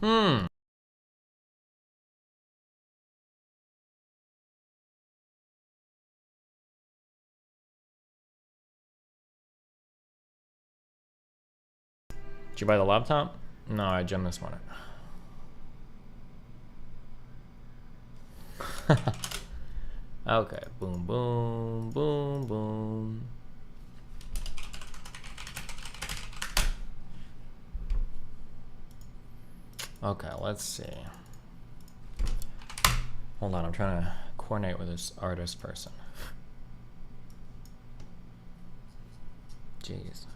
Hmm. Did you buy the laptop? No, I gemmed this morning. Okay, boom, boom, boom, boom. Okay, let's see. Hold on, I'm trying to coordinate with this artist person. Jeez.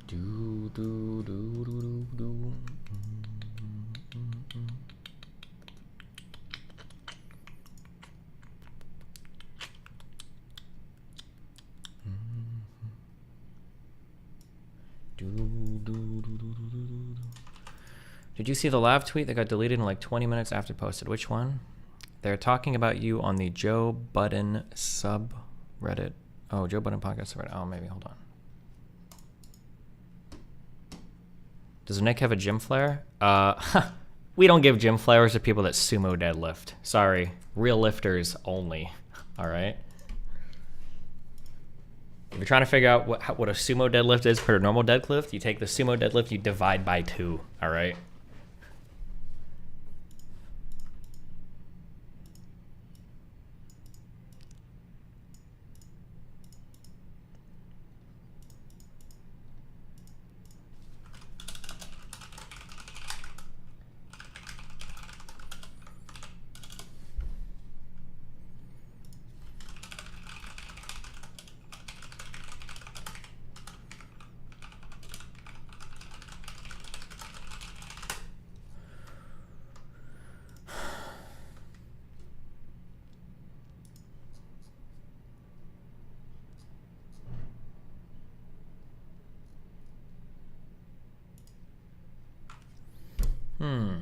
Do do do do do do. Did you see the lav tweet that got deleted in like 20 minutes after posted? Which one? They're talking about you on the Joe Budden subreddit. Oh, Joe Budden podcast subreddit. Oh, maybe. Hold on. Does Nick have a gym flare? We don't give gym flares to people that sumo deadlift. Sorry. Real lifters only. All right? If you're trying to figure out what a sumo deadlift is per normal deadlift, you take the sumo deadlift, you divide by 2. All right? Hmm.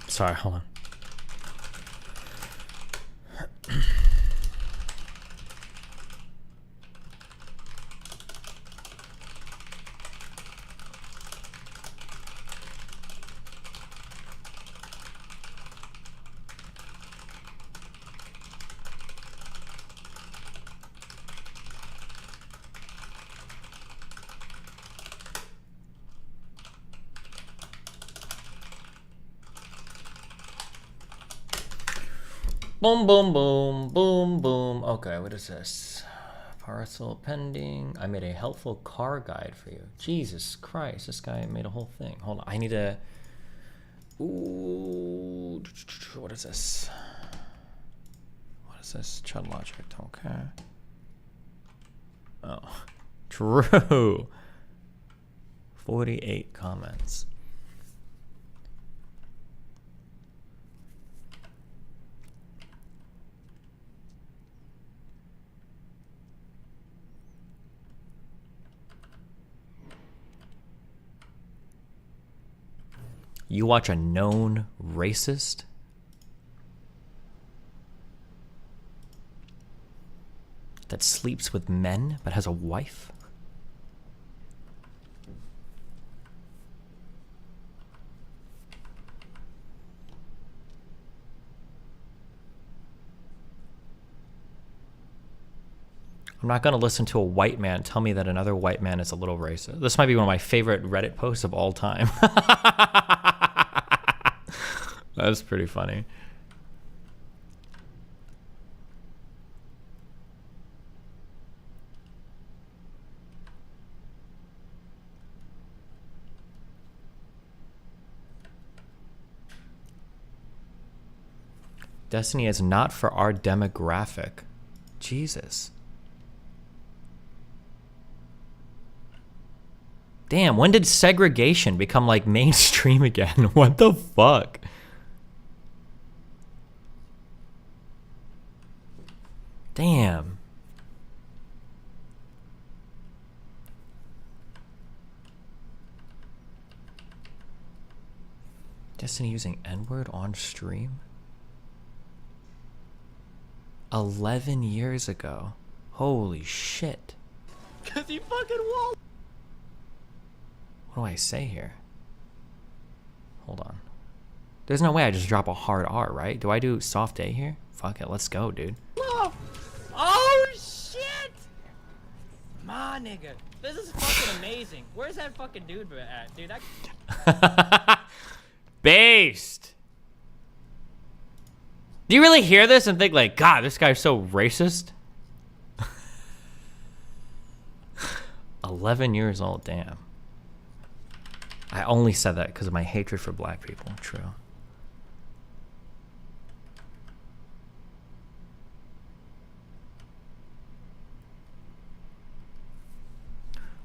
Sorry, hold on. Boom, boom, boom, boom, boom. Okay, what is this? Parcel pending. I made a helpful car guide for you. Jesus Christ, this guy made a whole thing. Hold on, I need to... Ooh, what is this? What is this? Chud logic, okay. Oh, true. 48 comments. You watch a known racist? that sleeps with men but has a wife? I'm not going to listen to a white man tell me that another white man is a little racist. This might be one of my favorite Reddit posts of all time. That's pretty funny. Destiny is not for our demographic. Jesus. Damn, when did segregation become like mainstream again? What the fuck? Damn. Destiny using N-word on stream? 11 years ago. Holy shit. Cause he fucking won't. What do I say here? Hold on. There's no way I just drop a hard R, right? Do I do soft A here? Fuck it, let's go, dude. Oh shit! My nigga, this is fucking amazing. Where's that fucking dude at, dude? Based. Do you really hear this and think like, God, this guy's so racist? 11 years old, damn. I only said that because of my hatred for black people. True.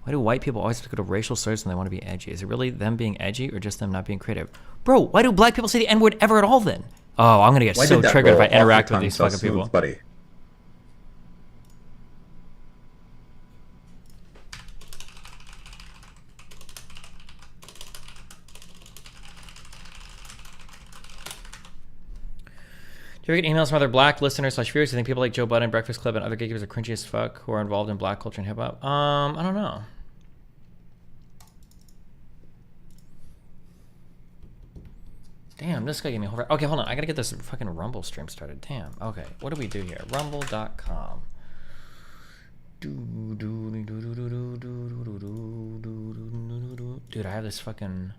Why do white people always have to go to racial slurs when they want to be edgy? Is it really them being edgy or just them not being creative? Bro, why do black people say the N-word ever at all then? Oh, I'm going to get so triggered if I interact with these fucking people. Buddy. Do you ever get emails from other black listeners / viewers who think people like Joe Budden, Breakfast Club, and other gatekeepers are cringy as fuck who are involved in black culture and hip hop? I don't know. Damn, this guy gave me a whole... Okay, hold on. I gotta get this fucking Rumble stream started. Damn. Okay, what do we do here? Rumble.com. Dude, I have this fucking...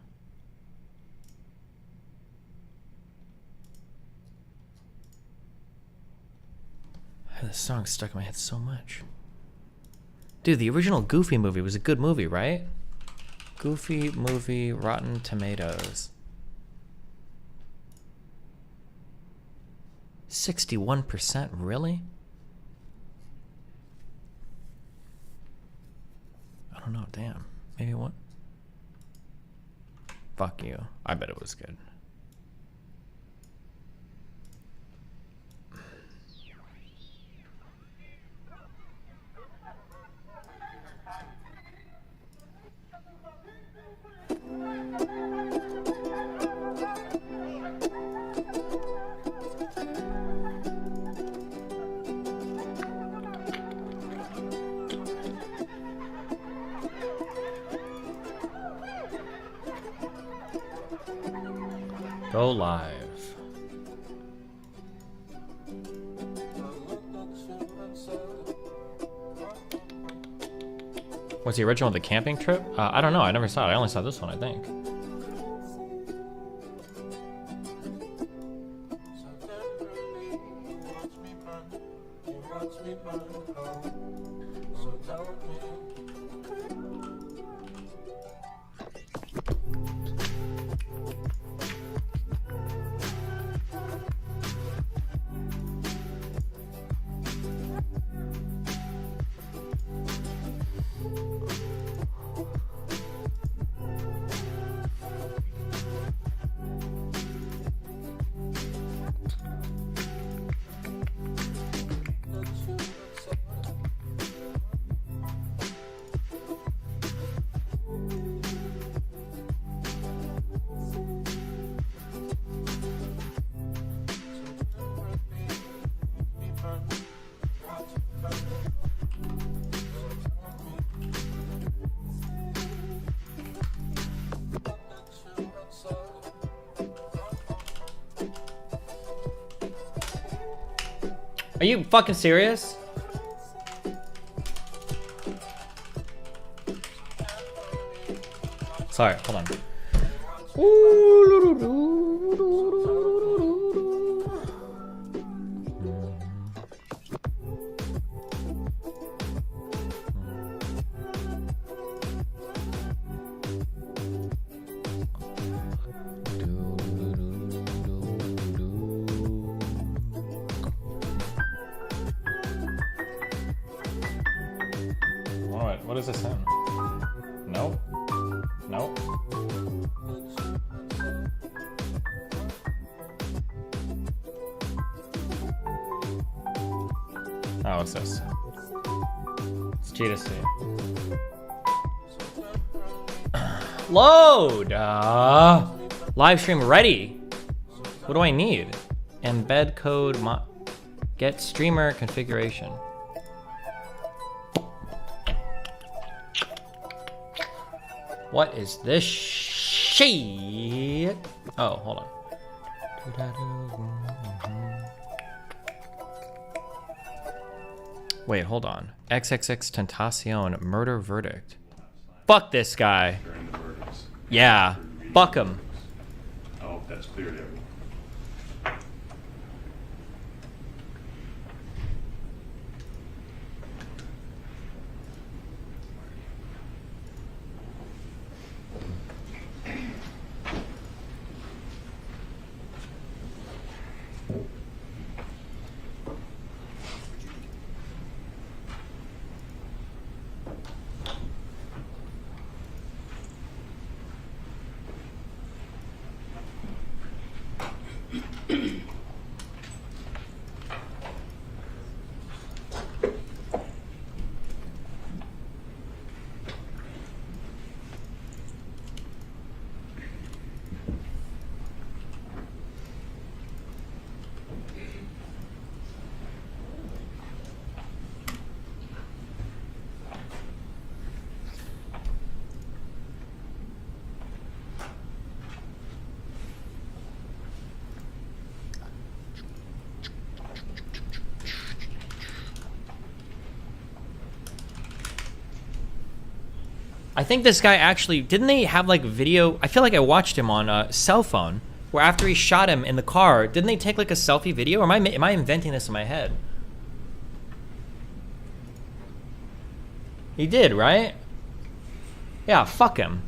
I have this song stuck in my head so much. Dude, the original Goofy movie was a good movie, right? Goofy movie, Rotten Tomatoes. 61%, really? I don't know, damn. Maybe what? Fuck you. I bet it was good. Go live. Was the original the camping trip? I don't know. I never saw it. I only saw this one, I think. Are you fucking serious? Sorry, hold on. What is this in? Nope. Nope. Oh, what's this? It's G2C. Load! Live stream ready. What do I need? Embed code get streamer configuration. What is this shit? Oh, hold on. Wait, hold on. XXX Tentacion murder verdict. Fuck this guy. Yeah, fuck him. I hope that's clear to everyone. I think this guy actually, didn't they have like video? I feel like I watched him on a cell phone where after he shot him in the car, didn't they take like a selfie video? Or am I inventing this in my head? He did, right? Yeah, fuck him.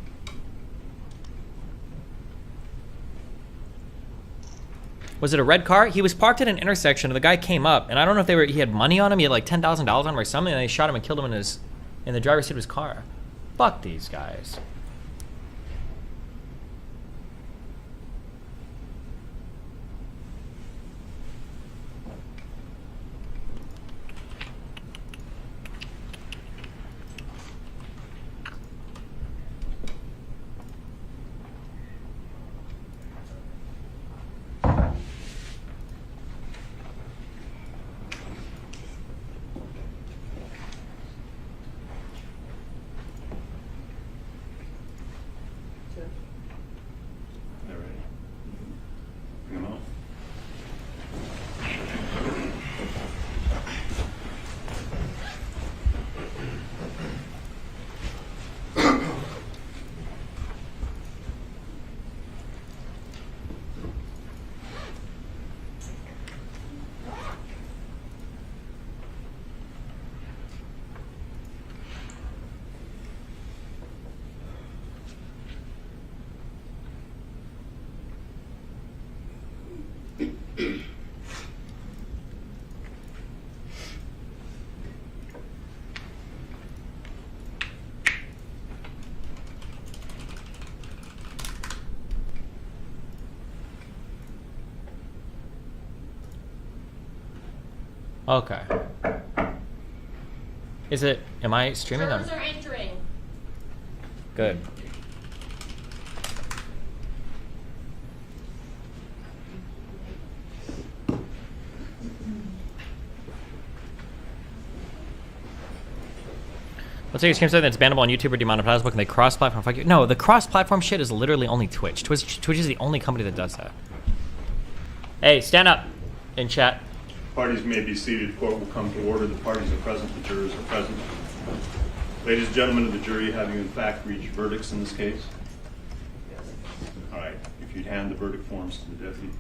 Was it a red car? He was parked at an intersection and the guy came up and I don't know if he had money on him, he had like $10,000 on him or something, and they shot him and killed him in the driver's seat of his car. Fuck these guys. They're ready. Bring them out. Okay. Is it, am I streaming them? Servers are entering. Good. Let's say your stream said that's bannable on YouTube or demonetizable. Can they cross-platform? Fuck you. No, the cross-platform shit is literally only Twitch. Twitch is the only company that does that. Hey, stand up in chat. Parties may be seated. Court will come to order. The parties are present. The jurors are present. Ladies and gentlemen of the jury, have you in fact reached verdicts in this case? Yes. All right. If you'd hand the verdict forms to the deputy.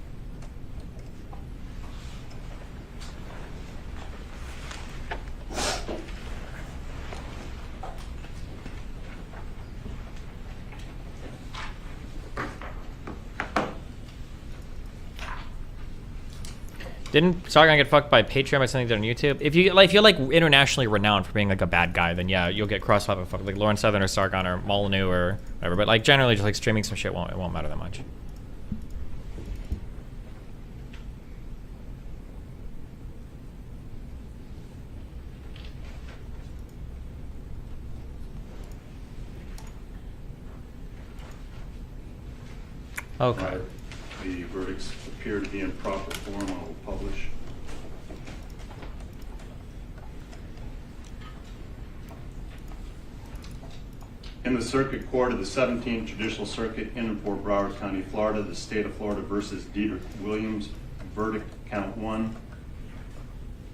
Didn't Sargon get fucked by Patreon by something done on YouTube? If you're like internationally renowned for being like a bad guy, then yeah, you'll get crossed up and fucked like Lauren Southern or Sargon or Molyneux or whatever. But like generally, just like streaming some shit won't matter that much. Okay. The verdicts appear to be in proper form. I will publish. In the Circuit Court of the 17th Judicial Circuit in and for Broward County, Florida, the state of Florida versus Diedrich Williams, verdict count 1.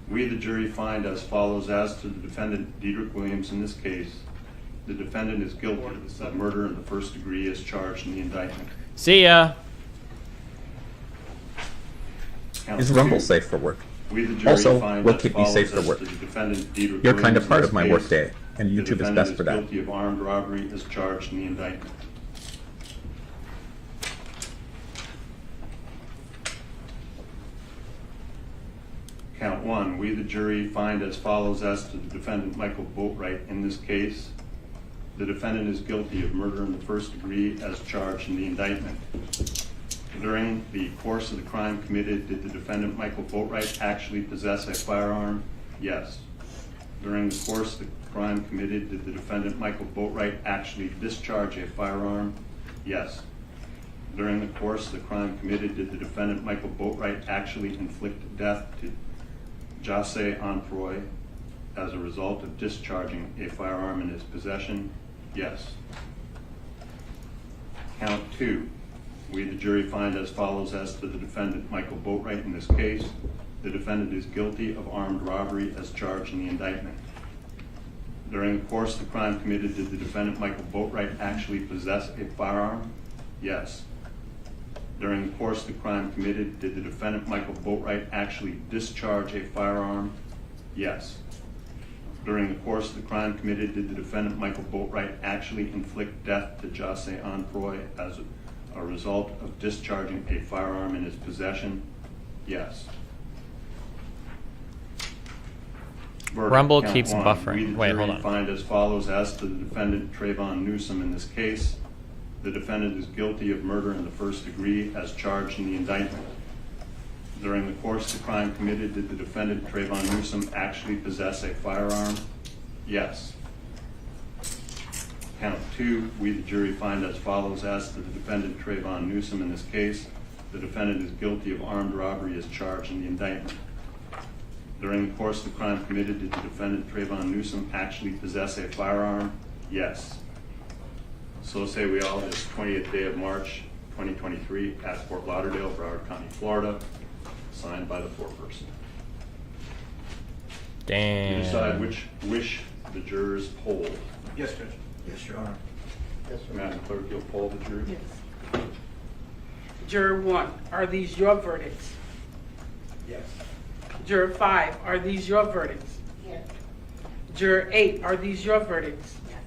We, the jury, find as follows: as to the defendant Diedrich Williams in this case, the defendant is guilty of murder in the first degree as charged in the indictment. See ya. Count Is Rumble 2. safe for work? We, the jury, Also, find we'll as keep me safe follows for as work. to the defendant Diedrich You're kind of Williams part in of my this workday, case, and the YouTube is defendant best for that. guilty of armed robbery as charged in the indictment. Count 1. We, the jury, find as follows as to the defendant Michael Boatwright in this case. The defendant is guilty of murder in the first degree as charged in the indictment. During the course of the crime committed, did the defendant Michael Boatwright actually possess a firearm? Yes. During the course of the crime committed, did the defendant Michael Boatwright actually discharge a firearm? Yes. During the course of the crime committed, did the defendant Michael Boatwright actually inflict death to Jase Onfroy as a result of discharging a firearm in his possession? Yes. Count 2. We, the jury, find as follows as to the defendant Michael Boatwright in this case. The defendant is guilty of armed robbery as charged in the indictment. During the course of the crime committed, did the defendant Michael Boatwright actually possess a firearm? Yes. During the course of the crime committed, did the defendant Michael Boatwright actually discharge a firearm? Yes. During the course of the crime committed, did the defendant Michael Boatwright actually inflict death to Jase Onfroy as a result of discharging a firearm in his possession? Yes. Verdict, Rumble count keeps 1. buffering. We, the Wait, jury, hold on. find as follows as to the defendant Trayvon Newsom in this case. The defendant is guilty of murder in the first degree as charged in the indictment. During the course of the crime committed, did the defendant Trayvon Newsom actually possess a firearm? Yes. Count 2, we, the jury, find as follows as to the defendant Trayvon Newsom in this case. The defendant is guilty of armed robbery as charged in the indictment. During the course of the crime committed, did the defendant Trayvon Newsom actually possess a firearm? Yes. So say we all, this 20th day of March, 2023, at Fort Lauderdale, Broward County, Florida, signed by the foreperson. Damn. You decide which wish the jurors poll. Yes, Judge. Yes, Your Honor. Yes, sir. Madam Clerk, you'll poll the jury? Yes. Juror 1, are these your verdicts? Yes. Juror 5, are these your verdicts? Yes. Juror 8, are these your verdicts? Yes.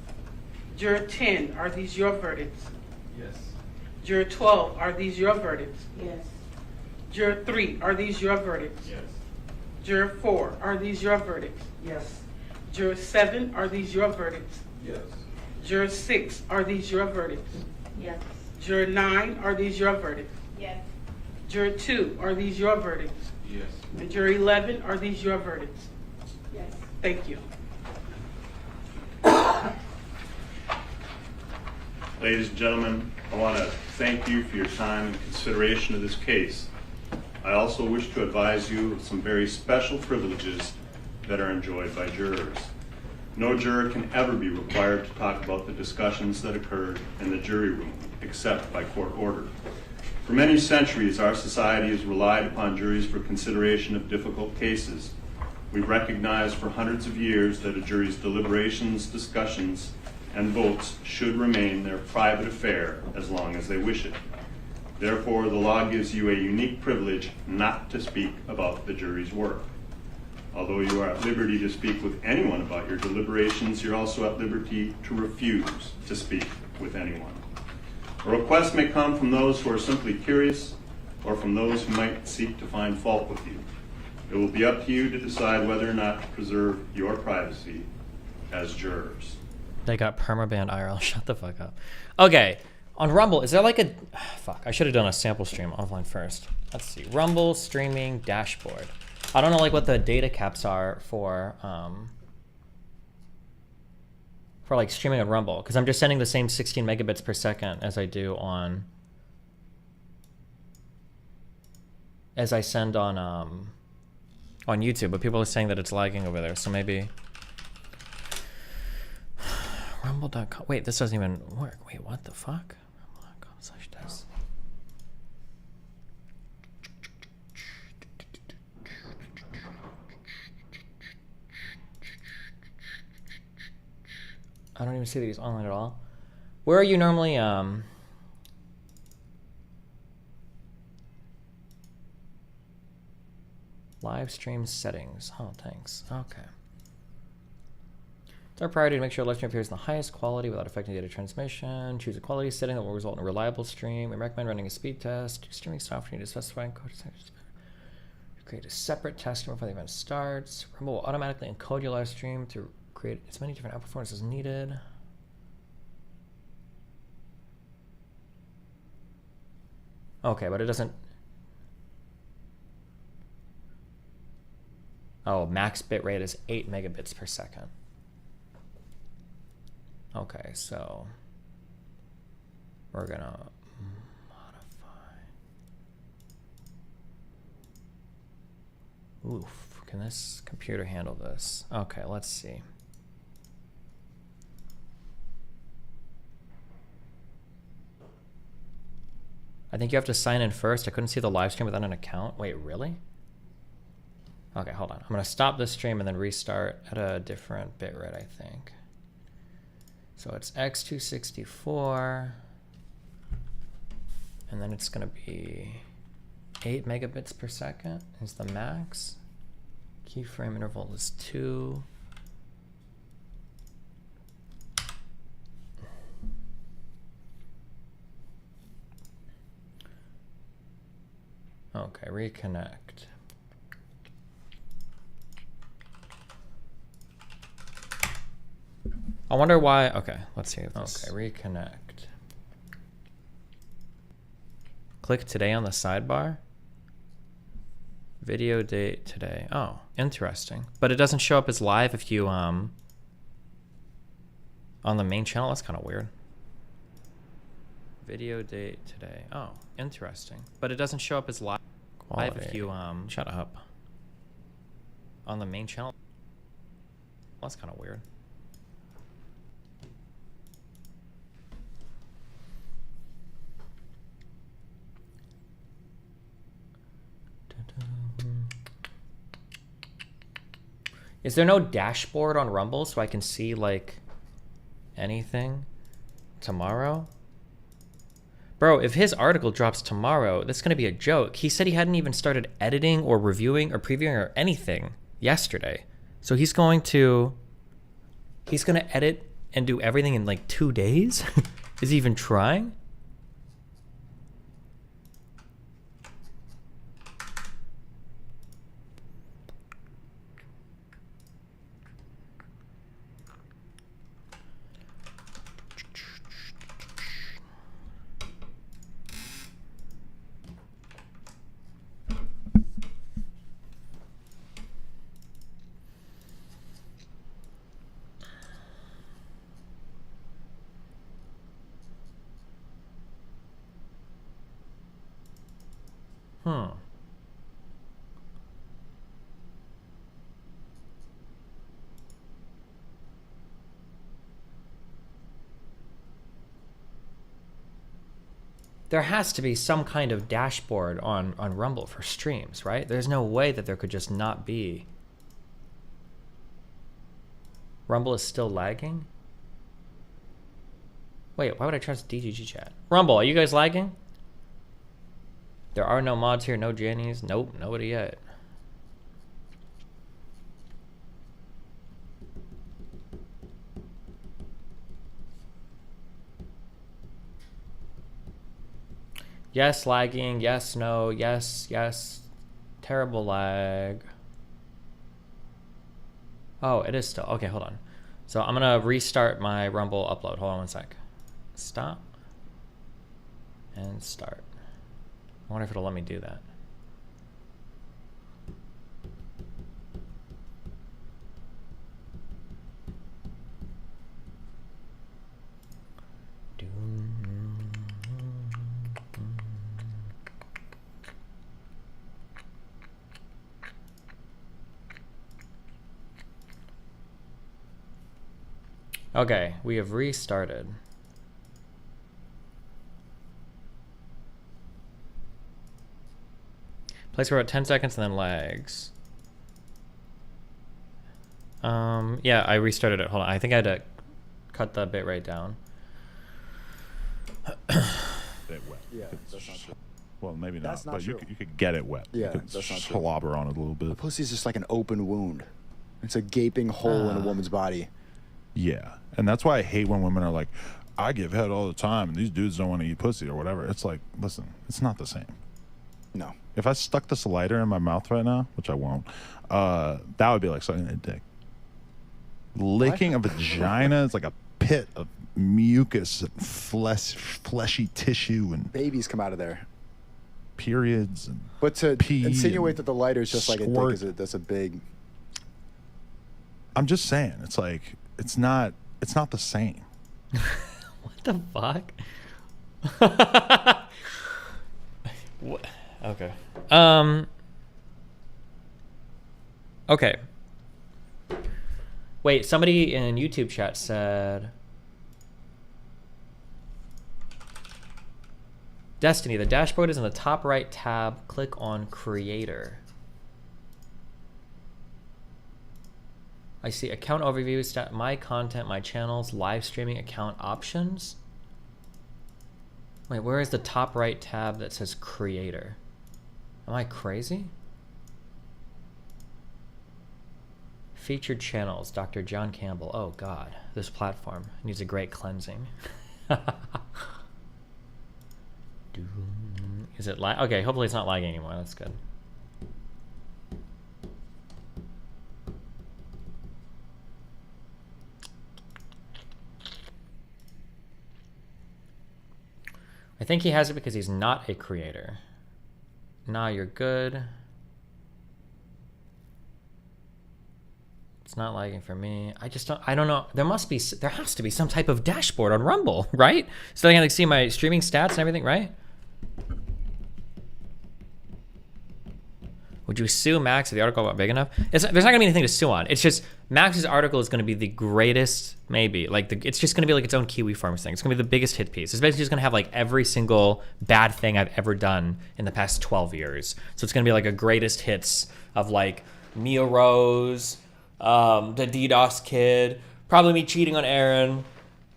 Juror 10, are these your verdicts? Yes. Juror 12, are these your verdicts? Yes. Juror 3, are these your verdicts? Yes. Juror 4, are these your verdicts? Yes. Juror 7, are these your verdicts? Yes. Juror 6, are these your verdicts? Yes. Juror 9, are these your verdicts? Yes. Juror 2, are these your verdicts? Yes. And Juror 11, are these your verdicts? Yes. Thank you. Ladies and gentlemen, I want to thank you for your time and consideration of this case. I also wish to advise you of some very special privileges that are enjoyed by jurors. No juror can ever be required to talk about the discussions that occurred in the jury room, except by court order. For many centuries, our society has relied upon juries for consideration of difficult cases. We've recognized for hundreds of years that a jury's deliberations, discussions, and votes should remain their private affair as long as they wish it. Therefore, the law gives you a unique privilege not to speak about the jury's work. Although you are at liberty to speak with anyone about your deliberations, you're also at liberty to refuse to speak with anyone. A request may come from those who are simply curious or from those who might seek to find fault with you. It will be up to you to decide whether or not to preserve your privacy as jurors. They got permabanned IRL. Shut the fuck up. Okay, on Rumble, is there like a... Fuck, I should have done a sample stream offline first. Let's see. Rumble streaming dashboard. I don't know like what the data caps are for like streaming on Rumble, because I'm just sending the same 16 megabits per second as I do on... as I send on YouTube, but people are saying that it's lagging over there, so maybe... Rumble.com. Wait, this doesn't even work. Wait, what the fuck? Rumble.com/test. I don't even see that he's online at all. Where are you normally, live stream settings. Oh, thanks. Okay. It's our priority to make sure live stream appears in the highest quality without affecting data transmission. Choose a quality setting that will result in a reliable stream. We recommend running a speed test. Streaming software, you need to specify encode. Create a separate test stream before the event starts. Rumble will automatically encode your live stream to create as many different app performances as needed. Okay, but it doesn't... Oh, max bit rate is 8 megabits per second. Okay, so we're gonna modify. Oof, can this computer handle this? Okay, let's see. I think you have to sign in first. I couldn't see the live stream without an account. Wait, really? Okay, hold on. I'm gonna stop this stream and then restart at a different bitrate, I think. So it's x264, and then it's gonna be 8 megabits per second is the max. Keyframe interval is 2. Okay, reconnect. I wonder why. Okay, let's see if this. Okay, reconnect. Click today on the sidebar. Video date today. Oh, interesting. But it doesn't show up as live if you on the main channel. That's kind of weird. Video date today. Oh, interesting. But it doesn't show up as live if you shut up. On the main channel. That's kind of weird. Is there no dashboard on Rumble so I can see like anything tomorrow? Bro, if his article drops tomorrow, that's gonna be a joke. He said he hadn't even started editing or reviewing or previewing or anything yesterday. So he's gonna edit and do everything in like 2 days? Is he even trying? there has to be some kind of dashboard on Rumble for streams, right? There's no way that there could just not be. Rumble is still lagging? Wait, why would I trust DGG chat? Rumble, are you guys lagging? There are no mods here, no Jennies. Nope, nobody yet. Yes, lagging. Yes, no. Yes, yes. Terrible lag. Oh, it is still. Okay, hold on. So I'm going to restart my Rumble upload. Hold on one sec. Stop. And start. I wonder if it'll let me do that. Okay, we have restarted. Plays for about 10 seconds and then lags. Yeah, I restarted it. Hold on, I think I had to cut the bitrate down. Yeah, that's not true. Well, maybe That's not, not but true. you could get it wet. Yeah, you could that's not true. slobber on it a little A bit. pussy's just like an open wound. It's a gaping hole in a woman's body. Yeah, and that's why I hate when women are like, I give head all the time, and these dudes don't want to eat pussy or whatever. It's like, listen, it's not the same. No. If I stuck this lighter in my mouth right now, which I won't, that would be like sucking a dick. Licking a vagina is like a pit of mucus and fleshy tissue and Babies come out of there. periods and But to pee insinuate and that the lighter's just like a dick squirt. that's a big... I'm just saying, it's like it's not the same. What the fuck? What? Okay. Okay. Wait, somebody in YouTube chat said Destiny, the dashboard is in the top right tab. Click on Creator. I see account overview, my content, my channels, live streaming account options. Wait, where is the top right tab that says Creator? Am I crazy? Featured channels, Dr. John Campbell. Oh God, this platform needs a great cleansing. Is it lag? Okay, hopefully it's not lagging anymore. That's good. I think he has it because he's not a creator. Nah, you're good. It's not lagging for me. I don't know. There has to be some type of dashboard on Rumble, right? So I can like see my streaming stats and everything, right? Would you sue Max if the article got big enough? There's not gonna be anything to sue on. It's just Max's article is gonna be the greatest, maybe. Like it's just gonna be like its own Kiwi Farms thing. It's gonna be the biggest hit piece. It's basically just gonna have like every single bad thing I've ever done in the past 12 years. So it's gonna be like a greatest hits of like Mia Rose, the DDoS kid, probably me cheating on Aaron,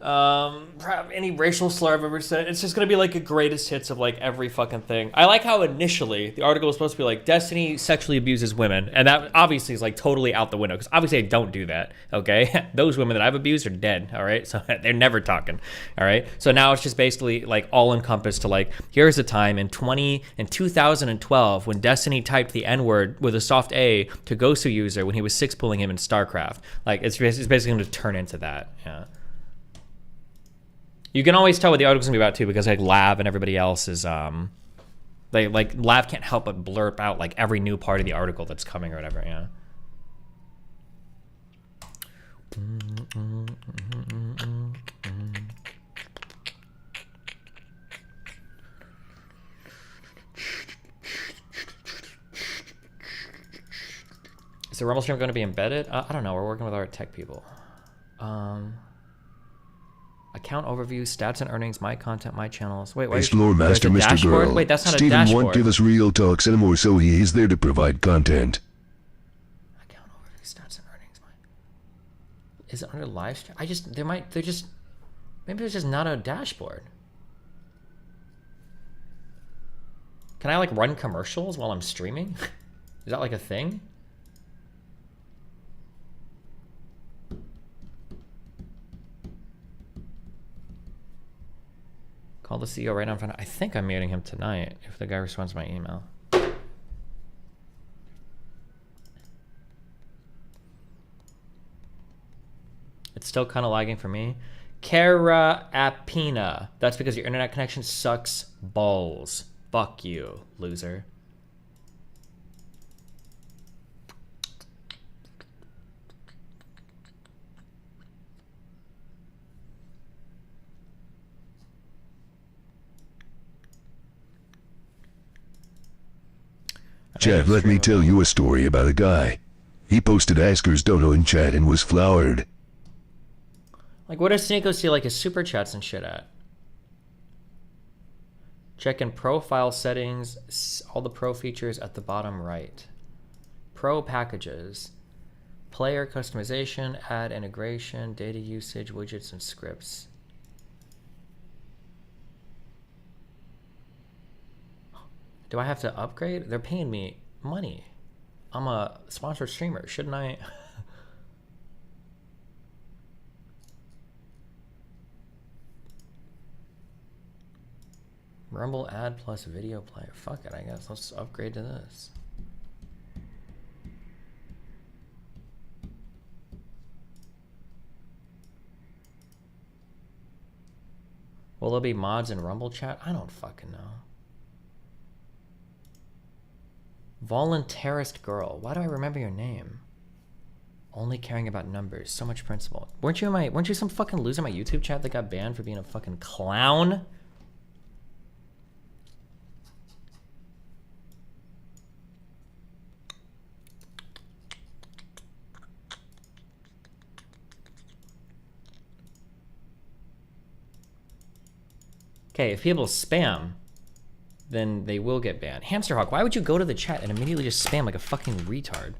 any racial slur I've ever said. It's just gonna be like a greatest hits of like every fucking thing. I like how initially the article was supposed to be like Destiny sexually abuses women, and that obviously is like totally out the window because obviously I don't do that. Okay, those women that I've abused are dead. All right, so they're never talking. All right, so now it's just basically like all encompassed to like here's a time in 2012 when Destiny typed the N-word with a soft A to Gosu user when he was six pulling him in StarCraft. Like it's basically going to turn into that. Yeah. You can always tell what the article's gonna be about too, because like Lav and everybody else is like Lav can't help but blurp out like every new part of the article that's coming or whatever. Yeah. Is the Rumble stream going to be embedded? I don't know. We're working with our tech people. I Account overview, stats and earnings, my content, my channels. Wait, Base lore master, there's a Mr. dashboard? Girl. Wait, that's not Steven a dashboard. won't give us real talks anymore, so he is there to provide content. Account overview, stats and earnings. Is it under live stream? Maybe there's just not a dashboard. Can I like run commercials while I'm streaming? Is that like a thing? Call the CEO right now in front of, I think I'm meeting him tonight if the guy responds to my email. It's still kind of lagging for me. Cara Apina. That's because your internet connection sucks balls. Fuck you, loser. Chat, let me tell you a story about a guy. He posted Askers Dono in chat and was flowered. Like, what does Sneeko see like his super chats and shit at? Check in profile settings, all the pro features at the bottom right. Pro packages, player customization, ad integration, data usage, widgets, and scripts. Do I have to upgrade? They're paying me money. I'm a sponsored streamer, shouldn't I? Rumble ad plus video player. Fuck it, I guess. Let's upgrade to this. Will there be mods in Rumble chat? I don't fucking know. Voluntarist girl. Why do I remember your name? Only caring about numbers. So much principle. Weren't you some fucking loser in my YouTube chat that got banned for being a fucking clown? Okay, if people spam, then they will get banned. Hamsterhawk, why would you go to the chat and immediately just spam like a fucking retard?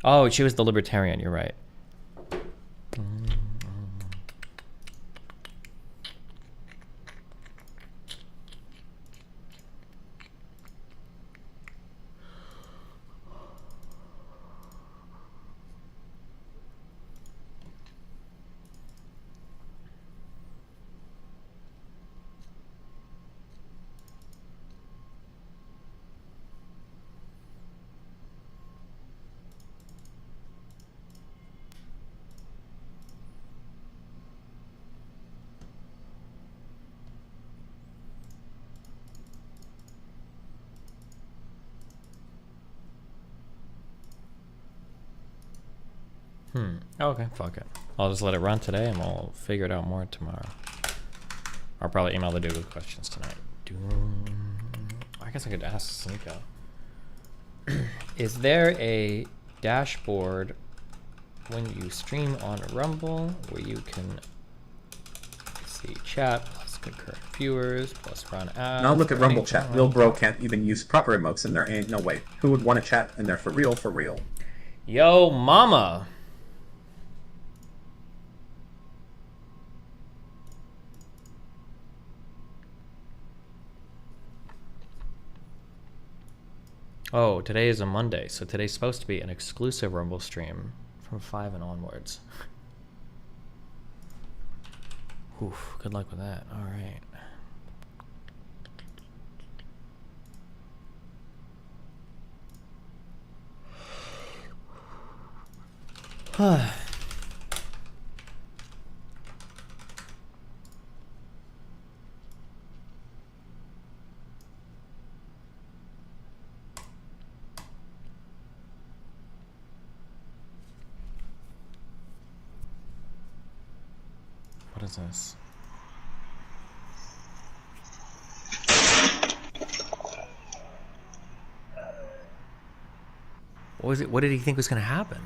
Oh, she was the libertarian, you're right. Okay, fuck it. I'll just let it run today and we'll figure it out more tomorrow. I'll probably email the dude with questions tonight. I guess I could ask Sneeko. Is there a dashboard when you stream on Rumble where you can see chat plus concurrent viewers plus run ads? Now look at Rumble chat. Real bro can't even use proper emotes and there ain't no way. Who would want to chat in there for real, for real? Yo, mama. Oh, today is a Monday, so today's supposed to be an exclusive Rumble stream from 5 and onwards. Oof, good luck with that. All right. What is this? What was it? What did he think was going to happen?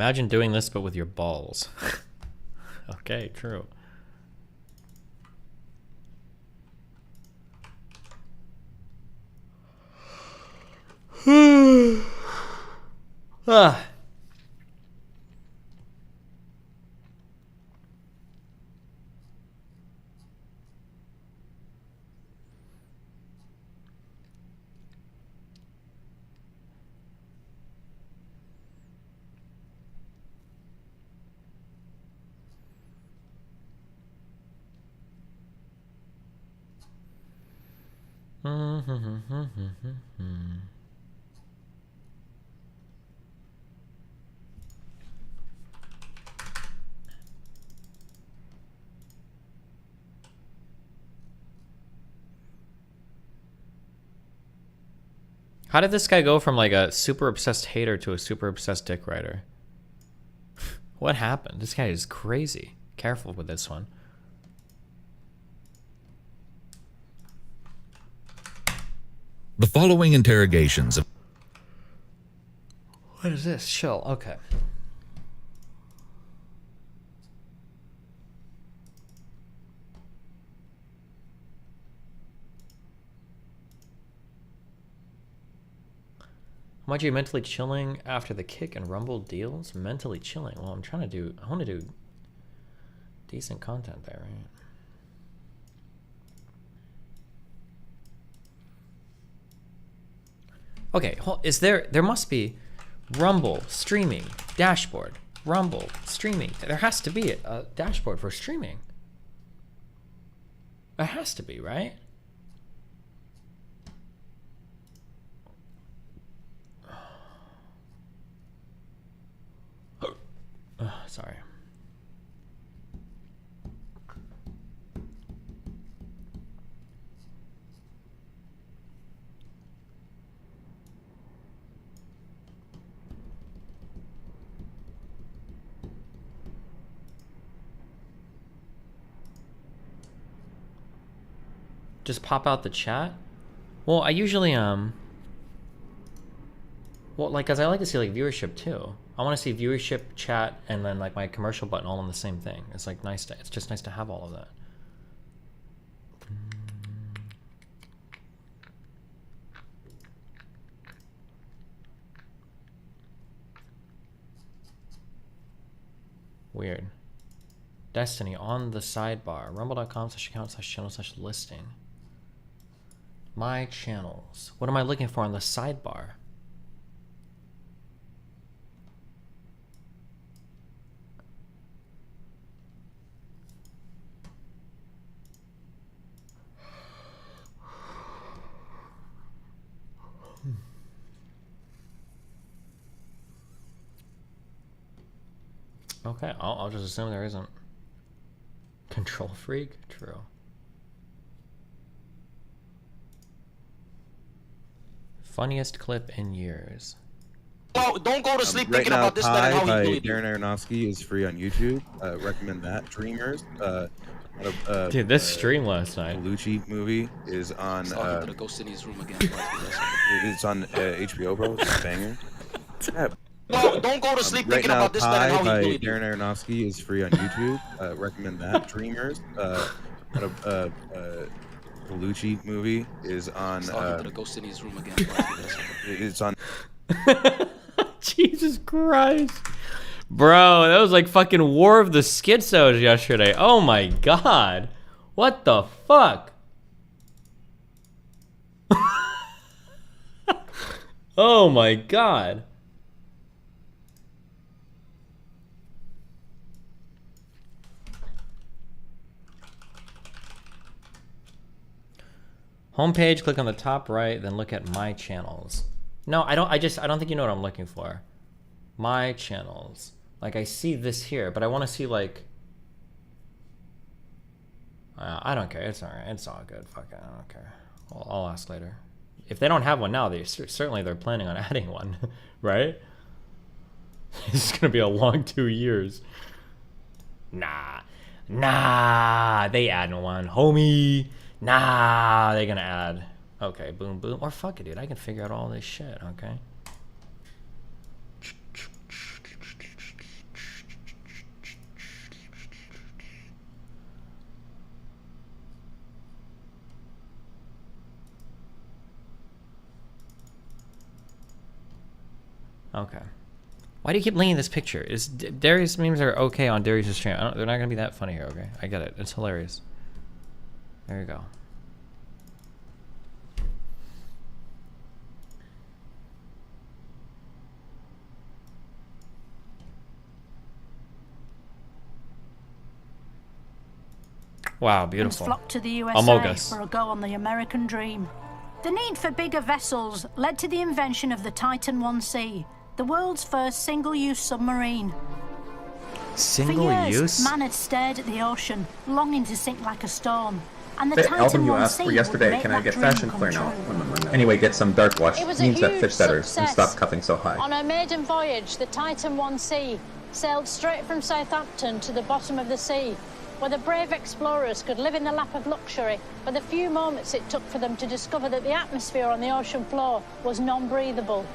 Imagine doing this, but with your balls. Okay, true. Ah. How did this guy go from like a super obsessed hater to a super obsessed dick writer? What happened? This guy is crazy. Careful with this one. The following interrogations of... What is this? Chill. Okay. How much are you mentally chilling after the kick and rumble deals? Mentally chilling. Well, I'm trying to do... I want to do decent content there, right? Okay, is there must be Rumble, streaming, dashboard, Rumble, streaming. There has to be a dashboard for streaming. There has to be, right? Sorry. Just pop out the chat? Well, I usually, well, like, cause I like to see, like, viewership, too. I want to see viewership, chat, and then, like, my commercial button all on the same thing. It's, like, nice to, it's just nice to have all of that. Weird. Destiny on the sidebar. Rumble.com/account/channel/listing. My channels. What am I looking for on the sidebar? Okay, I'll just assume there isn't. Control freak? True. Funniest clip in years. Oh, don't go to sleep Right thinking now, about this letter and Pi how by you do it. Darren Aronofsky is free on YouTube. Recommend that. Dreamers. Dude, this stream last night. Lucci movie is on. To go sit in his room again. It's on HBO, bro. It's a banger. Yeah. No, don't go to sleep Right thinking now, about this letter and Pi how by you do it. Darren Aronofsky is free on YouTube. Recommend that. Dreamers. The Lucci movie is on. To go sit in his room again. It's on. Jesus Christ. Bro, that was like fucking War of the Schizos yesterday. Oh my god. What the fuck? Oh my god. Homepage, click on the top right, then look at my channels. No, I don't think you know what I'm looking for. My channels. Like, I see this here, but I want to see, like... I don't care. It's alright. It's all good. Fuck it. I don't care. I'll ask later. If they don't have one now, certainly they're planning on adding one, right? It's gonna be a long 2 years. Nah. They adding one. Homie. Nah, they're gonna add. Okay, boom, boom. Or fuck it, dude. I can figure out all this shit, okay? Okay. Why do you keep linking this picture? Is Darius memes are okay on Darius' stream? They're not gonna be that funny here. Okay, I get it. It's hilarious. There you go. Wow, beautiful. Flocked to the USA Amogus. for a go on the American dream. The need for bigger vessels led to the invention of the Titan 1C, the world's first single-use submarine. Single For years, use? man had stared at the ocean, longing to sink like a stone. And the The Titan album you 1C asked for would yesterday, make can I that get dream fashion come clear now? true. Anyway, get some dark wash. It was a Means that huge fits better and success. stop cuffing so high. On her maiden voyage, the Titan 1C sailed straight from Southampton to the bottom of the sea, where the brave explorers could live in the lap of luxury for the few moments it took for them to discover that the atmosphere on the ocean floor was non-breathable.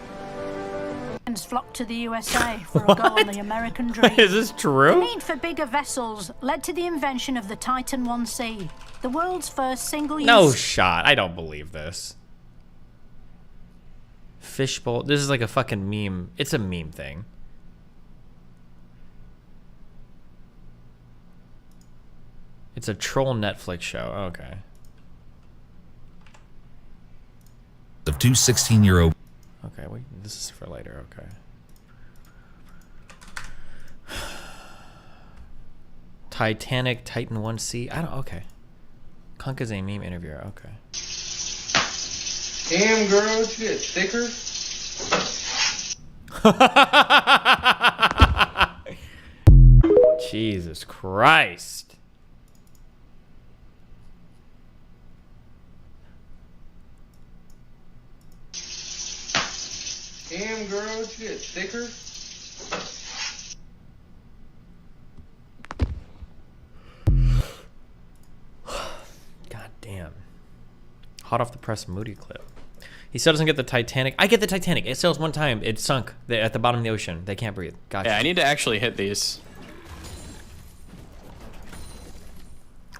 Flocked to the USA for a go on the American dream. Is this true? The need for bigger vessels led to the invention of the Titan 1C, the world's first single-use... No shot. I don't believe this. Fishbowl. This is like a fucking meme. It's a meme thing. It's a troll Netflix show. Okay. Of two 16-year-old. Okay, wait. This is for later. Okay. Titanic Titan 1C. I don't. Okay. Kunk is a meme interviewer. Okay. Damn, girl, you get thicker. Jesus Christ. Damn, girl, you get thicker. God damn. Hot off the press Moody clip. He still doesn't get the Titanic. I get the Titanic. It sails one time. It sunk at the bottom of the ocean. They can't breathe. Gotcha. Yeah, I need to actually hit these.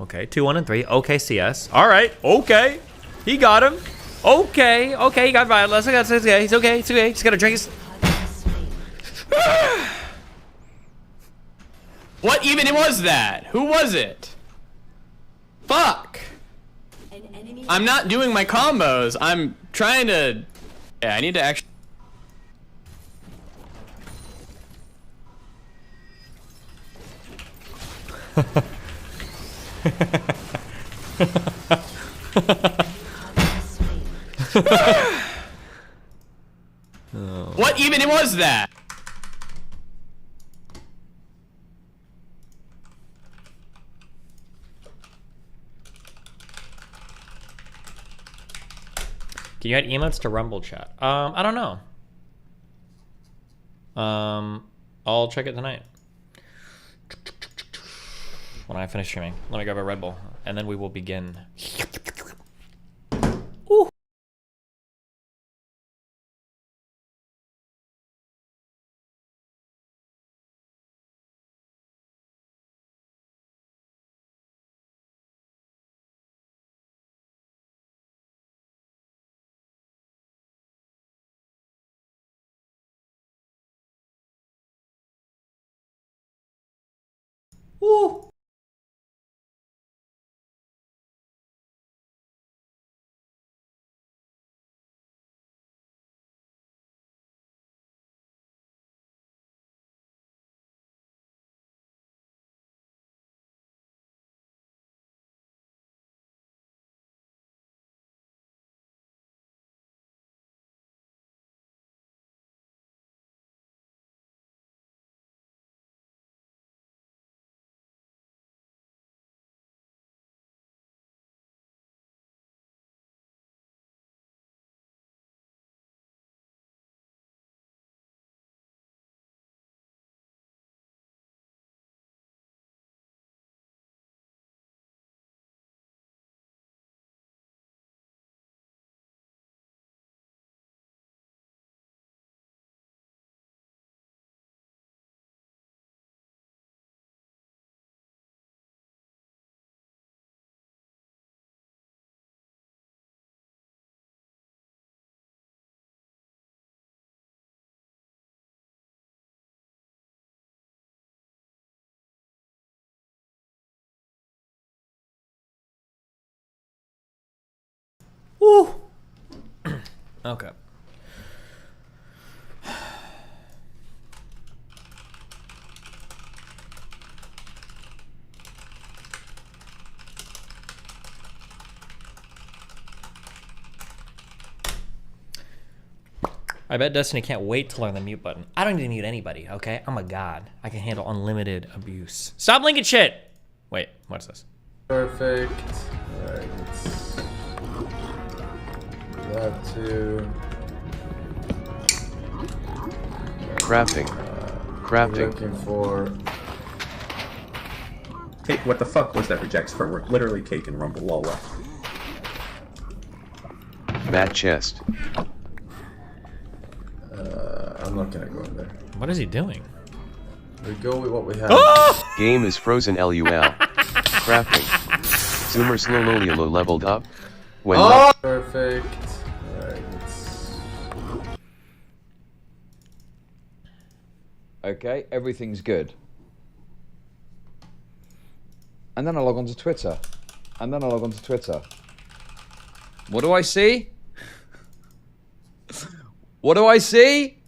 Okay, 2, 1, and 3. Okay, CS. All right. Okay. He got him. Okay. Okay, he got violent. Let's go. He's okay. He's okay. He's okay. He's got to drink his... What even was that? Who was it? Fuck. I'm not doing my combos. I'm trying to... Yeah, I need to actually... What even was that? Can you add emotes to Rumble chat? I don't know. I'll check it tonight. When I finish streaming. Let me grab a Red Bull, and then we will begin. Woo! Okay. I bet Destiny can't wait to learn the mute button. I don't need to mute anybody, okay? I'm a god. I can handle unlimited abuse. Stop linking shit! Wait, what's this? Perfect. Alright, let's do that too. Crafting. Crafting. Looking for... Hey, what the fuck was that reject for? We're literally cake and rumble lola. Matt chest. I'm not gonna go in there. What is he doing? We go with what we have. Game is frozen LUL. Crafting. Zoomer slowly low leveled up. When Perfect. Alright, let's... Okay, everything's good. And then I log on to Twitter. And then I log on to Twitter. What do I see? What do I see?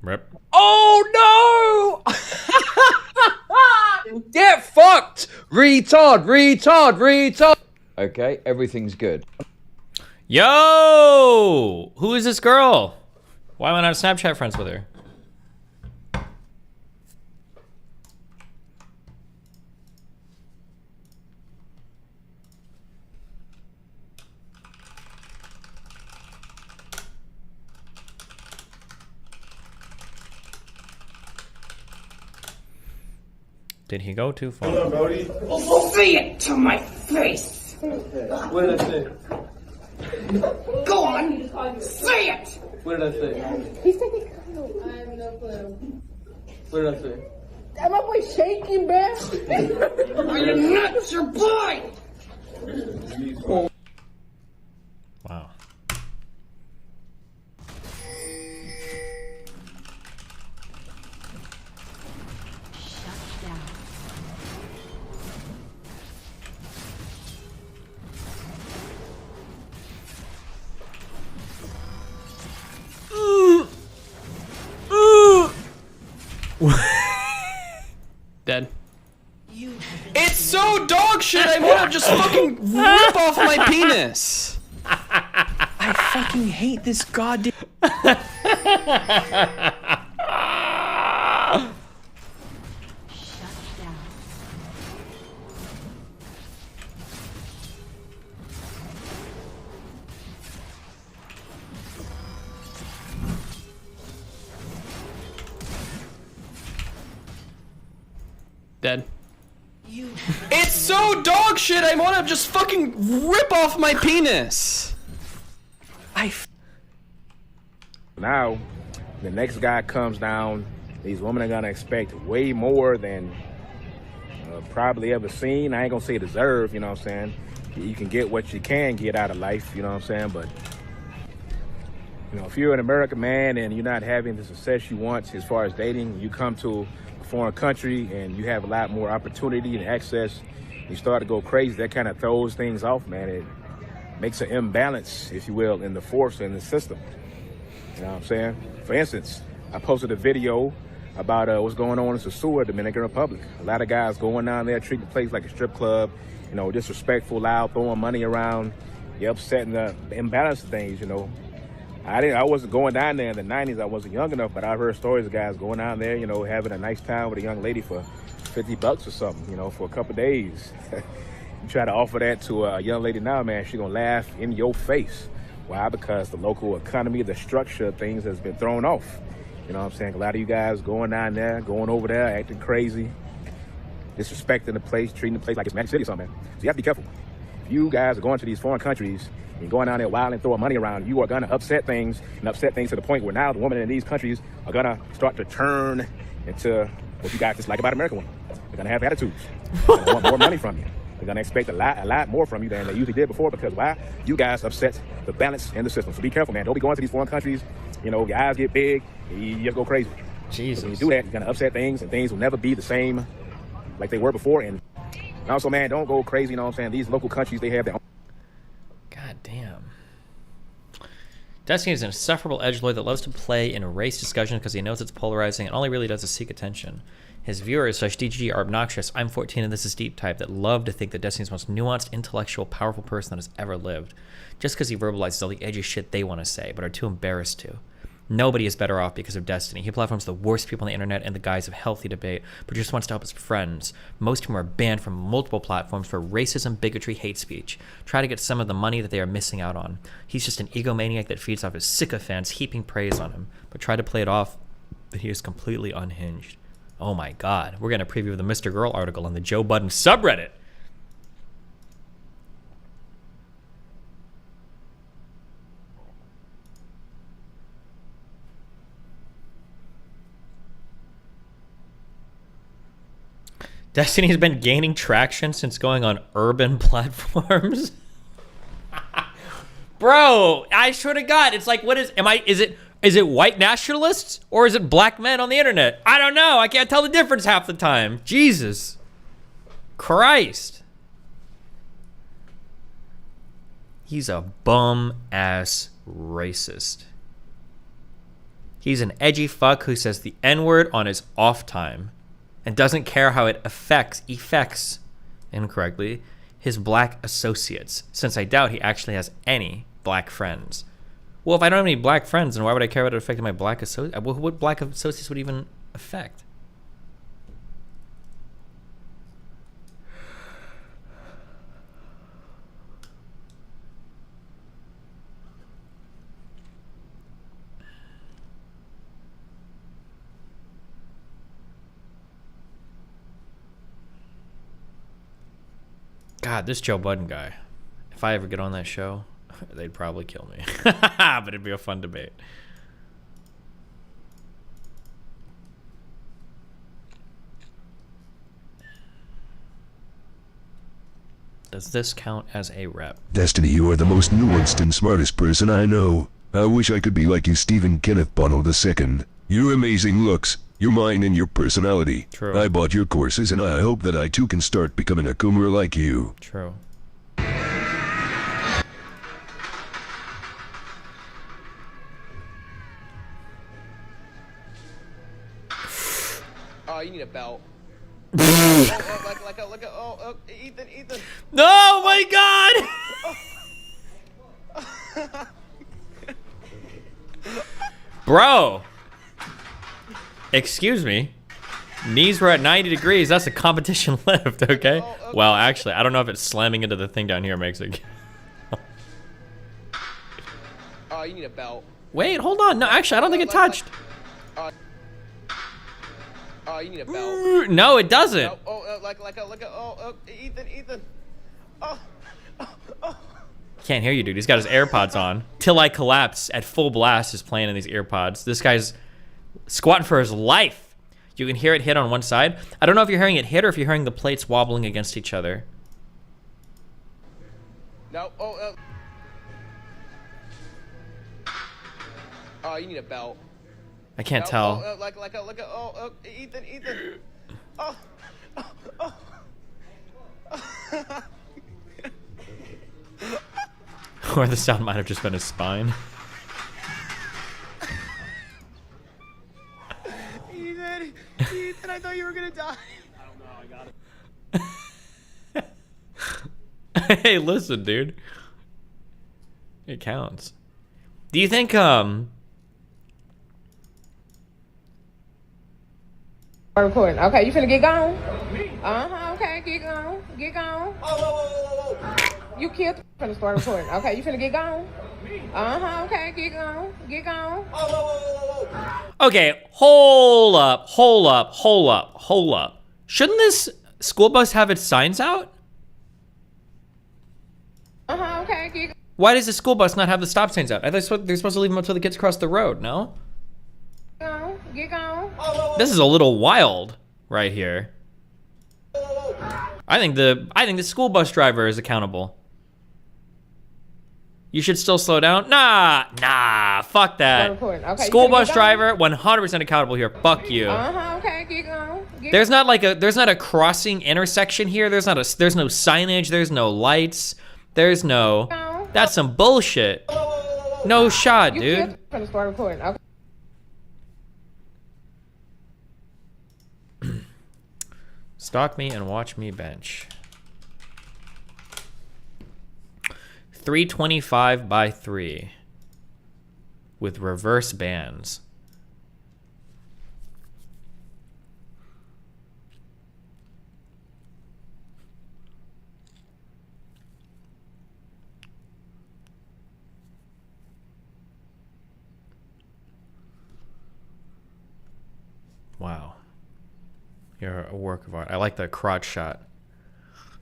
Rip. Oh no! Get fucked! Retard, retard, retard! Okay, everything's good. Yo! Who is this girl? Why am I not Snapchat friends with her? Did he go too far? Say it to my face. What did I say? Go on, say it. What did I say? He said he couldn't. I have no clue. What did I say? That my boy shaking, man. I am not your boy. Wow. Dead. It's so dog shit, I want to just fucking rip off my penis. I fucking hate this goddamn... Dead. It's so dog shit, I want to just fucking rip off my penis. Now, the next guy comes down, these women are gonna expect way more than probably ever seen. I ain't gonna say deserve, you know what I'm saying? You can get what you can get out of life, you know what I'm saying? But, you know, if you're an American man and you're not having the success you want as far as dating, you come to a foreign country and you have a lot more opportunity and access, you start to go crazy, that kind of throws things off, man. It makes an imbalance, if you will, in the force and the system. You know what I'm saying? For instance, I posted a video about what's going on in Sosúa, Dominican Republic. A lot of guys going down there, treating the place like a strip club, you know, disrespectful, loud, throwing money around, you're upsetting the imbalance of things, you know. I wasn't going down there in the 90s, I wasn't young enough, but I've heard stories of guys going down there, you know, having a nice time with a young lady for $50 or something, you know, for a couple of days. You try to offer that to a young lady now, man, she's gonna laugh in your face. Why? Because the local economy, the structure of things has been thrown off. You know what I'm saying? A lot of you guys going down there, going over there, acting crazy, disrespecting the place, treating the place like it's Magic City or something, man. So you have to be careful. If you guys are going to these foreign countries and going down there wild and throwing money around, you are gonna upset things to the point where now the women in these countries are gonna start to turn into what you guys dislike about American women. They're gonna have attitudes. They're gonna want more money from you. They're gonna expect a lot more from you than they usually did before, because why? You guys upset the balance in the system. So be careful, man. Don't be going to these foreign countries. You know, your eyes get big, you just go crazy. Jesus. When you do that, you're gonna upset things, and things will never be the same like they were before. And also, man, don't go crazy. You know what I'm saying? These local countries, they have their own. God damn. Destiny is an insufferable edgelord that loves to play in race discussion because he knows it's polarizing and all he really does is seek attention. His viewers / DGG are obnoxious. I'm 14 and this is Deep Type that love to think that Destiny's the most nuanced, intellectual, powerful person that has ever lived. Just because he verbalizes all the edgy shit they want to say, but are too embarrassed to. Nobody is better off because of Destiny. He platforms the worst people on the internet in the guise of healthy debate, but just wants to help his friends. Most of them are banned from multiple platforms for racism, bigotry, hate speech. Try to get some of the money that they are missing out on. He's just an egomaniac that feeds off his sycophants, heaping praise on him, but try to play it off that he is completely unhinged. Oh my god, we're going to preview the Mr. Girl article on the Joe Budden subreddit. Destiny has been gaining traction since going on urban platforms. Bro, I swear to God, it's like, is it white nationalists or is it black men on the internet? I don't know. I can't tell the difference half the time. Jesus Christ. He's a bum-ass racist. He's an edgy fuck who says the N-word on his off time and doesn't care how it affects incorrectly his black associates, since I doubt he actually has any black friends. Well, if I don't have any black friends, then why would I care about it affecting my black associates? What black associates would even affect? God, this Joe Budden guy. If I ever get on that show, they'd probably kill me. But it'd be a fun debate. Does this count as a rep? Destiny, you are the most nuanced and smartest person I know. I wish I could be like you, Stephen Kenneth Bono II. Your amazing looks, your mind, and your personality. True. I bought your courses, and I hope that I too can start becoming a coomer like you. True. Oh, you need a belt. Ethan. No, my God! Bro. Excuse me. Knees were at 90 degrees. That's a competition lift, okay? Well, actually, I don't know if it's slamming into the thing down here makes it. Oh, you need a belt. Wait, hold on. No, actually, I don't think it touched. Oh, you need a belt. No, it doesn't. Ethan. Can't hear you, dude. He's got his AirPods on. Till I Collapse at full blast is playing in these earpods. This guy's squatting for his life. You can hear it hit on one side. I don't know if you're hearing it hit or if you're hearing the plates wobbling against each other. No. Oh, you need a belt. I can't tell. Ethan. Or the sound might have just been his spine. Ethan, I thought you were gonna die. I don't know, I got it. Hey, listen, dude. It counts. Do you think, Recording. Okay, you finna get gone? Okay, get gone. Get gone. Whoa. You killed finna start recording. Okay, you finna get gone? Okay, get gone. Get gone. Okay, hold up. Shouldn't this school bus have its signs out? Okay, get Why does the school bus not have the stop signs out? I thought they're supposed to leave them until the kids cross the road, no? gone. Get gone. This is a little wild right here. I think the school bus driver is accountable. You should still slow down. Nah, fuck that. Okay, School you finna bus get driver, 100% accountable here. Fuck you. Okay, keep going. There's not a crossing intersection here. There's no signage. There's no lights. There's no. That's some bullshit. No shot, dude. Finna start recording. Okay. Stalk me and watch me bench. 325 by 3 with reverse bands. Wow. You're a work of art. I like the crotch shot.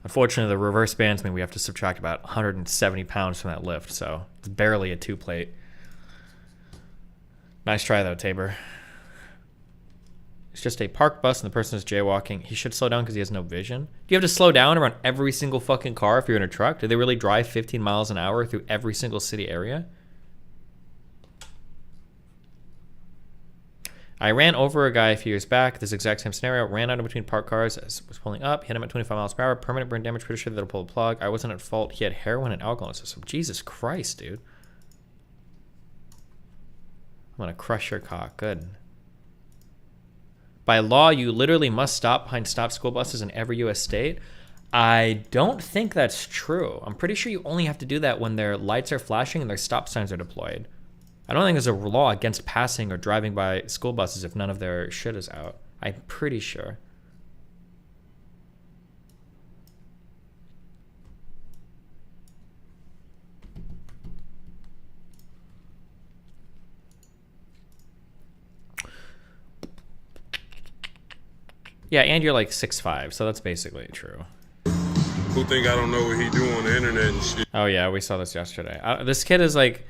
Unfortunately, the reverse bands mean we have to subtract about 170 pounds from that lift, so it's barely a 2-plate. Nice try, though, Tabor. It's just a parked bus and the person is jaywalking. He should slow down because he has no vision. Do you have to slow down around every single fucking car if you're in a truck? Do they really drive 15 miles an hour through every single city area? I ran over a guy a few years back. This exact same scenario. Ran out in between parked cars as was pulling up. Hit him at 25 miles per hour. Permanent brain damage. Pretty sure that'll pull the plug. I wasn't at fault. He had heroin and alcohol in his system. Jesus Christ, dude. I'm going to crush your cock. Good. By law, you literally must stop behind stop school buses in every U.S. state. I don't think that's true. I'm pretty sure you only have to do that when their lights are flashing and their stop signs are deployed. I don't think there's a law against passing or driving by school buses if none of their shit is out. I'm pretty sure. Yeah, and you're like 6'5", so that's basically true. Who think I don't know what he do on the internet and shit? Oh yeah, we saw this yesterday. This kid is like,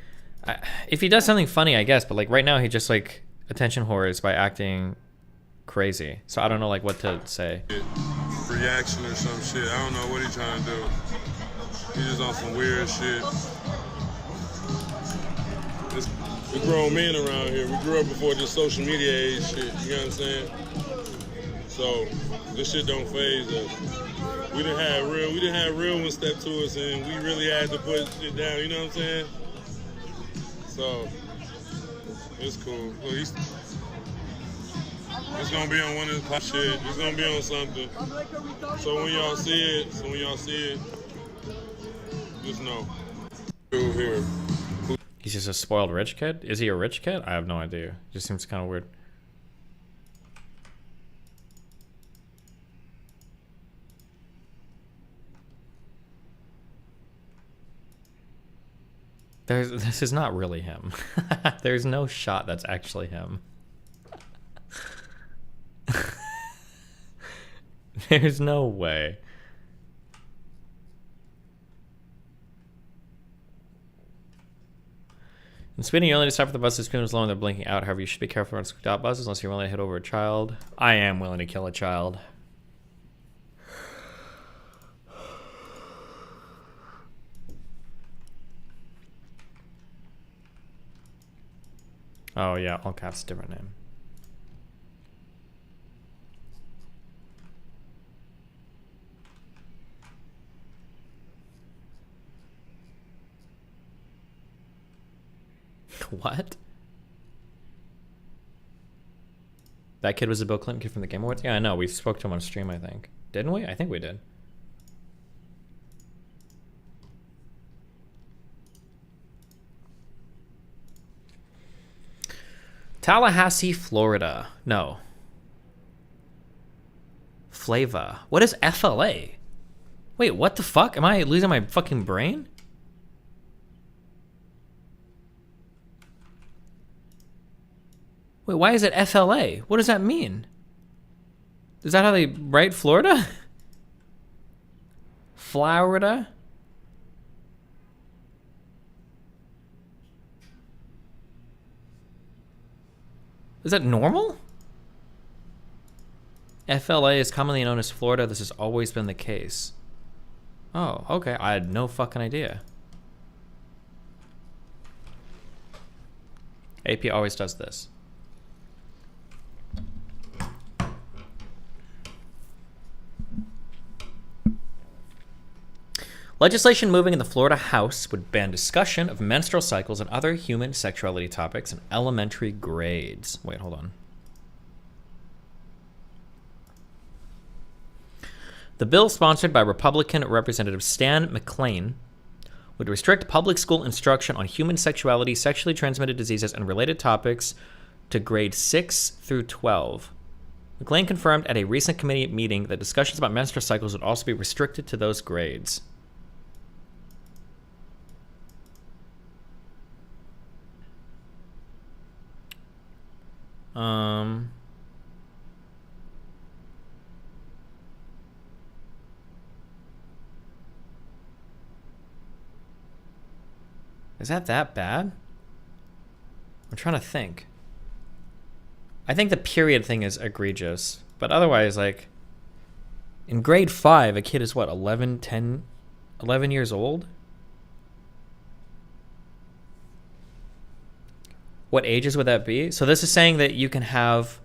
if he does something funny, I guess, but like right now he just like attention whores by acting crazy. So I don't know like what to say. Reaction or some shit. I don't know what he's trying to do. He just on some weird shit. We grown men around here. We grew up before this social media age shit. You know what I'm saying? So this shit don't faze us. We didn't have real ones step to us, and we really had to put shit down. You know what I'm saying? So it's cool. Look, it's gonna be on one of his pop shit. It's gonna be on something. So when y'all see it, just know. Here. He's just a spoiled rich kid? Is he a rich kid? I have no idea. Just seems kind of weird. This is not really him. There's no shot that's actually him. There's no way. In speeding, you only stop for the buses as low and they're blinking out. However, you should be careful around scooped out buses unless you're willing to hit over a child. I am willing to kill a child. Oh yeah, all caps, different name. What? That kid was a Bill Clinton kid from the Game Awards? Yeah, I know. We spoke to him on stream, I think. Didn't we? I think we did. Tallahassee, Florida. No. Flava. What is FLA? Wait, what the fuck? Am I losing my fucking brain? Wait, why is it FLA? What does that mean? Is that how they write Florida? Florida? Is that normal? FLA is commonly known as Florida. This has always been the case. Oh, okay. I had no fucking idea. AP always does this. Legislation moving in the Florida House would ban discussion of menstrual cycles and other human sexuality topics in elementary grades. Wait, hold on. The bill, sponsored by Republican Representative Stan McClain, would restrict public school instruction on human sexuality, sexually transmitted diseases, and related topics to grades 6 through 12. McClain confirmed at a recent committee meeting that discussions about menstrual cycles would also be restricted to those grades. Is that bad? I'm trying to think. I think the period thing is egregious, but otherwise, like, in grade 5, a kid is what, 11 years old? What ages would that be? So this is saying that you can have,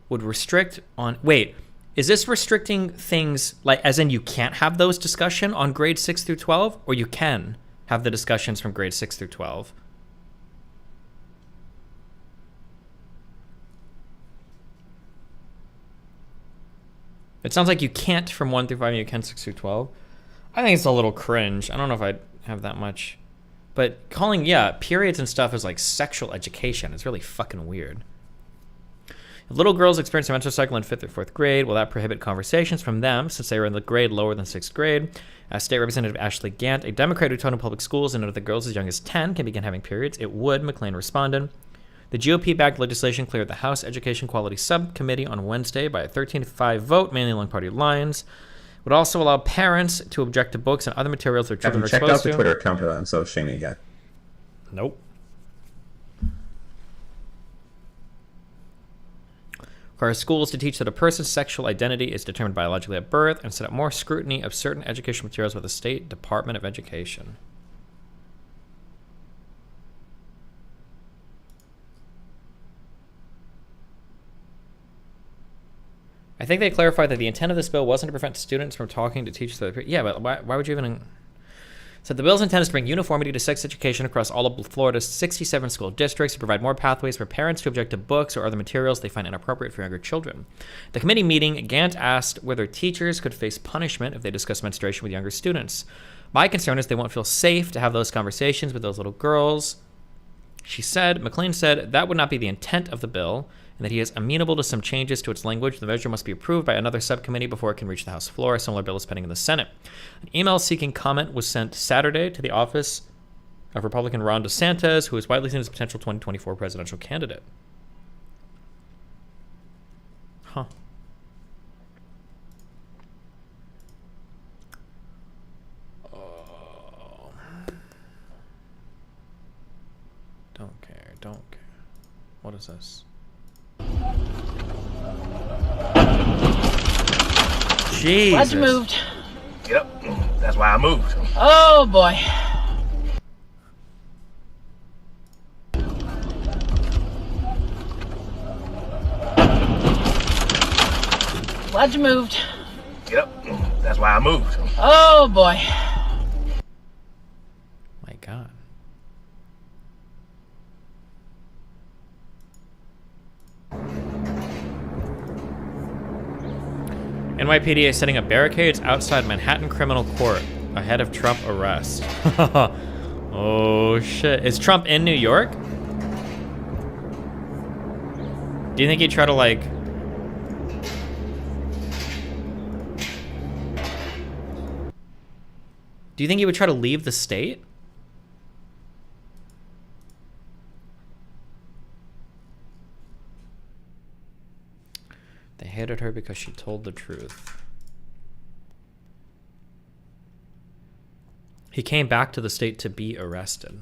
would restrict on, wait, is this restricting things, like, as in you can't have those discussion on grade 6 through 12, or you can have the discussions from grade 6 through 12? It sounds like you can't from 1 through 5, and you can 6 through 12. I think it's a little cringe. I don't know if I'd have that much. But calling, yeah, periods and stuff is like sexual education. It's really fucking weird. If little girls experience a menstrual cycle in 5th or 4th grade, will that prohibit conversations from them since they were in the grade lower than 6th grade? As State Representative Ashley Gant, a Democrat who taught in public schools and noted that girls as young as 10 can begin having periods, it would, McClain responded. The GOP-backed legislation cleared the House Education Quality Subcommittee on Wednesday by a 13-5 vote, mainly along party lines. It would also allow parents to object to books and other materials their children are exposed to. Checked out the Twitter account I'm so ashamed yet. Nope. Requires schools to teach that a person's sexual identity is determined biologically at birth and set up more scrutiny of certain educational materials with the State Department of Education. I think they clarified that the intent of this bill wasn't to prevent students from talking to teachers. Yeah, but why would you even... So the bill's intent is to bring uniformity to sex education across all of Florida's 67 school districts to provide more pathways for parents to object to books or other materials they find inappropriate for younger children. At the committee meeting, Gant asked whether teachers could face punishment if they discuss menstruation with younger students. My concern is they won't feel safe to have those conversations with those little girls. McClain said that would not be the intent of the bill, and that he is amenable to some changes to its language. The measure must be approved by another subcommittee before it can reach the House floor. A similar bill is pending in the Senate. An email seeking comment was sent Saturday to the office of Republican Ron DeSantis, who is widely seen as a potential 2024 presidential candidate. Huh. Oh. Don't care. What is this? Jesus. Glad you moved. Yep, that's why I moved. Oh boy. Glad you moved. Yep, that's why I moved. Oh boy. My God. NYPD is setting up barricades outside Manhattan Criminal Court ahead of Trump arrest. Oh shit. Is Trump in New York? Do you think he'd try to like... Do you think he would try to leave the state? They hated her because she told the truth. He came back to the state to be arrested.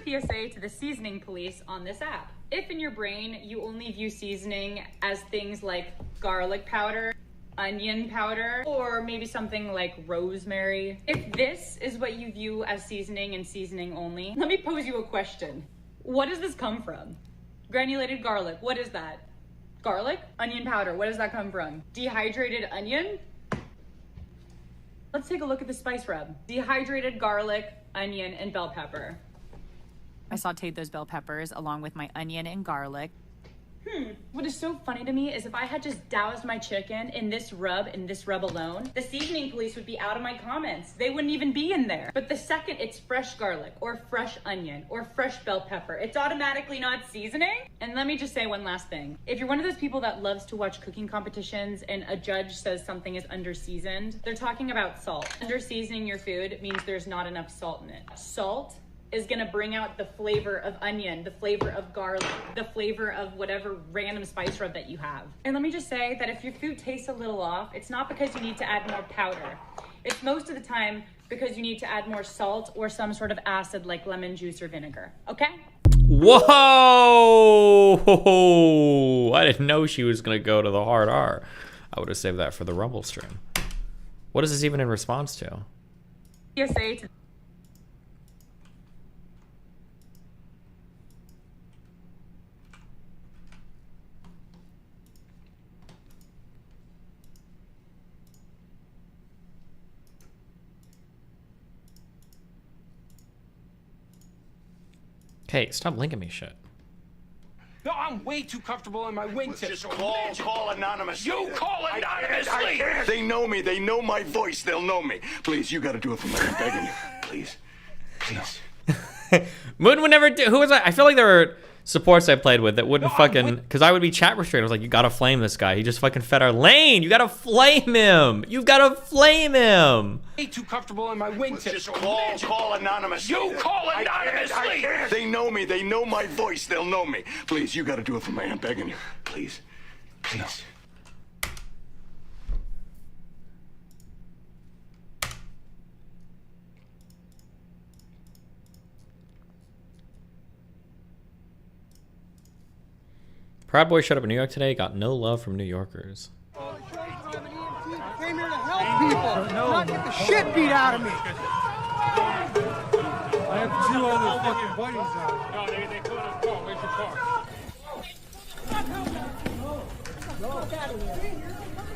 PSA to the seasoning police on this app. If in your brain you only view seasoning as things like garlic powder, onion powder, or maybe something like rosemary. If this is what you view as seasoning and seasoning only, let me pose you a question. What does this come from? Granulated garlic, what is that? Garlic? Onion powder, what does that come from? Dehydrated onion? Let's take a look at the spice rub. Dehydrated garlic, onion, and bell pepper. I sauteed those bell peppers along with my onion and garlic. What is so funny to me is if I had just doused my chicken in this rub alone, the seasoning police would be out of my comments. They wouldn't even be in there. But the second it's fresh garlic or fresh onion or fresh bell pepper, it's automatically not seasoning. And let me just say one last thing. If you're one of those people that loves to watch cooking competitions and a judge says something is under-seasoned, they're talking about salt. Under-seasoning your food means there's not enough salt in it. Salt is gonna bring out the flavor of onion, the flavor of garlic, the flavor of whatever random spice rub that you have. And let me just say that if your food tastes a little off, it's not because you need to add more powder. It's most of the time because you need to add more salt or some sort of acid like lemon juice or vinegar, okay? Whoa! I didn't know she was gonna go to the hard R. I would have saved that for the Rumble stream. What is this even in response to? PSA to Hey, stop linking me shit. No, I'm way too comfortable in my wingtip. Just call anonymously. You call anonymously! They know me. They know my voice. They'll know me. Please, you gotta do it for me. I'm begging you. Please. Please. Moon would never do. Who was I? I feel like there were supports I played with that wouldn't fucking, because I would be chat restrained. I was like, you gotta flame this guy. He just fucking fed our lane. You gotta flame him. You gotta flame him. Way too comfortable in my wingtip. Just call anonymously. You call anonymously! They know me. They know my voice. They'll know me. Please, you gotta do it for me. I'm begging you. Please. Please. Proud Boy showed up in New York today, got no love from New Yorkers. I came here to help people, not get the shit beat out of me. I have two other fucking buddies out. No, they put on a car. Where's your car?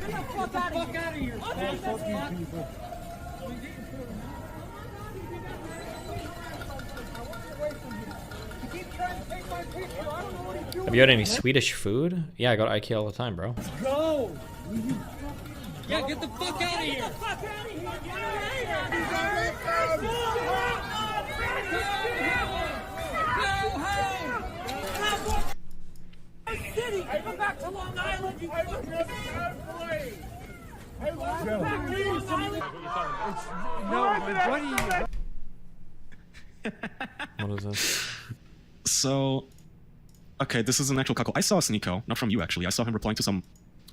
Get the fuck out of here. Fuck you people. Have you had any Swedish food? Yeah, I go to IKEA all the time, bro. Let's go. Yeah, get the fuck out of here. Get the fuck out of here. Go home. City. Go back to Long Island. You fucking No, my buddy. What is this? So, okay, this is an actual cuckold. I saw Sneeko, not from you actually. I saw him replying to some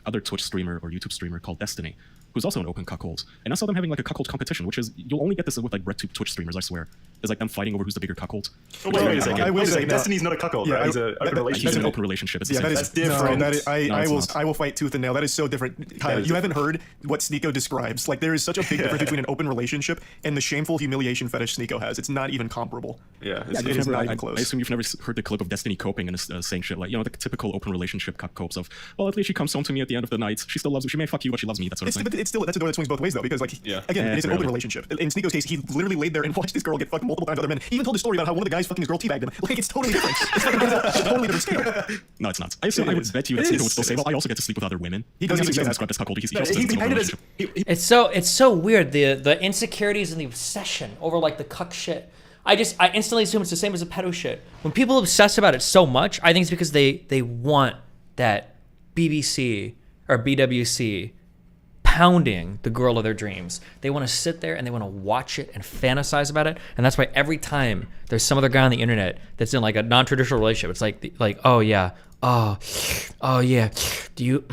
other Twitch streamer or YouTube streamer called Destiny, who's also an open cuckold. And I saw them having like a cuckold competition, which is, you'll only get this with like RedTube Twitch streamers, I swear. It's like them fighting over who's the bigger cuckold. Oh, wait a second. Wait a second. Destiny's not a cuckold, right? He's an open relationship. He's an open relationship. It's the Yeah, same that is thing. different. No, That is, I will fight tooth and nail. That is so different. Tyler, is you haven't heard what Sneeko describes. Like, there is such a big difference between an open relationship and the shameful humiliation fetish Sneeko has. It's not even comparable. Yeah, it is not even close. I assume you've never heard the clip of Destiny coping and saying shit like, you know, the typical open relationship copes of, well, at least she comes home to me at the end of the night. She still loves me. She may fuck you, but she loves me. That sort of thing. But it's still, that's a door that swings both ways, though, because, like, again, it's an open relationship. In Sneeko's case, he literally laid there and watched this girl get fucked multiple times by other men. He even told a story about how one of the guys fucking his girl teabagged him. Like, it's totally different. It's a totally different scale. No, it's not. I assume I would bet you that Sneeko would still say, well, I also get to sleep with other women. He doesn't describe this cuckold. It's so weird, the insecurities and the obsession over like the cuck shit. I instantly assume it's the same as the pedo shit. When people obsess about it so much, I think it's because they want that BBC or BWC pounding the girl of their dreams. They want to sit there and they want to watch it and fantasize about it. And that's why every time there's some other guy on the internet that's in like a non-traditional relationship, it's like, oh yeah, oh yeah, do you,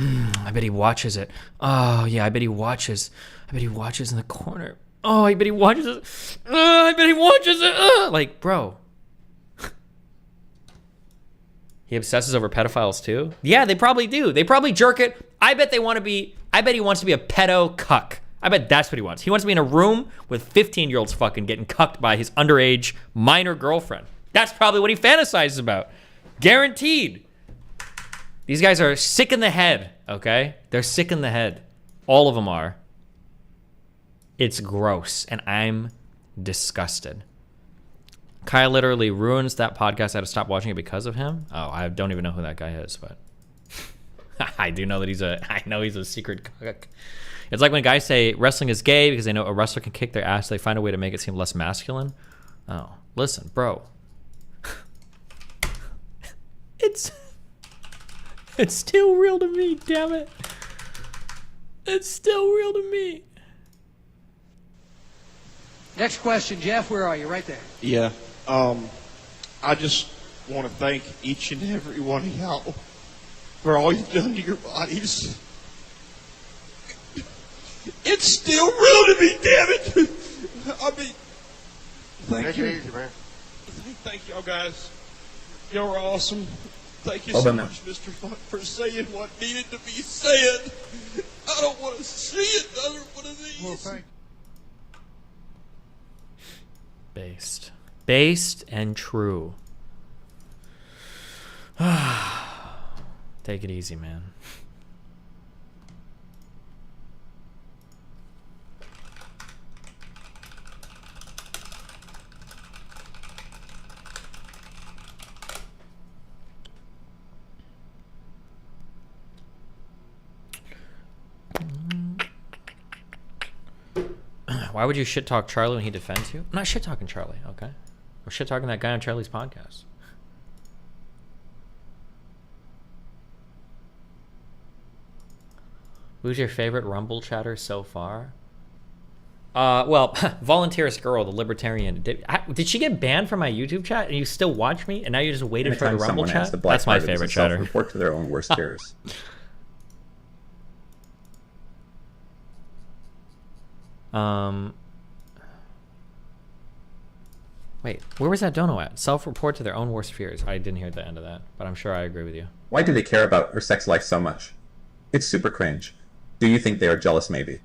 I bet he watches it. Oh yeah, I bet he watches in the corner. Oh, I bet he watches it. I bet he watches it. Like, bro. He obsesses over pedophiles too? Yeah, they probably do. They probably jerk it. I bet they want to be I bet he wants to be a pedo cuck. I bet that's what he wants. He wants to be in a room with 15-year-olds fucking getting cucked by his underage minor girlfriend. That's probably what he fantasizes about. Guaranteed. These guys are sick in the head, okay? They're sick in the head. All of them are. It's gross, and I'm disgusted. Kyle literally ruins that podcast. I had to stop watching it because of him. Oh, I don't even know who that guy is, but I do know that I know he's a secret cuck. It's like when guys say wrestling is gay because they know a wrestler can kick their ass. They find a way to make it seem less masculine. Oh, listen, bro. It's still real to me, damn it. It's still real to me. Next question, Jeff. Where are you? Right there. Yeah. I just want to thank each and every one of y'all for all you've done to your bodies. It's still real to me, damn it. I mean, thank you. Easy, man. Thank y'all guys. Y'all are awesome. Thank you Hold so on now. much, Mr. Funk, for saying what needed to be said. I don't want to see another one of these. Well, thank Based. Based and true. Take it easy, man. Why would you shit talk Charlie when he defends you? I'm not shit talking Charlie, okay? I'm shit talking that guy on Charlie's podcast. Who's your favorite Rumble chatter so far? Well, Volunteerist Girl, the libertarian. Did she get banned from my YouTube chat and you still watch me and now you just waited for the Anytime Rumble someone asks chat? the black That's my part of favorite this, chatter. Report to their own worst terrors. Wait, where was that dono at? Self-report to their own worst fears. I didn't hear the end of that, but I'm sure I agree with you. Why do they care about her sex life so much? It's super cringe. Do you think they are jealous? Maybe.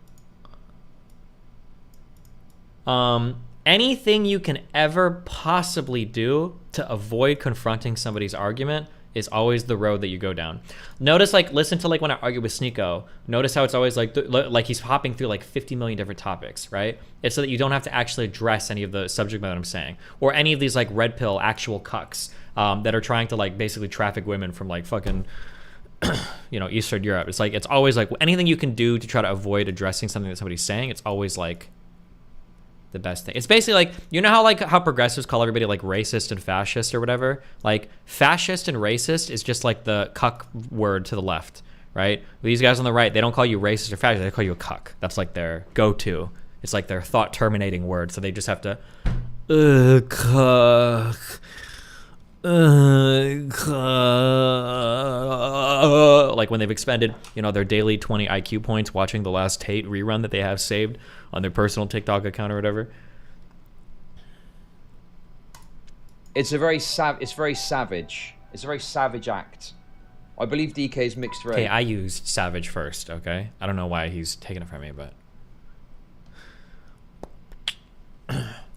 Anything you can ever possibly do to avoid confronting somebody's argument is always the road that you go down. Notice, like, listen to, like, when I argue with Sneeko, notice how it's always like he's hopping through like 50 million different topics, right? It's so that you don't have to actually address any of the subject matter I'm saying, or any of these like red pill actual cucks that are trying to like basically traffic women from like fucking you know, Eastern Europe. It's like, it's always like anything you can do to try to avoid addressing something that somebody's saying, it's always like the best thing. It's basically like, you know how progressives call everybody like racist and fascist or whatever? Like fascist and racist is just like the cuck word to the left, right? These guys on the right, they don't call you racist or fascist, they call you a cuck. That's like their go-to. It's like their thought terminating word. So they just have to, cuck. Like when they've expended, you know, their daily 20 IQ points watching the last Tate rerun that they have saved on their personal TikTok account or whatever. It's very savage. It's very savage act. I believe DK's mixed race. Okay, I used savage first, okay? I don't know why he's taking it from me, but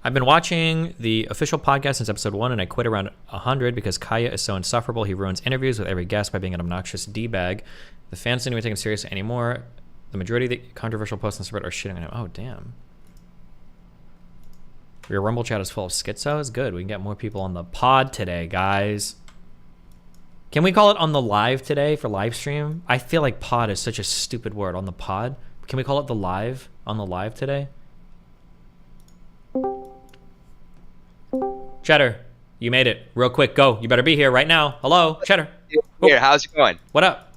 I've been watching the official podcast since episode 1, and I quit around 100 because Kaya is so insufferable. He ruins interviews with every guest by being an obnoxious D-bag. The fans didn't even take him seriously anymore. The majority of the controversial posts on the subreddit are shitting on him. Oh, damn. Your Rumble chat is full of schizos? Good. We can get more people on the pod today, guys. Can we call it on the live today for live stream? I feel like pod is such a stupid word. On the pod? Can we call it the live? On the live today? Cheddar, you made it. Real quick, go. You better be here right now. Hello, Cheddar. Here, how's it going? What up?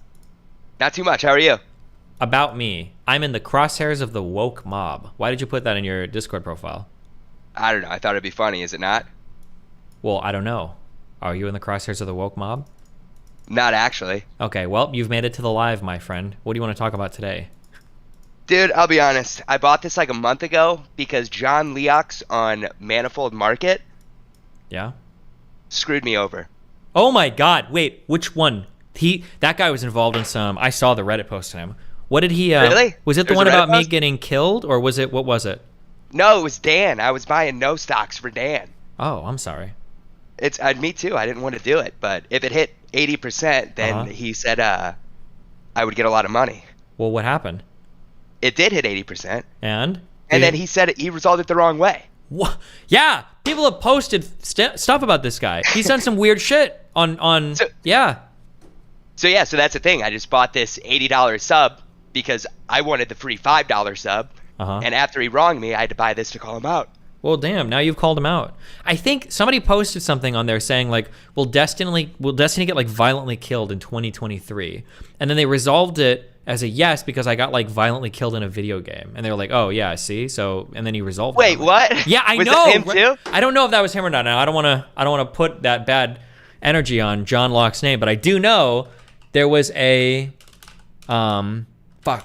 Not too much. How are you? About me. I'm in the crosshairs of the woke mob. Why did you put that in your Discord profile? I don't know. I thought it'd be funny. Is it not? Well, I don't know. Are you in the crosshairs of the woke mob? Not actually. Okay, well, you've made it to the live, my friend. What do you want to talk about today? Dude, I'll be honest. I bought this like a month ago because John Leox on Manifold Market Yeah? screwed me over. Oh my god, wait, which one? That guy was involved in some, I saw the Reddit post on him. What did he? Really? Was it the There's one a Reddit about me post? getting killed, or was it? What was it? No, it was Dan. I was buying no stocks for Dan. Oh, I'm sorry. It's me too. I didn't want to do it, but if it hit 80%, then he said I would get a lot of money. Well, what happened? It did hit 80%, And then he said he resolved it the wrong way. What? Yeah, people have posted stuff about this guy. He's done some weird shit on. Yeah. So that's the thing. I just bought this $80 sub because I wanted the free $5 sub, and after he wronged me, I had to buy this to call him out. Well, damn. Now you've called him out. I think somebody posted something on there saying like, "Will Destiny get like violently killed in 2023?" And then they resolved it as a yes because I got like violently killed in a video game, and they were like, "Oh yeah, see." So and then he resolved. Wait, it. what? Yeah, I Was know. it him too? I don't know if that was him or not. Now I don't want to put that bad energy on John Locke's name, but I do know there was a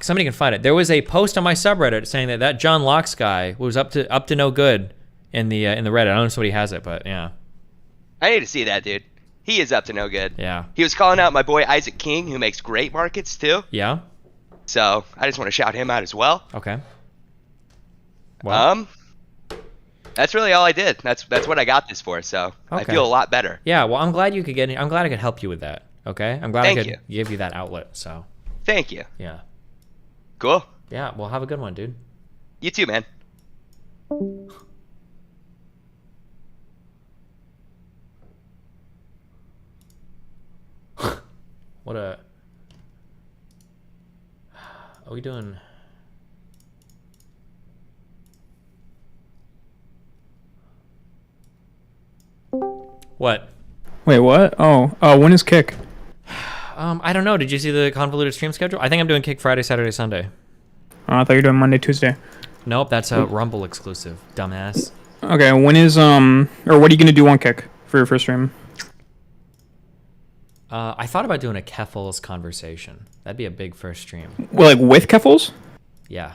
somebody can find it. There was a post on my subreddit saying that John Locke's guy was up to no good in the Reddit. I don't know if somebody has it, but yeah. I need to see that, dude. He is up to no good. Yeah. He was calling out my boy Isaac King, who makes great markets too. Yeah. So I just want to shout him out as well. Okay. Well. That's really all I did. That's what I got this for. So I Okay. feel a lot better. Yeah. Well, I'm glad you could get. I'm glad I could help you with that. Okay. I'm glad Thank I could you. give you that outlet. So. Thank you. Yeah. Cool. Yeah. Well, have a good one, dude. You too, man. What a. Are we doing? What? Wait, what? Oh, when is kick? I don't know. Did you see the convoluted stream schedule? I think I'm doing Kick Friday, Saturday, Sunday. Oh, I thought you were doing Monday, Tuesday. Nope, that's a Rumble exclusive, dumbass. Okay, when is or what are you gonna do on kick for your first stream? I thought about doing a Keffels conversation. That'd be a big first stream. Well, like with Keffels? Yeah.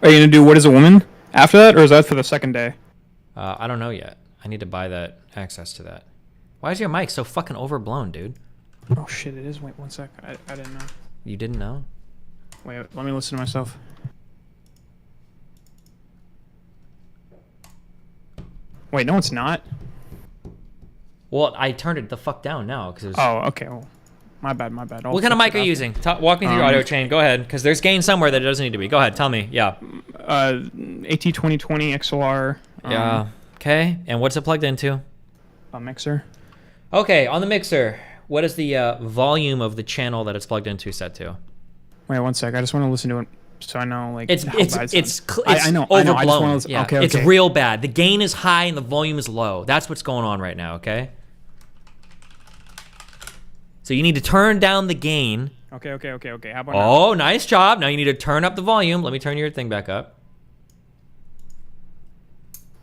Are you gonna do What Is a Woman after that, or is that for the second day? I don't know yet. I need to buy that access to that. Why is your mic so fucking overblown, dude? Oh shit, it is. Wait, one sec. I didn't know. You didn't know? Wait, let me listen to myself. Wait, no, it's not. Well, I turned it the fuck down now because it was. Oh, okay. Well, my bad. I'll What kind of fix mic it are you after. using? Walk me through your audio chain. Go ahead, because there's gain somewhere that it doesn't need to be. Go ahead, tell me. Yeah. AT2020 XLR. Yeah. Okay. And what's it plugged into? A mixer. Okay, on the mixer, what is the volume of the channel that it's plugged into set to? Wait, one sec. I just want to listen to it so I know like It's how bad it sounds. I know. overblown. I just want to, yeah, okay. It's real bad. The gain is high and the volume is low. That's what's going on right now. Okay. So you need to turn down the gain. Okay. How about now? Oh, nice job. Now you need to turn up the volume. Let me turn your thing back up.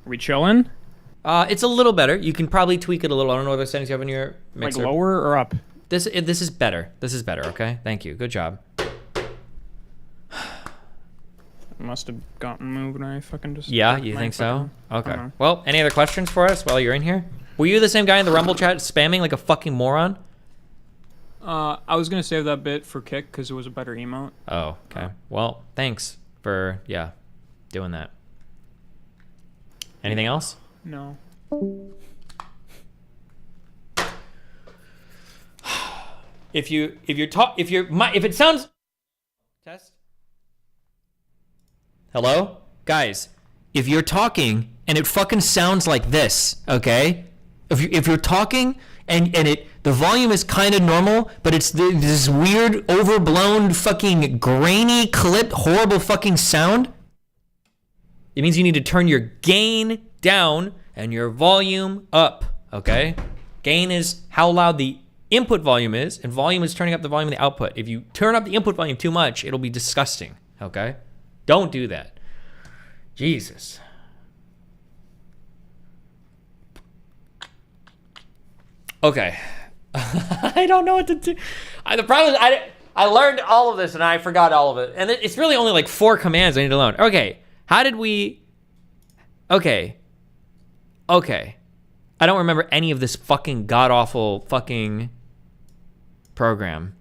Are we chilling? It's a little better. You can probably tweak it a little. I don't know what other settings you have in your mixer. Like lower or up? This is better. This is better. Okay. Thank you. Good job. Must have gotten moved when I fucking just. Yeah, you think so? Okay. Uh-huh. Well, any other questions for us while you're in here? Were you the same guy in the Rumble chat spamming like a fucking moron? I was gonna save that bit for kick because it was a better emote. Oh, okay. Well, thanks for doing that. Anything else? No. If it sounds test. Hello? Guys, if you're talking and it fucking sounds like this, okay? If you're talking and the volume is kind of normal, but it's this weird overblown fucking grainy clipped horrible fucking sound, it means you need to turn your gain down and your volume up, okay? Gain is how loud the input volume is, and volume is turning up the volume of the output. If you turn up the input volume too much, it'll be disgusting, okay? Don't do that. Jesus. Okay. I don't know what to do. The problem is I learned all of this and I forgot all of it. And it's really only like 4 commands I need to learn. Okay. How did we... Okay. I don't remember any of this fucking god-awful fucking program.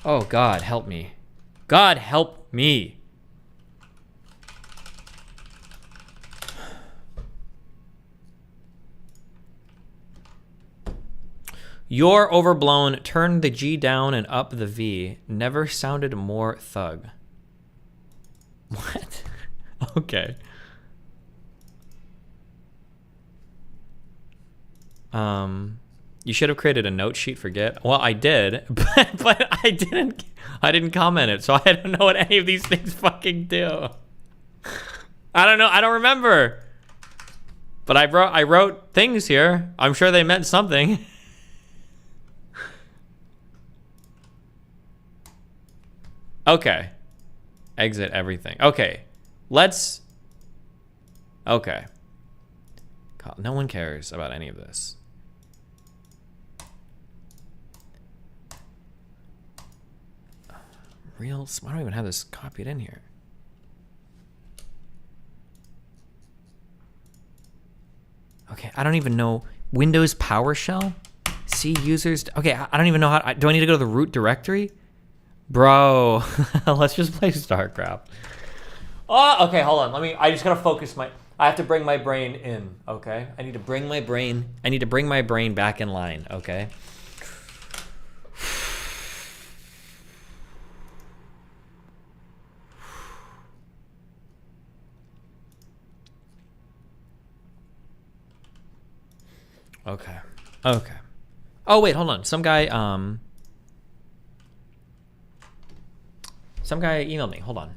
Oh, God, help me. God, help me. You're overblown. Turn the G down and up the V. Never sounded more thug. What? Okay. You should have created a note sheet for Git. Well, I did, but I didn't comment it, so I don't know what any of these things fucking do. I don't know. I don't remember. But I wrote things here. I'm sure they meant something. Okay. Exit everything. Okay. Okay. God, no one cares about any of this. I don't even have this copied in here. Okay, I don't even know. Windows PowerShell? C users? Okay, I don't even know how. Do I need to go to the root directory? Bro, let's just play StarCraft. Oh, okay, hold on. I just gotta focus I have to bring my brain in, okay? I need to bring my brain back in line, okay? Okay. Oh, wait, hold on. Some guy emailed me. Hold on.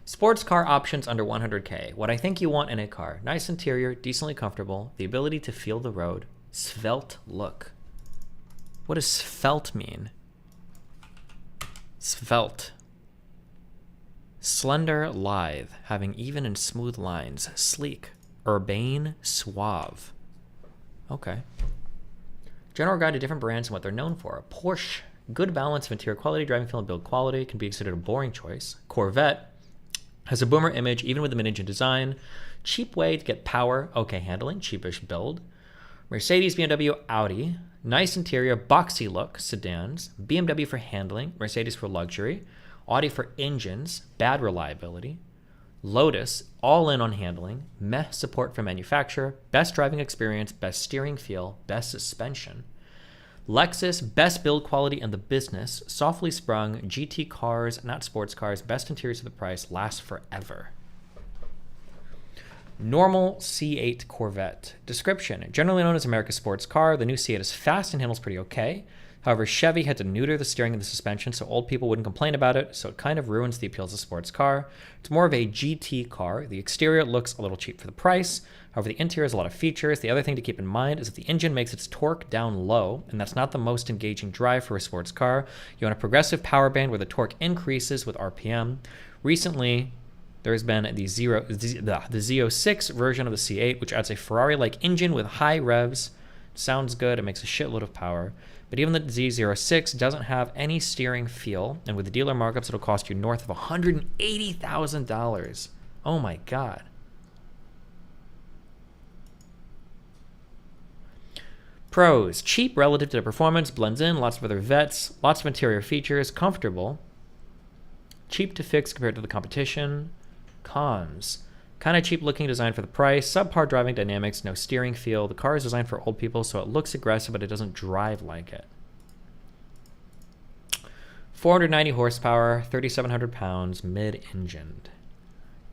Sports car options under 100K. What I think you want in a car. Nice interior, decently comfortable, the ability to feel the road, svelte look. What does svelte mean? Svelte. Slender, lithe, having even and smooth lines, sleek, urbane, suave. Okay. General guide to different brands and what they're known for. Porsche, good balance of interior quality, driving feel, and build quality, can be considered a boring choice. Corvette has a boomer image, even with the mid-engine design. Cheap way to get power, okay handling, cheapish build. Mercedes, BMW, Audi, nice interior, boxy look, sedans. BMW for handling, Mercedes for luxury. Audi for engines, bad reliability. Lotus, all in on handling, meh support for manufacturer, best driving experience, best steering feel, best suspension. Lexus, best build quality in the business, softly sprung, GT cars, not sports cars, best interiors for the price, last forever. Normal C8 Corvette. Description, generally known as America's sports car, the new C8 is fast and handles pretty okay. However, Chevy had to neuter the steering and the suspension so old people wouldn't complain about it, so it kind of ruins the appeal of a sports car. It's more of a GT car. The exterior looks a little cheap for the price. However, the interior has a lot of features. The other thing to keep in mind is that the engine makes its torque down low, and that's not the most engaging drive for a sports car. You want a progressive power band where the torque increases with RPM. Recently, there's been the Z06 version of the C8, which adds a Ferrari-like engine with high revs. Sounds good. It makes a shitload of power. But even the Z06 doesn't have any steering feel, and with the dealer markups, it'll cost you north of $180,000. Oh my God. Pros, cheap relative to the performance, blends in, lots of other vets, lots of interior features, comfortable, cheap to fix compared to the competition. Cons, kind of cheap looking design for the price, subpar driving dynamics, no steering feel. The car is designed for old people, so it looks aggressive, but it doesn't drive like it. 490 horsepower, 3,700 pounds, mid-engined.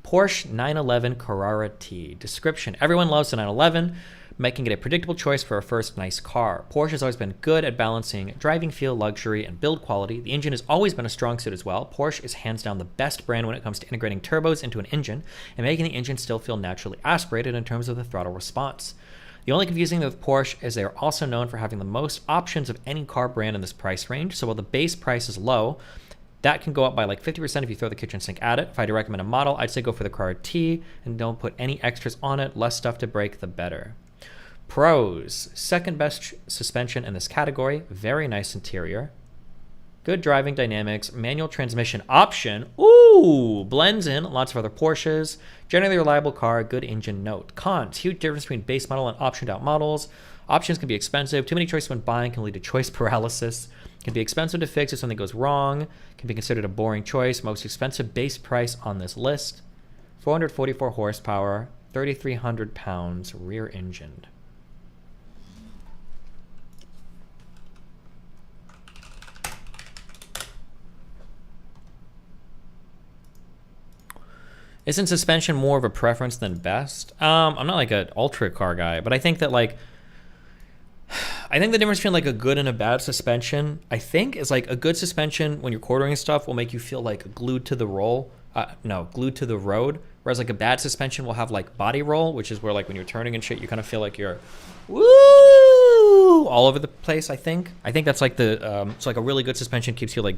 Porsche 911 Carrera T. Description, everyone loves the 911, making it a predictable choice for a first nice car. Porsche has always been good at balancing driving feel, luxury, and build quality. The engine has always been a strong suit as well. Porsche is hands down the best brand when it comes to integrating turbos into an engine and making the engine still feel naturally aspirated in terms of the throttle response. The only confusing thing with Porsche is they are also known for having the most options of any car brand in this price range. So while the base price is low, that can go up by like 50% if you throw the kitchen sink at it. If I had to recommend a model, I'd say go for the Carrera T and don't put any extras on it. Less stuff to break, the better. Pros, second best suspension in this category, very nice interior, good driving dynamics, manual transmission option, ooh, blends in lots of other Porsches, generally reliable car, good engine note. Cons, huge difference between base model and optioned out models. Options can be expensive, too many choices when buying can lead to choice paralysis. Can be expensive to fix if something goes wrong. Can be considered a boring choice. Most expensive base price on this list. 444 horsepower, 3,300 pounds, rear engined. Isn't suspension more of a preference than best? I'm not like an ultra car guy, but I think that like, I think the difference between like a good and a bad suspension, I think, is like a good suspension when you're quartering stuff will make you feel like glued to the glued to the road. Whereas like a bad suspension will have like body roll, which is where like when you're turning and shit, you kind of feel like you're woo all over the place. I think that's like the so like a really good suspension keeps you like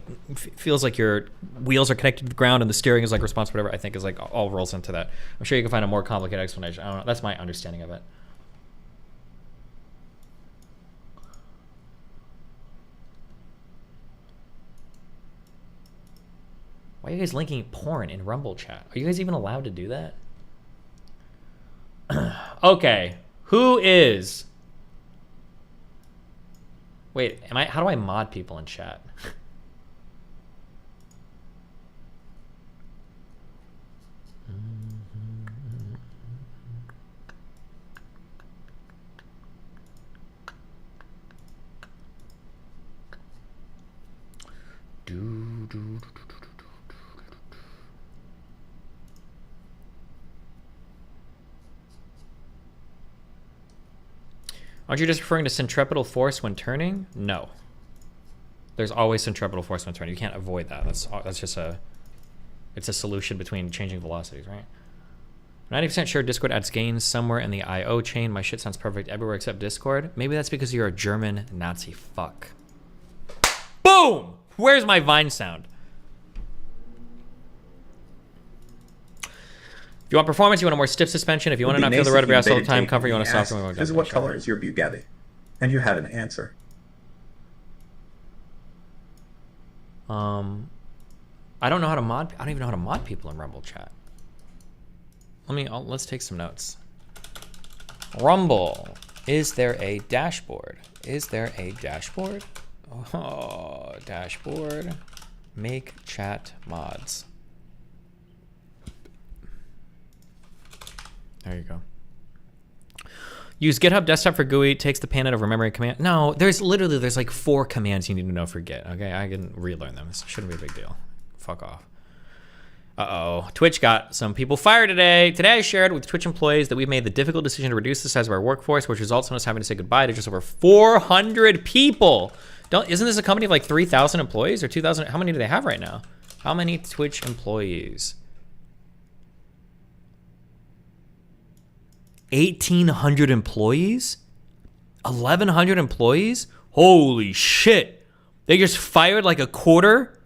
feels like your wheels are connected to the ground and the steering is like responsive, whatever. I think is like all rolls into that. I'm sure you can find a more complicated explanation. I don't know. That's my understanding of it. Why are you guys linking porn in Rumble chat? Are you guys even allowed to do that? Okay, who is? Wait, how do I mod people in chat? Aren't you just referring to centripetal force when turning? No. There's always centripetal force when turning. You can't avoid that. That's just it's a solution between changing velocities, right? 90% sure Discord adds gains somewhere in the IO chain. My shit sounds perfect everywhere except Discord. Maybe that's because you're a German Nazi fuck. Boom! Where's my Vine sound? If you want performance, you want a more stiff suspension. If you want to not feel the rubber brass all the time, comfort, you want a softer one. This is what color is your Bugatti? And you had an answer. I don't know how to mod. I don't even know how to mod people in Rumble chat. Let's take some notes. Rumble. Is there a dashboard? Is there a dashboard? Oh, dashboard. Make chat mods. There you go. Use GitHub Desktop for GUI. Takes the pan out of memory command. No, there's like 4 commands you need to know for Git. Okay, I can relearn them. This shouldn't be a big deal. Fuck off. Uh-oh. Twitch got some people fired today. Today I shared with Twitch employees that we've made the difficult decision to reduce the size of our workforce, which results in us having to say goodbye to just over 400 people. Isn't this a company of like 3,000 employees or 2,000? How many do they have right now? How many Twitch employees? 1,800 employees? 1,100 employees? Holy shit. They just fired like a quarter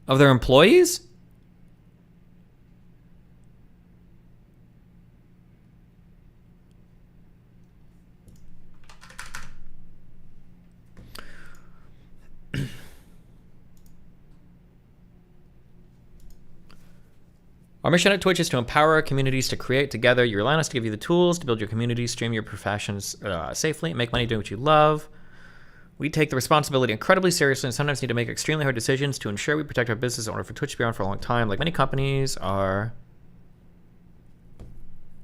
of their employees? Our mission at Twitch is to empower our communities to create together. You rely on us to give you the tools to build your community, stream your professions safely, and make money doing what you love. We take the responsibility incredibly seriously and sometimes need to make extremely hard decisions to ensure we protect our business in order for Twitch to be around for a long time. Like many companies, our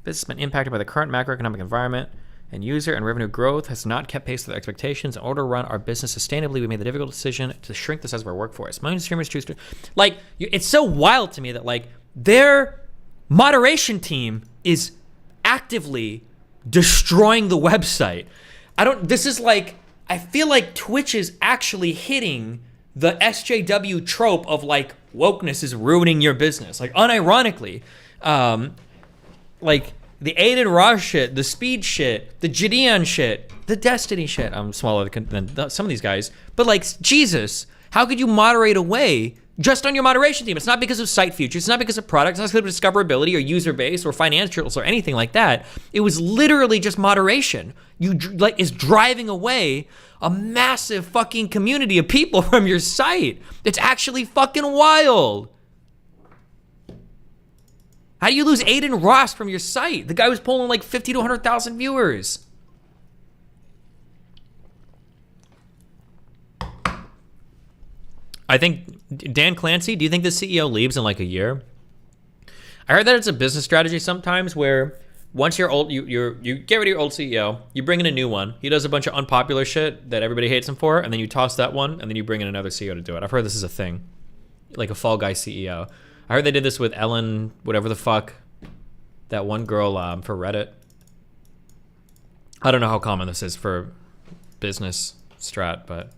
business has been impacted by the current macroeconomic environment, and user and revenue growth has not kept pace with our expectations. In order to run our business sustainably, we made the difficult decision to shrink the size of our workforce. Millions of streamers choose to... Like, it's so wild to me that, like, their moderation team is actively destroying the website. This is like, I feel like Twitch is actually hitting the SJW trope of like wokeness is ruining your business. Like unironically, like the Aiden Ross shit, the Speed shit, the Gideon shit, the Destiny shit. I'm smaller than some of these guys, but like Jesus, how could you moderate away just on your moderation team? It's not because of site features. It's not because of products. It's not because of discoverability or user base or financials or anything like that. It was literally just moderation. Is driving away a massive fucking community of people from your site. It's actually fucking wild. How do you lose Aiden Ross from your site? The guy was pulling like 50 to 100,000 viewers. I think Dan Clancy, do you think the CEO leaves in like a year? I heard that it's a business strategy sometimes where once you're old, you get rid of your old CEO, you bring in a new one. He does a bunch of unpopular shit that everybody hates him for, and then you toss that one, and then you bring in another CEO to do it. I've heard this is a thing, like a Fall Guy CEO. I heard they did this with Ellen, whatever the fuck, that one girl for Reddit. I don't know how common this is for business strat, but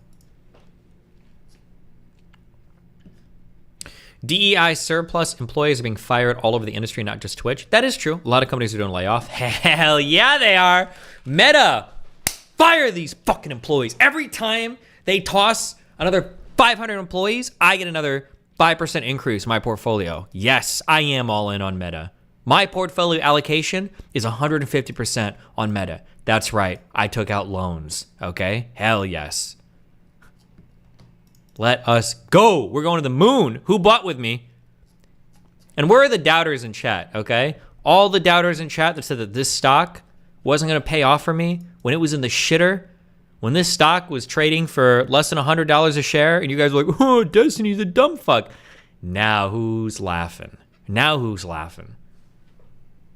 DEI surplus employees are being fired all over the industry, not just Twitch. That is true. A lot of companies are doing layoff. Hell yeah, they are. Meta, fire these fucking employees. Every time they toss another 500 employees, I get another 5% increase in my portfolio. Yes, I am all in on Meta. My portfolio allocation is 150% on Meta. That's right. I took out loans. Okay? Hell yes. Let us go. We're going to the moon. Who bought with me? And where are the doubters in chat, okay? All the doubters in chat that said that this stock wasn't going to pay off for me when it was in the shitter, when this stock was trading for less than $100 a share, and you guys were like, oh, Destiny's a dumb fuck. Now who's laughing? Now who's laughing?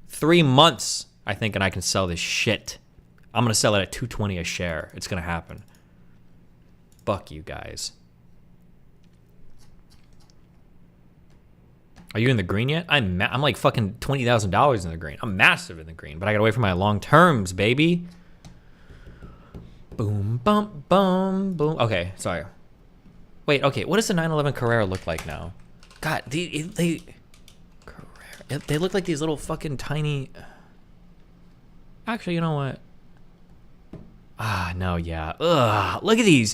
3 months, I think, and I can sell this shit. I'm going to sell it at $220 a share. It's going to happen. Fuck you guys. Are you in the green yet? I'm like fucking $20,000 in the green. I'm massive in the green, but I gotta wait for my long terms, baby. Boom, bump, boom, boom. Okay, sorry. Wait, okay, what does the 911 Carrera look like now? God, they look like these little fucking tiny... Actually, you know what? No, yeah. Ugh, look at these.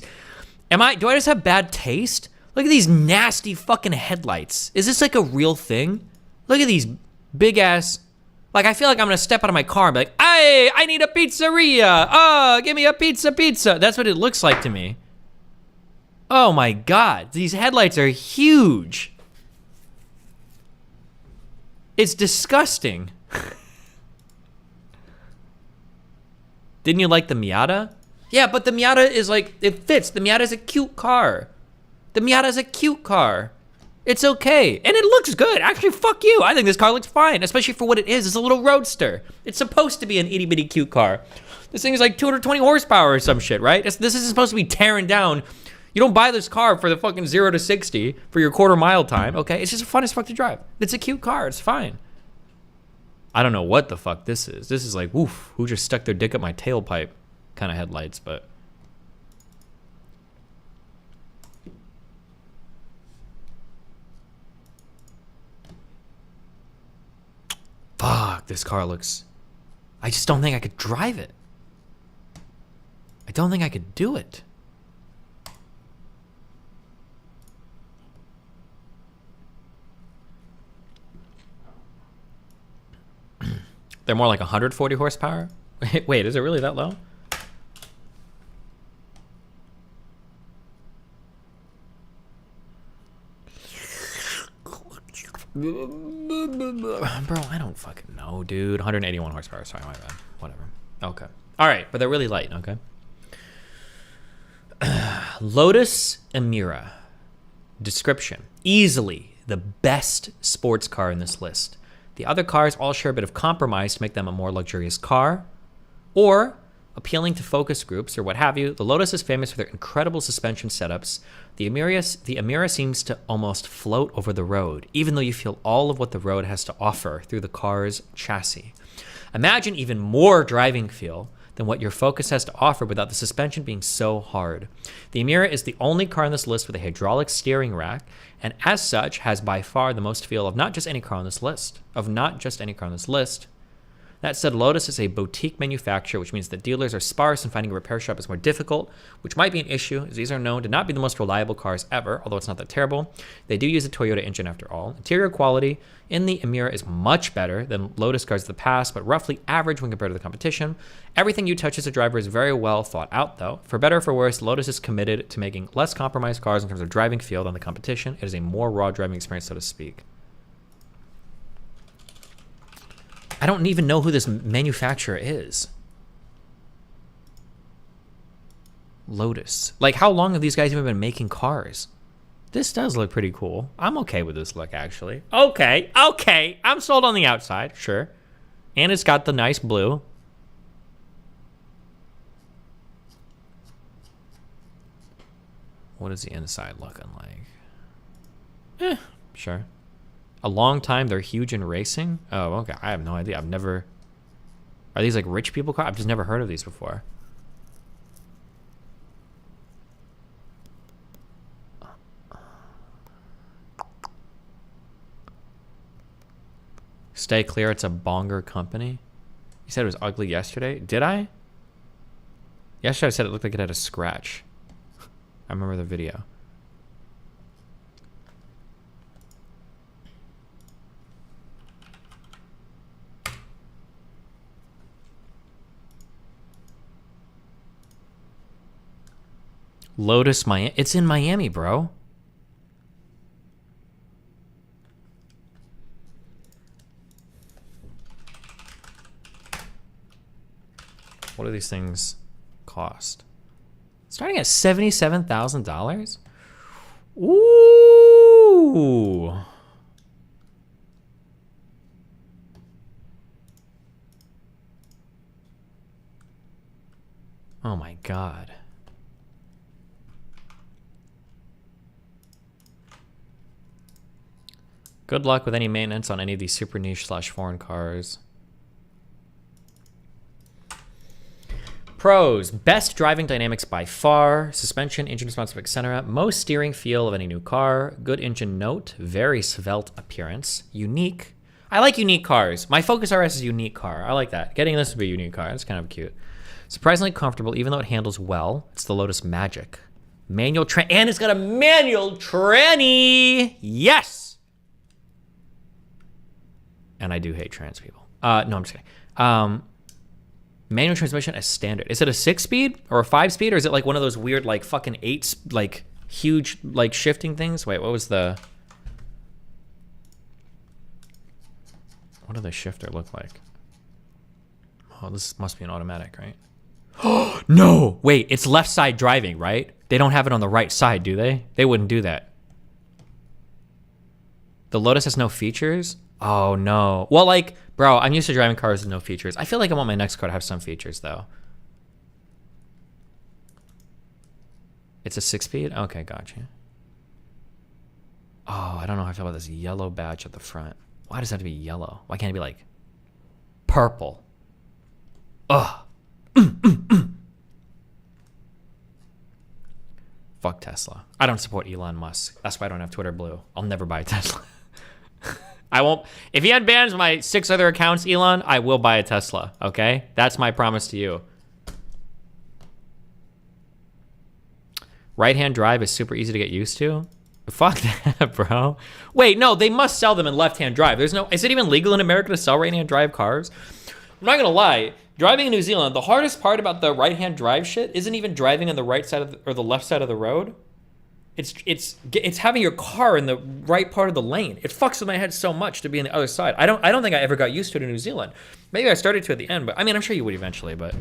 Do I just have bad taste? Look at these nasty fucking headlights. Is this like a real thing? Look at these big ass... Like, I feel like I'm gonna step out of my car and be like, hey, I need a pizzeria. Oh, give me a pizza. That's what it looks like to me. Oh my God, these headlights are huge. It's disgusting. Didn't you like the Miata? Yeah, but the Miata is like, it fits. The Miata is a cute car. The Miata is a cute car. It's okay. And it looks good. Actually, fuck you. I think this car looks fine, especially for what it is. It's a little roadster. It's supposed to be an itty bitty cute car. This thing is like 220 horsepower or some shit, right? This is supposed to be tearing down. You don't buy this car for the fucking 0 to 60 for your quarter mile time, okay? It's just fun as fuck to drive. It's a cute car. It's fine. I don't know what the fuck this is. This is like, woof, who just stuck their dick up my tailpipe kind of headlights, but... Fuck, this car looks... I just don't think I could drive it. I don't think I could do it. They're more like 140 horsepower? Wait, is it really that low? Bro, I don't fucking know, dude. 181 horsepower. Sorry, my bad. Whatever. Okay. All right, but they're really light, okay? Lotus Emira. Description. Easily the best sports car in this list. The other cars all share a bit of compromise to make them a more luxurious car, or appealing to focus groups or what have you. The Lotus is famous for their incredible suspension setups. The Emira seems to almost float over the road, even though you feel all of what the road has to offer through the car's chassis. Imagine even more driving feel than what your Focus has to offer without the suspension being so hard. The Emira is the only car on this list with a hydraulic steering rack, and as such has by far the most feel of not just any car on this list. That said, Lotus is a boutique manufacturer, which means that dealers are sparse and finding a repair shop is more difficult, which might be an issue, as these are known to not be the most reliable cars ever, although it's not that terrible. They do use a Toyota engine after all. Interior quality in the Emira is much better than Lotus cars of the past, but roughly average when compared to the competition. Everything you touch as a driver is very well thought out, though. For better or for worse, Lotus is committed to making less compromised cars in terms of driving feel than the competition. It is a more raw driving experience, so to speak. I don't even know who this manufacturer is. Lotus. Like, how long have these guys even been making cars? This does look pretty cool. I'm okay with this look, actually. Okay, okay. I'm sold on the outside, sure. And it's got the nice blue. What is the inside looking like? Sure. A long time, they're huge in racing? Oh, okay. I have no idea. I've never... Are these like rich people cars? I've just never heard of these before. Stay clear, it's a bonger company. You said it was ugly yesterday. Did I? Yesterday I said it looked like it had a scratch. I remember the video. Lotus Miami. It's in Miami, bro. What do these things cost? Starting at $77,000? Ooh. Oh my God. Good luck with any maintenance on any of these super niche / foreign cars. Pros: best driving dynamics by far, suspension, engine responsive, etc. Most steering feel of any new car, good engine note, very svelte appearance, unique. I like unique cars. My Focus RS is a unique car. I like that. Getting this would be a unique car. That's kind of cute. Surprisingly comfortable, even though it handles well. It's the Lotus Magic. Manual and it's got a manual tranny. Yes. And I do hate trans people. No, I'm just kidding. Manual transmission as standard. Is it a 6-speed or a 5-speed, or is it like one of those weird like fucking 8, like huge like shifting things? Wait, what was the? What did the shifter look like? Oh, this must be an automatic, right? No, wait, it's left side driving, right? They don't have it on the right side, do they? They wouldn't do that. The Lotus has no features? Oh no. Well, like, bro, I'm used to driving cars with no features. I feel like I want my next car to have some features, though. It's a 6-speed? Okay, gotcha. Oh, I don't know how I feel about this yellow badge at the front. Why does it have to be yellow? Why can't it be, like, purple? Ugh. Fuck Tesla. I don't support Elon Musk. That's why I don't have Twitter Blue. I'll never buy a Tesla. I won't. If he unbans my 6 other accounts, Elon, I will buy a Tesla, okay? That's my promise to you. Right-hand drive is super easy to get used to. Fuck that, bro. Wait, no, they must sell them in left-hand drive. There's no... Is it even legal in America to sell right-hand drive cars? I'm not gonna lie. Driving in New Zealand, the hardest part about the right-hand drive shit isn't even driving on the right side of or the left side of the road. It's having your car in the right part of the lane. It fucks with my head so much to be on the other side. I don't think I ever got used to it in New Zealand. Maybe I started to at the end, but I mean, I'm sure you would eventually. But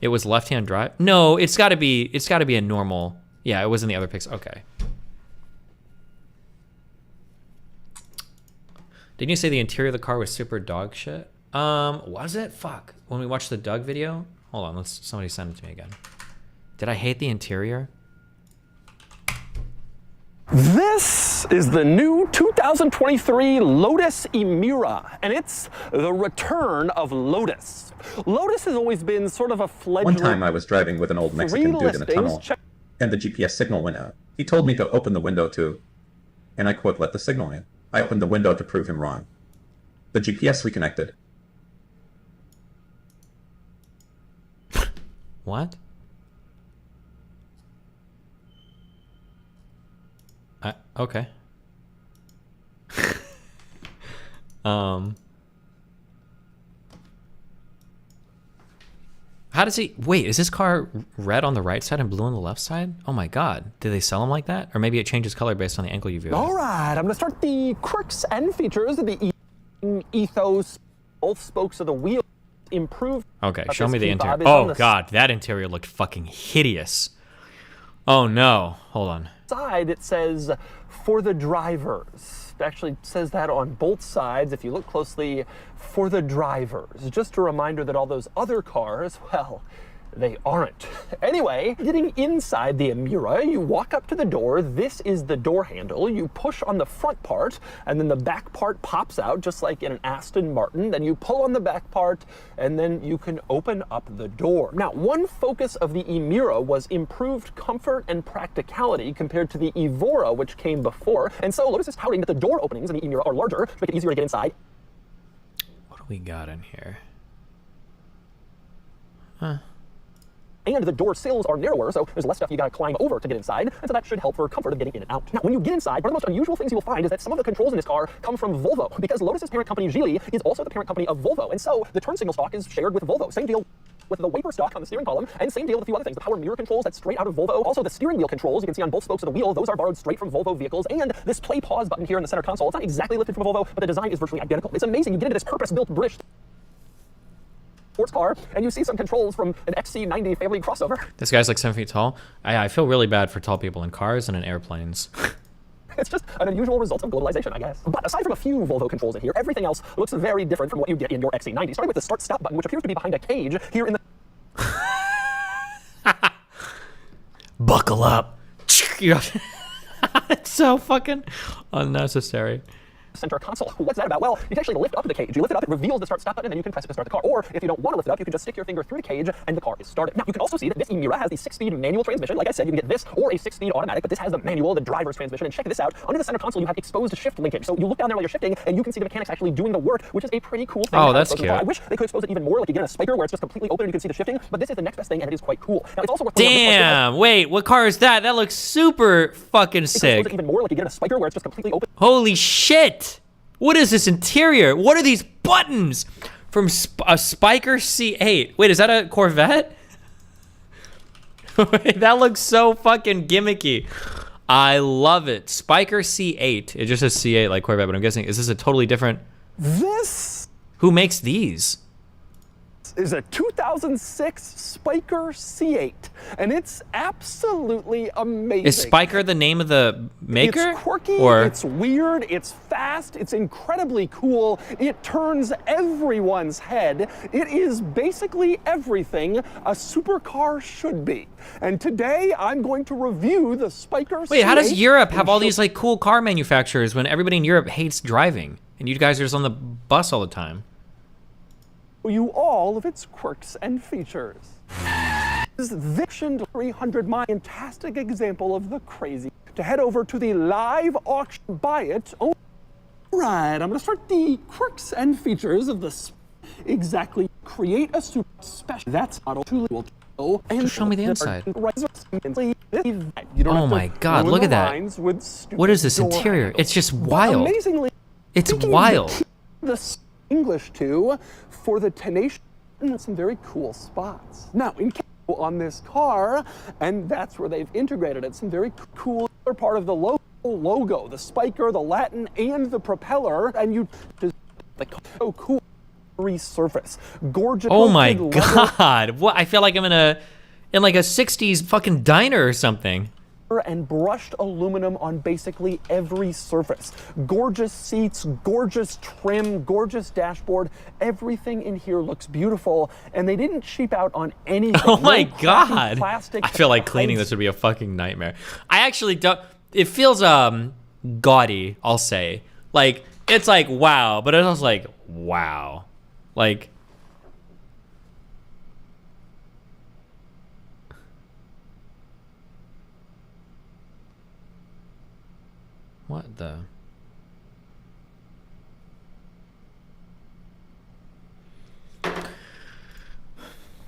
it was left-hand drive. No, it's got to be a normal. Yeah, it was in the other pics. Okay. Didn't you say the interior of the car was super dog shit? Was it? Fuck. When we watched the Doug video, hold on. Somebody send it to me again. Did I hate the interior? This is the new 2023 Lotus Emira, and it's the return of Lotus. Lotus has always been sort of a fledgling... One time I was driving with an old Mexican dude in a tunnel, and the GPS signal went out. He told me to open the window to, and I quote, let the signal in. I opened the window to prove him wrong. The GPS reconnected. What? Okay. How does he... Wait, is this car red on the right side and blue on the left side? Oh my god. Did they sell them like that? Or maybe it changes color based on the angle you view it. All right, I'm going to start the quirks and features of the ethos. Both spokes of the wheel improved. Okay, show me the interior. Oh god, that interior looked fucking hideous. Oh no. Hold on. side it says, "For the drivers." It actually says that on both sides, if you look closely, "For the drivers." Just a reminder that all those other cars, well, they aren't. Anyway, getting inside the Emira, you walk up to the door. This is the door handle. You push on the front part, and then the back part pops out, just like in an Aston Martin. Then you pull on the back part, and then you can open up the door. Now, one focus of the Emira was improved comfort and practicality compared to the Evora, which came before. And so Lotus is touting that the door openings in the Emira are larger to make it easier to get inside. What do we got in here? Huh. And the door sills are narrower, so there's less stuff you gotta climb over to get inside, and so that should help for comfort of getting in and out. Now, when you get inside, one of the most unusual things you will find is that some of the controls in this car come from Volvo, because Lotus's parent company, Geely, is also the parent company of Volvo, and so the turn signal stock is shared with Volvo. Same deal with the wiper stock on the steering column, and same deal with a few other things. The power mirror controls, that's straight out of Volvo. Also, the steering wheel controls, you can see on both spokes of the wheel, those are borrowed straight from Volvo vehicles, and this play pause button here in the center console, it's not exactly lifted from Volvo, but the design is virtually identical. It's amazing. You get into this purpose-built British sports car, and you see some controls from an XC90 family crossover. This guy's like 7 feet tall. I feel really bad for tall people in cars and in airplanes. It's just an unusual result of globalization, I guess. But aside from a few Volvo controls in here, everything else looks very different from what you get in your XC90, starting with the start-stop button, which appears to be behind a cage here in the... Buckle up. It's so fucking unnecessary. Center console. What's that about? Well, you can actually lift up the cage. You lift it up, it reveals the start-stop button, and then you can press it to start the car. Or if you don't want to lift it up, you can just stick your finger through the cage, and the car is started. Now, you can also see that this Emira has the 6-speed manual transmission. Like I said, you can get this or a 6-speed automatic, but this has the manual, the driver's transmission. And check this out. Under the center console, you have exposed shift linkage. So you look down there while you're shifting, and you can see the mechanics actually doing the work, which is a pretty cool thing. Oh, that's cute. I wish they could expose it even more, like you get a spiker where it's just completely open and you can see the shifting, but this is the next best thing, and it is quite cool. Now, it's also worth damn, wait, what car is that? That looks super fucking sick. Even more, like you get a spiker where it's just completely open. Holy shit! What is this interior? What are these buttons? From a Spiker C8. Wait, is that a Corvette? Wait, that looks so fucking gimmicky. I love it. Spiker C8. It just says C8 like Corvette, but I'm guessing, is this a totally different... This... Who makes these? Is a 2006 Spiker C8, and it's absolutely amazing. Is Spiker the name of the maker? It's quirky, or... it's weird, it's fast, it's incredibly cool, it turns everyone's head. It is basically everything a supercar should be. And today, I'm going to review the Spiker C8. Wait, how does Europe have all these like cool car manufacturers when everybody in Europe hates driving? And you guys are just on the bus all the time. You all of its quirks and features. This Viction 300 mile fantastic example of the crazy. To head over to the live auction, buy it. All right, I'm gonna start the quirks and features of the exactly create a super special. That's model truly will go and just show me the inside. You don't oh my god, look at that. What is this interior? Handles. It's just wild. Amazingly, it's wild. The English too for the tenacious and some very cool spots. Now, in on this car, and that's where they've integrated it. Some very cool part of the logo, the spiker, the Latin, and the propeller, and you just so cool resurface, gorgeous. Oh my god! What? I feel like I'm in like a '60s fucking diner or something. And brushed aluminum on basically every surface. Gorgeous seats, gorgeous trim, gorgeous dashboard. Everything in here looks beautiful, and they didn't cheap out on anything. Oh my god! Plastic. I feel like cleaning this would be a fucking nightmare. I actually don't. It feels gaudy. I'll say. Like it's like wow, but it's also like wow, like. What the?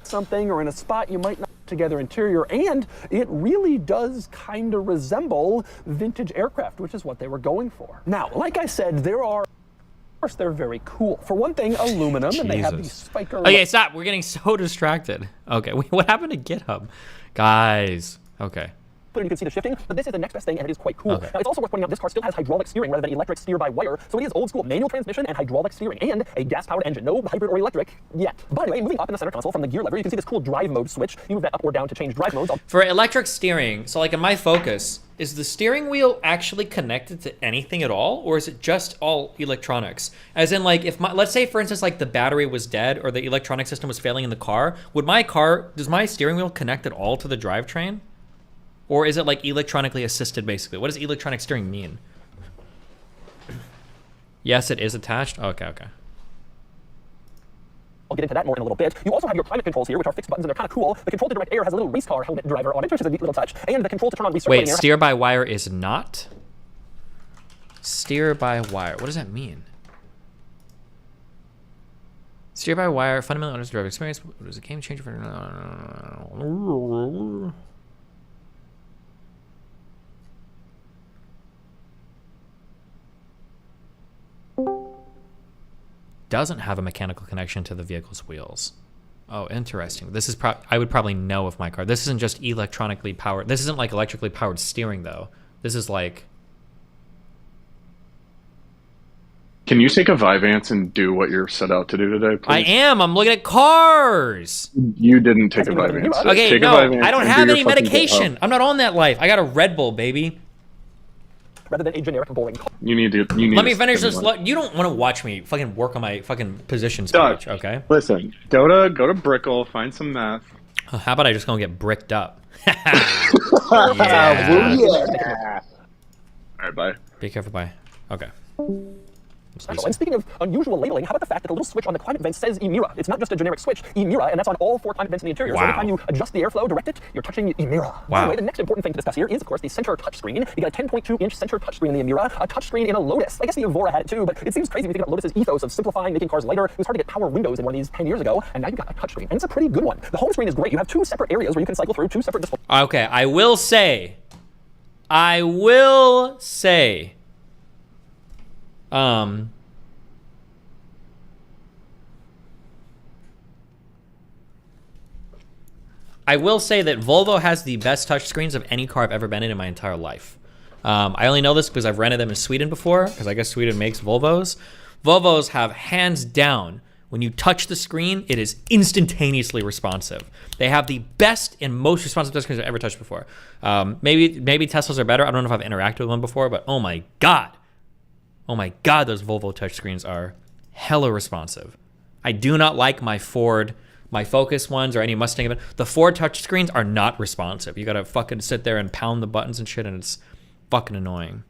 Something or in a spot you might not together interior, and it really does kind of resemble vintage aircraft, which is what they were going for. Now, like I said, there are, of course, they're very cool. For one thing, aluminum, and they have these spiker. Okay, stop. We're getting so distracted. Okay, what happened to GitHub? Guys, okay. And you can see the shifting, but this is the next best thing, and it is quite cool. Okay. Now, it's also worth pointing out this car still has hydraulic steering rather than electric steer-by-wire, so it is old-school manual transmission and hydraulic steering, and a gas-powered engine. No hybrid or electric yet. But anyway, moving up in the center console from the gear lever, you can see this cool drive mode switch. You move that up or down to change drive modes. For electric steering, so like in my Focus, is the steering wheel actually connected to anything at all, or is it just all electronics? As in, like, if let's say, for instance, like the battery was dead or the electronic system was failing in the car, does my steering wheel connect at all to the drivetrain? Or is it like electronically assisted, basically? What does electronic steering mean? Yes, it is attached. Okay. I'll get into that more in a little bit. You also have your climate controls here, which are fixed buttons, and they're kind of cool. The control to direct air has a little race car helmet driver on it, which is a neat little touch. And the control to turn on recirculating Wait, air. steer by wire is not? Steer by wire. What does that mean? Steer by wire, fundamentally honest driver experience. It was a game changer for... Doesn't have a mechanical connection to the vehicle's wheels. Oh, interesting. This is I would probably know if my car. This isn't just electronically powered. This isn't like electrically powered steering though. This is like. Can you take a Vyvanse and do what you're set out to do today, please? I am. I'm looking at cars. You didn't take a Vyvanse. Okay, take no, a Vyvanse I don't and have do any your fucking medication. I'm not on that life. I got a Red Bull, baby. Rather than a generic bowling car. You need to. Let me finish this. You don't want to watch me fucking work on my fucking position Doug, speech, okay? Listen, go to Brickle, find some meth. How about I just go and get bricked up? Yeah. All right, bye. Be careful, bye. Okay. And speaking of unusual labeling, how about the fact that the little switch on the climate vent says Emira? It's not just a generic switch, Emira, and that's on all 4 climate vents in the interior. Wow. So every time you adjust the airflow, direct it, you're touching Emira. Wow. Anyway, the next important thing to discuss here is, of course, the center touchscreen. You got a 10.2-inch center touchscreen in the Emira, a touchscreen in a Lotus. I guess the Evora had it too, but it seems crazy when you think about Lotus's ethos of simplifying, making cars lighter. It was hard to get power windows in one of these 10 years ago, and now you've got a touchscreen, and it's a pretty good one. The home screen is great. You have 2 separate areas where you can cycle through 2 separate displays. Okay, I will say, I will say that Volvo has the best touchscreens of any car I've ever been in my entire life. I only know this because I've rented them in Sweden before, because I guess Sweden makes Volvos. Volvos have, hands down, when you touch the screen, it is instantaneously responsive. They have the best and most responsive touchscreens I've ever touched before. Maybe Teslas are better. I don't know if I've interacted with one before, but oh my God, those Volvo touchscreens are hella responsive. I do not like my Focus ones or any Mustang event. The Ford touchscreens are not responsive. You gotta fucking sit there and pound the buttons and shit, and it's fucking annoying.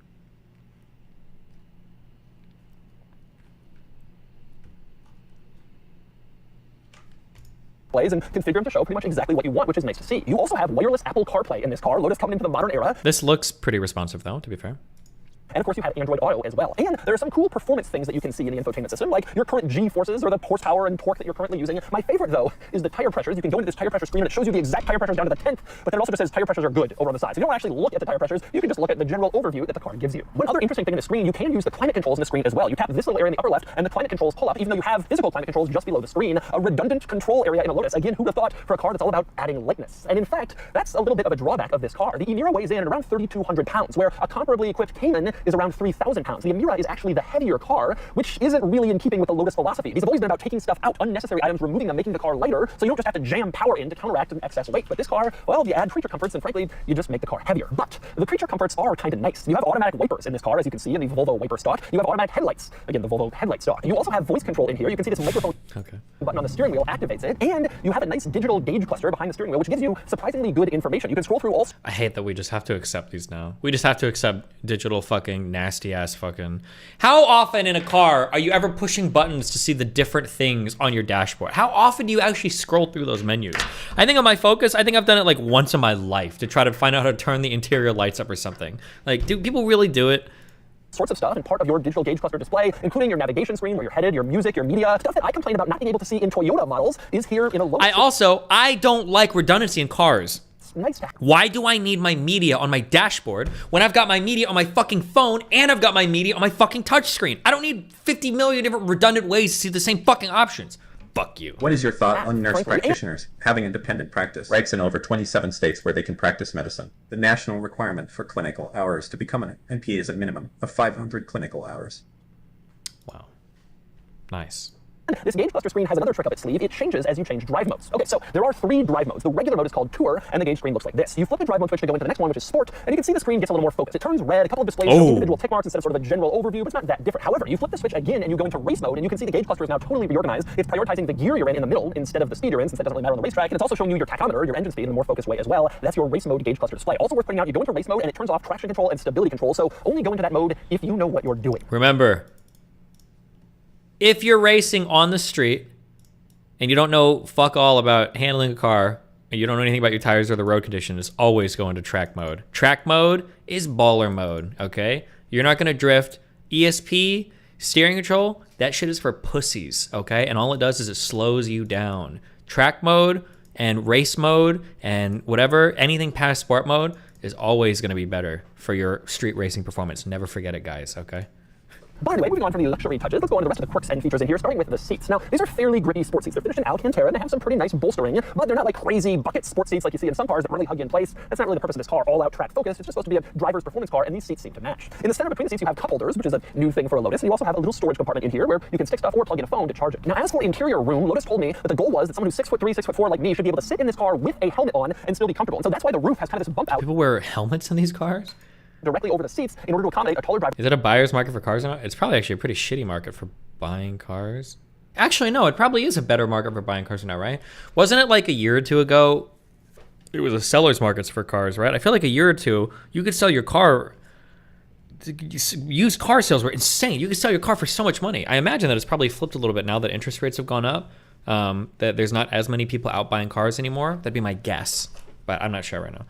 And configure them to show pretty much exactly what you want, which is nice to see. You also have wireless Apple CarPlay in this car. Lotus coming into the modern era. This looks pretty responsive though, to be fair. And of course, you have Android Auto as well. And there are some cool performance things that you can see in the infotainment system, like your current G-forces or the horsepower and torque that you're currently using. My favorite, though, is the tire pressures. You can go into this tire pressure screen and it shows you the exact tire pressures down to the 10th, but then it also just says tire pressures are good over on the side. So you don't actually look at the tire pressures. You can just look at the general overview that the car gives you. One other interesting thing in the screen, you can use the climate controls in the screen as well. You tap this little area in the upper left, and the climate controls pull up, even though you have physical climate controls just below the screen. A redundant control area in a Lotus. Again, who'd have thought for a car that's all about adding lightness? And in fact, that's a little bit of a drawback of this car. The Emira weighs in at around 3,200 pounds, where a comparably equipped Cayman is around 3,000 pounds. The Emira is actually the heavier car, which isn't really in keeping with the Lotus philosophy. These have always been about taking stuff out, unnecessary items, removing them, making the car lighter, so you don't just have to jam power in to counteract an excess weight. But this car, well, you add creature comforts, and frankly, you just make the car heavier. But the creature comforts are kind of nice. You have automatic wipers in this car, as you can see in the Volvo wiper stock. You have automatic headlights, again, the Volvo headlight stock. You also have voice control in here. You can see this microphone button on the steering wheel activates it, and you have a nice digital gauge cluster behind the steering wheel, which gives you surprisingly good information. You can scroll through all... I hate that we just have to accept these now. We just have to accept digital fucking nasty ass fucking... How often in a car are you ever pushing buttons to see the different things on your dashboard? How often do you actually scroll through those menus? I think on my Focus, I think I've done it like once in my life to try to find out how to turn the interior lights up or something. Like, do people really do it? Sorts of stuff and part of your digital gauge cluster display, including your navigation screen, where you're headed, your music, your media. Stuff that I complain about not being able to see in Toyota models is here in a Lotus. I don't like redundancy in cars. Nice to have. Why do I need my media on my dashboard when I've got my media on my fucking phone and I've got my media on my fucking touchscreen? I don't need 50 million different redundant ways to see the same fucking options. Fuck you. What is your thought on nurse practitioners having independent practice? Rights in over 27 states where they can practice medicine. The national requirement for clinical hours to become an NP is a minimum of 500 clinical hours. Wow. Nice. This gauge cluster screen has another trick up its sleeve. It changes as you change drive modes. Okay, so there are 3 drive modes. The regular mode is called Tour, and the gauge screen looks like this. You flip the drive mode switch to go into the next one, which is Sport, and you can see the screen gets a little more focused. It turns red, a couple of displays show individual tick marks instead of sort of a general overview, but it's not that different. However, you flip the switch again and you go into race mode, and you can see the gauge cluster is now totally reorganized. It's prioritizing the gear you're in the middle instead of the speed you're in, since that doesn't really matter on the racetrack, and it's also showing you your tachometer, your engine speed, in a more focused way as well. That's your race mode gauge cluster display. Also worth pointing out, you go into race mode and it turns off traction control and stability control, so only go into that mode if you know what you're doing. Remember, if you're racing on the street and you don't know fuck all about handling a car, and you don't know anything about your tires or the road conditions, always go into track mode. Track mode is baller mode, okay? You're not gonna drift. ESP, steering control, that shit is for pussies, okay? And all it does is it slows you down. Track mode and race mode and whatever, anything past sport mode is always gonna be better for your street racing performance. Never forget it, guys, okay? By the way, moving on from the luxury touches, let's go on to the rest of the quirks and features in here, starting with the seats. Now, these are fairly grippy sports seats. They're finished in Alcantara, and they have some pretty nice bolstering, but they're not like crazy bucket sports seats like you see in some cars that really hug you in place. That's not really the purpose of this car, all-out track focus. It's just supposed to be a driver's performance car, and these seats seem to match. In the center between the seats, you have cup holders, which is a new thing for a Lotus, and you also have a little storage compartment in here where you can stick stuff or plug in a phone to charge it. Now, as for interior room, Lotus told me that the goal was that someone who's 6'3", 6'4" like me should be able to sit in this car with a helmet on and still be comfortable. And so that's why the roof has kind of this bump out. People wear helmets in these cars? Directly over the seats in order to accommodate a taller driver. Is it a buyer's market for cars now? It's probably actually a pretty shitty market for buying cars. Actually, no, it probably is a better market for buying cars now, right? Wasn't it like a year or two ago, it was a seller's market for cars, right? I feel like a year or two, you could sell your car, used car sales were insane. You could sell your car for so much money. I imagine that it's probably flipped a little bit now that interest rates have gone up, that there's not as many people out buying cars anymore. That'd be my guess, but I'm not sure right now.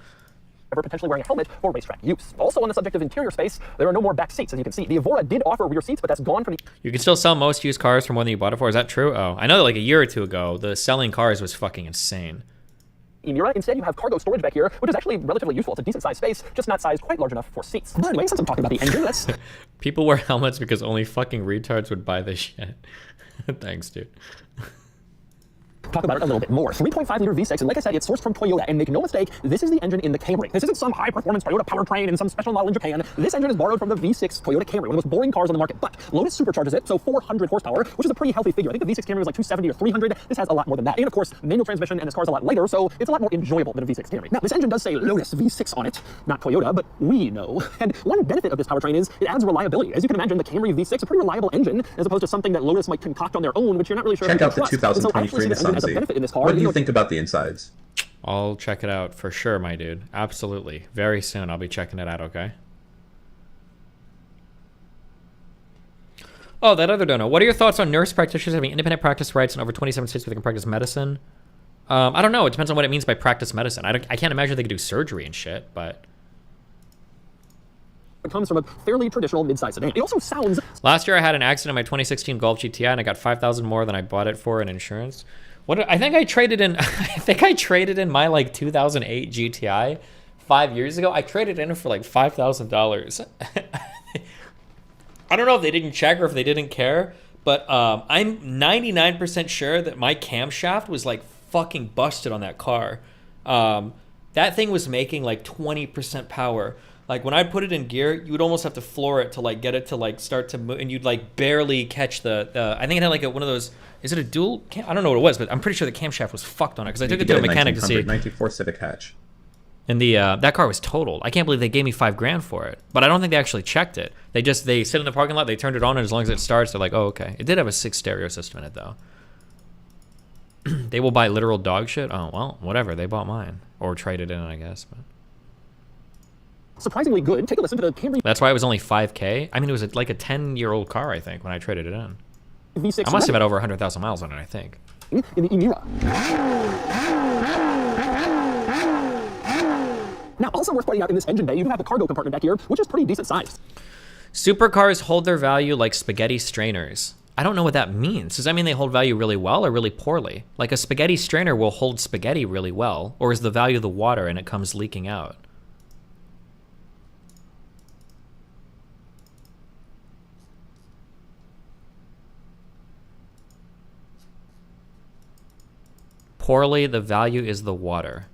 Potentially wearing a helmet for racetrack use. Also on the subject of interior space, there are no more back seats, as you can see. The Evora did offer rear seats, but that's gone from the... You can still sell most used cars for more than you bought it for. Is that true? Oh, I know that like a year or two ago, the selling cars was fucking insane. Emira. Instead, you have cargo storage back here, which is actually relatively useful. It's a decent sized space, just not sized quite large enough for seats. But anyway, since I'm talking about the engine, let's... People wear helmets because only fucking retards would buy this shit. Thanks, dude. Talk about it a little bit more. 3.5 liter V6, and like I said, it's sourced from Toyota, and make no mistake, this is the engine in the Camry. This isn't some high-performance Toyota powertrain in some special model in Japan. This engine is borrowed from the V6 Toyota Camry, one of the most boring cars on the market, but Lotus supercharges it, so 400 horsepower, which is a pretty healthy figure. I think the V6 Camry was like 270 or 300. This has a lot more than that. And of course, manual transmission, and this car's a lot lighter, so it's a lot more enjoyable than a V6 Camry. Now, this engine does say Lotus V6 on it, not Toyota, but we know. And one benefit of this powertrain is it adds reliability. As you can imagine, the Camry V6 is a pretty reliable engine, as opposed to something that Lotus might concoct on their own, which you're not really sure. Check out the 2023 Nissan Z. Benefit in this car. What do you think about the insides? I'll check it out for sure, my dude. Absolutely. Very soon I'll be checking it out, okay? Oh, that other dono. What are your thoughts on nurse practitioners having independent practice rights in over 27 states where they can practice medicine? I don't know. It depends on what it means by practice medicine. I can't imagine they could do surgery and shit, but... It comes from a fairly traditional mid-size sedan. It also sounds... Last year I had an accident in my 2016 Golf GTI and I got $5,000 more than I bought it for in insurance. I think I traded in my like 2008 GTI 5 years ago. I traded in for like $5,000. I don't know if they didn't check or if they didn't care, but I'm 99% sure that my camshaft was like fucking busted on that car. That thing was making like 20% power. Like when I put it in gear, you would almost have to floor it to like get it to like start to move, and you'd like barely catch the I think it had like one of those. Is it a dual cam? I don't know what it was, but I'm pretty sure the camshaft was fucked on it because I took it to a mechanic to see. 94 Civic hatch. And the that car was totaled. I can't believe they gave me $5,000 for it, but I don't think they actually checked it. They sit in the parking lot, they turned it on, and as long as it starts, they're like, oh okay. It did have a 6 stereo system in it though. They will buy literal dog shit. Oh well, whatever. They bought mine or traded in, I guess. But. Surprisingly good. Take a listen to the Camry. That's why it was only $5,000. I mean, it was like a 10-year-old car, I think, when I traded it in. V6 I must have had over 100,000 miles on it, I think. In the Emira. Now, also worth pointing out in this engine bay, you do have the cargo compartment back here, which is pretty decent sized. Supercars hold their value like spaghetti strainers. I don't know what that means. Does that mean they hold value really well or really poorly? Like a spaghetti strainer will hold spaghetti really well, or is the value the water and it comes leaking out? Poorly, the value is the water.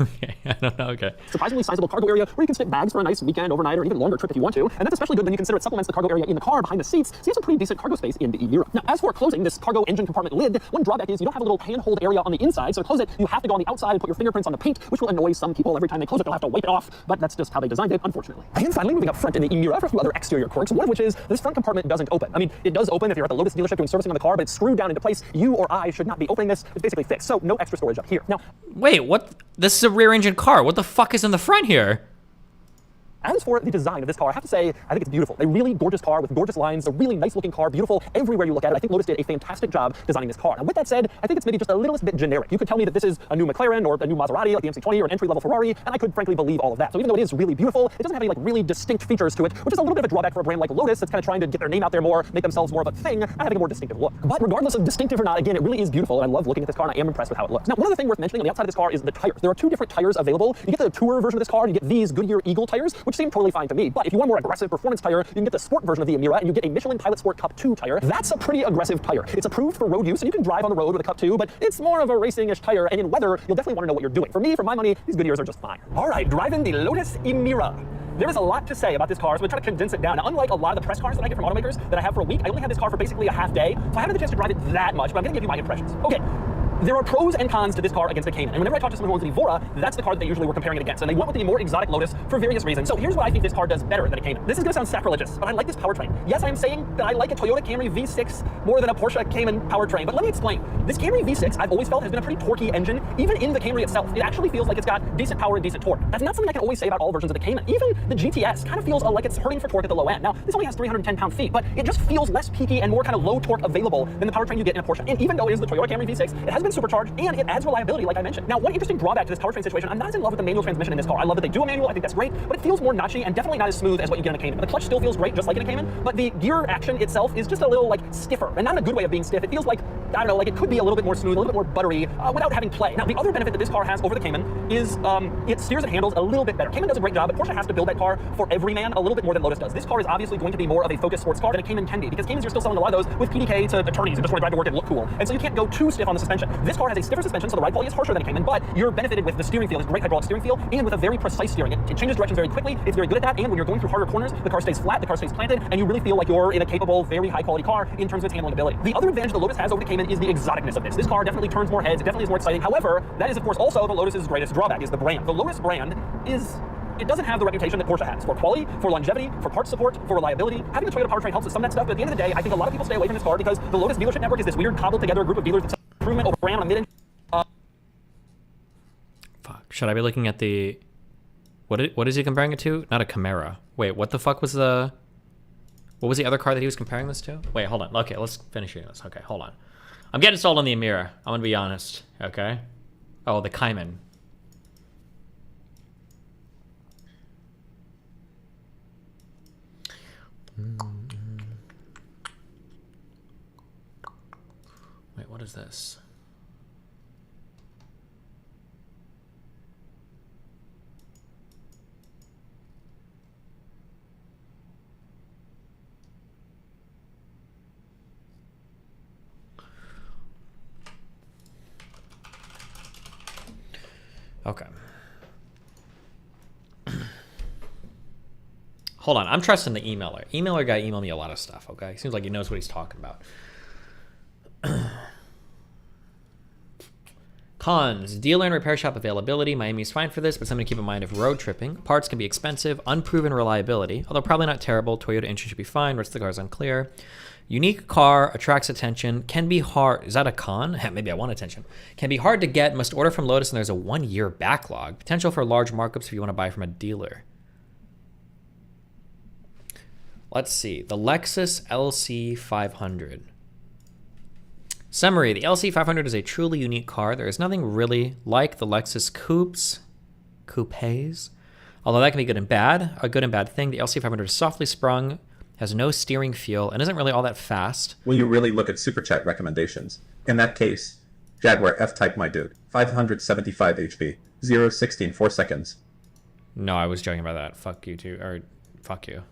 Okay, don't know. Okay. Surprisingly sizable cargo area where you can stick bags for a nice weekend, overnight, or even longer trip if you want to. And that's especially good when you consider it supplements the cargo area in the car behind the seats, so you have some pretty decent cargo space in the Emira. Now, as for closing this cargo engine compartment lid, one drawback is you don't have a little handhold area on the inside, so to close it, you have to go on the outside and put your fingerprints on the paint, which will annoy some people. Every time they close it, they'll have to wipe it off, but that's just how they designed it, unfortunately. And finally, moving up front in the Emira for a few other exterior quirks, one of which is this front compartment doesn't open. I mean, it does open if you're at the Lotus dealership doing servicing on the car, but it's screwed down into place. You or I should not be opening this. It's basically fixed, so no extra storage up here. Now, wait, what? This is a rear engine car. What the fuck is in the front here? As for the design of this car, I have to say, I think it's beautiful. A really gorgeous car with gorgeous lines, a really nice looking car, beautiful everywhere you look at it. I think Lotus did a fantastic job designing this car. Now, with that said, I think it's maybe just a little bit generic. You could tell me that this is a new McLaren or a new Maserati, like the MC20 or an entry-level Ferrari, and I could frankly believe all of that. So even though it is really beautiful, it doesn't have any like really distinct features to it, which is a little bit of a drawback for a brand like Lotus that's kind of trying to get their name out there more, make themselves more of a thing, and having a more distinctive look. But regardless of distinctive or not, again, it really is beautiful, and I love looking at this car, and I am impressed with how it looks. Now, one other thing worth mentioning on the outside of this car is the tires. There are two different tires available. You get the Tour version of this car, and you get these Goodyear Eagle tires, which seem totally fine to me. But if you want a more aggressive performance tire, you can get the Sport version of the Emira, and you get a Michelin Pilot Sport Cup 2 tire. That's a pretty aggressive tire. It's approved for road use, and you can drive on the road with a Cup 2, but it's more of a racing-ish tire, and in weather, you'll definitely want to know what you're doing. For me, for my money, these Goodyears are just fine. All right, driving the Lotus Emira. There is a lot to say about this car, so I'm going to try to condense it down. Now, unlike a lot of the press cars that I get from automakers that I have for a week, I only had this car for basically a half day, so I haven't had the chance to drive it that much, but I'm going to give you my impressions. Okay. There are pros and cons to this car against the Cayman. And whenever I talk to someone who owns an Evora, that's the car that they usually were comparing it against. And they went with the more exotic Lotus for various reasons. So here's what I think this car does better than a Cayman. This is going to sound sacrilegious, but I like this powertrain. Yes, I am saying that I like a Toyota Camry V6 more than a Porsche Cayman powertrain. But let me explain. This Camry V6, I've always felt, has been a pretty torquey engine, even in the Camry itself. It actually feels like it's got decent power and decent torque. That's not something I can always say about all versions of the Cayman. Even the GTS kind of feels like it's hurting for torque at the low end. Now, this only has 310 pound-feet, but it just feels less peaky and more kind of low torque available than the powertrain you get in a Porsche. And even though it is the Toyota Camry V6, it has been supercharged and it adds reliability, like I mentioned. Now, one interesting drawback to this powertrain situation, I'm not as in love with the manual transmission in this car. I love that they do a manual, I think that's great, but it feels more notchy and definitely not as smooth as what you get in a Cayman. The clutch still feels great, just like in a Cayman, but the gear action itself is just a little, like, stiffer, and not in a good way of being stiff. It feels like, I don't know, like it could be a little bit more smooth, a little bit more buttery, without having play. Now, the other benefit that this car has over the Cayman is it steers and handles a little bit better. Cayman does a great job, but Porsche has to build that car for every man a little bit more than Lotus does. This car is obviously going to be more of a focused sports car than a Cayman can be, because Caymans, you're still selling a lot of those with PDK to attorneys who just want to drive to work and look cool, and so you can't go too stiff on the suspension. This car has a stiffer suspension, so the ride quality is harsher than a Cayman, but you're benefited with the steering feel, this great hydraulic steering feel, and with a very precise steering. It changes direction very quickly, it's very good at that, and when you're going through harder corners, the car stays flat, the car stays planted, and you really feel like you're in a capable, very high quality car in terms of its handling ability. The other advantage the Lotus has over the Cayman is the exoticness of this. This car definitely turns more heads, it definitely is more exciting. However, that is of course also the Lotus's greatest drawback, is the brand. The Lotus brand it doesn't have the reputation that Porsche has for quality, for longevity, for parts support, for reliability. Having a Toyota powertrain helps with some of that stuff, but at the end of the day, I think a lot of people stay away from this car because the Lotus dealership network is this weird cobbled together group of dealers that improvement over brand on a mid-engine. Fuck. Should I be looking at the... What is he comparing it to? Not a Camaro. Wait, what the fuck was the... What was the other car that he was comparing this to? Wait, hold on. Okay, let's finish reading this. Okay, hold on. I'm getting sold on the Emira. I'm gonna be honest. Okay? Oh, the Cayman. Wait, what is this? Okay. Hold on, I'm trusting the emailer. Emailer guy emailed me a lot of stuff, okay? Seems like he knows what he's talking about. Cons, dealer and repair shop availability. Miami is fine for this, but something to keep in mind if road tripping. Parts can be expensive, unproven reliability, although probably not terrible. Toyota engine should be fine, rest of the car is unclear. Unique car, attracts attention, can be hard. Is that a con? Maybe I want attention. Can be hard to get, must order from Lotus, and there's a 1-year backlog. Potential for large markups if you want to buy from a dealer. Let's see, the Lexus LC500. Summary, the LC500 is a truly unique car. There is nothing really like the Lexus coupes, although that can be good and bad, a good and bad thing. The LC500 is softly sprung, has no steering feel, and isn't really all that fast. Will you really look at Super Chat recommendations? In that case, Jaguar F-Type, my dude. 575 HP, 0-60 in 4 seconds. No, I was joking about that. Fuck you too, or fuck you.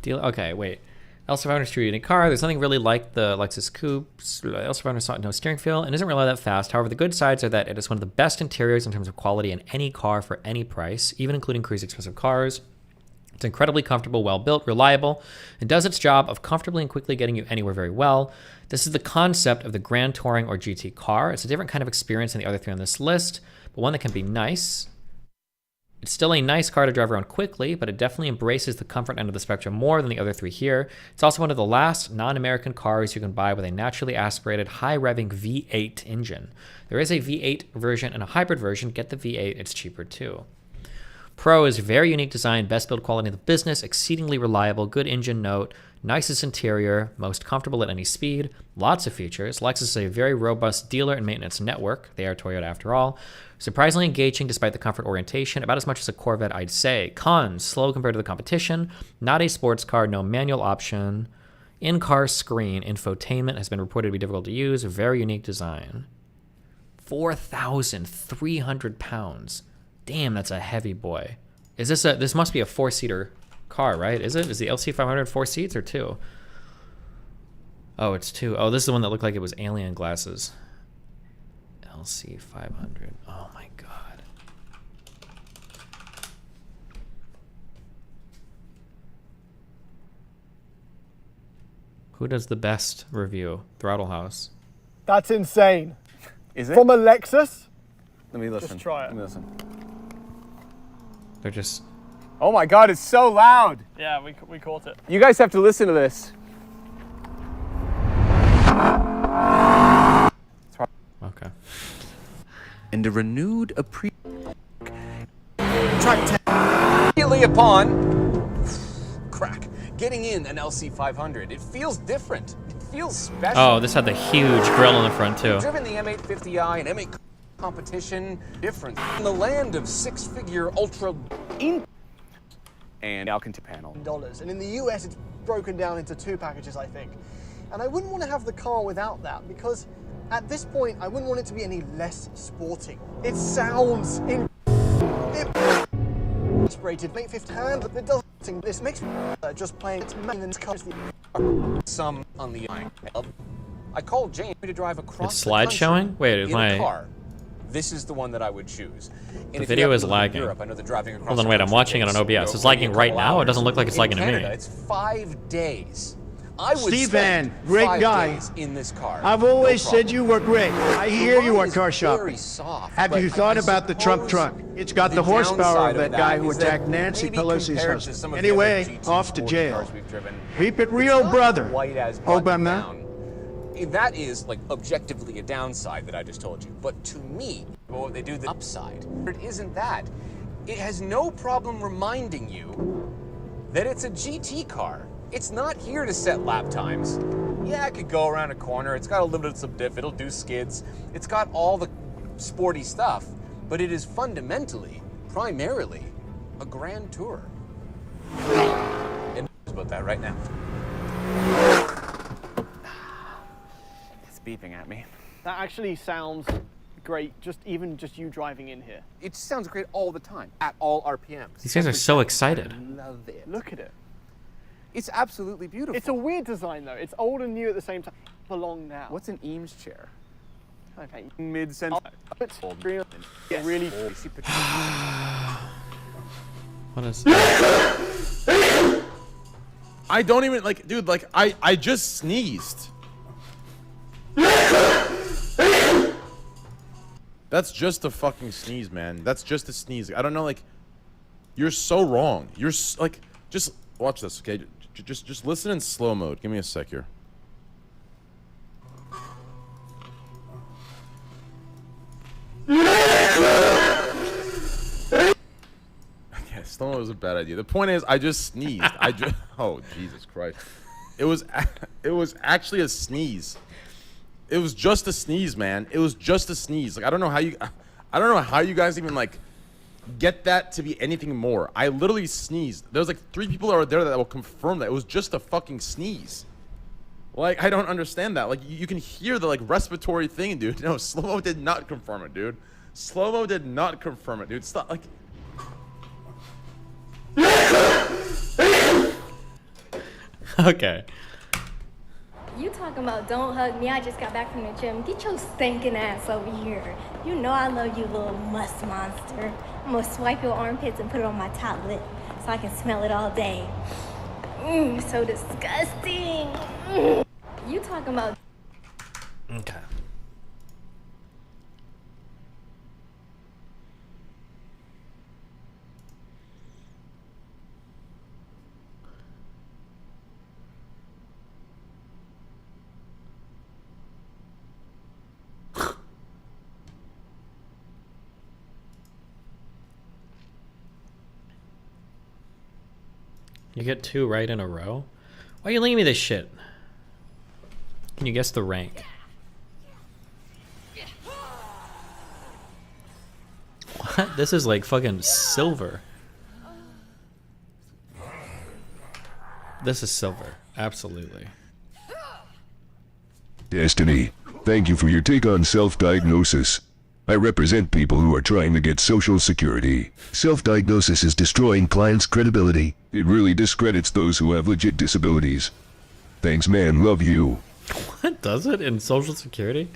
Deal. Okay, wait. LC500 is a truly unique car. There's nothing really like the Lexus Coupes. LC500 saw no steering feel and isn't really that fast. However, the good sides are that it is one of the best interiors in terms of quality in any car for any price, even including crazy expensive cars. It's incredibly comfortable, well-built, reliable, and does its job of comfortably and quickly getting you anywhere very well. This is the concept of the Grand Touring or GT car. It's a different kind of experience than the other three on this list, but one that can be nice. It's still a nice car to drive around quickly, but it definitely embraces the comfort end of the spectrum more than the other three here. It's also one of the last non-American cars you can buy with a naturally aspirated, high-revving V8 engine. There is a V8 version and a hybrid version. Get the V8, it's cheaper too. Pro is very unique design, best build quality in the business, exceedingly reliable, good engine note, nicest interior, most comfortable at any speed, lots of features. Lexus is a very robust dealer and maintenance network. They are Toyota after all. Surprisingly engaging despite the comfort orientation, about as much as a Corvette I'd say. Cons, slow compared to the competition, not a sports car, no manual option. In-car screen, infotainment has been reported to be difficult to use, very unique design. 4,300 pounds. Damn, that's a heavy boy. Is this must be a 4-seater car, right? Is it? Is the LC500 4 seats or 2? Oh, it's 2. Oh, this is the one that looked like it was alien glasses. LC500. Oh my god. Who does the best review? Throttle House. That's insane. Is it? From a Lexus? Let me listen. Just try it. Let me listen. They're just... Oh my god, it's so loud. Yeah, we caught it. You guys have to listen to this. Okay. And a renewed appreciation. Immediately upon crack, getting in an LC500, it feels different. It feels special. Oh, this had the huge grille in the front too. Driven the M850i and M8 competition, different in the land of six-figure ultra and Alcantara panel. And in the US, it's broken down into 2 packages, I think. And I wouldn't want to have the car without that because at this point, I wouldn't want it to be any less sporting. It sounds inspirated, make 50 hand, but it doesn't. This makes me just playing its maintenance cars. Some on the I called Jamie to drive across It's slide showing? Wait, is in my... a car. This is the one that I would choose. And The video is lagging. Europe, I know that driving across Hold on, wait, I'm watching it on OBS. It's lagging right now? It doesn't look like it's lagging to me. It's 5 days. I would Steve spend Van, great 5 guy. days in this car. I've always said you were great. I hear you are car shopping. Have but you thought about the Trump truck? It's got the horsepower of that guy who attacked Nancy Pelosi's husband. Anyway, off to jail. Keep it real, brother. Hope I'm not. That is like objectively a downside that I just told you. But to me, what they do the upside, it isn't that. It has no problem reminding you that it's a GT car. It's not here to set lap times. Yeah, it could go around a corner. It's got a little bit of some diff. It'll do skids. It's got all the sporty stuff, but it is fundamentally, primarily, a grand tourer. And about that right now. It's beeping at me. That actually sounds great, even just you driving in here. It sounds great all the time, at all RPMs. These guys are so excited. Love it. Look at it. It's absolutely beautiful. It's a weird design though. It's old and new at the same time. Belong now. What's an Eames chair? Okay. Mid-century. Yeah, really. What is... I don't even, like, dude, like, I just sneezed. That's just a fucking sneeze, man. That's just a sneeze. I don't know, like, you're so wrong. You're, like, just watch this, okay? Just listen in slow mode. Give me a sec here. Yeah, slow mode was a bad idea. The point is, I just sneezed. Oh, Jesus Christ. It was actually a sneeze. It was just a sneeze, man. It was just a sneeze. Like, I don't know how you guys even, like, get that to be anything more. I literally sneezed. There's like 3 people that were there that will confirm that it was just a fucking sneeze. Like, I don't understand that. Like, you can hear the, like, respiratory thing, dude. No, slow-mo did not confirm it, dude. Slow-mo did not confirm it, dude. Stop, like... Okay. You talking about don't hug me? I just got back from the gym. Get your stinking ass over here. You know I love you, little must monster. I'm gonna swipe your armpits and put it on my top lip so I can smell it all day. So disgusting. You talking about? Okay. You get 2 right in a row? Why are you leaving me this shit? Can you guess the rank? What? This is like fucking silver. This is silver. Absolutely. Destiny, thank you for your take on self-diagnosis. I represent people who are trying to get Social Security. Self-diagnosis is destroying clients' credibility. It really discredits those who have legit disabilities. Thanks, man. Love you. What does it in Social Security?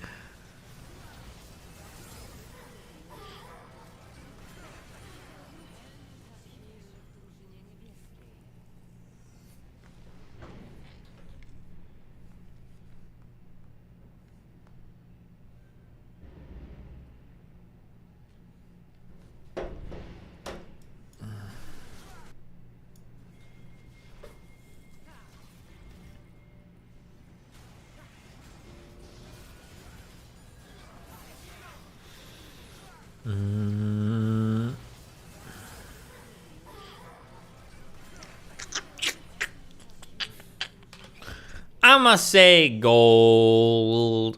I'ma say gold.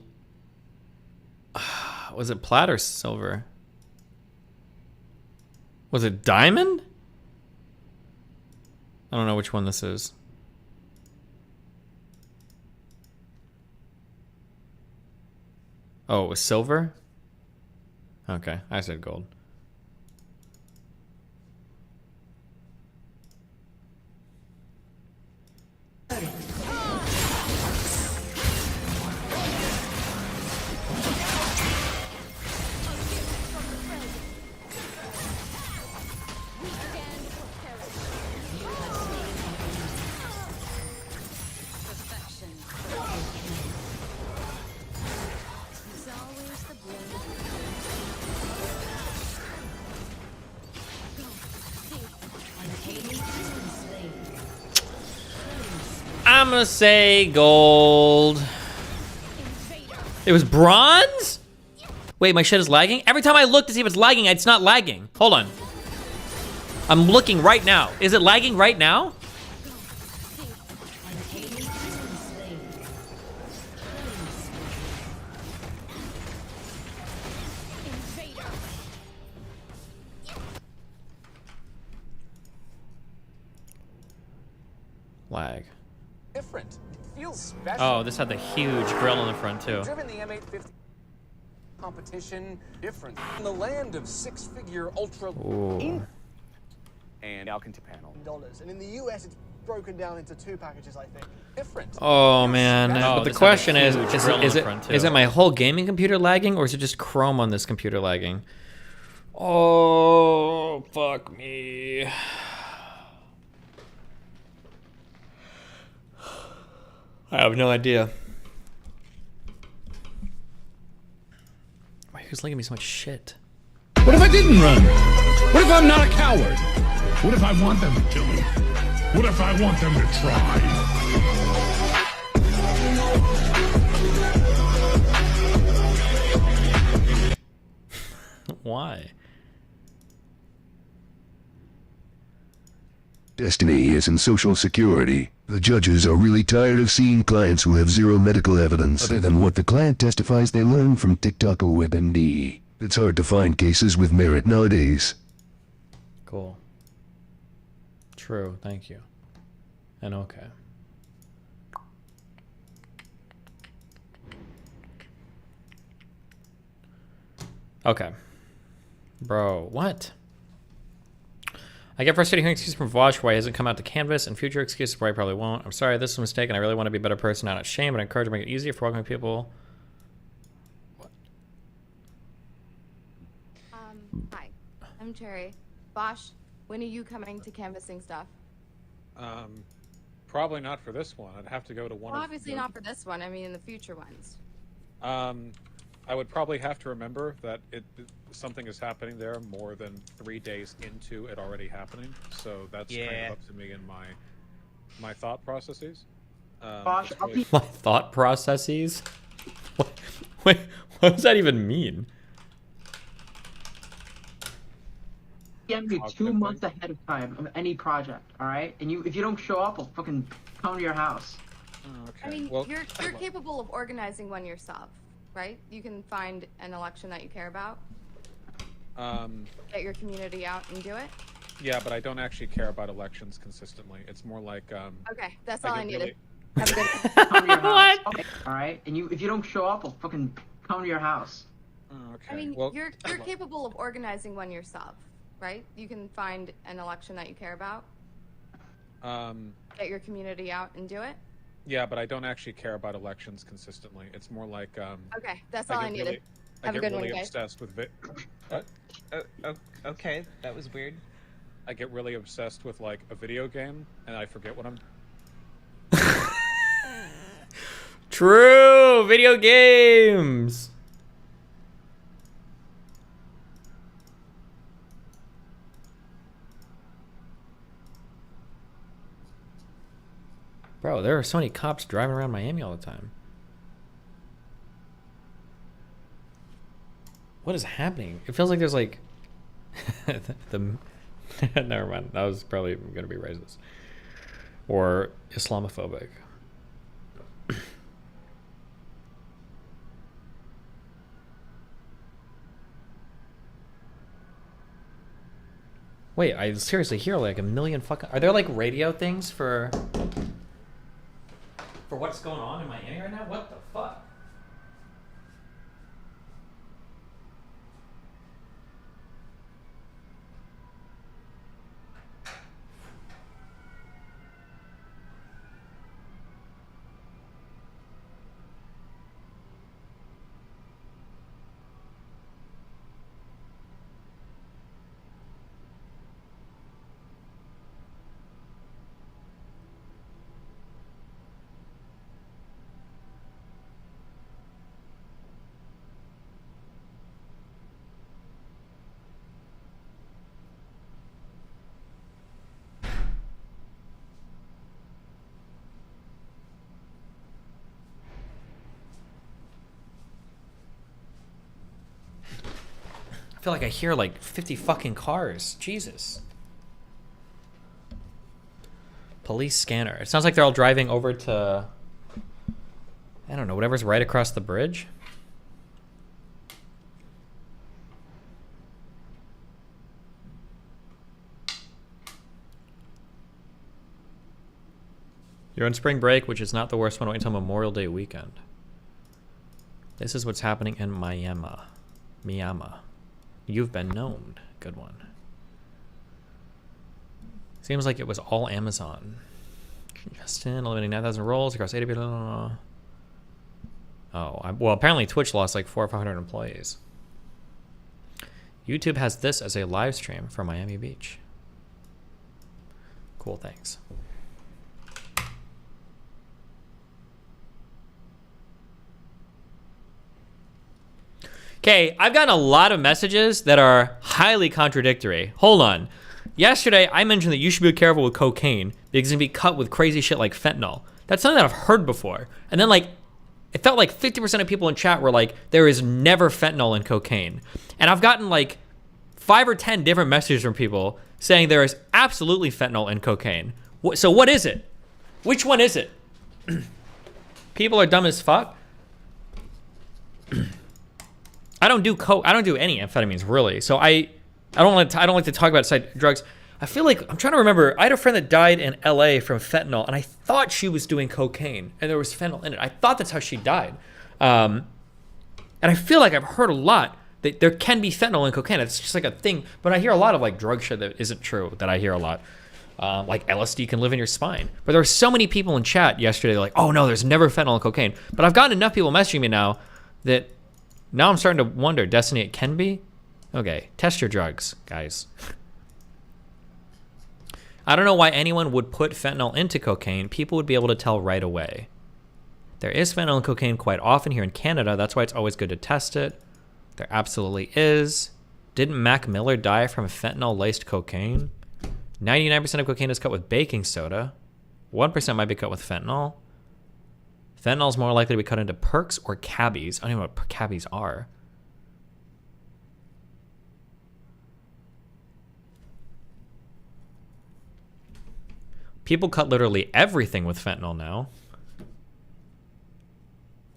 Was it plat or silver? Was it diamond? I don't know which one this is. Oh, it was silver? Okay, I said gold. I'm gonna say gold. It was bronze? Wait, my shit is lagging? Every time I look to see if it's lagging, it's not lagging. Hold on. I'm looking right now. Is it lagging right now? Lag. Different. Feels special. Oh, this had the huge grill in the front too. Driven the M850 competition different in the land of six-figure ultra and Alcanty panel. And in the US, it's broken down into 2 packages, I think. Different. Oh man, Oh, but the this question had a is, huge is grill in it, the front, too. is it my whole gaming computer lagging, or is it just Chrome on this computer lagging? Oh, fuck me. I have no idea. Why are you guys giving me so much shit? What if I didn't run? What if I'm not a coward? What if I want them to kill me? What if I want them to try? Why? Destiny isn't Social Security. The judges are really tired of seeing clients who have zero medical evidence other than what the client testifies they learned from TikTok or WebMD. It's hard to find cases with merit nowadays. Cool. True, thank you. And okay. Okay. Bro, what? I get frustrated hearing excuses from Vosh why he hasn't come out to canvas, and future excuses why he probably won't. I'm sorry, this is a mistake, and I really want to be a better person, not ashamed, but I encourage to make it easier for welcoming people. Hi, I'm Cherry. Bosch, when are you coming to canvassing stuff? Probably not for this one. I'd have to go to one. Well, obviously not for this one. I mean, in the future ones. I would probably have to remember that something is happening there more than 3 days into it already happening. So that's kind of up to me and my thought processes. My thought processes? Wait, what does that even mean? PM you 2 months ahead of time of any project, all right? And if you don't show up, I'll fucking come to your house. I mean, you're capable of organizing one yourself, right? You can find an election that you care about. Get your community out and do it. Yeah, but I don't actually care about elections consistently. It's more like okay, that's all I needed. Have a good come to your house. Okay, all right? And if you don't show up, I'll fucking come to your house. Okay. I mean, you're capable of organizing one yourself, right? You can find an election that you care about. Get your community out and do it. Yeah, but I don't actually care about elections consistently. It's more like okay, that's all I needed. Have a good one, guys. Obsessed with what? Okay, that was weird. I get really obsessed with like a video game, and I forget what I'm. True, video games. Bro, there are so many cops driving around Miami all the time. What is happening? It feels like there's like never mind. That was probably going to be racist or Islamophobic. Wait, I seriously hear like a million fucking... Are there like radio things for what's going on in Miami right now? What the fuck? I feel like I hear like 50 fucking cars. Jesus. Police scanner. It sounds like they're all driving over to, I don't know, whatever's right across the bridge. You're on spring break, which is not the worst one. Wait until Memorial Day weekend. This is what's happening in Miami. You've been known. Good one. Seems like it was all Amazon. Justin, eliminating 9,000 roles across 80 people. Oh, well, apparently Twitch lost like 400 or 500 employees. YouTube has this as a live stream for Miami Beach. Cool, thanks. Okay, I've gotten a lot of messages that are highly contradictory. Hold on. Yesterday, I mentioned that you should be careful with cocaine because it can be cut with crazy shit like fentanyl. That's something that I've heard before. And then, like, it felt like 50% of people in chat were like, there is never fentanyl in cocaine. And I've gotten, like, 5 or 10 different messages from people saying there is absolutely fentanyl in cocaine. So what is it? Which one is it? People are dumb as fuck. I don't do coke. I don't do any amphetamines really. So I don't like to talk about side drugs. I feel like I'm trying to remember. I had a friend that died in LA from fentanyl, and I thought she was doing cocaine, and there was fentanyl in it. I thought that's how she died. And I feel like I've heard a lot There can be fentanyl in cocaine. It's just like a thing. But I hear a lot of like drug shit that isn't true that I hear a lot. Like LSD can live in your spine. But there were so many people in chat yesterday like, oh no, there's never fentanyl in cocaine. But I've gotten enough people messaging me now that now I'm starting to wonder, Destiny, it can be? Okay, test your drugs, guys. I don't know why anyone would put fentanyl into cocaine. People would be able to tell right away. There is fentanyl in cocaine quite often here in Canada. That's why it's always good to test it. There absolutely is. Didn't Mac Miller die from fentanyl-laced cocaine? 99% of cocaine is cut with baking soda. 1% might be cut with fentanyl. Fentanyl is more likely to be cut into perks or cabbies. I don't even know what cabbies are. People cut literally everything with fentanyl now.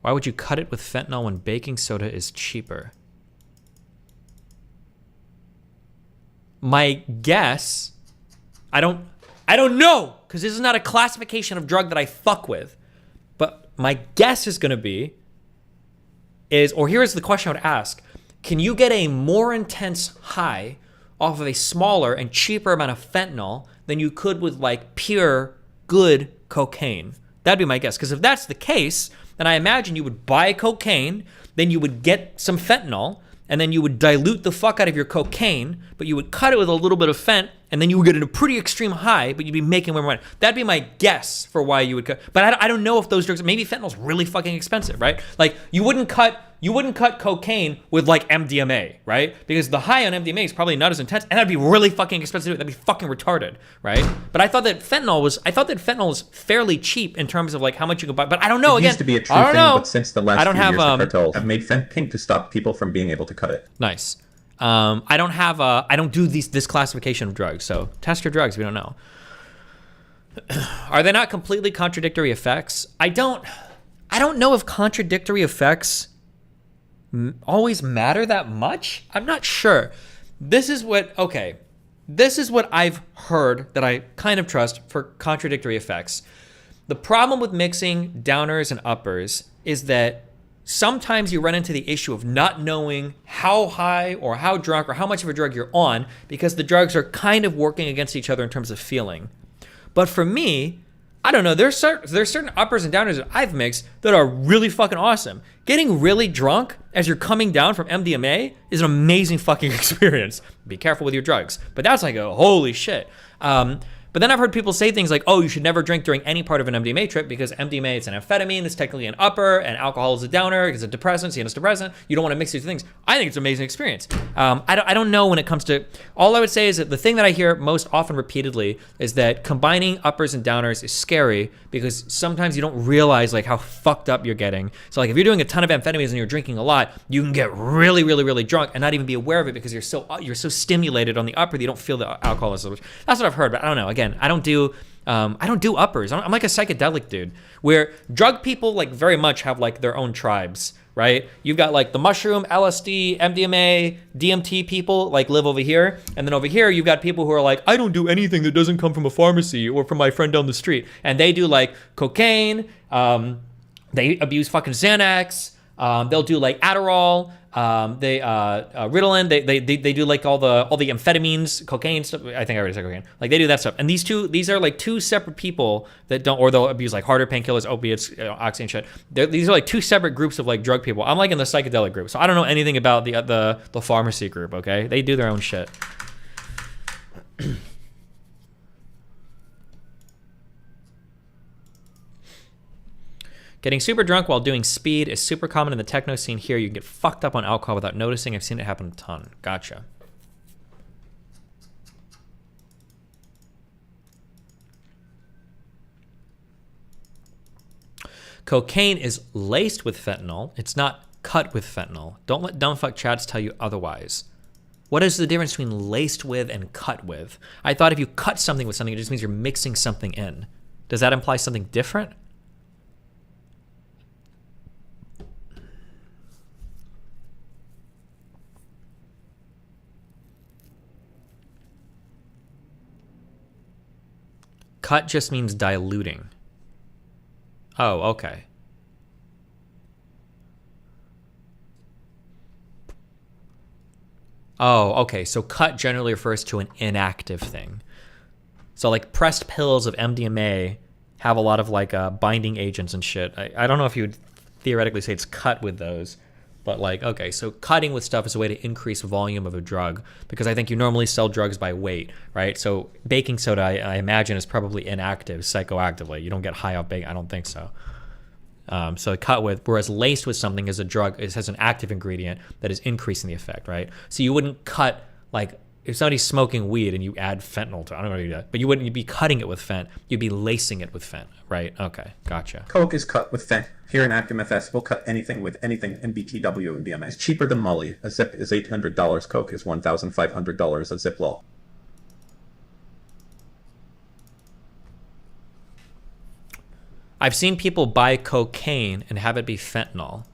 Why would you cut it with fentanyl when baking soda is cheaper? My guess, I don't know, because this is not a classification of drug that I fuck with. But my guess is gonna be or here's the question I would ask. Can you get a more intense high off of a smaller and cheaper amount of fentanyl than you could with like pure good cocaine? That'd be my guess. Because if that's the case, then I imagine you would buy cocaine, then you would get some fentanyl, and then you would dilute the fuck out of your cocaine, but you would cut it with a little bit of fent, and then you would get a pretty extreme high, but you'd be making more money. That'd be my guess for why you would cut. But I don't know if those drugs, maybe fentanyl's really fucking expensive, right? Like you wouldn't cut cocaine with like MDMA, right? Because the high on MDMA is probably not as intense, and that'd be really fucking expensive. That'd be fucking retarded, right? But I thought that fentanyl was fairly cheap in terms of like how much you could buy. But I don't know. It Again, used to be a true I don't thing, know. but since the last few years, the cartels have made fent pink to stop people from being able to cut it. Nice. I don't do this classification of drugs. So test your drugs. We don't know. Are they not completely contradictory effects? I don't know if contradictory effects always matter that much. I'm not sure. This is what I've heard that I kind of trust for contradictory effects. The problem with mixing downers and uppers is that sometimes you run into the issue of not knowing how high or how drunk or how much of a drug you're on because the drugs are kind of working against each other in terms of feeling. But for me, I don't know, there's certain uppers and downers that I've mixed that are really fucking awesome. Getting really drunk as you're coming down from MDMA is an amazing fucking experience. Be careful with your drugs. But that's like a holy shit. But then I've heard people say things like, oh, you should never drink during any part of an MDMA trip because MDMA is an amphetamine, it's technically an upper, and alcohol is a downer, it's a depressant, CNS depressant. You don't want to mix these things. I think it's an amazing experience. I don't know when it comes to, all I would say is that the thing that I hear most often repeatedly is that combining uppers and downers is scary because sometimes you don't realize like how fucked up you're getting. So like if you're doing a ton of amphetamines and you're drinking a lot, you can get really, really, really drunk and not even be aware of it because you're so stimulated on the upper that you don't feel the alcohol so much. That's what I've heard, but I don't know. Again, I don't do uppers. I'm like a psychedelic dude where drug people like very much have like their own tribes, right? You've got like the mushroom, LSD, MDMA, DMT people like live over here. And then over here, you've got people who are like, I don't do anything that doesn't come from a pharmacy or from my friend down the street. And they do like cocaine. They abuse fucking Xanax. They'll do like Adderall. Ritalin, they do like all the amphetamines, cocaine stuff. I think I already said cocaine. Like they do that stuff. And these are like two separate people that don't, or they'll abuse like harder painkillers, opiates, oxy and shit. These are like two separate groups of like drug people. I'm like in the psychedelic group, so I don't know anything about the pharmacy group. Okay, they do their own shit. Getting super drunk while doing speed is super common in the techno scene here. You can get fucked up on alcohol without noticing. I've seen it happen a ton. Gotcha. Cocaine is laced with fentanyl. It's not cut with fentanyl. Don't let dumbfuck chads tell you otherwise. What is the difference between laced with and cut with? I thought if you cut something with something, it just means you're mixing something in. Does that imply something different? Cut just means diluting. Oh, okay. Oh, okay. So cut generally refers to an inactive thing. So like pressed pills of MDMA have a lot of like binding agents and shit. I don't know if you would theoretically say it's cut with those, but like, okay, so cutting with stuff is a way to increase volume of a drug, because I think you normally sell drugs by weight, right? So baking soda, I imagine, is probably inactive psychoactively. You don't get high off baking. I don't think so. So cut with, whereas laced with something is a drug, it has an active ingredient that is increasing the effect, right? So you wouldn't cut, like, if somebody's smoking weed and you add fentanyl to it, I don't know how to do that, but you wouldn't be cutting it with fent, you'd be lacing it with fent, right? Okay, gotcha. Coke is cut with fent. Here in ActiveFS, we'll cut anything with anything in BTW and BMA. It's cheaper than Molly. A zip is $800. Coke is $1,500 a zip law. I've seen people buy cocaine and have it be fentanyl.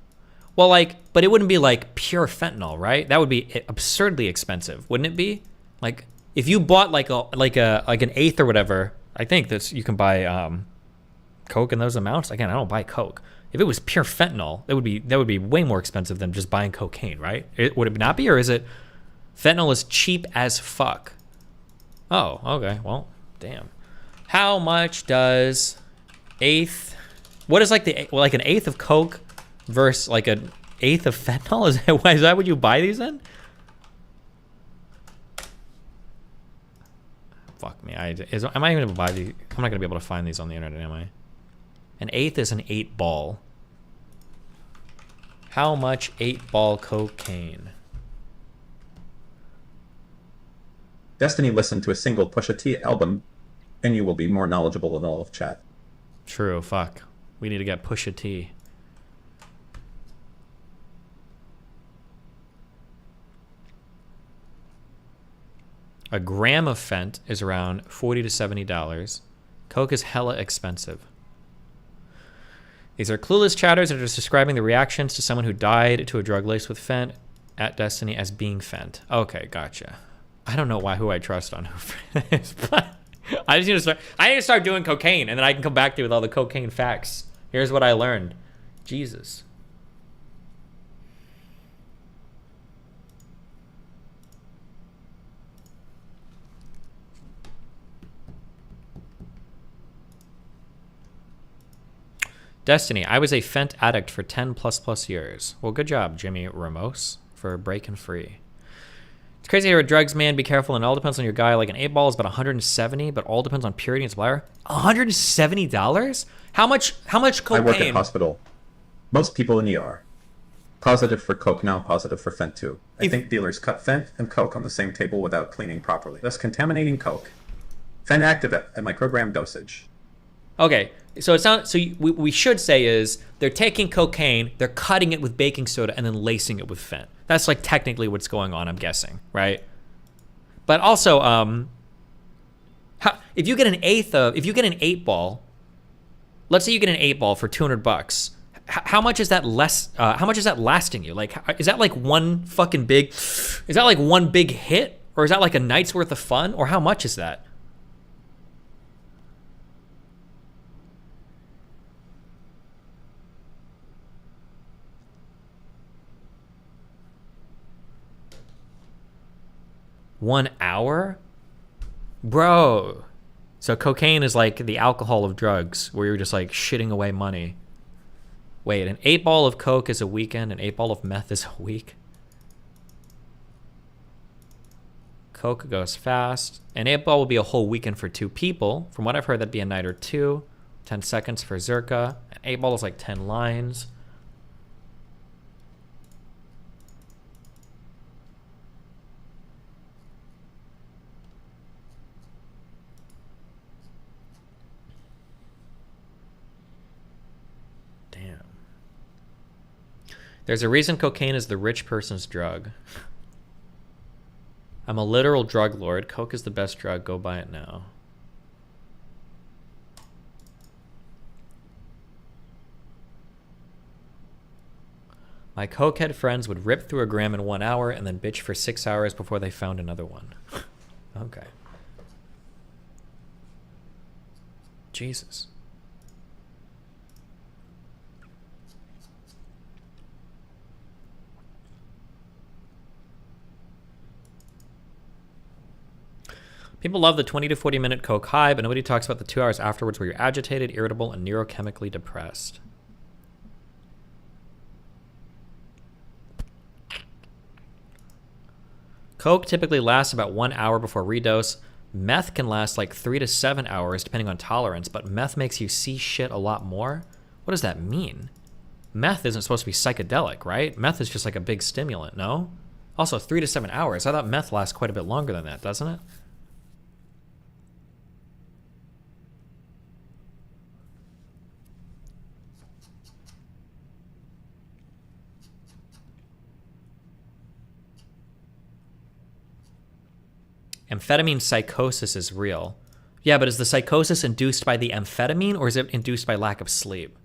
Well, like, but it wouldn't be like pure fentanyl, right? That would be absurdly expensive, wouldn't it be? Like, if you bought like an eighth or whatever, I think that's, you can buy Coke in those amounts. Again, I don't buy Coke. If it was pure fentanyl, that would be way more expensive than just buying cocaine, right? Would it not be, or is it fentanyl is cheap as fuck? Oh, okay. Well, damn. How much does eighth? What is like an eighth of Coke versus like an eighth of fentanyl? Is that what you buy these in? Fuck me. Am I even able to buy these? I'm not gonna be able to find these on the internet, am I? An eighth is an 8-ball. How much 8-ball cocaine? Destiny listened to a single Pusha T album, and you will be more knowledgeable than all of chat. True, fuck. We need to get Pusha T. A gram of fent is around $40 to $70. Coke is hella expensive. These are clueless chatters that are just describing the reactions to someone who died to a drug laced with fent at Destiny as being fent. Okay, gotcha. I don't know who I trust on who is, but I need to start doing cocaine, and then I can come back to you with all the cocaine facts. Here's what I learned. Jesus. Destiny, I was a fent addict for 10 plus years. Well, good job, Jimmy Ramos, for breaking free. It's crazy here with drugs, man. Be careful, and it all depends on your guy. Like an 8-ball is about 170, but all depends on purity and supplier. $170? How much cocaine? I work at hospital. Most people in ER. Positive for Coke now, positive for fent too. I think dealers cut fent and Coke on the same table without cleaning properly, thus contaminating Coke. Fent active at microgram dosage. Okay, so it sounds. So we should say is they're taking cocaine, they're cutting it with baking soda, and then lacing it with fent. That's like technically what's going on, I'm guessing, right? But also, if you get an 8-ball, let's say you get an 8-ball for $200. How much is that how much is that lasting you? Like, is that like one big hit, or is that like a night's worth of fun, or how much is that? $1 hour? Bro. So cocaine is like the alcohol of drugs, where you're just like shitting away money. Wait, an 8-ball of Coke is a weekend, an 8-ball of meth is a week? Coke goes fast. An 8-ball will be a whole weekend for 2 people. From what I've heard, that'd be a night or 2. 10 seconds for Zerka. An 8-ball is like 10 lines. There's a reason cocaine is the rich person's drug. I'm a literal drug lord. Coke is the best drug. Go buy it now. My cokehead friends would rip through a gram in 1 hour and then bitch for 6 hours before they found another one. Okay. Jesus. People love the 20 to 40 minute coke high, but nobody talks about the 2 hours afterwards where you're agitated, irritable, and neurochemically depressed. Coke typically lasts about 1 hour before redose. Meth can last like 3 to 7 hours depending on tolerance, but meth makes you see shit a lot more. What does that mean? Meth isn't supposed to be psychedelic, right? Meth is just like a big stimulant, no? Also, 3 to 7 hours. I thought meth lasts quite a bit longer than that, doesn't it? Amphetamine psychosis is real. Yeah, but is the psychosis induced by the amphetamine or is it induced by lack of sleep?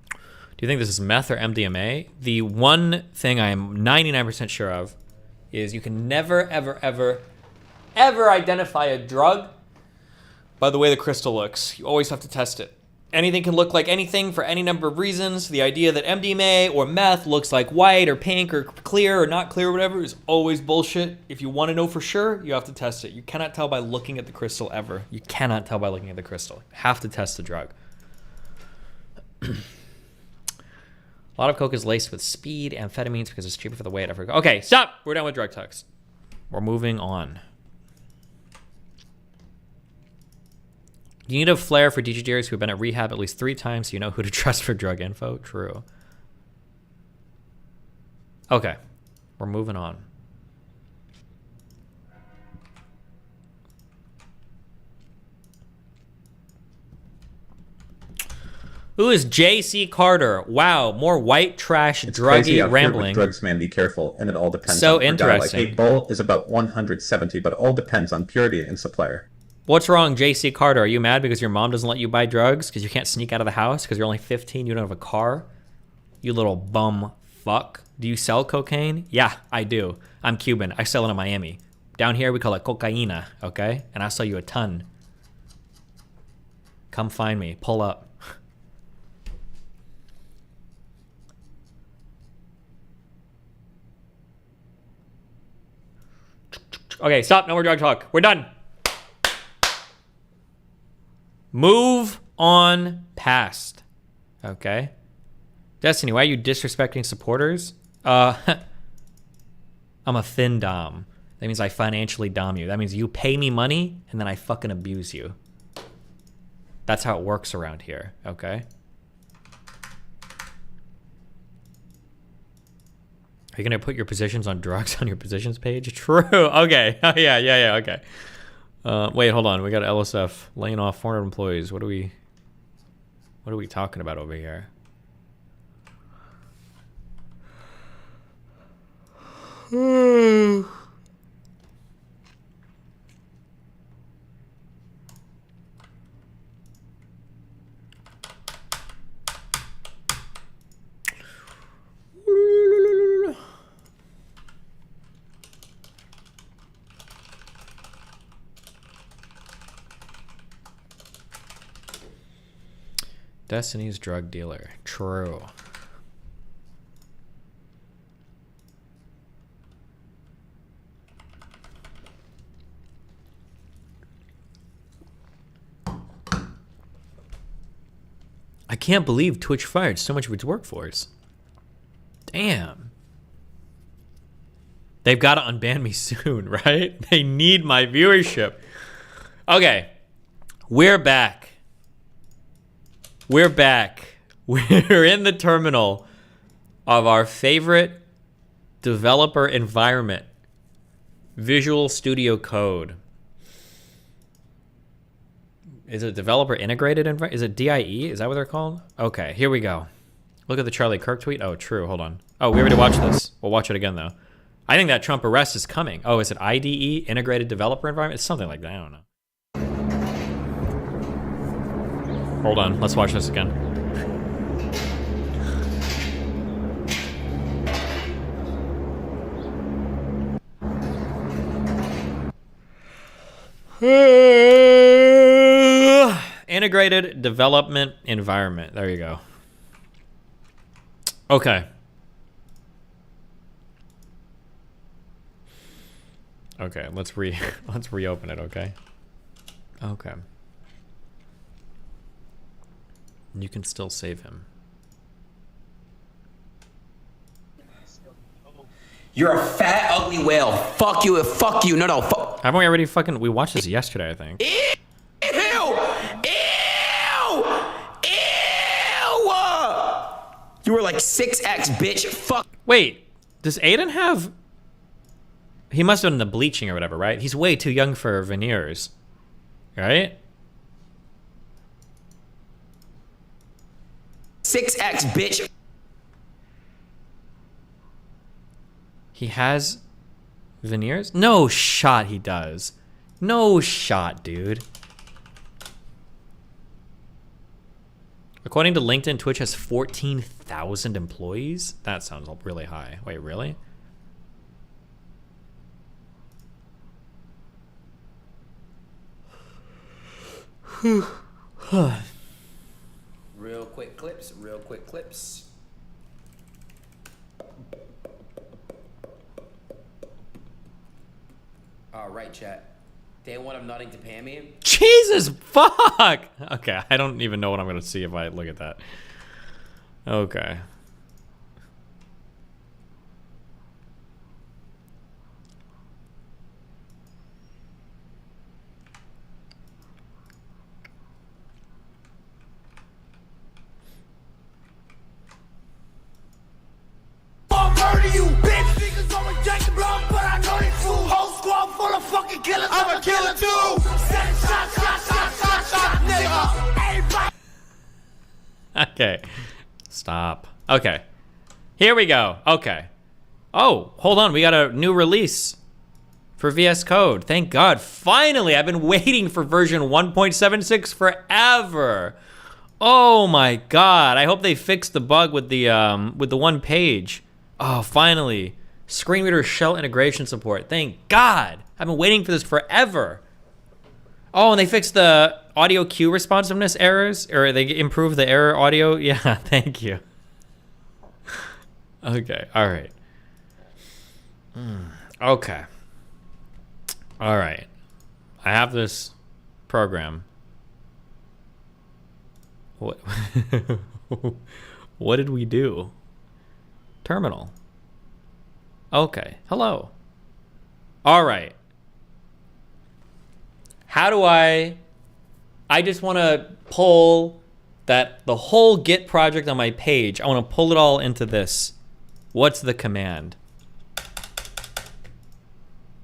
Do you think this is meth or MDMA? The one thing I am 99% sure of is you can never, ever, ever, ever identify a drug by the way the crystal looks. You always have to test it. Anything can look like anything for any number of reasons. The idea that MDMA or meth looks like white or pink or clear or not clear or whatever is always bullshit. If you want to know for sure, you have to test it. You cannot tell by looking at the crystal ever. You cannot tell by looking at the crystal. You have to test the drug. A lot of coke is laced with speed, amphetamines because it's cheaper for the weight. I forgot. Okay, stop. We're done with drug talks. We're moving on. You need a flair for DJers who've been at rehab at least 3 times so you know who to trust for drug info. True. Okay, we're moving on. Who is J.C. Carter? Wow, more white trash, It's druggy crazy out here with rambling. drugs, man. Be careful, and it all depends. So on per guy. interesting. Like 8 Ball is about 170, but it all depends on purity and supplier. What's wrong, J.C. Carter? Are you mad because your mom doesn't let you buy drugs? Because you can't sneak out of the house? Because you're only 15, you don't have a car? You little bum fuck. Do you sell cocaine? Yeah, I do. I'm Cuban. I sell it in Miami. Down here, we call it cocaína, okay? And I'll sell you a ton. Come find me. Pull up. Okay, stop. No more drug talk. We're done. Move on past. Okay. Destiny, why are you disrespecting supporters? I'm a fin dom. That means I financially dom you. That means you pay me money and then I fucking abuse you. That's how it works around here, okay? Are you gonna put your positions on drugs on your positions page? True. Okay. Yeah. Okay. Wait, hold on. We got LSF laying off 400 employees. What are we talking about over here? Destiny's drug dealer. True. I can't believe Twitch fired so much of its workforce. Damn. They've got to unban me soon, right? They need my viewership. Okay. We're back. We're back. We're in the terminal of our favorite developer environment, Visual Studio Code. Is it developer integrated environment? Is it DIE? Is that what they're called? Okay, here we go. Look at the Charlie Kirk tweet. Oh, true. Hold on. Oh, we already watched this. We'll watch it again, though. I think that Trump arrest is coming. Oh, is it IDE, Integrated Developer Environment? It's something like that. I don't know. Hold on. Let's watch this again. Integrated development environment. There you go. Okay. Okay, let's reopen it, okay? Okay. You can still save him. You're a fat, ugly whale. Fuck you. Fuck you. No, fuck. Haven't we already fucking... We watched this yesterday, I think. Ew! You were like 6X, bitch. Fuck. Wait, does Aiden have... He must have done the bleaching or whatever, right? He's way too young for veneers. Right? 6X, bitch. He has veneers? No shot he does. No shot, dude. According to LinkedIn, Twitch has 14,000 employees? That sounds really high. Wait, really? Real quick clips. All right, chat. Day one of Nottington Pammy. Jesus fuck! Okay, I don't even know what I'm gonna see if I look at that. Okay. I'll murder you, bitch. Niggas always jack the block, but I know they fool. Whole squad full of fucking killers. I'm a killer too. Shot, nigga. Everybody. Okay. Stop. Okay. Here we go. Okay. Oh, hold on. We got a new release for VS Code. Thank God. Finally, I've been waiting for version 1.76 forever. Oh my God. I hope they fixed the bug with the one page. Oh, finally. Screen reader shell integration support. Thank God. I've been waiting for this forever. Oh, and they fixed the audio cue responsiveness errors, or they improved the error audio. Yeah, thank you. Okay, all right. Okay. All right. I have this program. What? What did we do? Terminal. Okay, hello. All right. How do I just want to pull the whole Git project on my page. I want to pull it all into this. What's the command?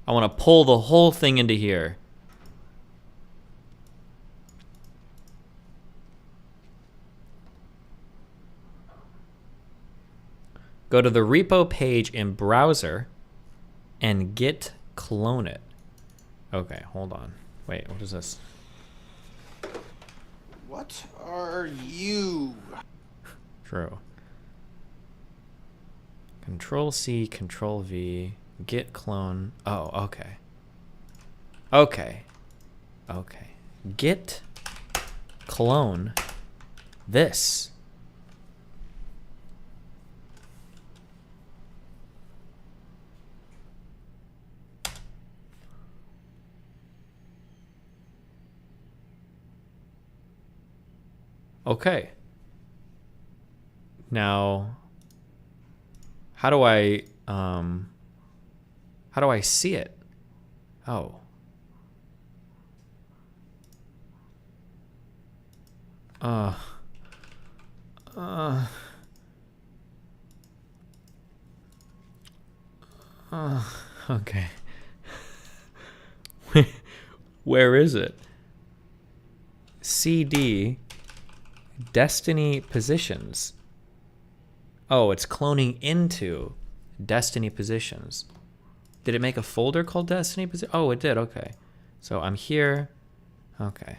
I want to pull the whole thing into here. Go to the repo page in browser and git clone it. Okay, hold on. Wait, what is this? What are you? True. Control C, Control V, git clone. Oh, okay. Okay. Okay. Git clone this. Okay. Now, how do I see it? Oh. Okay. Where is it? CD Destiny positions. Oh, it's cloning into Destiny positions. Did it make a folder called Destiny position? Oh, it did. Okay. So I'm here. Okay.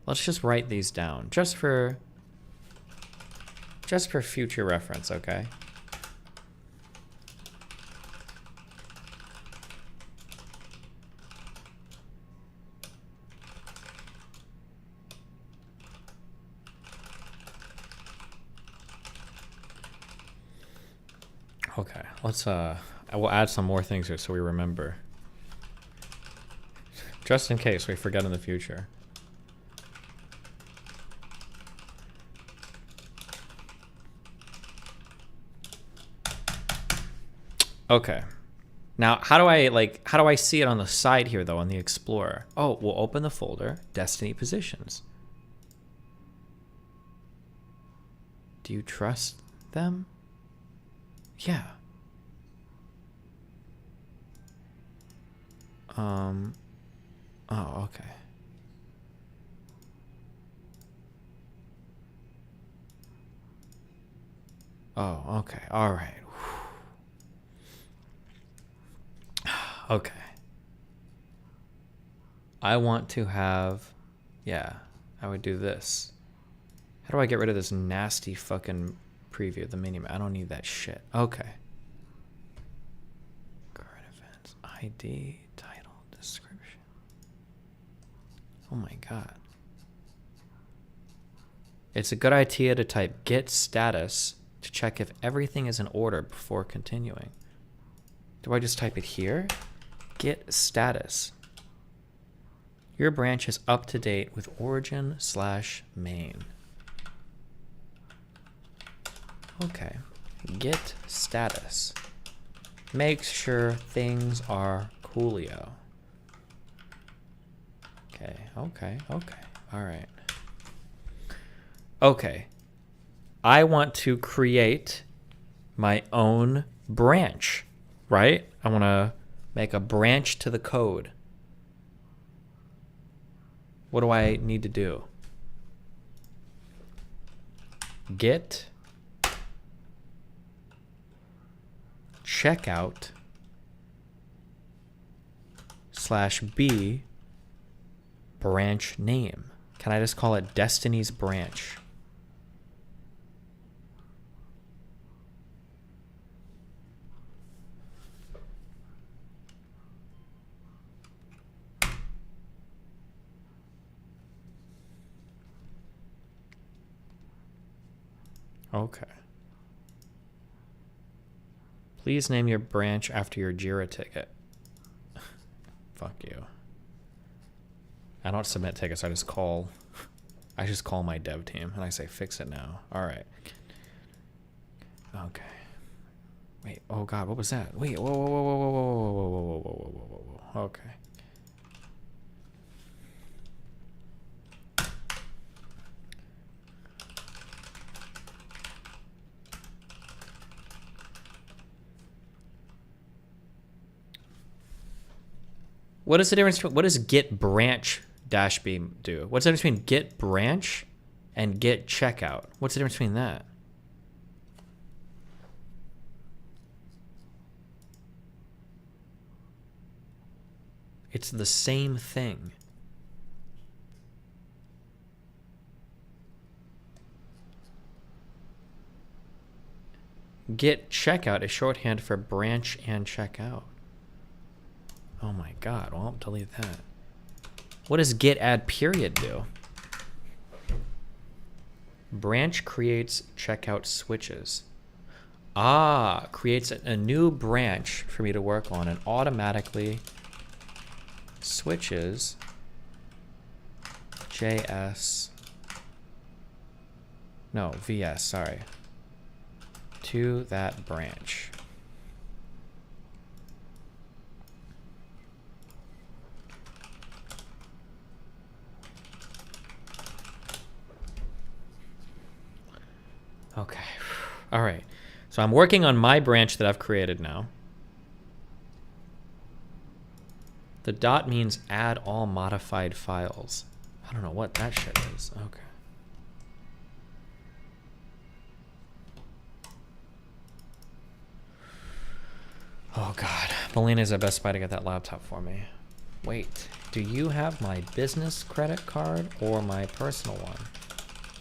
Let's just write these down just for future reference, okay? Okay, let's I will add some more things here so we remember. Just in case we forget in the future. Okay. Now, how do I see it on the side here though on the Explorer? Oh, we'll open the folder, Destiny Positions. Do you trust them? Yeah. Oh, okay. Oh, okay. All right. Okay. I want to have, yeah, I would do this. How do I get rid of this nasty fucking preview, the mini map? I don't need that shit. Okay. Current events, ID, title, description. Oh my god. It's a good idea to type get status to check if everything is in order before continuing. Do I just type it here? Get status. Your branch is up to date with origin/main. Okay. Get status. Make sure things are coolio. Okay, okay, okay. All right. Okay. I want to create my own branch, right? I want to make a branch to the code. What do I need to do? Get checkout /b branch name. Can I just call it Destiny's branch? Okay. Please name your branch after your Jira ticket. Fuck you. I don't submit tickets, I just call my dev team and I say fix it now. Alright. Okay. Wait, oh god, what was that? Wait, whoa, whoa, whoa, whoa, whoa, whoa, whoa, whoa, whoa, whoa, whoa, whoa, whoa. Okay. What is the difference between, what does get branch -b do? What's the difference between get branch and get checkout? What's the difference between that? It's the same thing. Get checkout is shorthand for branch and checkout. Oh my god, well, I'll delete that. What does get add period do? Branch creates checkout switches. Ah, creates a new branch for me to work on and automatically switches JS, no, VS, sorry, to that branch. Okay, all right. So I'm working on my branch that I've created now. The dot means add all modified files. I don't know what that shit is. Okay. Oh god, Melina's at Best Buy to get that laptop for me. Wait, do you have my business credit card or my personal one?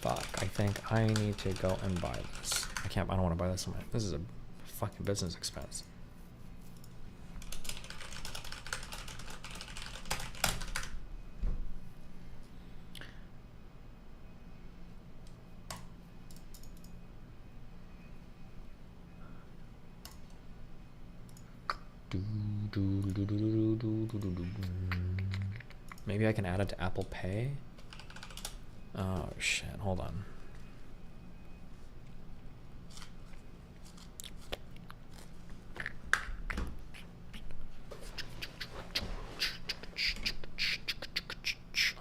Fuck, I think I need to go and buy this. I don't want to buy this. This is a fucking business expense. Maybe I can add it to Apple Pay. Oh shit, hold on.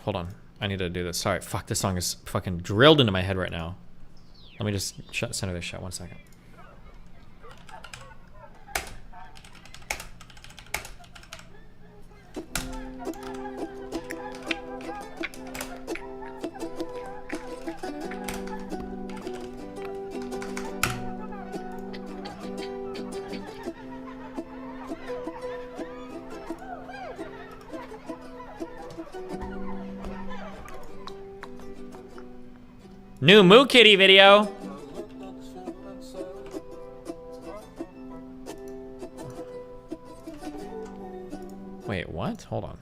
Hold on, I need to do this. Sorry, fuck, this song is fucking drilled into my head right now. Let me just center this shit, 1 second. New Moo Kitty video. Wait, what? Hold on.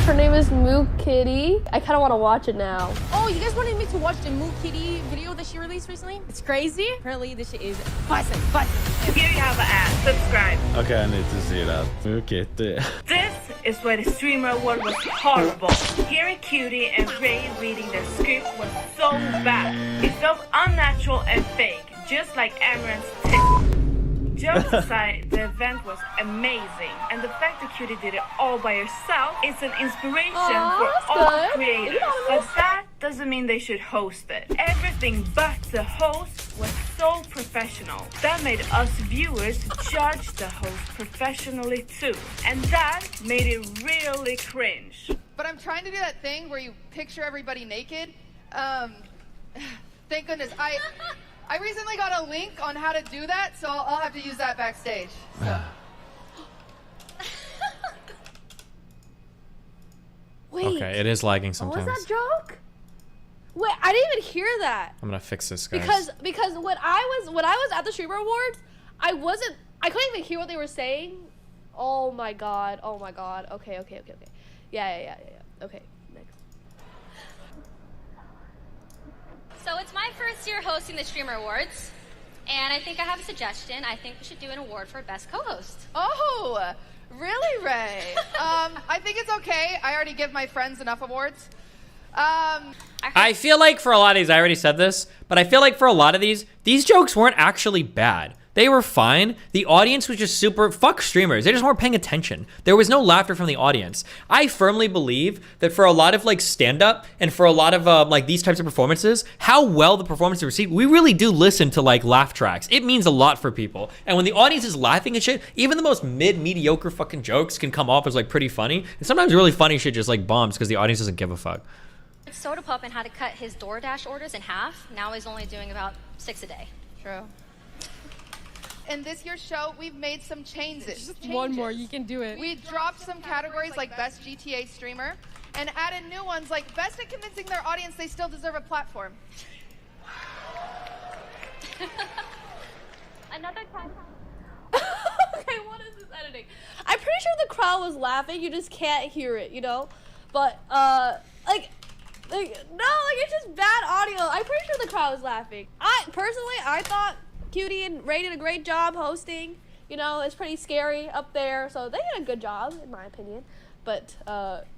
Her name is Moo Kitty. I kind of want to watch it now. Oh, you guys wanted me to watch the Moo Kitty video that she released recently? It's crazy. Apparently, this shit is bussin'. Here you have an ad. Subscribe. Okay, I need to see that. Moo Kitty. This is where the streamer award was horrible. Hearing Cutie and Ray reading their script was so bad. It felt unnatural and fake, just like Amaranth's tip. Jokes aside, the event was amazing, and the fact that Cutie did it all by herself is an inspiration for all creators. But that doesn't mean they should host it. Everything but the host was so professional. That made us viewers judge the host professionally too, and that made it really cringe. But I'm trying to do that thing where you picture everybody naked. Thank goodness. I recently got a link on how to do that, so I'll have to use that backstage. So. Wait. Okay, it is lagging sometimes. What was that joke? Wait, I didn't even hear that. I'm gonna fix this, guys. Because when I was at the Streamer Awards, I couldn't even hear what they were saying. Oh my god. Okay. Yeah. Okay. So it's my first year hosting the Streamer Awards, and I think I have a suggestion. I think we should do an award for Best Co-Host. Oh, really, Ray? I think it's okay. I already give my friends enough awards. I feel like for a lot of these, I already said this, but I feel like for a lot of these jokes weren't actually bad. They were fine. The audience was just fuck streamers. They just weren't paying attention. There was no laughter from the audience. I firmly believe that for a lot of like stand-up and for a lot of like these types of performances, how well the performance is received, we really do listen to like laugh tracks. It means a lot for people. And when the audience is laughing at shit, even the most mediocre fucking jokes can come off as like pretty funny. And sometimes really funny shit just like bombs because the audience doesn't give a fuck. Soda Pup and how to cut his DoorDash orders in half. Now he's only doing about 6 a day. True. In this year's show, we've made some changes. Just one more, you can do it. We dropped some categories like Best GTA Streamer and added new ones like Best at Convincing Their Audience They Still Deserve a Platform. Another time. Okay, what is this editing? I'm pretty sure the crowd was laughing. You just can't hear it, you know? But, it's just bad audio. I'm pretty sure the crowd was laughing. I thought Cutie and Ray did a great job hosting. You know, it's pretty scary up there, so they did a good job, in my opinion. But,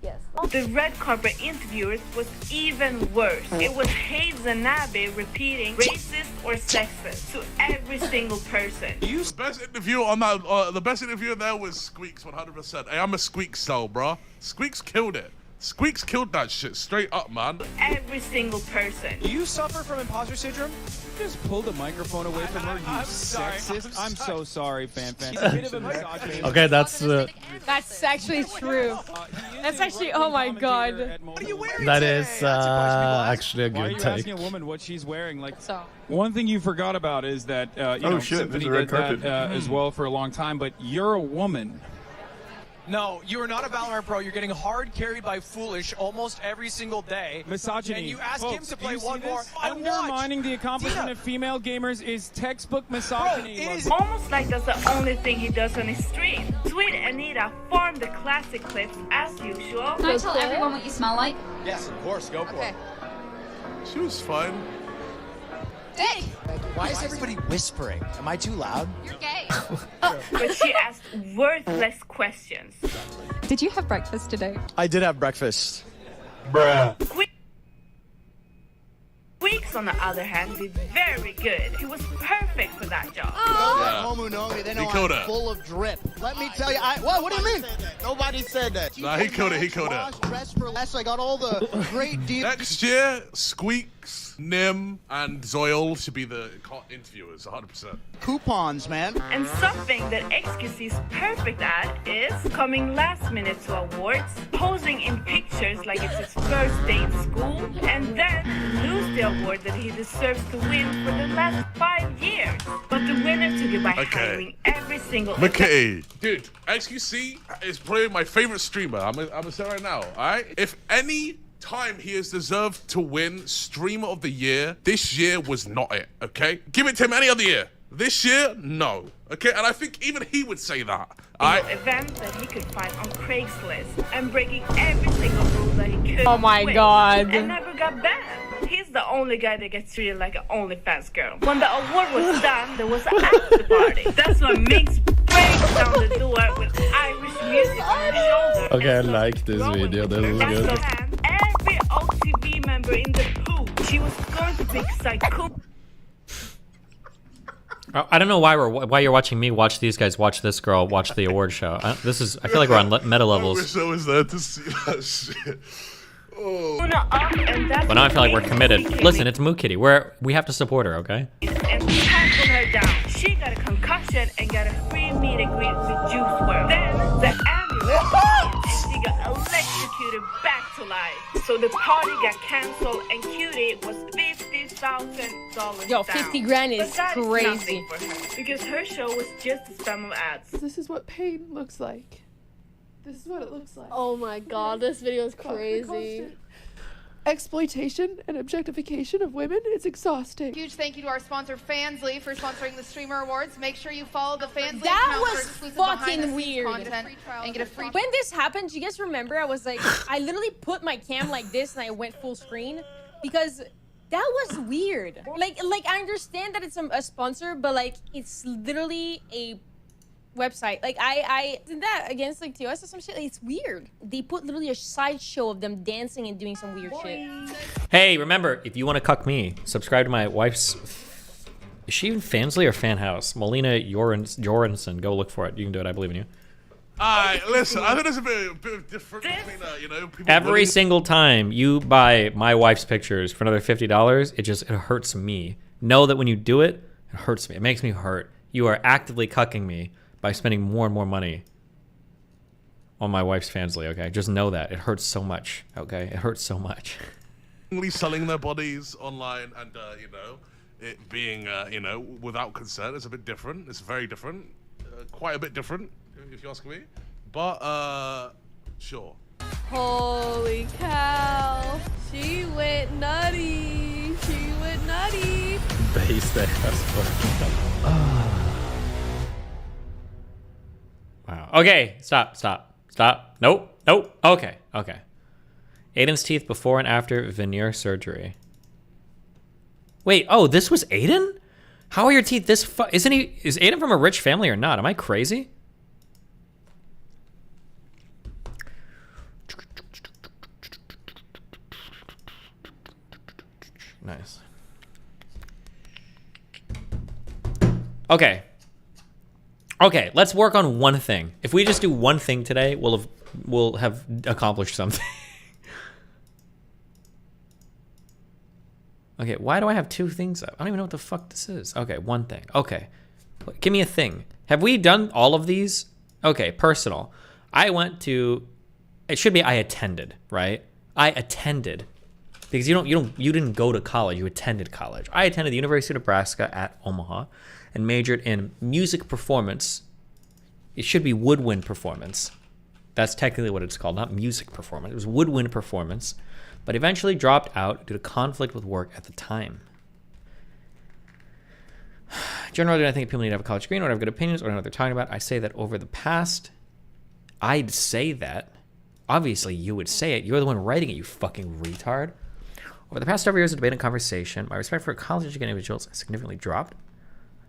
yes. The red carpet interviewers was even worse. It was Hazen Abbey repeating racist or sexist to every single person. The best interview on that, the best interview there was Squeaks, 100%. Hey, I'm a Squeaks cell, bro. Squeaks killed it. Squeaks killed that shit straight up, man. Every single person. Do you suffer from imposter syndrome? You just pulled the microphone away from her, you sexist. I'm so sorry, Fan. She's a bit of a misogynist. Okay, that's That's actually true. That's actually, oh my god. What are you wearing that today? is actually a Why are good you take. asking a woman what she's wearing? Like, one thing you forgot about is that there's Symphony a red did that carpet. as well for a long time, but you're a woman. No, you are not a Valorant pro. You're getting hard carried by Foolish almost every single day. Misogyny. And you ask him Folks, do to play you see one more. this? Undermining the accomplishment of female gamers is textbook misogyny. Bro, it is almost like that's the only thing he does on his stream. Sweet Anita farmed the classic clips as usual. Can I tell everyone what you smell like? Yes, of course. Go for it. She was fine. dick. Why is everybody whispering? Am I too loud? You're gay. But she asked worthless questions. Did you have breakfast today? I did have breakfast. Squeaks, on the other hand, did very good. He was perfect for that job. They know I'm full of drip. Let me tell you, what do you mean? Nobody said that. Nah, he killed it. Dress for less. I got all the great deals. Next year, Squeaks, Nim, and Zoil should be the interviewers, 100%. Coupons, man. And something that XQC is perfect at is coming last minute to awards, posing in pictures like it's his first day in school, and then lose the award that he deserves to win for the last 5 years. But the winner took it by hiring every single McKay. Dude, XQC is probably my favorite streamer. I'm gonna say right now, alright? If any time he has deserved to win Streamer of the Year, this year was not it, okay? Give it to him any other year. This year, no. Okay, and I think even he would say that. Event that he could find on Craigslist and breaking every single rule that he could. Oh my God. And never got banned. He's the only guy that gets treated like an OnlyFans girl. When the award was done, there was an after party. That's when Minx breaks down the door with Irish music on her shoulder. Okay, I like this video. This is good. Every OTV member in the pool, she was going to pick Psycho. I don't know why you're watching me watch these guys watch this girl watch the award show. I feel like we're on meta levels. I wish I was there to see that shit. Oh. But now I feel like we're committed. Listen, it's Moo Kitty. We have to support her, okay? And tackled her down. She got a concussion and got a free meet and greet with Juice WRLD. Then the ambulance came and she got electrocuted back to life. So the party got canceled and Cutie was $50,000 Yo, down. 50 grand is But that crazy. nothing for her, because her show was just a spam of ads. This is what pain looks like. This is what it looks like. Oh my god, this video is crazy. Exploitation and objectification of women is exhausting. Huge thank you to our sponsor Fansly for sponsoring the Streamer Awards. Make sure you follow the Fansly That account for was exclusive fucking behind-the-scenes weird. content and get a free. When this happened, do you guys remember? I was like, I literally put my cam like this and I went full screen because that was weird. Like I understand that it's a sponsor, but like it's literally a website. Like I did that against like TOS or some shit. Like, it's weird. They put literally a sideshow of them dancing and doing some weird shit. Hey, remember, if you want to cuck me, subscribe to my wife's... Is she even Fansly or Fan House? Melina Joranson. Go look for it. You can do it. I believe in you. Alright, listen, I think there's a bit of difference between, people Every winning. single time you buy my wife's pictures for another $50, it hurts me. Know that when you do it, it hurts me. It makes me hurt. You are actively cucking me by spending more and more money on my wife's Fansly, okay? Just know that. It hurts so much, okay? It hurts so much. Selling their bodies online and, it being, without consent is a bit different. It's very different. Quite a bit different, if you ask me. But, sure. Holy cow. She went nutty. She went nutty. Base that Wow. Okay, stop. Nope. Okay. Aiden's teeth before and after veneer surgery. Wait, this was Aiden? How are your teeth this is Aiden from a rich family or not? Am I crazy? Nice. Okay, let's work on one thing. If we just do one thing today, we'll have accomplished something. Okay, why do I have two things up? I don't even know what the fuck this is. Okay, one thing. Okay, give me a thing. Have we done all of these? Okay, personal. I went to. It should be I attended, right? I attended, because you didn't go to college. You attended college. I attended the University of Nebraska at Omaha, and majored in music performance. It should be woodwind performance. That's technically what it's called, not music performance. It was woodwind performance, but eventually dropped out due to conflict with work at the time. Generally, I think people need to have a college degree or have good opinions or know what they're talking about. I say that over the past, I'd say that. Obviously, you would say it. You're the one writing it, you fucking retard. Over the past several years of debate and conversation, my respect for college-educated individuals has significantly dropped.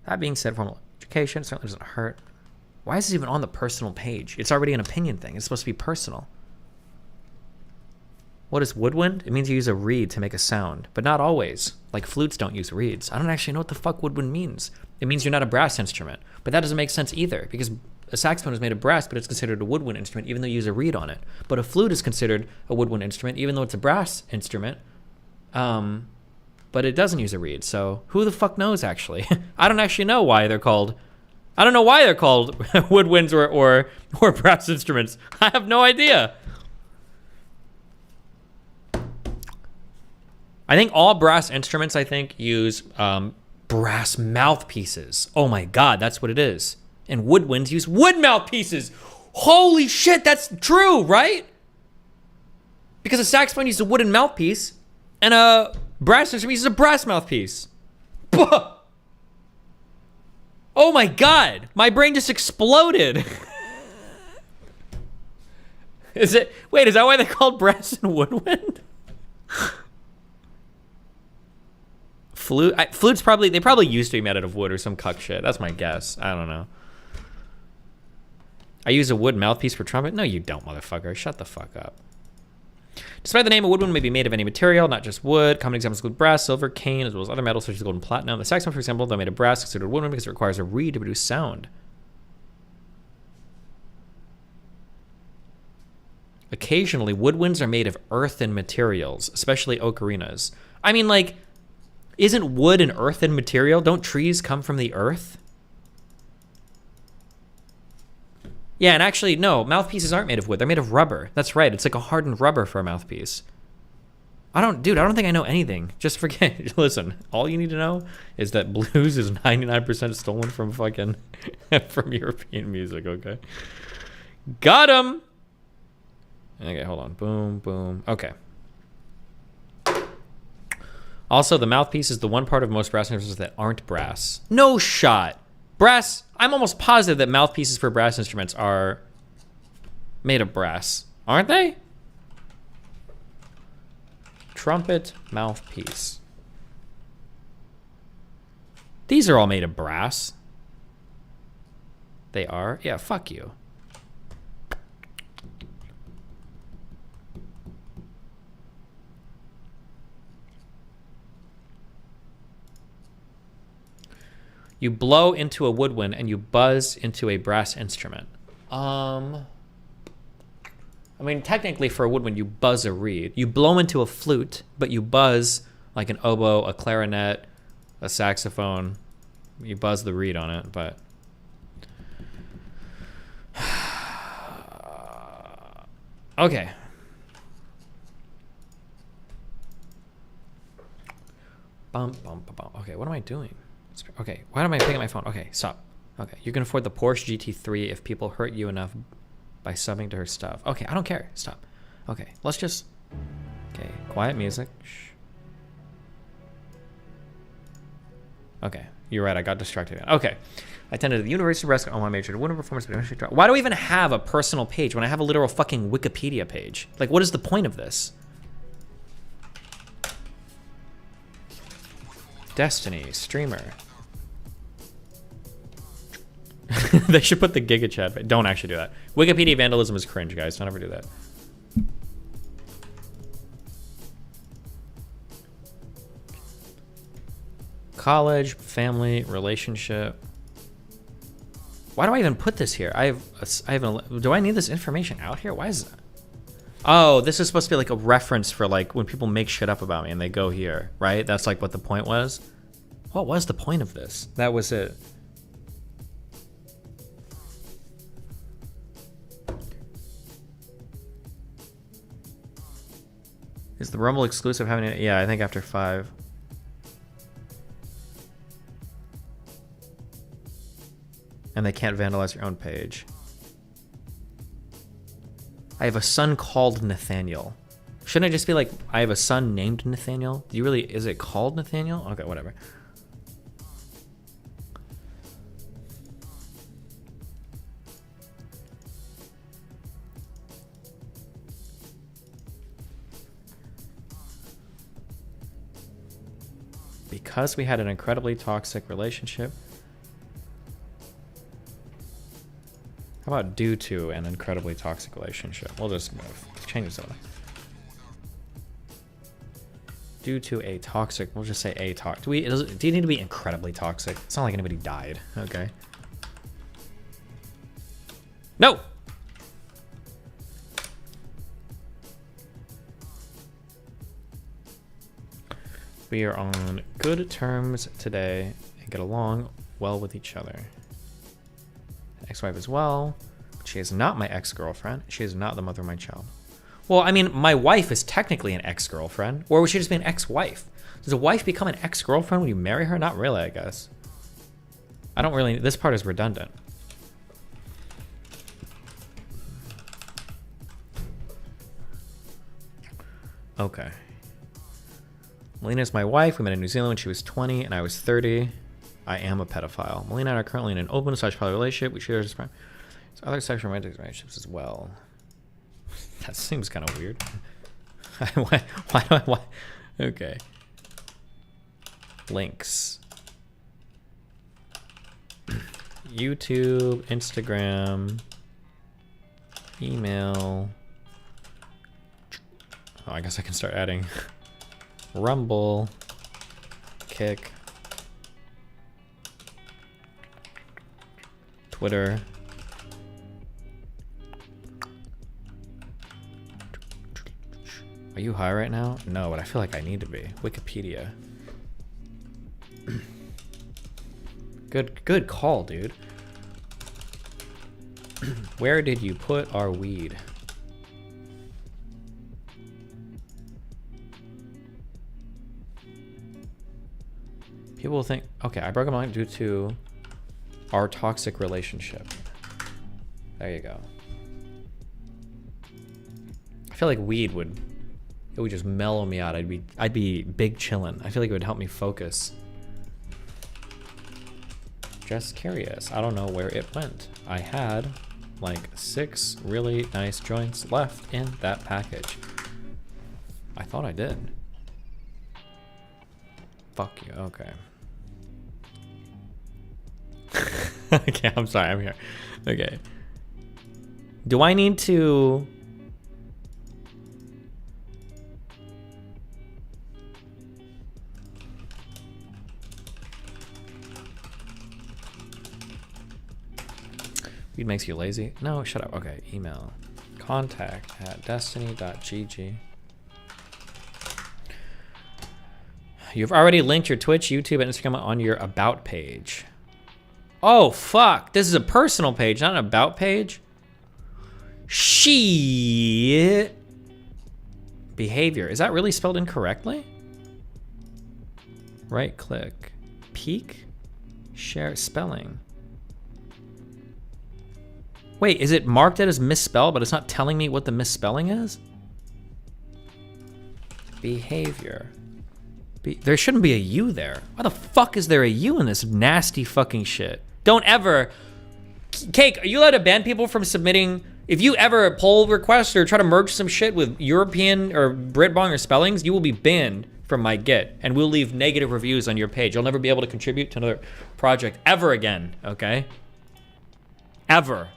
That being said, formal education certainly doesn't hurt. Why is this even on the personal page? It's already an opinion thing. It's supposed to be personal. What is woodwind? It means you use a reed to make a sound, but not always. Like flutes don't use reeds. I don't actually know what the fuck woodwind means. It means you're not a brass instrument, but that doesn't make sense either because a saxophone is made of brass, but it's considered a woodwind instrument even though you use a reed on it. But a flute is considered a woodwind instrument even though it's a brass instrument. But it doesn't use a reed. So who the fuck knows actually? I don't actually know why they're called. I don't know why they're called woodwinds or brass instruments. I have no idea. I think all brass instruments, use brass mouthpieces. Oh my God, that's what it is. And woodwinds use wood mouthpieces. Holy shit, that's true, right? Because a saxophone uses a wooden mouthpiece and a brass instrument uses a brass mouthpiece. Buh! Oh my God, my brain just exploded. Is that why they're called brass and woodwind? Flutes probably used to be made out of wood or some cuck shit. That's my guess. I don't know. I use a wood mouthpiece for trumpet? No, you don't, motherfucker. Shut the fuck up. Despite the name, a woodwind may be made of any material, not just wood. Common examples include brass, silver, cane, as well as other metals such as gold and platinum. The saxophone, for example, though made of brass, is considered a woodwind because it requires a reed to produce sound. Occasionally, woodwinds are made of earthen materials, especially ocarinas. I mean, like, isn't wood an earthen material? Don't trees come from the earth? Yeah, and actually, no, mouthpieces aren't made of wood. They're made of rubber. That's right. It's like a hardened rubber for a mouthpiece. I don't think I know anything. Just forget. Listen, all you need to know is that blues is 99% stolen from fucking, from European music, okay? Got him! Okay, hold on. Boom, boom. Okay. Also, the mouthpiece is the one part of most brass instruments that aren't brass. No shot. Brass, I'm almost positive that mouthpieces for brass instruments are made of brass. Aren't they? Trumpet mouthpiece. These are all made of brass. They are? Yeah, fuck you. You blow into a woodwind and you buzz into a brass instrument. I mean, technically for a woodwind, you buzz a reed. You blow into a flute, but you buzz like an oboe, a clarinet, a saxophone. You buzz the reed on it, but... Okay. Bum, bum, bum, bum. Okay, what am I doing? Okay, why am I picking up my phone? Okay, stop. Okay, you can afford the Porsche GT3 if people hurt you enough by subbing to her stuff. Okay, I don't care. Stop. Okay, let's just... Okay, quiet music. Shh. Okay, you're right. I got distracted again. Okay. I attended the University of Nebraska on my major to win a performance, but eventually dropped. Why do I even have a personal page when I have a literal fucking Wikipedia page? Like, what is the point of this? Destiny, streamer. They should put the Giga Chat. Don't actually do that. Wikipedia vandalism is cringe, guys. Don't ever do that. College, family, relationship. Why do I even put this here? Do I need this information out here? Why is that? Oh, this is supposed to be like a reference for like when people make shit up about me and they go here, right? That's like what the point was. What was the point of this? That was it. Is the Rumble exclusive having it? Yeah, I think after 5. And they can't vandalize your own page. I have a son called Nathaniel. Shouldn't I just be like, I have a son named Nathaniel? Do you really, is it called Nathaniel? Okay, whatever. Because we had an incredibly toxic relationship. How about due to an incredibly toxic relationship? We'll just change this over. Due to a toxic, we'll just say a toxic. Do you need to be incredibly toxic? It's not like anybody died. Okay. No! We are on good terms today and get along well with each other. Ex-wife as well. She is not my ex-girlfriend. She is not the mother of my child. Well, I mean, my wife is technically an ex-girlfriend. Or would she just be an ex-wife? Does a wife become an ex-girlfriend when you marry her? Not really, I guess. I don't really... This part is redundant. Okay. Melina is my wife. We met in New Zealand when she was 20 and I was 30. I am a pedophile. Melina and I are currently in an open/poly relationship. We share other sexual romantic relationships as well. That seems kind of weird. why? Okay. Links. YouTube, Instagram, email. Oh, I guess I can start adding Rumble, Kick, Twitter. Are you high right now? No, but I feel like I need to be. Wikipedia. Good call, dude. Where did you put our weed? People will think, okay, I broke up due to our toxic relationship. There you go. I feel like weed would just mellow me out. I'd be big chillin'. I feel like it would help me focus. Just curious. I don't know where it went. I had like 6 really nice joints left in that package. I thought I did. Fuck you. Okay. Okay, I'm sorry. I'm here. Okay. Do I need to... Weed makes you lazy? No, shut up. Okay, email. contact@destiny.gg. You've already linked your Twitch, YouTube, and Instagram on your About page. Oh, fuck. This is a personal page, not an About page. Shit. Behavior. Is that really spelled incorrectly? Right click. Peek. Share spelling. Wait, is it marked as misspelled, but it's not telling me what the misspelling is? Behavior. There shouldn't be a U there. Why the fuck is there a U in this nasty fucking shit? Don't ever... Cake, are you allowed to ban people from submitting... If you ever poll request or try to merge some shit with European or Britbong or spellings, you will be banned from my Git, and we'll leave negative reviews on your page. You'll never be able to contribute to another project ever again, okay? Ever.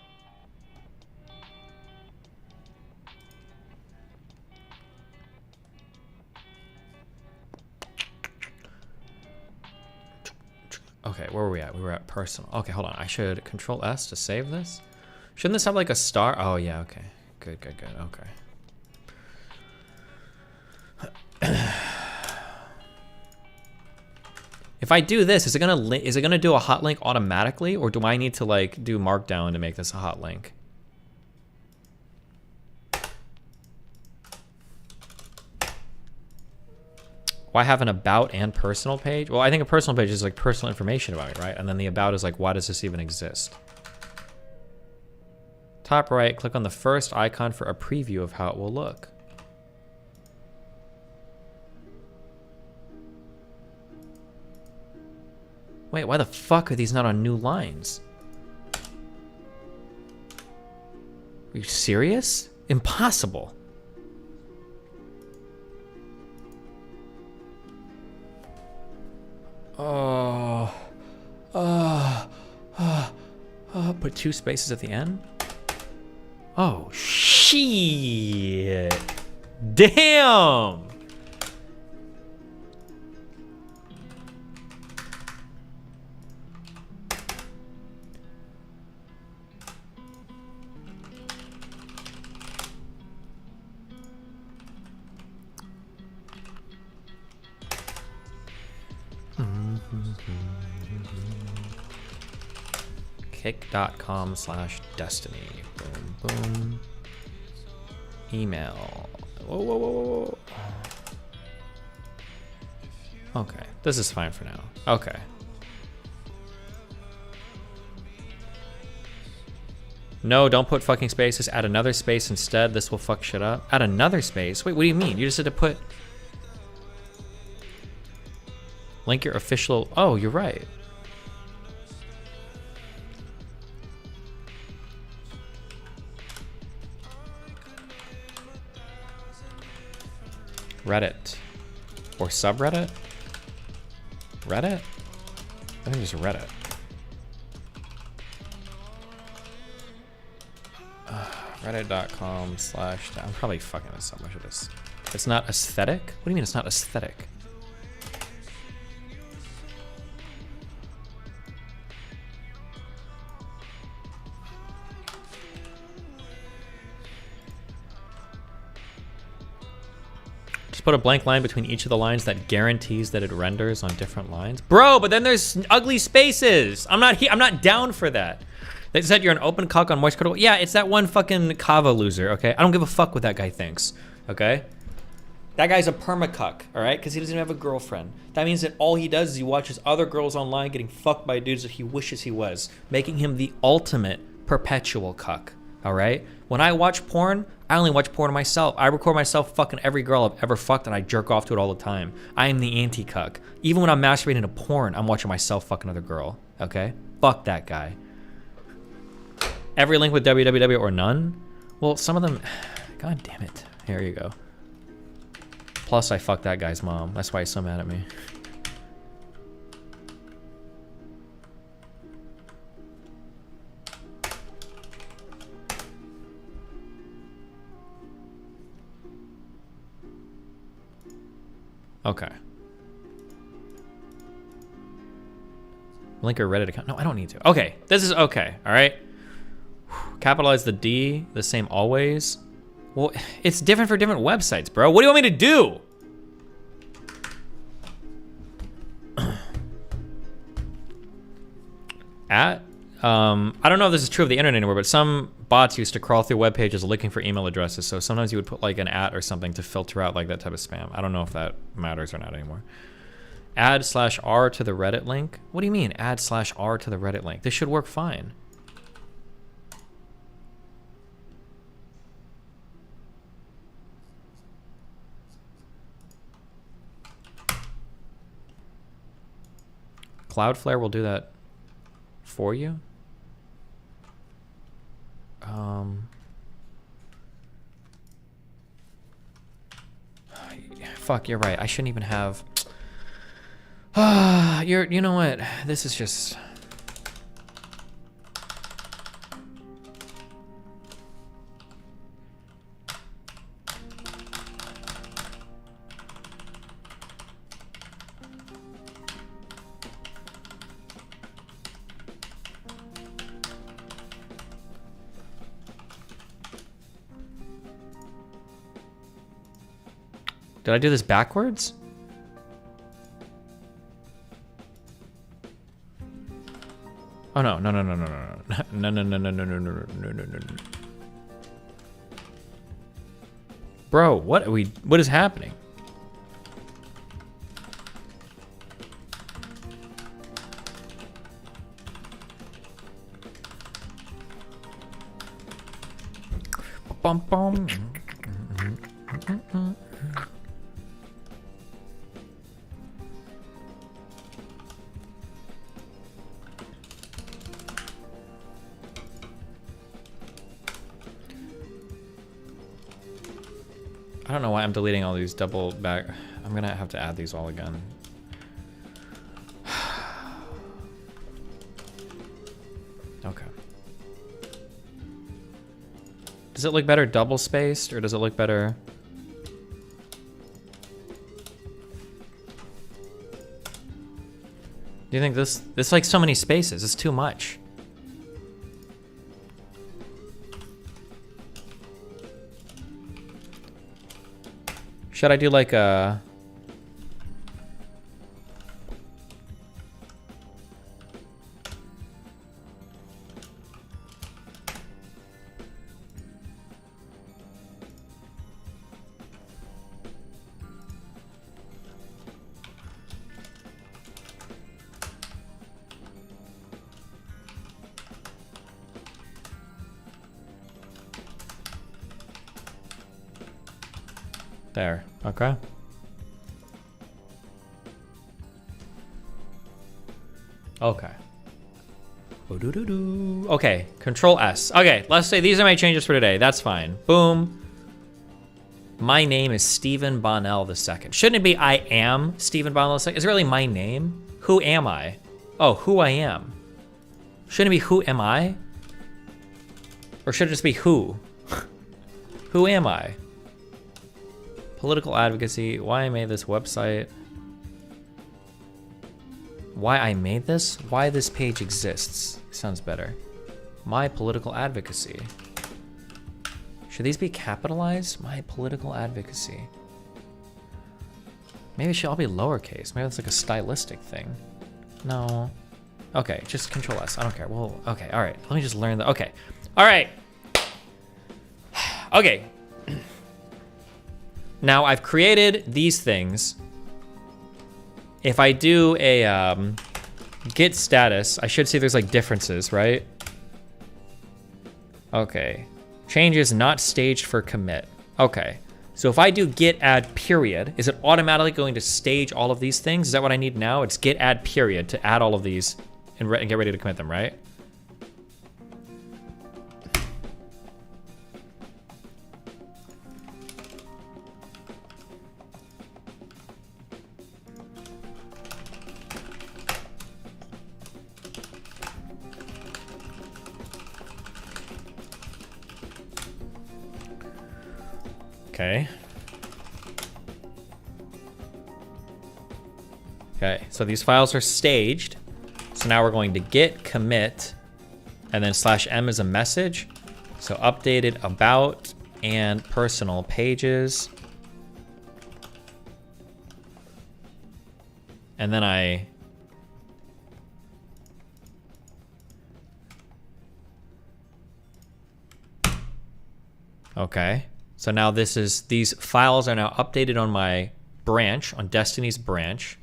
Okay, where were we at? We were at personal. Okay, hold on. I should Control S to save this. Shouldn't this have like a star? Oh yeah, okay. Good, okay. If I do this, is it gonna do a hot link automatically, or do I need to like do Markdown to make this a hot link? Why have an about and personal page? Well, I think a personal page is like personal information about me, right? And then the about is like, why does this even exist? Top right, click on the first icon for a preview of how it will look. Wait, why the fuck are these not on new lines? Are you serious? Impossible. Put 2 spaces at the end. Oh, shit. Damn. Kick.com/destiny. Boom, boom. Email. Whoa, whoa, whoa, whoa. Okay, this is fine for now. Okay. No, don't put fucking spaces. Add another space instead. This will fuck shit up. Add another space? Wait, what do you mean? You just had to put... Link your official... Oh, you're right. Reddit. Or subreddit? Reddit? I think it's Reddit. Reddit.com/ I'm probably fucking this up. Much of this. It's not aesthetic? What do you mean it's not aesthetic? Just put a blank line between each of the lines that guarantees that it renders on different lines. Bro, but then there's ugly spaces. I'm not down for that. They said you're an open cuck on Moist Critical. Yeah, it's that one fucking Kava loser, okay? I don't give a fuck what that guy thinks, okay? That guy's a permacuck, all right? Because he doesn't have a girlfriend. That means that all he does is he watches other girls online getting fucked by dudes that he wishes he was, making him the ultimate perpetual cuck, all right? When I watch porn, I only watch porn of myself. I record myself fucking every girl I've ever fucked and I jerk off to it all the time. I am the anti-cuck. Even when I'm masturbating to porn, I'm watching myself fuck another girl, okay? Fuck that guy. Every link with www or none? Well, some of them... God damn it. Here you go. Plus, I fucked that guy's mom. That's why he's so mad at me. Okay. Link or Reddit account. No, I don't need to. Okay, this is okay, all right? Capitalize the D, the same always. Well, it's different for different websites, bro. What do you want me to do? I don't know if this is true of the internet anymore, but some bots used to crawl through web pages looking for email addresses. So sometimes you would put like an @ or something to filter out like that type of spam. I don't know if that matters or not anymore. Add/R to the Reddit link. What do you mean add/R to the Reddit link? This should work fine. Cloudflare will do that for you. Fuck, you're right. I shouldn't even have. You know what? This is just. Did I do this backwards? Oh no, no, no, no, no, no, no, no, no, no, no, no, no, no, no, no, no. Bro, what is happening? Bum bum. I don't know why I'm deleting all these double back. I'm gonna have to add these all again. Does it look better double spaced, or does it look better? Do you think this like so many spaces? It's too much. Should I do like a... There, okay. Okay. Okay, Control S. Okay, let's say these are my changes for today. That's fine. Boom. My name is Stephen Bonnell II. Shouldn't it be I am Stephen Bonnell II? Is it really my name? Who am I? Oh, who I am. Shouldn't it be who am I? Or should it just be who? Who am I? Political advocacy, why I made this website. Why I made this? Why this page exists. Sounds better. My political advocacy. Should these be capitalized? My political advocacy. Maybe it should all be lowercase. Maybe it's like a stylistic thing. No. Okay, just Control S. I don't care. Well, okay, all right. Let me just learn the, okay. All right. Okay. Now I've created these things. If I do a git status, I should see there's like differences, right? Okay. Changes not staged for commit. Okay. So if I do git add period, is it automatically going to stage all of these things? Is that what I need now? It's git add period to add all of these and get ready to commit them, right? Okay. Okay, so these files are staged. So now we're going to git commit, and then /m is a message. So updated about and personal pages. And then I... Okay. So now these files are now updated on my branch, on Destiny's branch.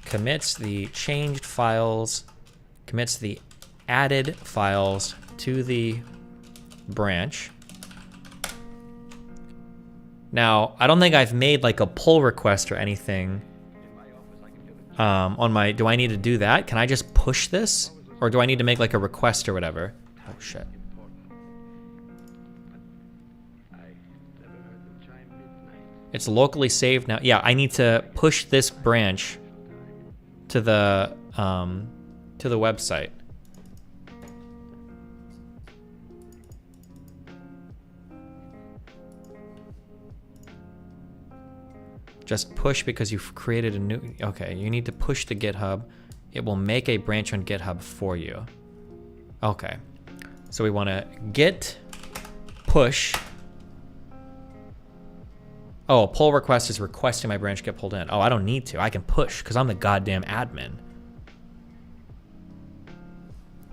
Commits the changed files, commits the added files to the branch. Now, I don't think I've made like a pull request or anything on my, do I need to do that? Can I just push this? Or do I need to make like a request or whatever? Oh shit. It's locally saved now. Yeah, I need to push this branch to the website. Just push because you've created a new, okay, you need to push to GitHub. It will make a branch on GitHub for you. Okay, so we want to git push. Oh, a pull request is requesting my branch get pulled in. Oh, I don't need to. I can push because I'm the goddamn admin.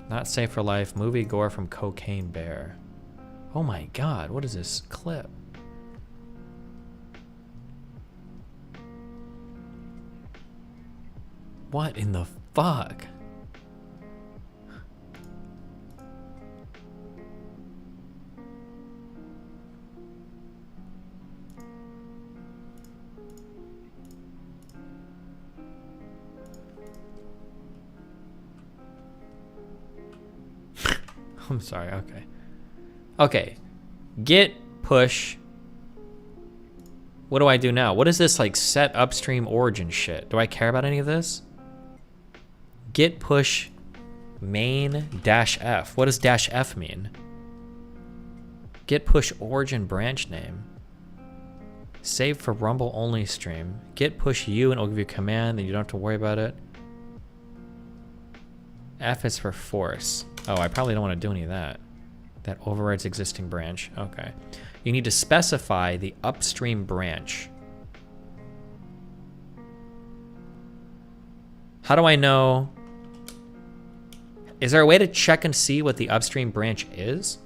Not safe for life. Movie gore from Cocaine Bear. Oh my god, what is this clip? What in the fuck? I'm sorry, okay. Okay, git push. What do I do now? What is this like set upstream origin shit? Do I care about any of this? Git push main -f. What does -f mean? Git push origin branch name. Save for Rumble only stream. Git push you and it'll give you a command, then you don't have to worry about it. F is for force. Oh, I probably don't want to do any of that. That overrides existing branch. Okay. You need to specify the upstream branch. How do I know? Is there a way to check and see what the upstream branch is?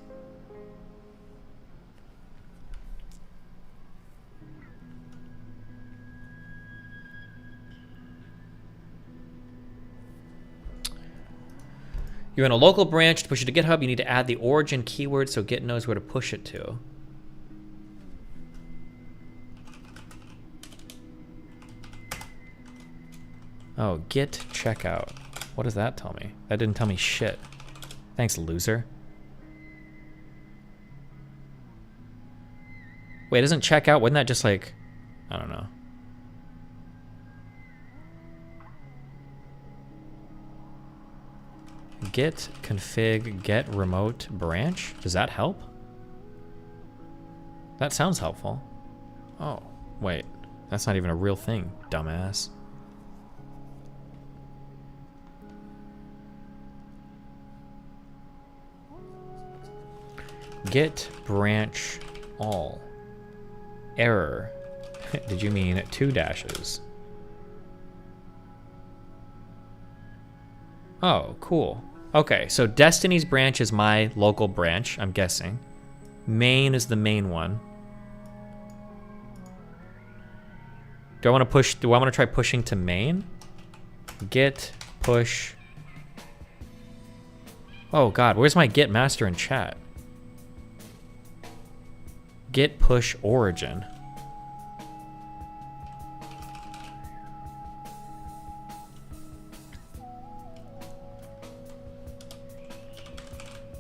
You're in a local branch. To push it to GitHub, you need to add the origin keyword so Git knows where to push it to. Oh, Git checkout. What does that tell me? That didn't tell me shit. Thanks, loser. Wait, doesn't checkout? Wasn't that just like, I don't know. Git config get remote branch. Does that help? That sounds helpful. Oh, wait. That's not even a real thing, dumbass. Git branch all. Error. Did you mean 2 dashes? Oh, cool. Okay, so Destiny's branch is my local branch, I'm guessing. Main is the main one. Do I want to try pushing to main? Git push. Oh god, where's my Git master in chat? Git push origin.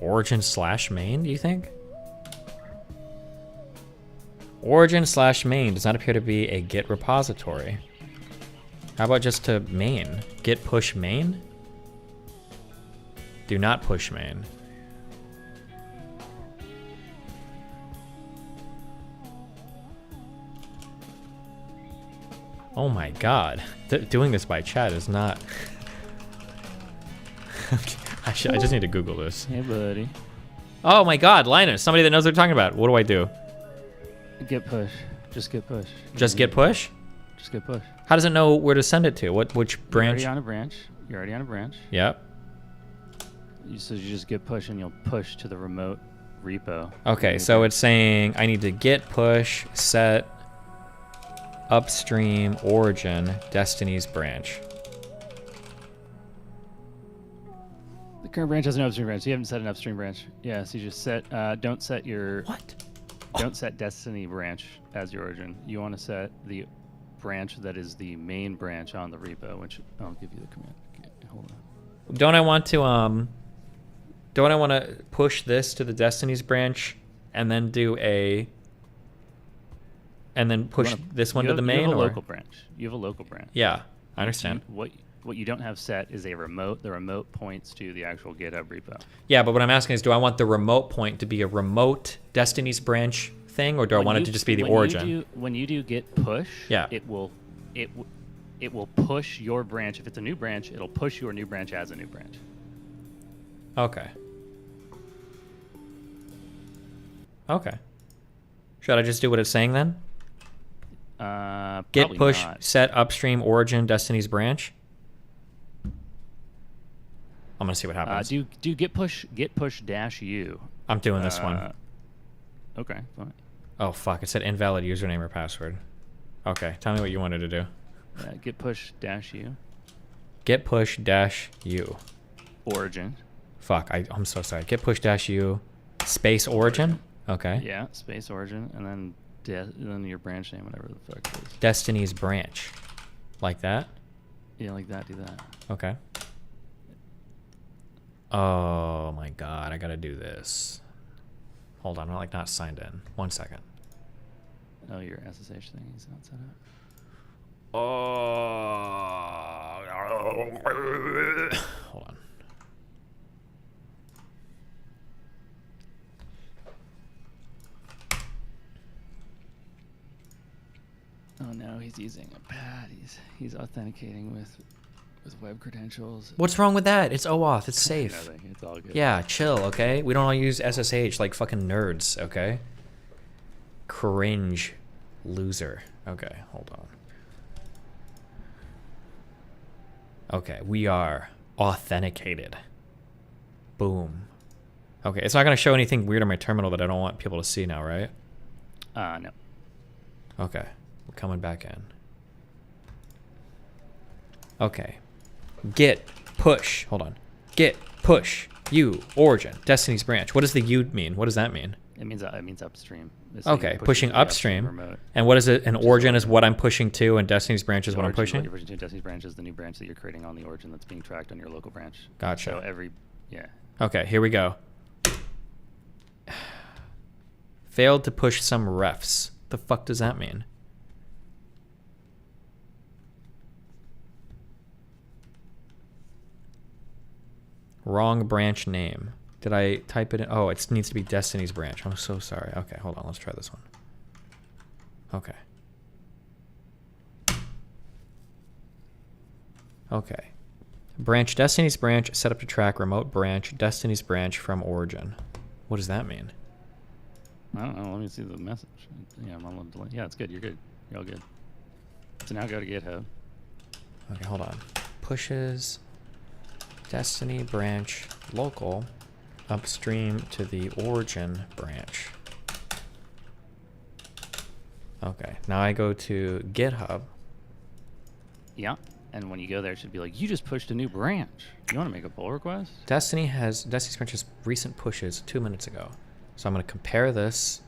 Origin slash main, do you think? Origin slash main does not appear to be a Git repository. How about just to main? Git push main? Do not push main. Oh my god. Doing this by chat is not... Okay. I just need to Google this. Hey, buddy. Oh my god, Linus, somebody that knows what they're talking about. What do I do? Git push. Just git push. Just git push? Just git push. How does it know where to send it to? Which branch? You're already on a branch. You're already on a branch. Yep. So you just git push and you'll push to the remote repo. Okay, so it's saying I need to git push set upstream origin Destiny's branch. The current branch has an upstream branch. So you haven't set an upstream branch. Yeah, so you just set, don't set your... What? Don't set Destiny branch as your origin. You want to set the branch that is the main branch on the repo, which I'll give you the command. Okay, hold on. Don't I want to push this to the Destiny's branch and then do a... And then push this one to the main? You have a or? local branch. You have a local branch. Yeah, I understand. What you don't have set is a remote. The remote points to the actual GitHub repo. Yeah, but what I'm asking is, do I want the remote point to be a remote Destiny's branch thing, or do I want it to just be the origin? When you do git push, yeah, it will push your branch. If it's a new branch, it'll push your new branch as a new branch. Okay. Okay. Should I just do what it's saying then? Git push not. Set upstream origin Destiny's branch. I'm gonna see what happens. Do git push dash u. I'm doing this one. Okay, fine. Oh fuck! It said invalid username or password. Okay, tell me what you wanted to do. Git push dash u. Git push dash u. Origin. Fuck! I'm so sorry. Git push dash u space origin. Okay. Yeah, space origin, and then your branch name, whatever the fuck it is. Destiny's branch. Like that? Yeah, like that. Do that. Okay. Oh my god, I gotta do this. Hold on, I'm not signed in. 1 second. Oh, your SSH thing is not set up. Hold on. no, he's using a pad. He's authenticating with web credentials. What's wrong with that? It's OAuth. It's safe. Nothing. It's all good. Yeah, chill, okay? We don't all use SSH like fucking nerds, okay? Cringe. Loser. Okay, hold on. Okay, we are authenticated. Boom. Okay, it's not going to show anything weird on my terminal that I don't want people to see now, right? No. Okay, we're coming back in. Okay. Git push. Hold on. Git push U origin Destiny's branch. What does the U mean? What does that mean? It means upstream. Okay, pushing upstream. And what is it? An origin is what I'm pushing to, and Destiny's branch is what I'm pushing? What you're pushing to. Destiny's branch is the new branch that you're creating on the origin that's being tracked on your local branch. Gotcha. So yeah. Okay, here we go. Failed to push some refs. The fuck does that mean? Wrong branch name. Did I type it in? Oh, it needs to be Destiny's branch. I'm so sorry. Okay, hold on. Let's try this one. Okay. Okay. Branch Destiny's branch set up to track remote branch Destiny's branch from origin. What does that mean? I don't know. Let me see the message. Yeah, I'm on delay. Yeah, it's good. You're good. You're all good. So now go to GitHub. Okay, hold on. Pushes Destiny branch local upstream to the origin branch. Okay, now I go to GitHub. Yeah, and when you go there, it should be like, you just pushed a new branch. You want to make a pull request? Destiny's branch has recent pushes 2 minutes ago. So I'm going to compare this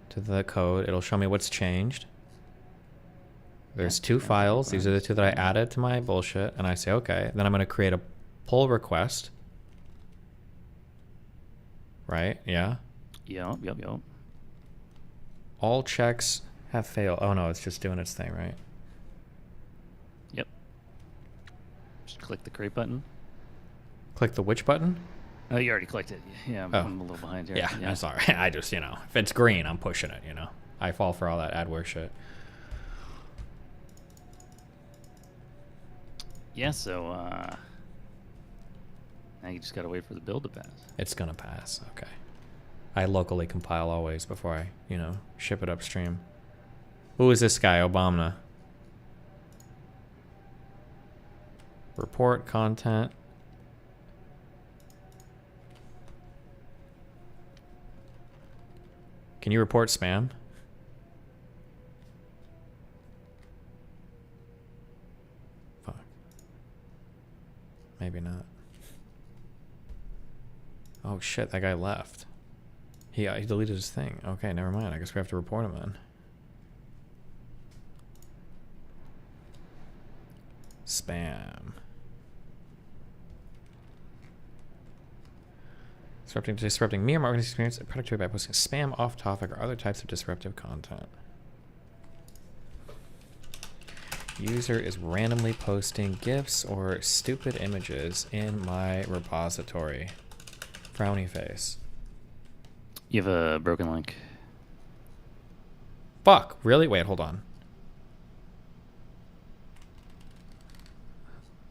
to the code. It'll show me what's changed. There's two files. These are the two that I added to my bullshit. And I say, okay. Then I'm going to create a pull request. Right? Yeah? Yep. All checks have failed. Oh, no. It's just doing its thing, right? Yep. Just click the create button. Click the which button? Oh, you already clicked it. Yeah, I'm a little behind here. Yeah, that's all right. I just, if it's green, I'm pushing it, I fall for all that adware shit. Yeah, so, now you just gotta wait for the build to pass. It's gonna pass, okay. I locally compile always before I, ship it upstream. Who is this guy, Obama? Report content. Can you report spam? Fuck. Maybe not. Oh shit, that guy left. He deleted his thing. Okay, never mind. I guess we have to report him then. Spam. Disrupting me or my organization's experience and productivity by posting spam, off-topic, or other types of disruptive content. User is randomly posting GIFs or stupid images in my repository. Frowny face. You have a broken link. Fuck, really? Wait, hold on.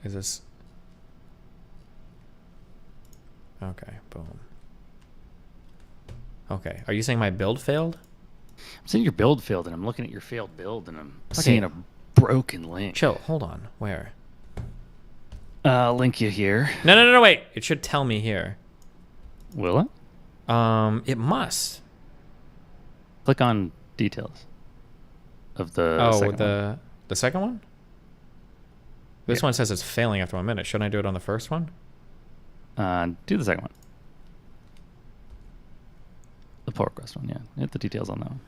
Is this... Okay, boom. Okay, are you saying my build failed? I'm saying your build failed, and I'm looking at your failed build, and I'm seeing a broken link. Chill, hold on. Where? Link you here. No, wait. It should tell me here. Will it? It must. Click on details of the second one. The second one? This one says it's failing after 1 minute. Shouldn't I do it on the first one? Do the second one. The pull request one, yeah. Hit the details on that one.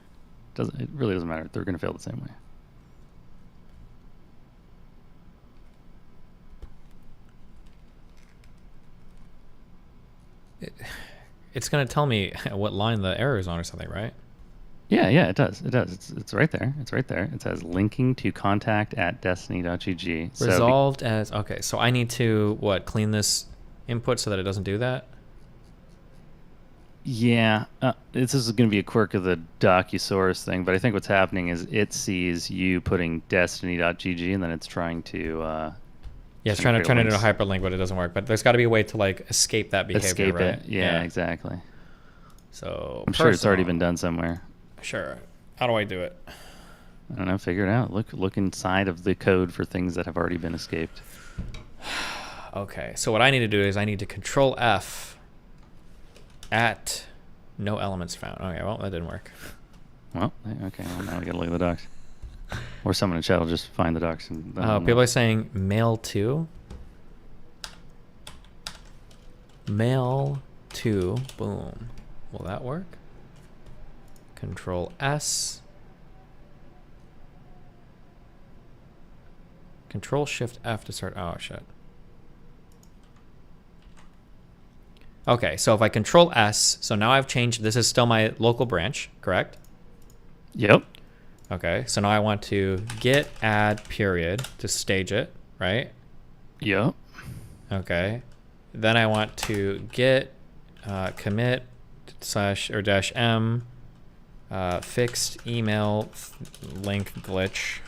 It really doesn't matter. They're going to fail the same way. It's going to tell me what line the error is on or something, right? Yeah, it does. It does. It's right there. It's right there. It says linking to contact at destiny.gg. Resolved as... Okay, so I need to, clean this input so that it doesn't do that? Yeah, this is going to be a quirk of the Docusaurus thing, but I think what's happening is it sees you putting destiny.gg and then it's trying to... yeah, it's trying to turn it into a hyperlink, but it doesn't work. But there's got to be a way to like escape that behavior, escape right? it. Yeah, exactly. So I'm sure it's already been done somewhere. Sure. How do I do it? I don't know. Figure it out. Look inside of the code for things that have already been escaped. Okay, so what I need to do is I need to Control F at no elements found. Okay, well, that didn't work. Well, okay. Well, now we gotta look at the docs. Or someone in chat will just find the docs. And people are saying mail to. Mail to. Boom. Will that work? Control S. Control Shift F to start. Oh, shit. Okay, so if I Control S, so now I've changed, this is still my local branch, correct? Yep. Okay, so now I want to git add period to stage it, right? Yep. Okay. Then I want to git commit / -m fixed email link glitch.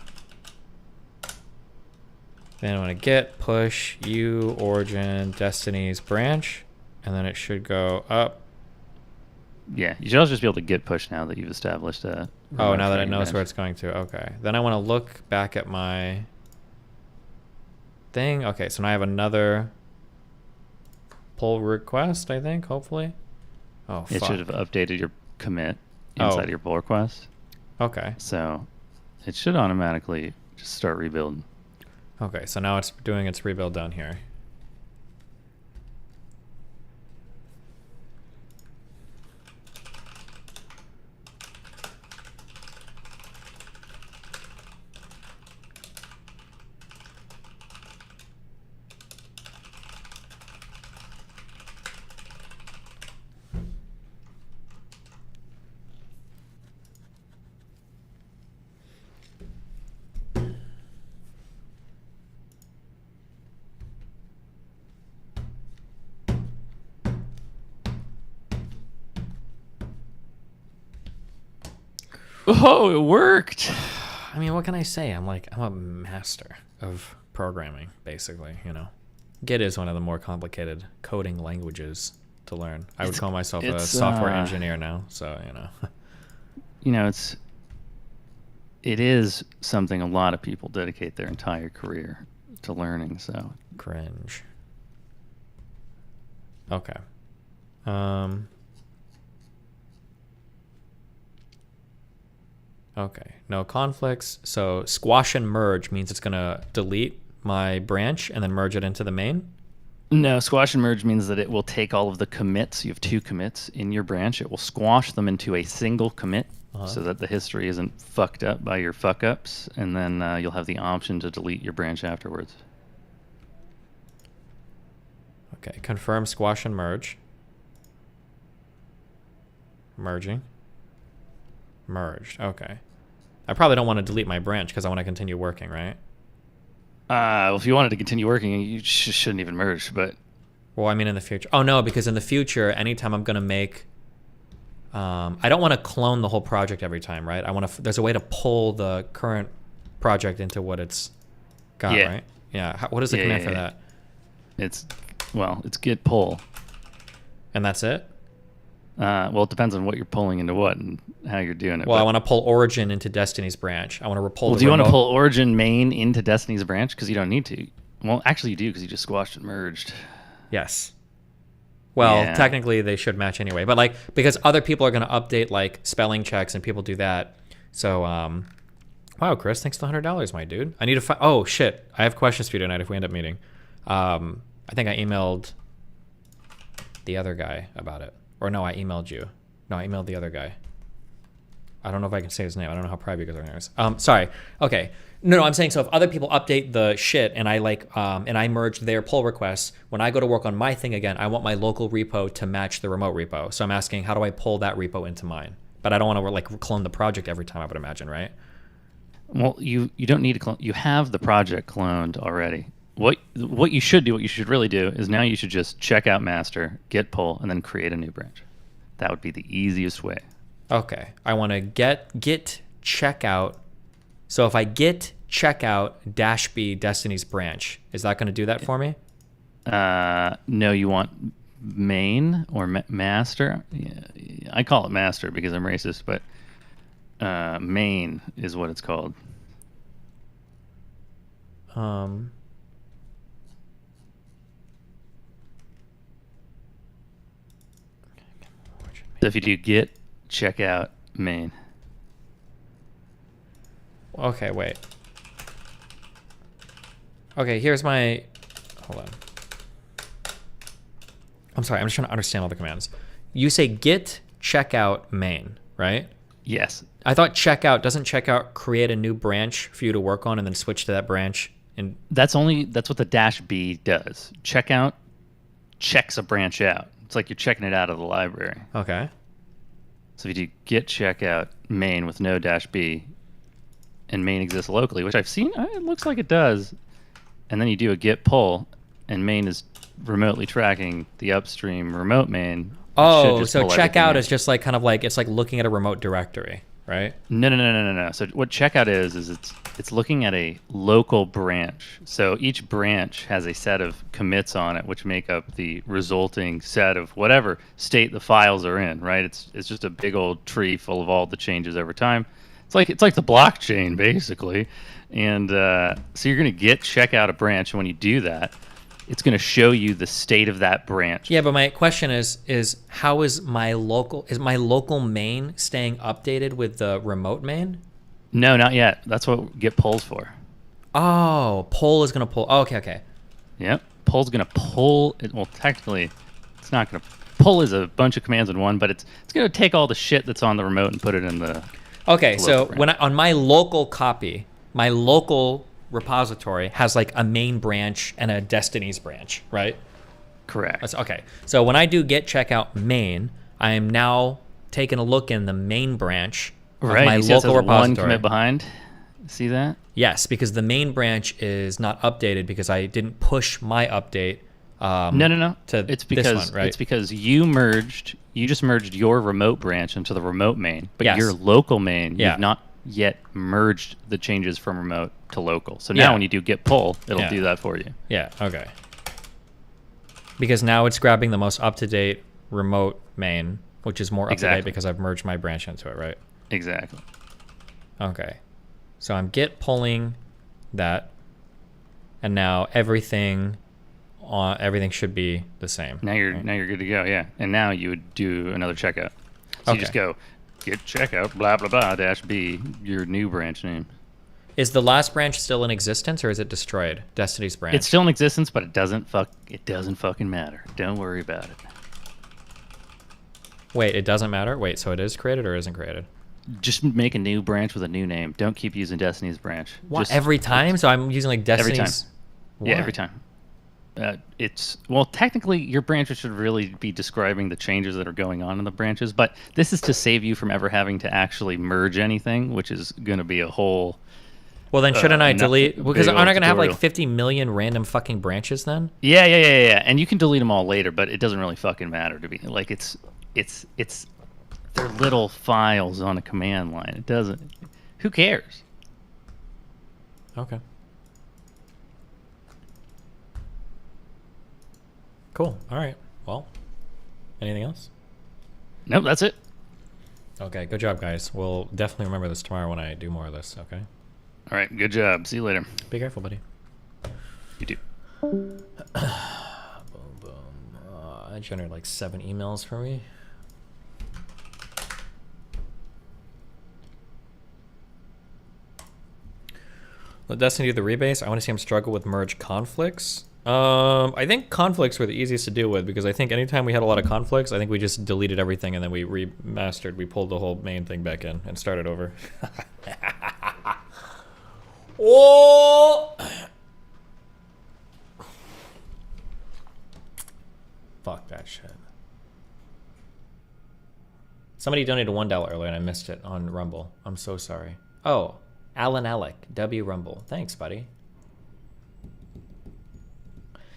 Then I want to git push u origin destiny's branch. And then it should go up. Yeah, you should also just be able to git push now that you've established a... Oh, now that it knows where it's going to. Okay. Then I want to look back at my thing. Okay, so now I have another pull request, I think, hopefully. Oh, fuck. It should have updated your commit inside your pull request. Okay. So it should automatically just start rebuilding. Okay, so now it's doing its rebuild down here. Oh, it worked. I mean, what can I say? I'm a master of programming, basically, you know. Git is one of the more complicated coding languages to learn. I would call myself a software engineer now, so, you know. You know, it is something a lot of people dedicate their entire career to learning, so. Cringe. Okay. Okay, no conflicts. So squash and merge means it's gonna delete my branch and then merge it into the main? No, squash and merge means that it will take all of the commits. You have 2 commits in your branch. It will squash them into a single commit so that the history isn't fucked up by your fuck ups, and then you'll have the option to delete your branch afterwards. Okay, confirm squash and merge. Merging. Merged. Okay. I probably don't want to delete my branch because I want to continue working, right? Well, if you wanted to continue working, you shouldn't even merge, but... Well, I mean in the future. Oh, no, because in the future, anytime I'm going to make... I don't want to clone the whole project every time, right? I want to... There's a way to pull the current project into what it's got, right? Yeah. What is the command for that? It's git pull. And that's it? Well, it depends on what you're pulling into what and how you're doing it. Well, I want to pull origin into Destiny's branch. I want to pull. Well, do you want to pull origin main into Destiny's branch? Because you don't need to. Well, actually, you do because you just squashed and merged. Yes. Well, technically they should match anyway, but like because other people are going to update like spelling checks and people do that. So, wow, Chris, thanks for the $100, my dude. I need to. Oh shit, I have questions for you tonight if we end up meeting. I think I emailed the other guy about it. Or no, I emailed you. No, I emailed the other guy. I don't know if I can say his name. I don't know how private his name is. Sorry. Okay. No, I'm saying so if other people update the shit and I and I merge their pull requests, when I go to work on my thing again, I want my local repo to match the remote repo. So I'm asking, how do I pull that repo into mine? But I don't want to like clone the project every time, I would imagine, right? Well, you don't need to clone. You have the project cloned already. What you should do, what you should really do, is now you should just check out master, git pull, and then create a new branch. That would be the easiest way. Okay. I want to get checkout. So if I get checkout -b Destiny's branch, is that going to do that for me? No, you want main or master. Yeah, I call it master because I'm racist, but main is what it's called. So if you do get checkout main. Okay, wait. Okay, here's my... Hold on. I'm sorry, I'm just trying to understand all the commands. You say get checkout main, right? Yes. I thought doesn't checkout create a new branch for you to work on and then switch to that branch? And that's what the -b does. Checkout checks a branch out. It's like you're checking it out of the library. Okay. So if you do get checkout main with no -b, and main exists locally, which I've seen, it looks like it does, and then you do a get pull, and main is remotely tracking the upstream remote main. Oh, so checkout is just like kind of like, it's like looking at a remote directory, right? No. So what checkout is it's looking at a local branch. So each branch has a set of commits on it, which make up the resulting set of whatever state the files are in, right? It's just a big old tree full of all the changes over time. It's like the blockchain basically, and so you're going to get checkout a branch, and when you do that, it's going to show you the state of that branch. Yeah, but my question is how is my local main staying updated with the remote main? No, not yet. That's what get pull's for. Oh, pull is going to pull. Oh, okay. Yep, pull's going to pull. Well, technically, it's not going to pull is a bunch of commands in one, but it's going to take all the shit that's on the remote and put it in the. Okay, so when on my local copy, my local repository has like a main branch and a Destiny's branch, right? Correct. Okay, so when I do get checkout main, I am now taking a look in the main branch of my local repository. One commit behind. See that? Yes, because the main branch is not updated because I didn't push my update. No. It's because this one, right? It's because you just merged your remote branch into the remote main, but yes. your local main, Yeah. you've not yet merged the changes from remote to local. So now when you do get pull, it'll do that for you. Yeah, okay. Because now it's grabbing the most up-to-date remote main, which is more up-to-date because I've merged my branch into it, right? Exactly. Okay. So I'm get pulling that, and now everything should be the same. Now you're good to go, yeah. And now you would do another checkout. So you just go get checkout blah blah blah -b your new branch name. Is the last branch still in existence or is it destroyed? Destiny's branch. It's still in existence, but it doesn't fucking matter. Don't worry about it. Wait, it doesn't matter? Wait, so it is created or isn't created? Just make a new branch with a new name. Don't keep using Destiny's branch. What, every time? So I'm using like Destiny's? Every time. Yeah, every time. Well, technically your branches should really be describing the changes that are going on in the branches, but this is to save you from ever having to actually merge anything, which is going to be a whole... Well, then shouldn't I delete... Because aren't I going to have like 50 million random fucking branches then? Yeah. And you can delete them all later, but it doesn't really fucking matter to be... Like, it's they're little files on a command line. It doesn't... Who cares? Okay. Cool. All right. Well, anything else? Nope, that's it. Okay, good job, guys. We'll definitely remember this tomorrow when I do more of this, okay? All right, good job. See you later. Be careful, buddy. You too. Boom, boom. I generated like 7 emails for me. Let Destiny do the rebase. I want to see him struggle with merge conflicts. I think conflicts were the easiest to deal with because I think anytime we had a lot of conflicts, I think we just deleted everything and then we remastered. We pulled the whole main thing back in and started over. Oh! Fuck that shit. Somebody donated $1 earlier and I missed it on Rumble. I'm so sorry. Oh, Alan Alec, W Rumble. Thanks, buddy.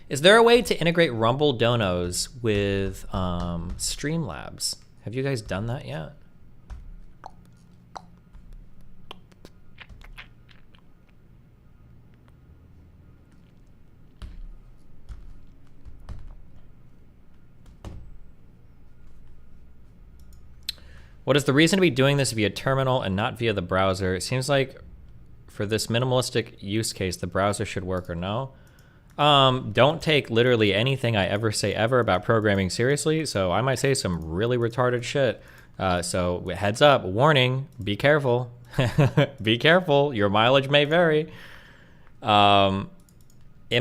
Is there a way to integrate Rumble donos with Streamlabs? Have you guys done that yet? What is the reason to be doing this via terminal and not via the browser? It seems like for this minimalistic use case, the browser should work, or no? Don't take literally anything I ever say ever about programming seriously, so I might say some really retarded shit. So heads up, warning, be careful. Be careful, your mileage may vary. In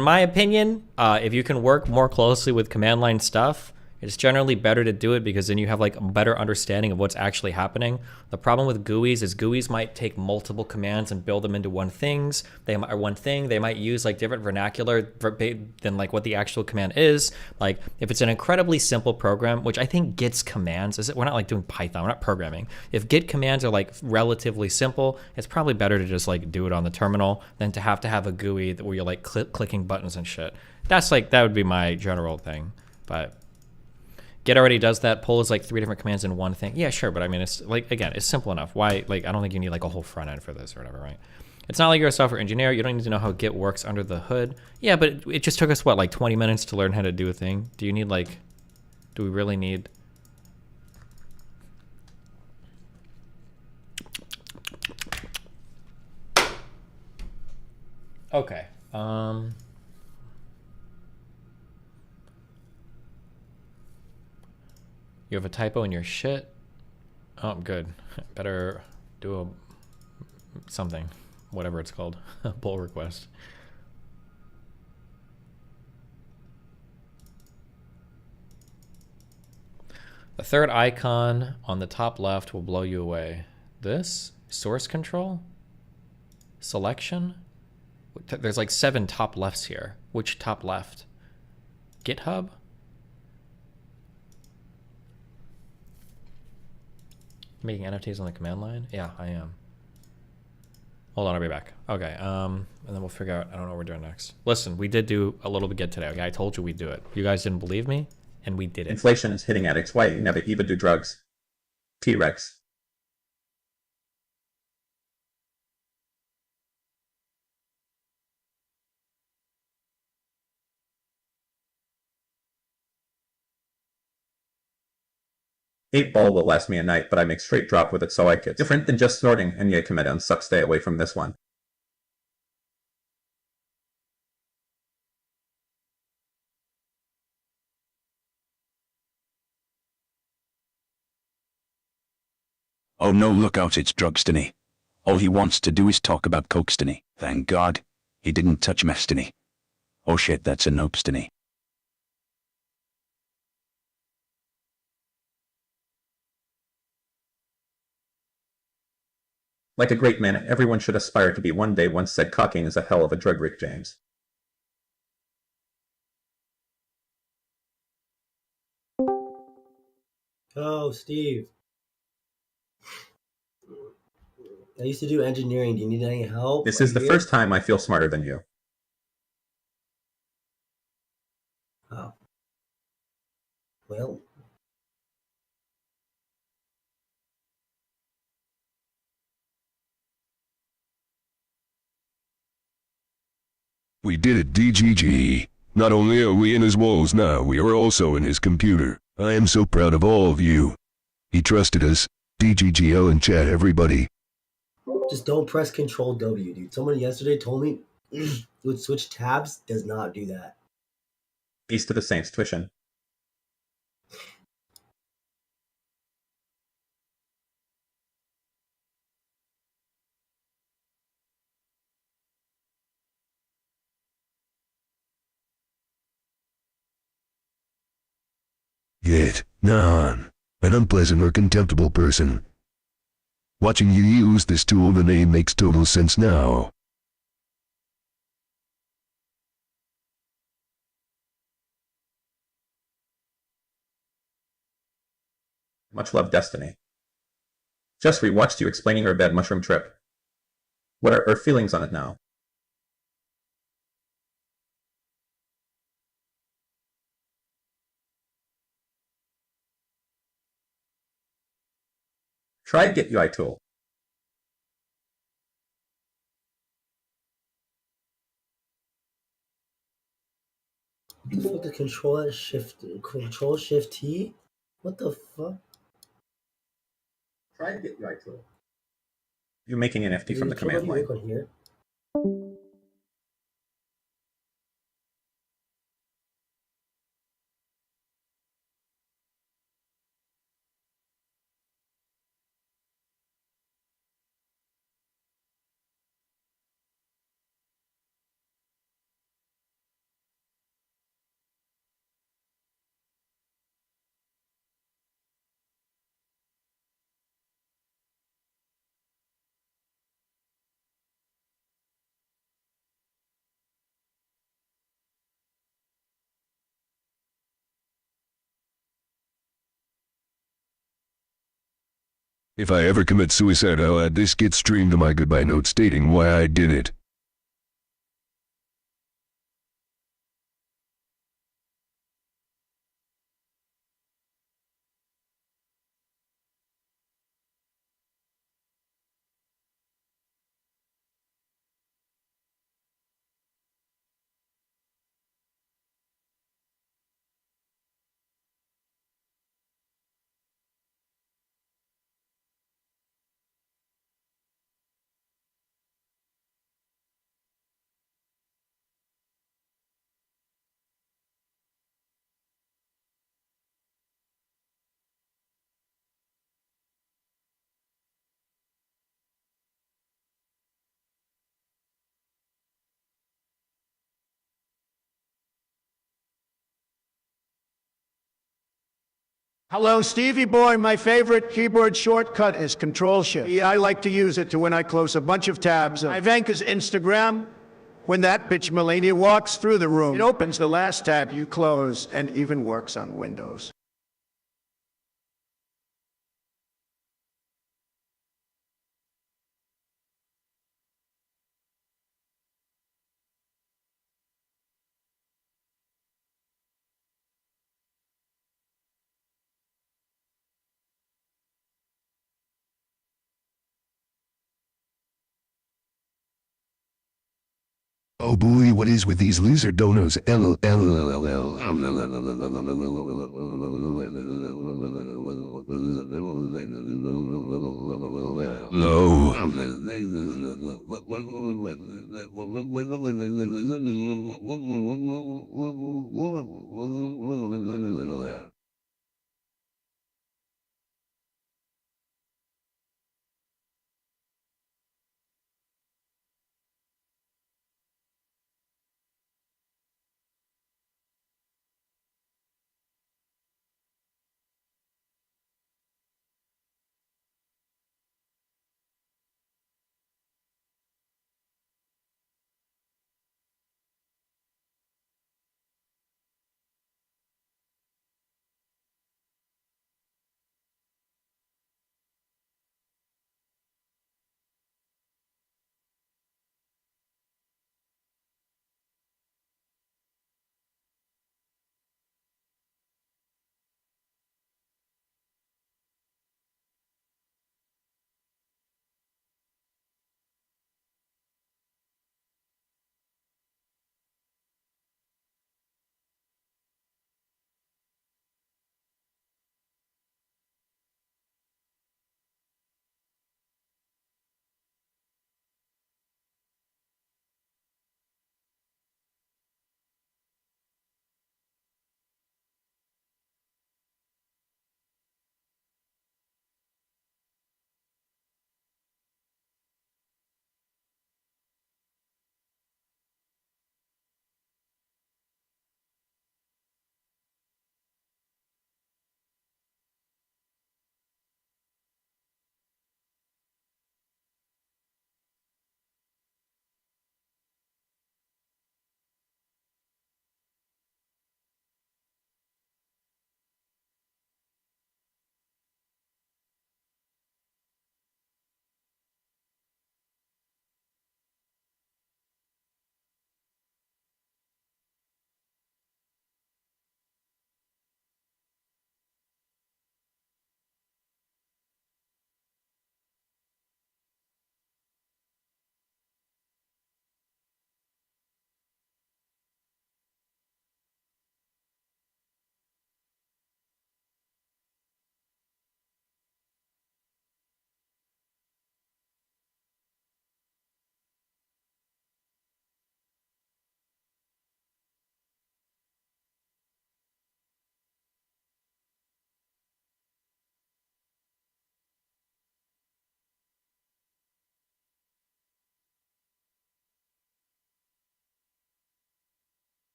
my opinion, if you can work more closely with command line stuff, it's generally better to do it because then you have like a better understanding of what's actually happening. The problem with GUIs is GUIs might take multiple commands and build them into one thing. They might use like different vernacular than like what the actual command is. Like if it's an incredibly simple program, which I think Git's commands, we're not like doing Python, we're not programming. If Git commands are like relatively simple, it's probably better to just like do it on the terminal than to have a GUI where you're like clicking buttons and shit. That would be my general thing, but Git already does that. Pull is like 3 different commands in one thing. Yeah, sure, but I mean, it's like, again, it's simple enough. Why, like, I don't think you need like a whole front end for this or whatever, right? It's not like you're a software engineer. You don't need to know how Git works under the hood. Yeah, but it just took us, what, like 20 minutes to learn how to do a thing? Do we really need... Okay. You have a typo in your shit? Oh, good. Better do something, whatever it's called, a pull request. The third icon on the top left will blow you away. This? Source control? Selection? There's like 7 top lefts here. Which top left? GitHub? Making NFTs on the command line? Yeah, I am. Hold on, I'll be back. Okay, and then we'll figure out, I don't know what we're doing next. Listen, we did do a little bit Git today, okay? I told you we'd do it. You guys didn't believe me, and we did it. Inflation is hitting addicts. Why never even do drugs? T-Rex. Eight ball will last me a night, but I make straight drop with it so I could. Different than just snorting, and yet commit on suck, stay away from this one. Oh no, look out, it's Drugstiny. All he wants to do is talk about Cokestiny. Thank God, he didn't touch Mestiny. Oh shit, that's a Nopestiny. Like a great man, everyone should aspire to be one day. Once said cocaine is a hell of a drug, Rick James. Oh, Steve. I used to do engineering. Do you need any help? This is the first time I feel smarter than you. Oh. Well. We did it, DGG. Not only are we in his walls now, we are also in his computer. I am so proud of all of you. He trusted us. DGGL and chat, everybody. Just don't press Control W, dude. Someone yesterday told me it would switch tabs. Does not do that. Peace to the Saints, tuition. Yet, Nahan, an unpleasant or contemptible person. Watching you use this tool, the name makes total sense now. Much love, Destiny. Just rewatched you explaining our bad mushroom trip. What are our feelings on it now? Try Get UI tool. The Control Shift T? What the fuck? Try Get UI tool. You're making an NFT from the command line. Work on here? If I ever commit suicide, I'll add this get streamed to my goodbye note stating why I did it. Hello, Stevie boy. My favorite keyboard shortcut is Control Shift. I like to use it to when I close a bunch of tabs. Ivanka's Instagram. When that bitch Melania walks through the room, it opens the last tab you close and even works on Windows. Oh boy, what is with these loser donos? Low.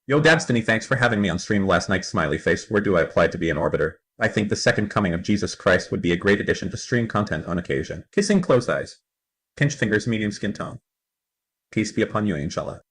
Yo, Dabstiny, thanks for having me on stream last night, smiley face. Where do I apply to be an orbiter? I think the second coming of Jesus Christ would be a great addition to stream content on occasion. Kissing closed eyes. Pinch fingers, medium skin tone. Peace be upon you, inshallah.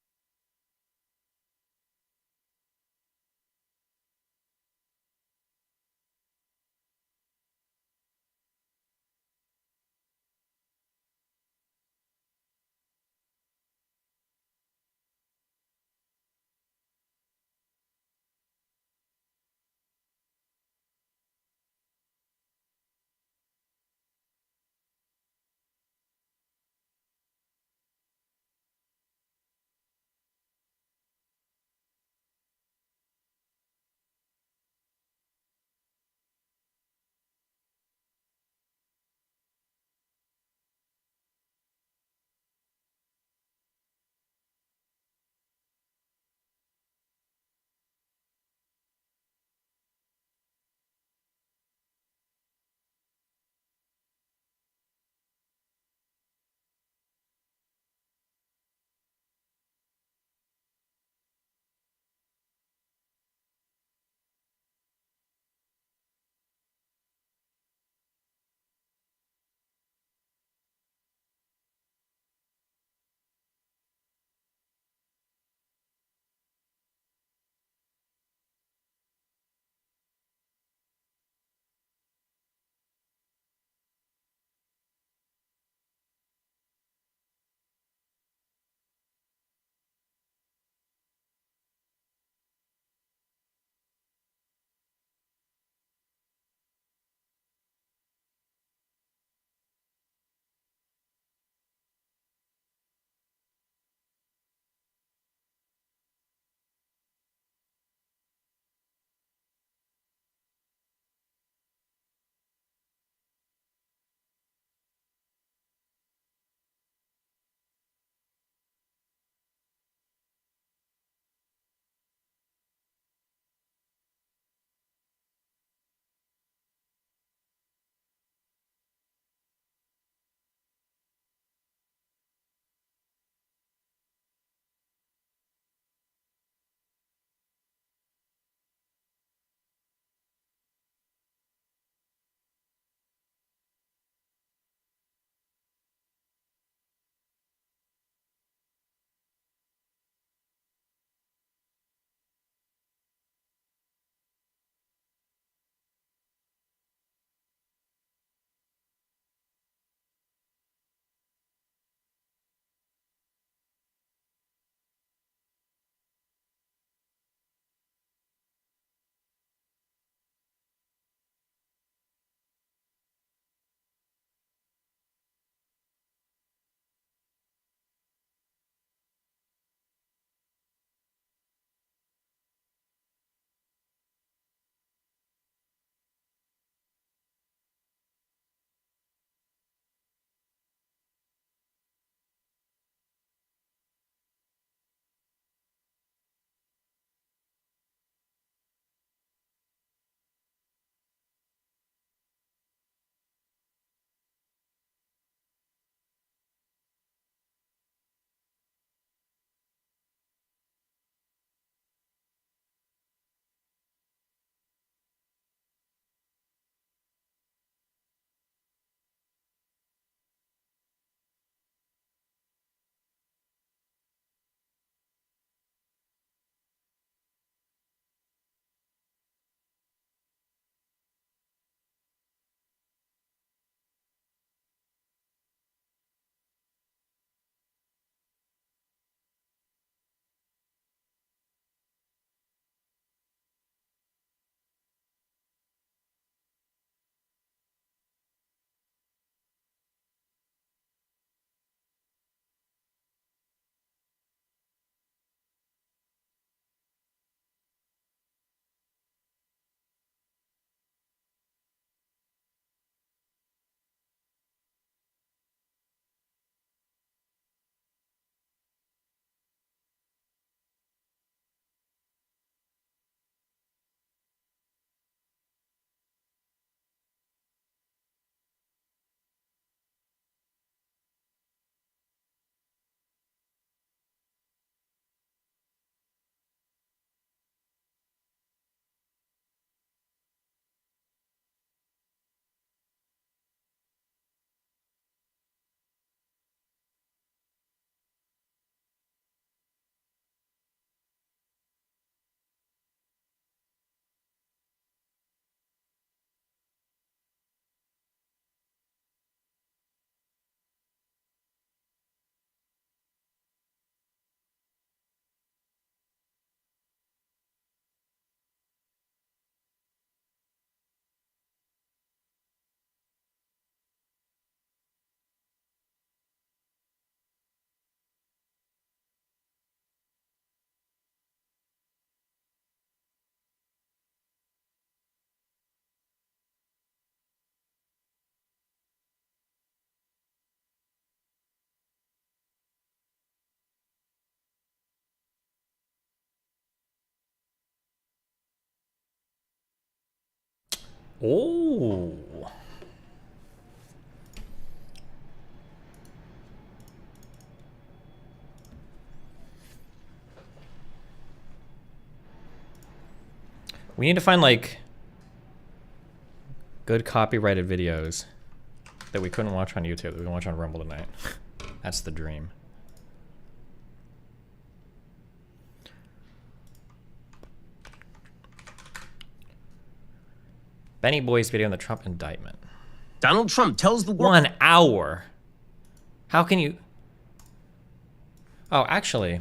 Oh. We need to find like good copyrighted videos that we couldn't watch on YouTube that we can watch on Rumble tonight. That's the dream. Benny Boy's video on the Trump indictment. Donald Trump tells the world. 1 hour. How can you? Oh, actually.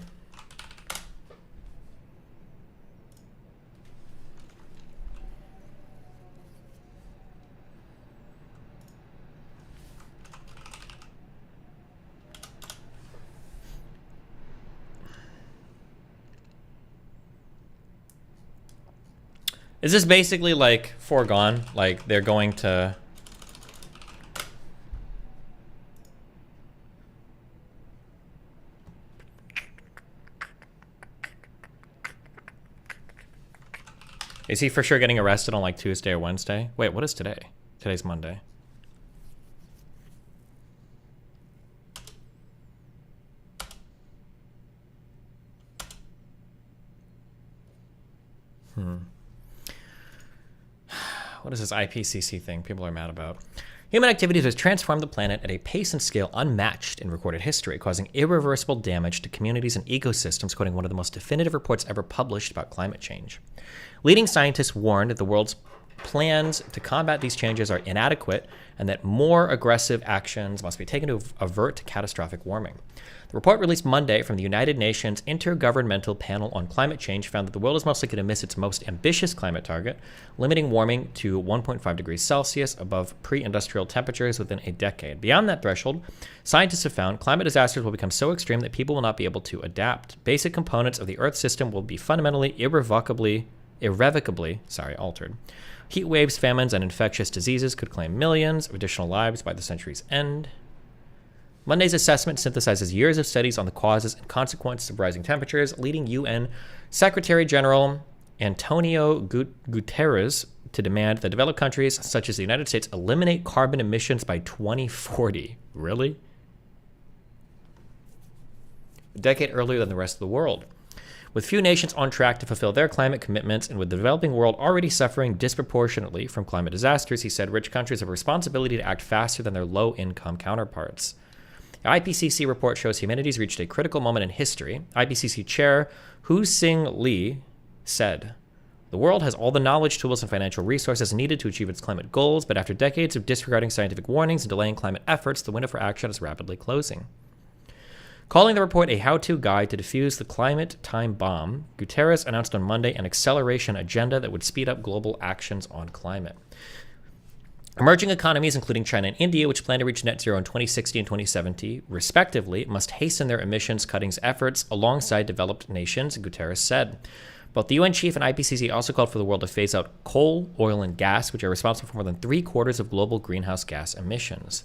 Is this basically like foregone? Like they're going to... Is he for sure getting arrested on like Tuesday or Wednesday? Wait, what is today? Today's Monday. What is this IPCC thing people are mad about? Human activities has transformed the planet at a pace and scale unmatched in recorded history, causing irreversible damage to communities and ecosystems, quoting one of the most definitive reports ever published about climate change. Leading scientists warned that the world's plans to combat these changes are inadequate and that more aggressive actions must be taken to avert catastrophic warming. The report released Monday from the United Nations Intergovernmental Panel on Climate Change found that the world is most likely to miss its most ambitious climate target, limiting warming to 1.5 degrees Celsius above pre-industrial temperatures within a decade. Beyond that threshold, scientists have found climate disasters will become so extreme that people will not be able to adapt. Basic components of the Earth system will be fundamentally, irrevocably altered. Heat waves, famines, and infectious diseases could claim millions of additional lives by the century's end. Monday's assessment synthesizes years of studies on the causes and consequences of rising temperatures, leading UN Secretary General Antonio Guterres to demand that developed countries such as the United States eliminate carbon emissions by 2040. Really? A decade earlier than the rest of the world. With few nations on track to fulfill their climate commitments and with the developing world already suffering disproportionately from climate disasters, he said rich countries have a responsibility to act faster than their low-income counterparts. The IPCC report shows humanity's reached a critical moment in history. IPCC Chair Hu-Sing Lee said, "The world has all the knowledge, tools, and financial resources needed to achieve its climate goals, but after decades of disregarding scientific warnings and delaying climate efforts, the window for action is rapidly closing." Calling the report a how-to guide to defuse the climate time bomb, Guterres announced on Monday an acceleration agenda that would speed up global actions on climate. Emerging economies, including China and India, which plan to reach net zero in 2060 and 2070, respectively, must hasten their emissions cuttings efforts alongside developed nations, Guterres said. Both the UN chief and IPCC also called for the world to phase out coal, oil, and gas, which are responsible for more than 3/4 of global greenhouse gas emissions.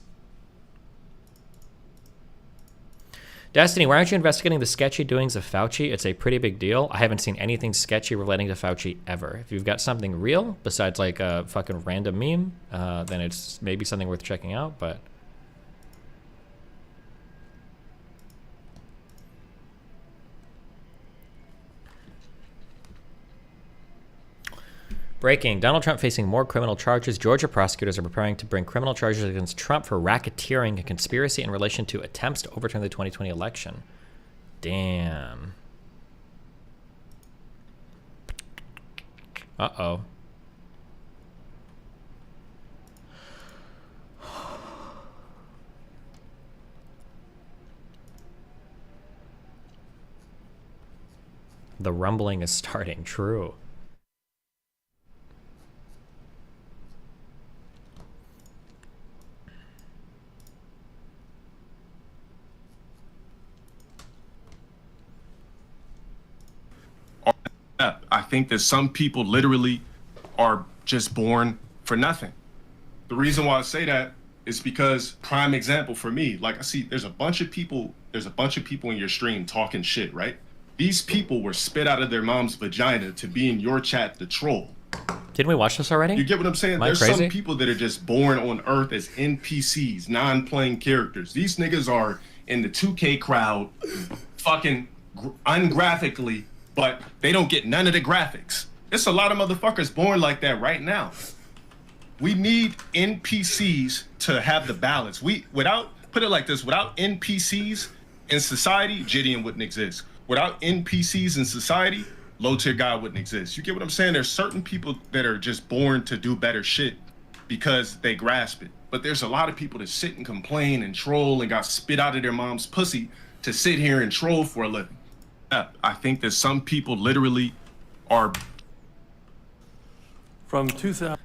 Destiny, why aren't you investigating the sketchy doings of Fauci? It's a pretty big deal. I haven't seen anything sketchy relating to Fauci ever. If you've got something real, besides like a fucking random meme, then it's maybe something worth checking out, but... Breaking. Donald Trump facing more criminal charges. Georgia prosecutors are preparing to bring criminal charges against Trump for racketeering and conspiracy in relation to attempts to overturn the 2020 election. Damn. Uh-oh. The rumbling is starting. True. I think that some people literally are just born for nothing. The reason why I say that is because, prime example for me, like I see there's a bunch of people in your stream talking shit, right? These people were spit out of their mom's vagina to be in your chat to troll. Didn't we watch this already? You get what I'm saying? Am I There's crazy? some people that are just born on Earth as NPCs, non-playing characters. These niggas are in the 2K crowd, fucking ungraphically, but they don't get none of the graphics. There's a lot of motherfuckers born like that right now. We need NPCs to have the balance. Put it like this, without NPCs in society, Gideon wouldn't exist. Without NPCs in society, low tier guy wouldn't exist. You get what I'm saying? There's certain people that are just born to do better shit because they grasp it. But there's a lot of people that sit and complain and troll and got spit out of their mom's pussy to sit here and troll for a living. I think that some people literally are... From 2000...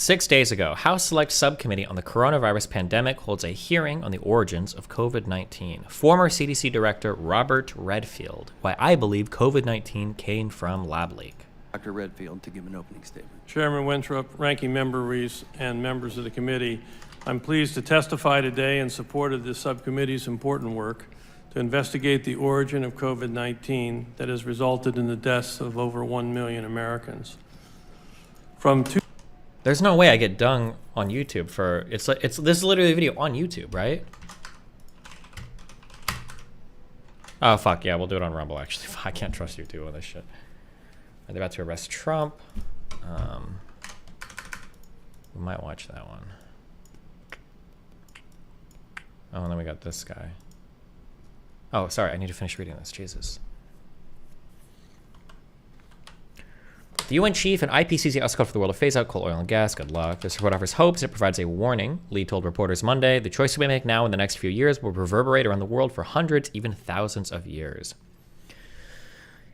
6 days ago, House Select Subcommittee on the Coronavirus Pandemic holds a hearing on the origins of COVID-19. Former CDC Director Robert Redfield, why I believe COVID-19 came from lab leak. Dr. Redfield to give an opening statement. Chairman Winthrop, Ranking Member Reese, and members of the committee, I'm pleased to testify today in support of this subcommittee's important work to investigate the origin of COVID-19 that has resulted in the deaths of over 1 million Americans. There's no way I get dung on YouTube for this is literally a video on YouTube, right? Oh fuck yeah, we'll do it on Rumble actually. I can't trust YouTube with this shit. They're about to arrest Trump. We might watch that one. Oh, and then we got this guy. Oh, sorry, I need to finish reading this. Jesus. The UN chief and IPCC asked for the world to phase out coal, oil, and gas. Good luck. This report offers hopes. It provides a warning. Lee told reporters Monday, the choices we make now in the next few years will reverberate around the world for hundreds, even thousands of years.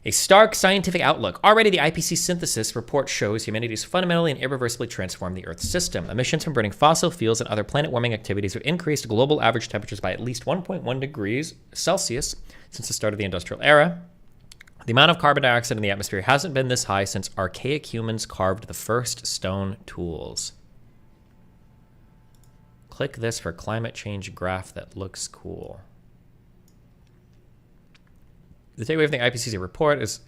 A stark scientific outlook. Already, the IPCC synthesis report shows humanity has fundamentally and irreversibly transformed the Earth's system. Emissions from burning fossil fuels and other planet-warming activities have increased global average temperatures by at least 1.1 degrees Celsius since the start of the industrial era. The amount of carbon dioxide in the atmosphere hasn't been this high since archaic humans carved the first stone tools. Click this for climate change graph that looks cool. The takeaway from the IPCC report is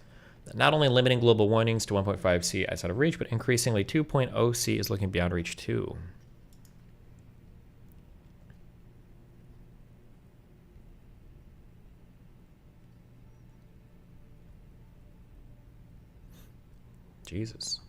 that not only limiting global warmings to 1.5 C outside of reach, but increasingly 2.0 C is looking beyond reach too. Jesus.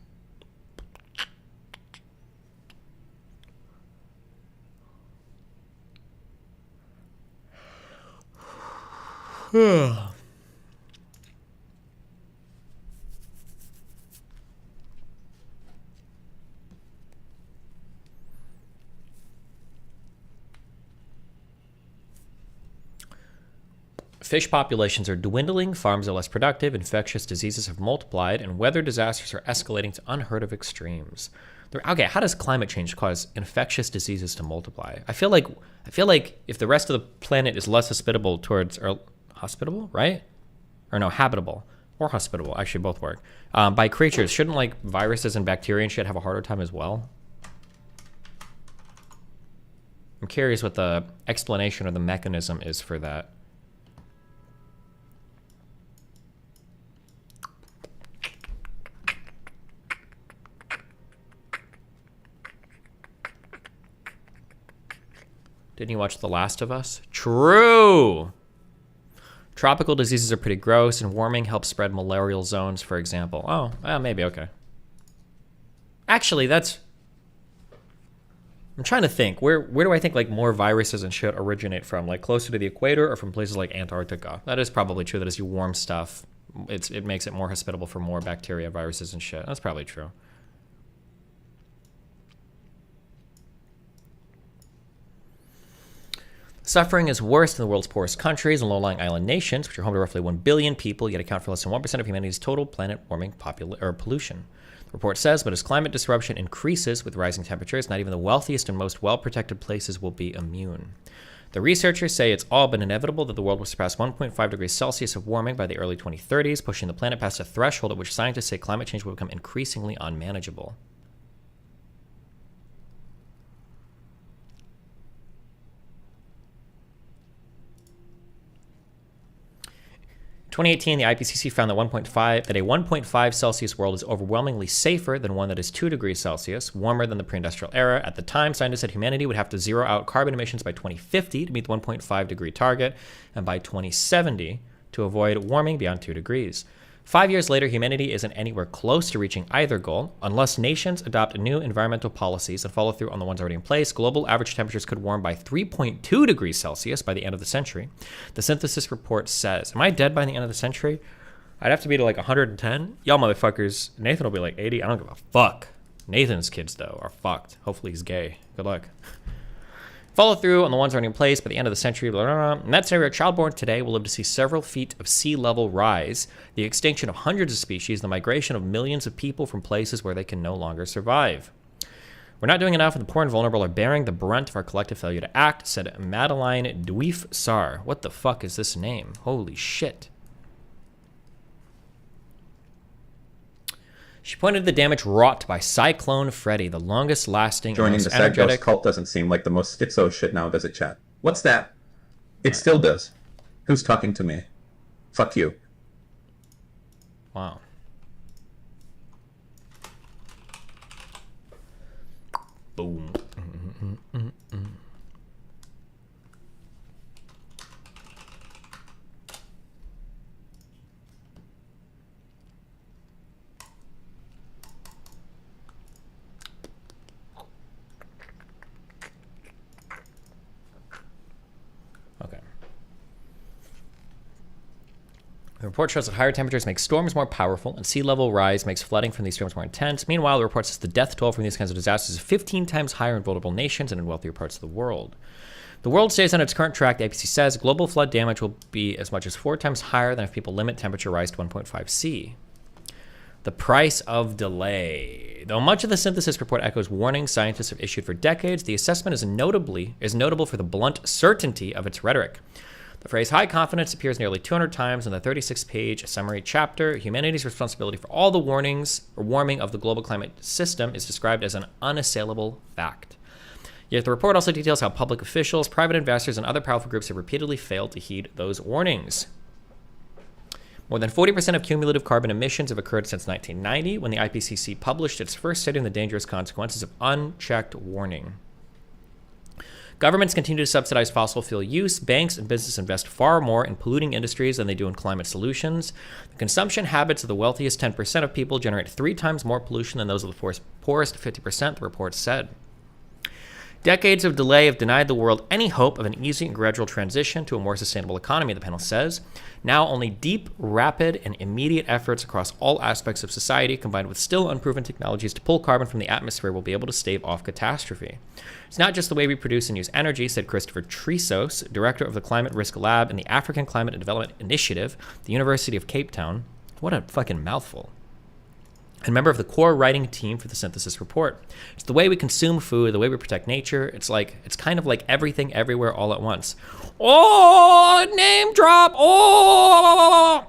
Fish populations are dwindling, farms are less productive, infectious diseases have multiplied, and weather disasters are escalating to unheard of extremes. Okay, how does climate change cause infectious diseases to multiply? I feel like if the rest of the planet is less hospitable towards, or hospitable, right? Or no, habitable or hospitable, actually both work. By creatures, shouldn't like viruses and bacteria and shit have a harder time as well? I'm curious what the explanation or the mechanism is for that. Didn't you watch The Last of Us? True! Tropical diseases are pretty gross, and warming helps spread malarial zones, for example. Oh, maybe, okay. Actually, that's... I'm trying to think. Where do I think like more viruses and shit originate from? Like closer to the equator or from places like Antarctica? That is probably true, that as you warm stuff, it makes it more hospitable for more bacteria, viruses, and shit. That's probably true. Suffering is worse in the world's poorest countries and low-lying island nations, which are home to roughly 1 billion people, yet account for less than 1% of humanity's total planet-warming pollution. The report says, but as climate disruption increases with rising temperatures, not even the wealthiest and most well-protected places will be immune. The researchers say it's all but inevitable that the world will surpass 1.5 degrees Celsius of warming by the early 2030s, pushing the planet past a threshold at which scientists say climate change will become increasingly unmanageable. 2018, the IPCC found that a 1.5 Celsius world is overwhelmingly safer than one that is 2 degrees Celsius, warmer than the pre-industrial era. At the time, scientists said humanity would have to zero out carbon emissions by 2050 to meet the 1.5 degree target, and by 2070 to avoid warming beyond 2 degrees. 5 years later, humanity isn't anywhere close to reaching either goal. Unless nations adopt new environmental policies and follow through on the ones already in place, global average temperatures could warm by 3.2 degrees Celsius by the end of the century. The synthesis report says, am I dead by the end of the century? I'd have to be to like 110. Y'all motherfuckers, Nathan will be like 80. I don't give a fuck. Nathan's kids, though, are fucked. Hopefully he's gay. Good luck. Follow through on the ones already in place by the end of the century. Blah, blah, blah. In that scenario, a child born today will live to see several feet of sea level rise, the extinction of hundreds of species, the migration of millions of people from places where they can no longer survive. We're not doing enough, and the poor and vulnerable are bearing the brunt of our collective failure to act, said Madeline Dweef Sar. What the fuck is this name? Holy shit. She pointed to the damage wrought by Cyclone Freddy, the longest lasting Joining and the most Sad Ghost energetic cult doesn't seem like the most schizo shit now, does it, chat? What's that? It still does. Who's talking to me? Fuck you. Wow. Boom. Okay. The report shows that higher temperatures make storms more powerful, and sea level rise makes flooding from these storms more intense. Meanwhile, the report says the death toll from these kinds of disasters is 15 times higher in vulnerable nations and in wealthier parts of the world. The world stays on its current track, the IPCC says. Global flood damage will be as much as 4 times higher than if people limit temperature rise to 1.5 C. The price of delay. Though much of the synthesis report echoes warnings scientists have issued for decades, the assessment is notable for the blunt certainty of its rhetoric. The phrase high confidence appears nearly 200 times in the 36-page summary chapter. Humanity's responsibility for all the warming of the global climate system is described as an unassailable fact. Yet the report also details how public officials, private investors, and other powerful groups have repeatedly failed to heed those warnings. More than 40% of cumulative carbon emissions have occurred since 1990, when the IPCC published its first study on the dangerous consequences of unchecked warming. Governments continue to subsidize fossil fuel use. Banks and businesses invest far more in polluting industries than they do in climate solutions. The consumption habits of the wealthiest 10% of people generate 3 times more pollution than those of the poorest 50%, the report said. Decades of delay have denied the world any hope of an easy and gradual transition to a more sustainable economy, the panel says. Now only deep, rapid, and immediate efforts across all aspects of society, combined with still unproven technologies to pull carbon from the atmosphere, will be able to stave off catastrophe. It's not just the way we produce and use energy, said Christopher Trissos, director of the Climate Risk Lab in the African Climate and Development Initiative, the University of Cape Town. What a fucking mouthful. And member of the core writing team for the synthesis report. It's the way we consume food, the way we protect nature. It's kind of like everything, everywhere, all at once. Oh, name drop. Oh.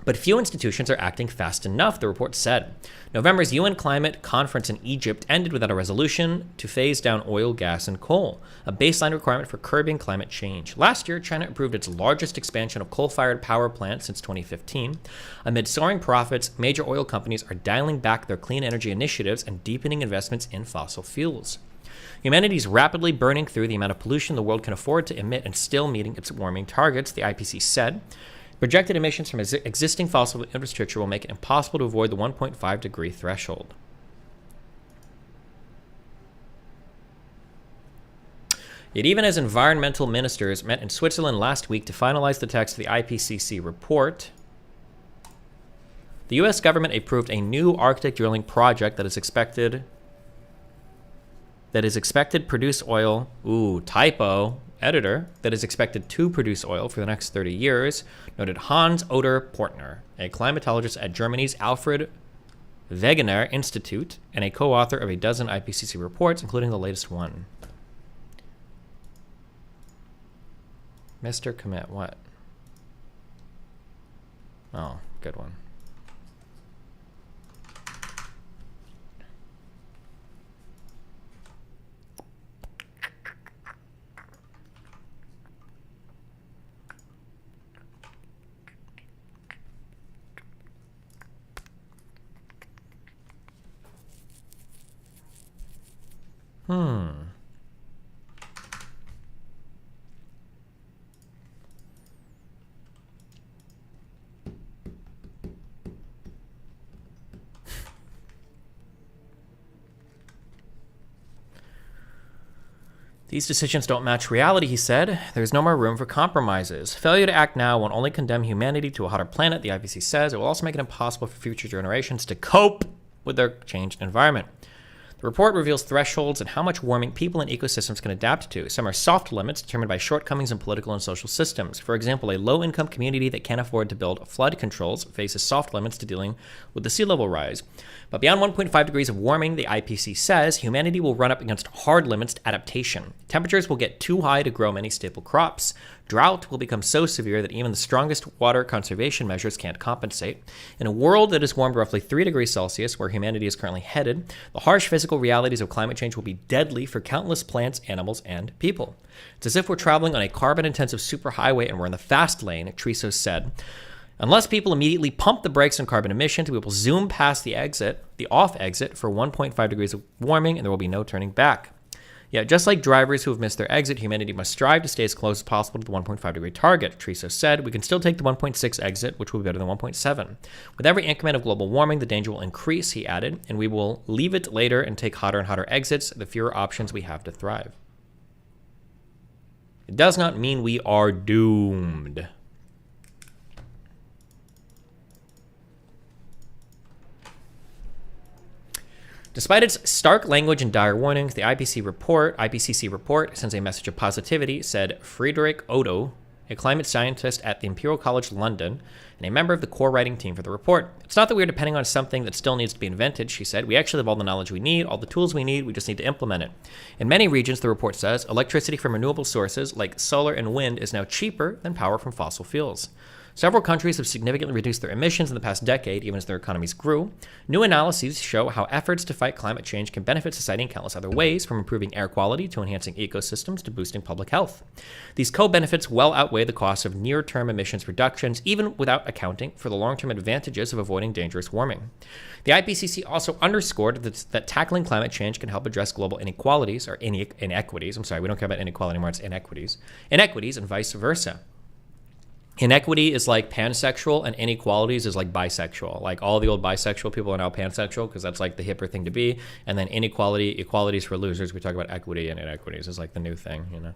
But few institutions are acting fast enough, the report said. November's UN climate conference in Egypt ended without a resolution to phase down oil, gas, and coal, a baseline requirement for curbing climate change. Last year, China approved its largest expansion of coal-fired power plants since 2015. Amid soaring profits, major oil companies are dialing back their clean energy initiatives and deepening investments in fossil fuels. Humanity is rapidly burning through the amount of pollution the world can afford to emit and still meeting its warming targets, the IPCC said. Projected emissions from existing fossil infrastructure will make it impossible to avoid the 1.5 degree threshold. Yet even as environmental ministers met in Switzerland last week to finalize the text of the IPCC report, the U.S. government approved a new Arctic drilling project that is expected to produce oil. Ooh, typo. Editor, that is expected to produce oil for the next 30 years, noted Hans Oder Portner, a climatologist at Germany's Alfred Wegener Institute and a co-author of a dozen IPCC reports, including the latest one. Mr. Commit, what? Oh, good one. These decisions don't match reality, he said. There's no more room for compromises. Failure to act now won't only condemn humanity to a hotter planet, the IPCC says, it will also make it impossible for future generations to cope with their changed environment. The report reveals thresholds and how much warming people and ecosystems can adapt to. Some are soft limits determined by shortcomings in political and social systems. For example, a low-income community that can't afford to build flood controls faces soft limits to dealing with the sea level rise. But beyond 1.5 degrees of warming, the IPCC says, humanity will run up against hard limits to adaptation. Temperatures will get too high to grow many staple crops. Drought will become so severe that even the strongest water conservation measures can't compensate. In a world that has warmed roughly 3 degrees Celsius, where humanity is currently headed, the harsh physical realities of climate change will be deadly for countless plants, animals, and people. It's as if we're traveling on a carbon-intensive superhighway and we're in the fast lane, Triso said. Unless people immediately pump the brakes on carbon emissions, we will zoom past the off exit for 1.5 degrees of warming, and there will be no turning back. Yet, just like drivers who have missed their exit, humanity must strive to stay as close as possible to the 1.5 degree target. Triso said, we can still take the 1.6 exit, which will be better than 1.7. With every increment of global warming, the danger will increase, he added, and we will leave it later and take hotter and hotter exits, the fewer options we have to thrive. It does not mean we are doomed. Despite its stark language and dire warnings, the IPCC report sends a message of positivity, said Friedrich Odo, a climate scientist at the Imperial College London and a member of the core writing team for the report. It's not that we're depending on something that still needs to be invented, she said. We actually have all the knowledge we need, all the tools we need, we just need to implement it. In many regions, the report says, electricity from renewable sources like solar and wind is now cheaper than power from fossil fuels. Several countries have significantly reduced their emissions in the past decade, even as their economies grew. New analyses show how efforts to fight climate change can benefit society in countless other ways, from improving air quality to enhancing ecosystems to boosting public health. These co-benefits well outweigh the costs of near-term emissions reductions, even without accounting for the long-term advantages of avoiding dangerous warming. The IPCC also underscored that tackling climate change can help address global inequalities, or inequities. I'm sorry, we don't care about inequality anymore, it's inequities. Inequities and vice versa. Inequity is like pansexual, and inequalities is like bisexual. Like all the old bisexual people are now pansexual because that's like the hipper thing to be. And then equalities for losers. We talk about equity and inequities is like the new thing, you know.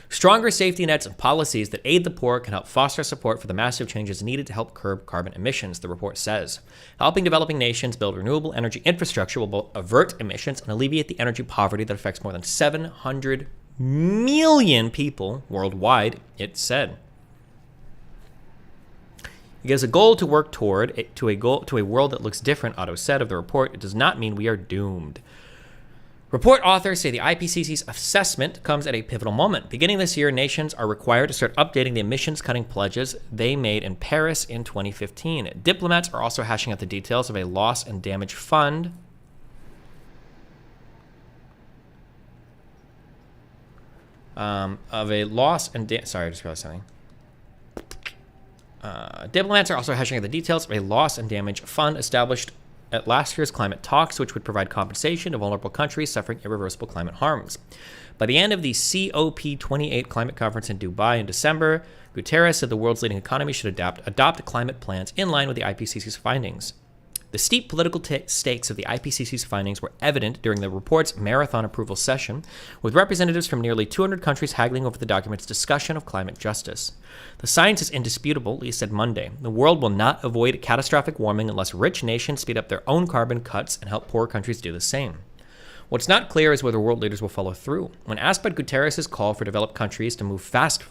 Stronger safety nets and policies that aid the poor can help foster support for the massive changes needed to help curb carbon emissions, the report says. Helping developing nations build renewable energy infrastructure will both avert emissions and alleviate the energy poverty that affects more than 700 million people worldwide, it said. It gives a goal to work toward, to a world that looks different, Otto said of the report. It does not mean we are doomed. Report authors say the IPCC's assessment comes at a pivotal moment. Beginning this year, nations are required to start updating the emissions-cutting pledges they made in Paris in 2015. Diplomats are also hashing out the details of a loss and damage fund sorry, I just realized something. Diplomats are also hashing out the details of a loss and damage fund established at last year's climate talks, which would provide compensation to vulnerable countries suffering irreversible climate harms. By the end of the COP28 climate conference in Dubai in December, Guterres said the world's leading economy should adopt climate plans in line with the IPCC's findings. The steep political stakes of the IPCC's findings were evident during the report's marathon approval session, with representatives from nearly 200 countries haggling over the document's discussion of climate justice. The science is indisputable, Lee said Monday. The world will not avoid catastrophic warming unless rich nations speed up their own carbon cuts and help poor countries do the same. What's not clear is whether world leaders will follow through. When asked by Guterres' call for developed countries to move faster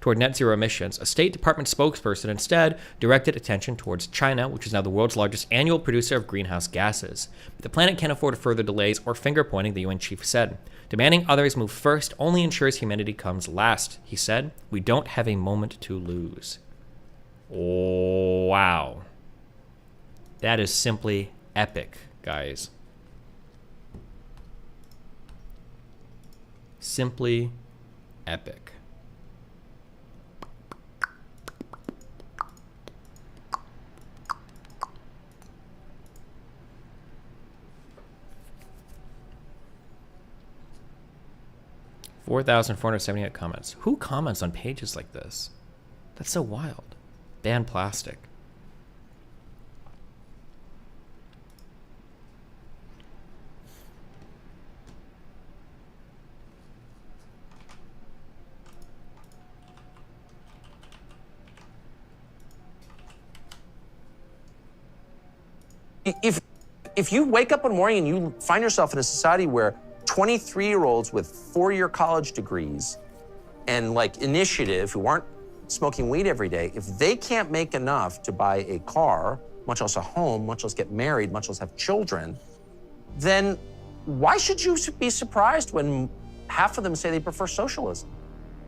toward net zero emissions, a State Department spokesperson instead directed attention towards China, which is now the world's largest annual producer of greenhouse gases. But the planet can't afford further delays or finger-pointing, the UN chief said. Demanding others move first only ensures humanity comes last, he said. We don't have a moment to lose. Wow. That is simply epic, guys. Simply epic. 4,478 comments. Who comments on pages like this? That's so wild. Ban plastic. If you wake up one morning and you find yourself in a society where 23-year-olds with 4-year college degrees and like initiative who aren't smoking weed every day, if they can't make enough to buy a car, much less a home, much less get married, much less have children, then why should you be surprised when half of them say they prefer socialism?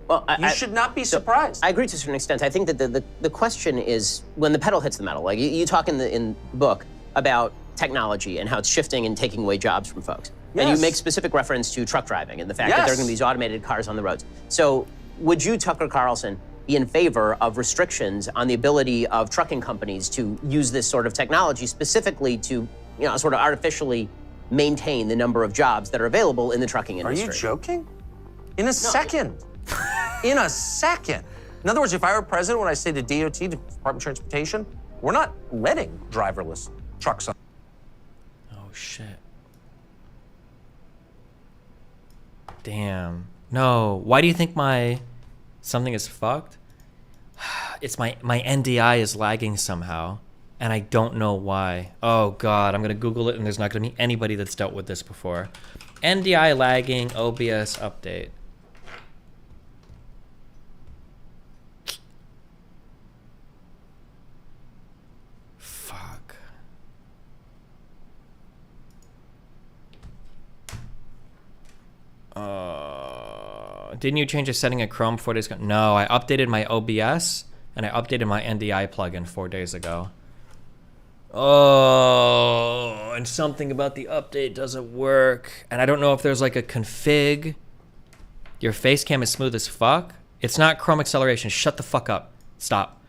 Well, you should not be surprised. I agree to a certain extent. I think that the question is when the pedal hits the metal. Like you talk in the book about technology and how it's shifting and taking away jobs from folks. And you make specific reference to truck driving and the fact that there are going to be these automated cars on the roads. So would you, Tucker Carlson, be in favor of restrictions on the ability of trucking companies to use this sort of technology specifically to, sort of artificially maintain the number of jobs that are available in the trucking industry? Are you joking? In a second. In a second. In other words, if I were president, when I say to DOT, to Department of Transportation, we're not letting driverless trucks on. Oh, shit. Damn. No. Why do you think something is fucked? It's my NDI is lagging somehow, and I don't know why. Oh, God. I'm going to Google it, and there's not going to be anybody that's dealt with this before. NDI lagging, OBS update. Didn't you change a setting in Chrome 4 days ago? No, I updated my OBS and I updated my NDI plugin 4 days ago. Oh, and something about the update doesn't work. And I don't know if there's like a config. Your face cam is smooth as fuck. It's not Chrome acceleration. Shut the fuck up. Stop.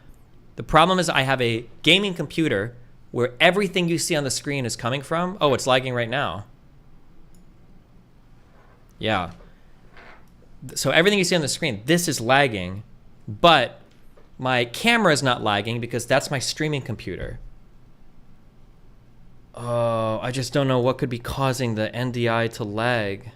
The problem is I have a gaming computer where everything you see on the screen is coming from. Oh, it's lagging right now. Yeah. So everything you see on the screen, this is lagging, but my camera is not lagging because that's my streaming computer. Oh, I just don't know what could be causing the NDI to lag.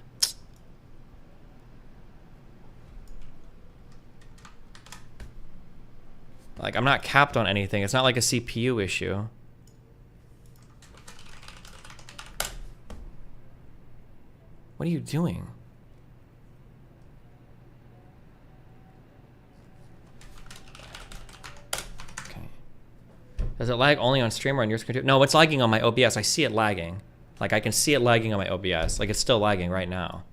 Like, I'm not capped on anything. It's not like a CPU issue. What are you doing? Does it lag only on stream or on your screen too? No, it's lagging on my OBS. I see it lagging. Like, I can see it lagging on my OBS. Like, it's still lagging right now.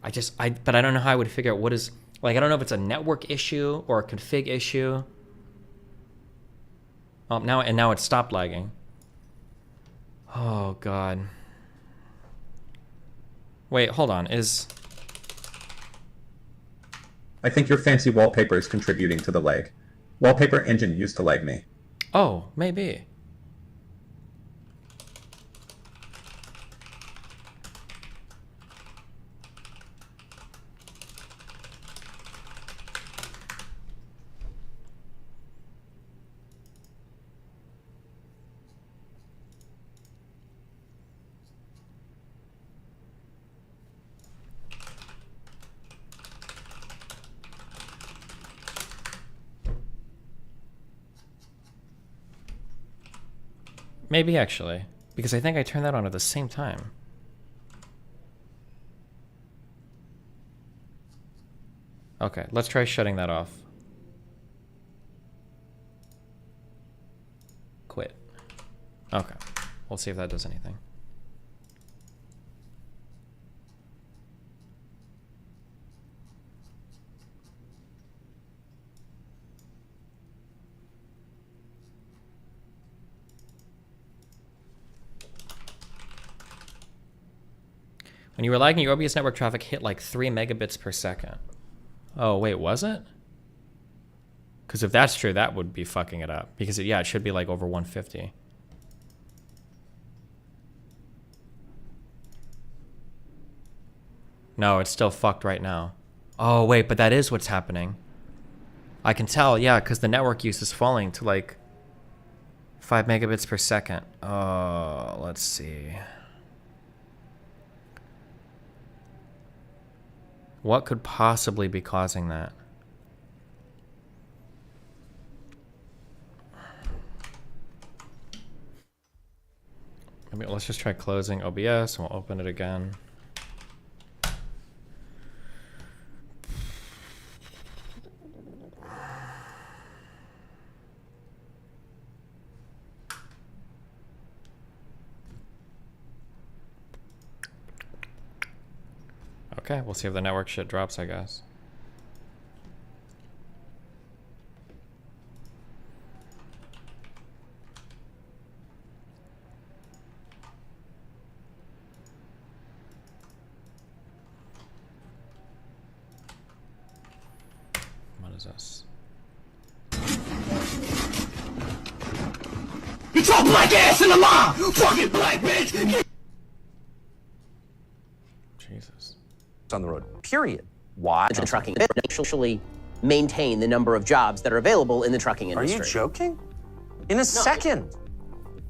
But I don't know how I would figure out what is... Like, I don't know if it's a network issue or a config issue. Oh, now it stopped lagging. Oh, God. Wait, hold on. I think your fancy wallpaper is contributing to the lag. Wallpaper engine used to lag me. Oh, maybe. Maybe, actually. Because I think I turned that on at the same time. Okay, let's try shutting that off. Quit. Okay, we'll see if that does anything. When you were lagging, your OBS network traffic hit like 3 megabits per second. Oh, wait, was it? Because if that's true, that would be fucking it up. Because, yeah, it should be like over 150. No, it's still fucked right now. Oh, wait, but that is what's happening. I can tell, yeah, because the network use is falling to like 5 megabits per second. Oh, let's see. What could possibly be causing that? Maybe let's just try closing OBS and we'll open it again. Okay, we'll see if the network shit drops, I guess. What is this? Get your black ass in the line! Fucking black bitch! Jesus. On the road, period. Why? The trucking actually maintain the number of jobs that are available in the trucking industry. Are you joking? In a second.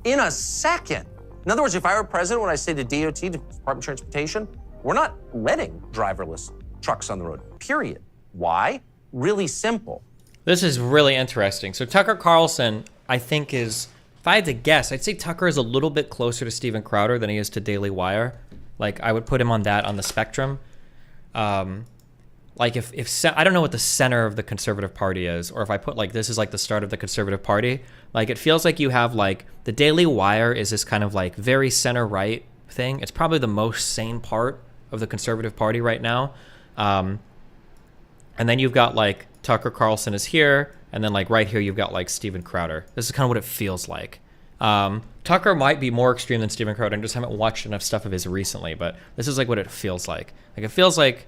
In a second. In other words, if I were president, when I say to DOT, to Department of Transportation, we're not letting driverless trucks on the road, period. Why? Really simple. This is really interesting. So Tucker Carlson, I think is, if I had to guess, I'd say Tucker is a little bit closer to Steven Crowder than he is to Daily Wire. Like, I would put him on that, on the spectrum. Like if I don't know what the center of the Conservative Party is, or if I put like this is like the start of the Conservative Party, like it feels like you have like the Daily Wire is this kind of like very center right thing. It's probably the most sane part of the Conservative Party right now. And then you've got like Tucker Carlson is here, and then like right here you've got like Steven Crowder. This is kind of what it feels like. Tucker might be more extreme than Steven Crowder. I just haven't watched enough stuff of his recently, but this is like what it feels like. Like it feels like,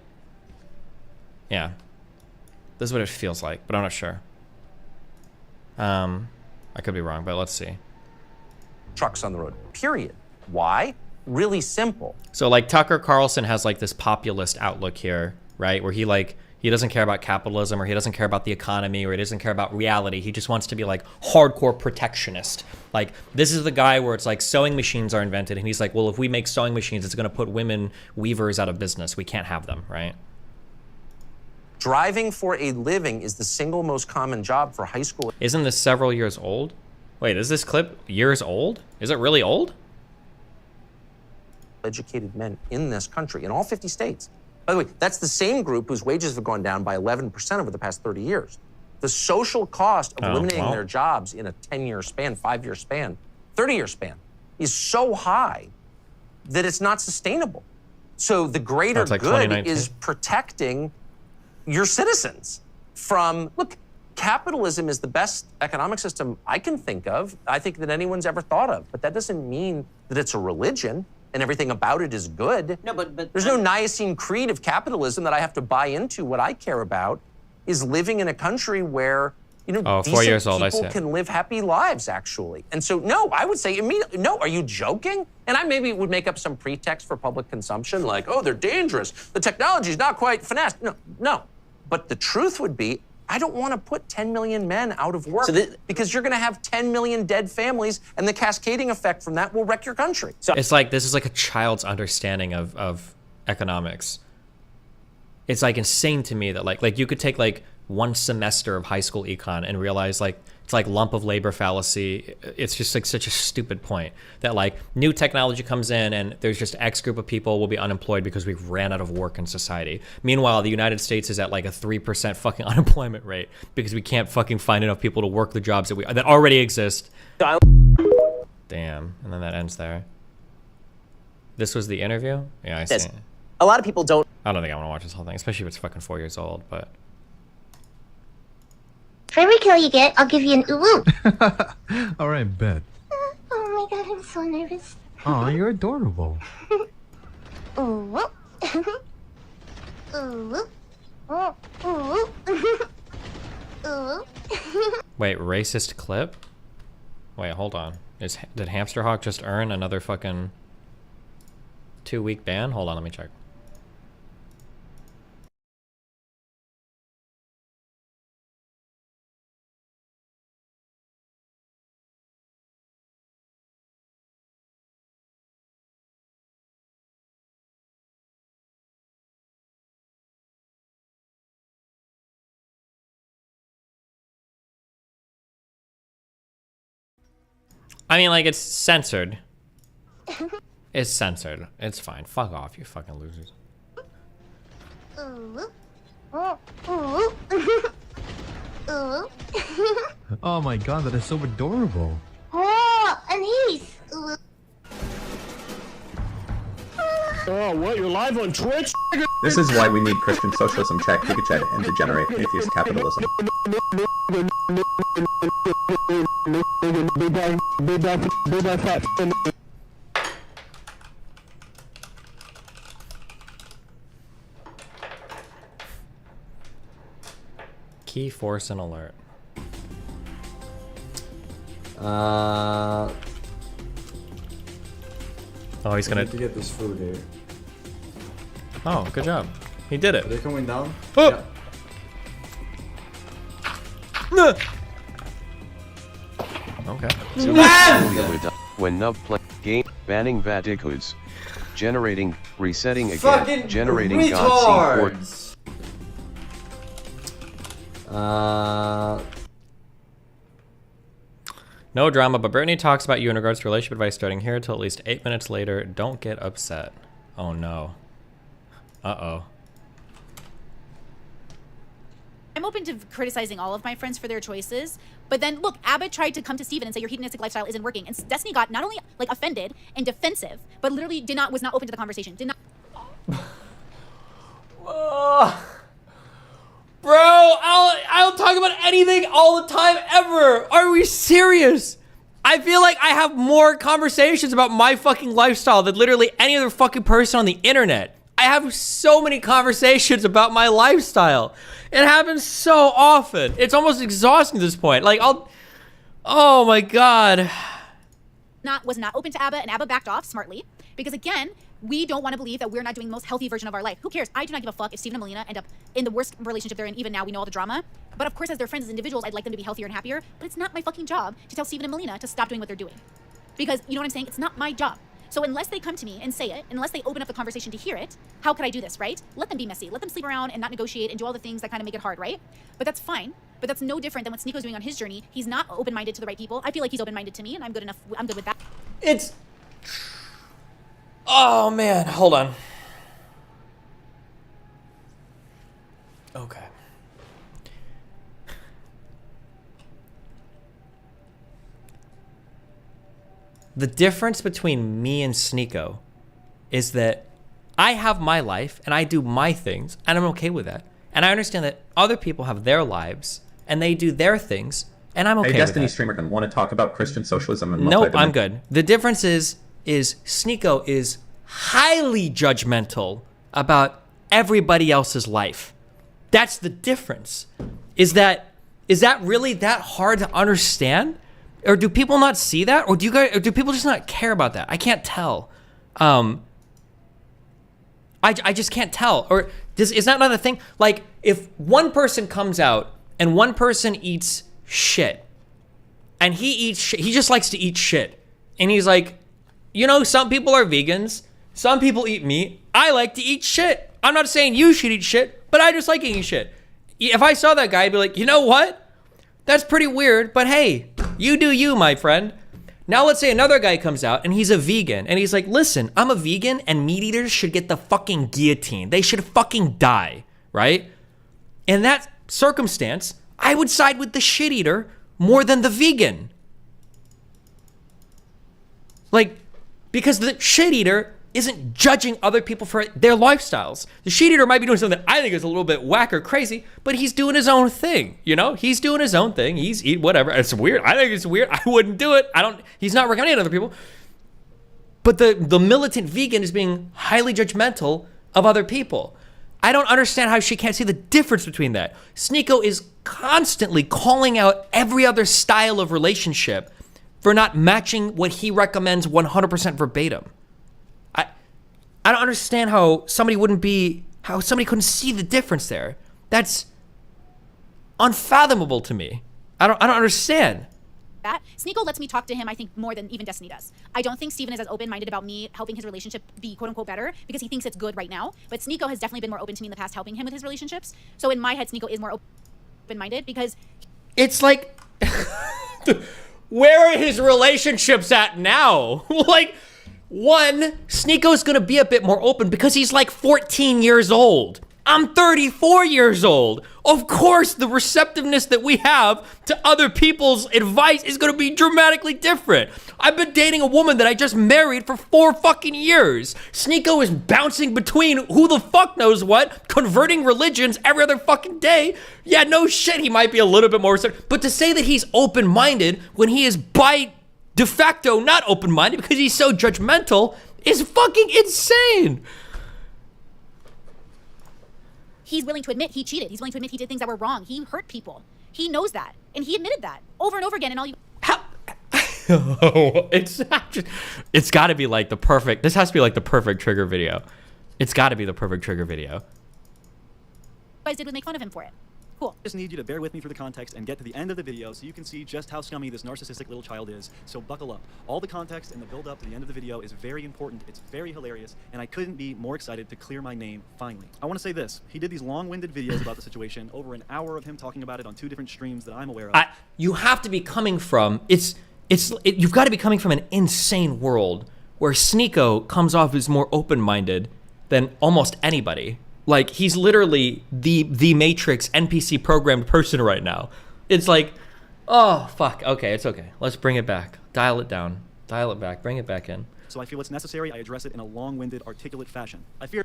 yeah, this is what it feels like, but I'm not sure. I could be wrong, but let's see. Trucks on the road, period. Why? Really simple. So like Tucker Carlson has like this populist outlook here, right? Where he doesn't care about capitalism, or he doesn't care about the economy, or he doesn't care about reality. He just wants to be like hardcore protectionist. Like this is the guy where it's like sewing machines are invented, and he's like, well, if we make sewing machines, it's going to put women weavers out of business. We can't have them, right? Driving for a living is the single most common job for high school. Isn't this several years old? Wait, is this clip years old? Is it really old? Educated men in this country, in all 50 states. By the way, that's the same group whose wages have gone down by 11% over the past 30 years. The social cost of eliminating their jobs in a 10-year span, 5-year span, 30-year span is so high that it's not sustainable. So the greater good is protecting your citizens from, look, capitalism is the best economic system I can think of, I think that anyone's ever thought of, but that doesn't mean that it's a religion and everything about it is good. No, but there's no Nicene Creed of capitalism that I have to buy into. What I care about is living in a country where, you know, decent people can live happy lives, actually. And so, no, I would say immediately, no, are you joking? And I maybe would make up some pretext for public consumption, like, oh, they're dangerous. The technology's not quite finessed. No. But the truth would be, I don't want to put 10 million men out of work because you're going to have 10 million dead families, and the cascading effect from that will wreck your country. So it's like, this is like a child's understanding of economics. It's like insane to me that like you could take like one semester of high school econ and realize like it's like lump of labor fallacy. It's just like such a stupid point that like new technology comes in and there's just X group of people will be unemployed because we've ran out of work in society. Meanwhile, the United States is at like a 3% fucking unemployment rate because we can't fucking find enough people to work the jobs that already exist. Damn, and then that ends there. This was the interview? Yeah, I see. A lot of people don't. I don't think I want to watch this whole thing, especially if it's fucking 4 years old, but. For every kill you get, I'll give you an ooh. All right, bet. Oh my god, I'm so nervous. Oh, you're adorable. Ooh. Ooh. Ooh. Ooh. Wait, racist clip? Wait, hold on. Did Hamster Hawk just earn another fucking 2-week ban? Hold on, let me check. I mean, like, it's censored. It's censored. It's fine. Fuck off, you fucking losers. Ooh. Oh, ooh. Ooh. Oh my god, that is so adorable. Oh, an ace. Ooh. Oh, what? You're live on Twitch? This is why we need Christian socialism, Czech Pikachu, and degenerate atheist capitalism. Key force and alert. Oh, he's gonna. I need to get this food here. Oh, good job. He did it. Are they coming down? Oh. Yeah. Okay. When nub play game banning Vaticoods, generating, resetting again, Fucking generating retards. No drama, but Brittany talks about you in regards to relationship advice starting here till at least 8 minutes later. Don't get upset. Oh no. Uh-oh. I'm open to criticizing all of my friends for their choices, but then look, Abbott tried to come to Steven and say your hedonistic lifestyle isn't working, and Destiny got not only like offended and defensive, but literally was not open to the conversation. Did not. Bro, I'll talk about anything all the time ever. Are we serious? I feel like I have more conversations about my fucking lifestyle than literally any other fucking person on the internet. I have so many conversations about my lifestyle. It happens so often. It's almost exhausting at this point. Like, oh my God. Was not open to Abba, and Abba backed off smartly because again, we don't want to believe that we're not doing the most healthy version of our life. Who cares? I do not give a fuck if Steven and Melina end up in the worst relationship they're in. Even now, we know all the drama. But of course, as their friends, as individuals, I'd like them to be healthier and happier. But it's not my fucking job to tell Steven and Melina to stop doing what they're doing. Because, you know what I'm saying? It's not my job. So unless they come to me and say it, unless they open up the conversation to hear it, how could I do this, right? Let them be messy. Let them sleep around and not negotiate and do all the things that kind of make it hard, right? But that's fine. But that's no different than what Sneako's doing on his journey. He's not open-minded to the right people. I feel like he's open-minded to me, and I'm good with that. It's... Oh, man. Hold on. Okay. The difference between me and Sneako is that I have my life and I do my things and I'm okay with that. And I understand that other people have their lives and they do their things and I'm okay with that. Hey, Destiny streamer can want to talk about Christian socialism and nope, I'm good. The difference is Sneako is highly judgmental about everybody else's life. That's the difference. Is that really that hard to understand? Or do people not see that? Or do people just not care about that? I can't tell. I just can't tell. Or is that another thing? Like, if one person comes out and one person eats shit, and he eats shit, he just likes to eat shit. And he's like, you know, some people are vegans. Some people eat meat. I like to eat shit. I'm not saying you should eat shit, but I just like eating shit. If I saw that guy, I'd be like, you know what? That's pretty weird, but hey, you do you, my friend. Now let's say another guy comes out and he's a vegan and he's like, listen, I'm a vegan and meat eaters should get the fucking guillotine. They should fucking die, right? In that circumstance, I would side with the shit eater more than the vegan. Like, because the shit eater isn't judging other people for their lifestyles. The shit eater might be doing something that I think is a little bit whack or crazy, but he's doing his own thing, you know? He's doing his own thing. He's eating whatever. It's weird. I think it's weird. I wouldn't do it. He's not recommending other people. But the militant vegan is being highly judgmental of other people. I don't understand how she can't see the difference between that. Sneako is constantly calling out every other style of relationship for not matching what he recommends 100% verbatim. I don't understand how somebody couldn't see the difference there. That's unfathomable to me. I don't understand. Sneako lets me talk to him, I think, more than even Destiny does. I don't think Steven is as open-minded about me helping his relationship be quote-unquote better because he thinks it's good right now. But Sneako has definitely been more open to me in the past helping him with his relationships. So in my head, Sneako is more open-minded because... It's like... where are his relationships at now? Like, one, Sneako's gonna be a bit more open because he's like 14 years old. I'm 34 years old. Of course, the receptiveness that we have to other people's advice is gonna be dramatically different. I've been dating a woman that I just married for 4 fucking years. Sneako is bouncing between who the fuck knows what, converting religions every other fucking day. Yeah, no shit, he might be a little bit more receptive. But to say that he's open-minded when he is by de facto not open-minded because he's so judgmental is fucking insane. He's willing to admit he cheated. He's willing to admit he did things that were wrong. He hurt people. He knows that. And he admitted that over and over again. And all you... It's gotta be like the perfect, this has to be like the perfect trigger video. It's gotta be the perfect trigger video. guys did was make fun of him for it. Cool. I just need you to bear with me through the context and get to the end of the video so you can see just how scummy this narcissistic little child is. So buckle up. All the context and the build up to the end of the video is very important. It's very hilarious, and I couldn't be more excited to clear my name finally. I want to say this. He did these long-winded videos about the situation, over an hour of him talking about it on 2 different streams that I'm aware of. You have to be coming from, you've got to be coming from an insane world where Sneako comes off as more open-minded than almost anybody. Like, he's literally the Matrix NPC programmed person right now. It's like, oh, fuck. Okay, it's okay. Let's bring it back. Dial it down. Dial it back. Bring it back in. So I feel it's necessary I address it in a long-winded, articulate fashion. I fear...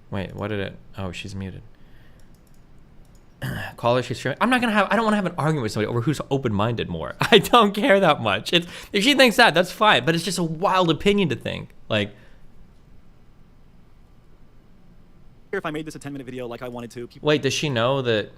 Wait, what did it... Oh, she's muted. Call her, she's streaming. I don't want to have an argument with somebody over who's open-minded more. I don't care that much. If she thinks that, that's fine. But it's just a wild opinion to think. Like... If I made this a 10-minute video like I wanted to, Wait, does she know that...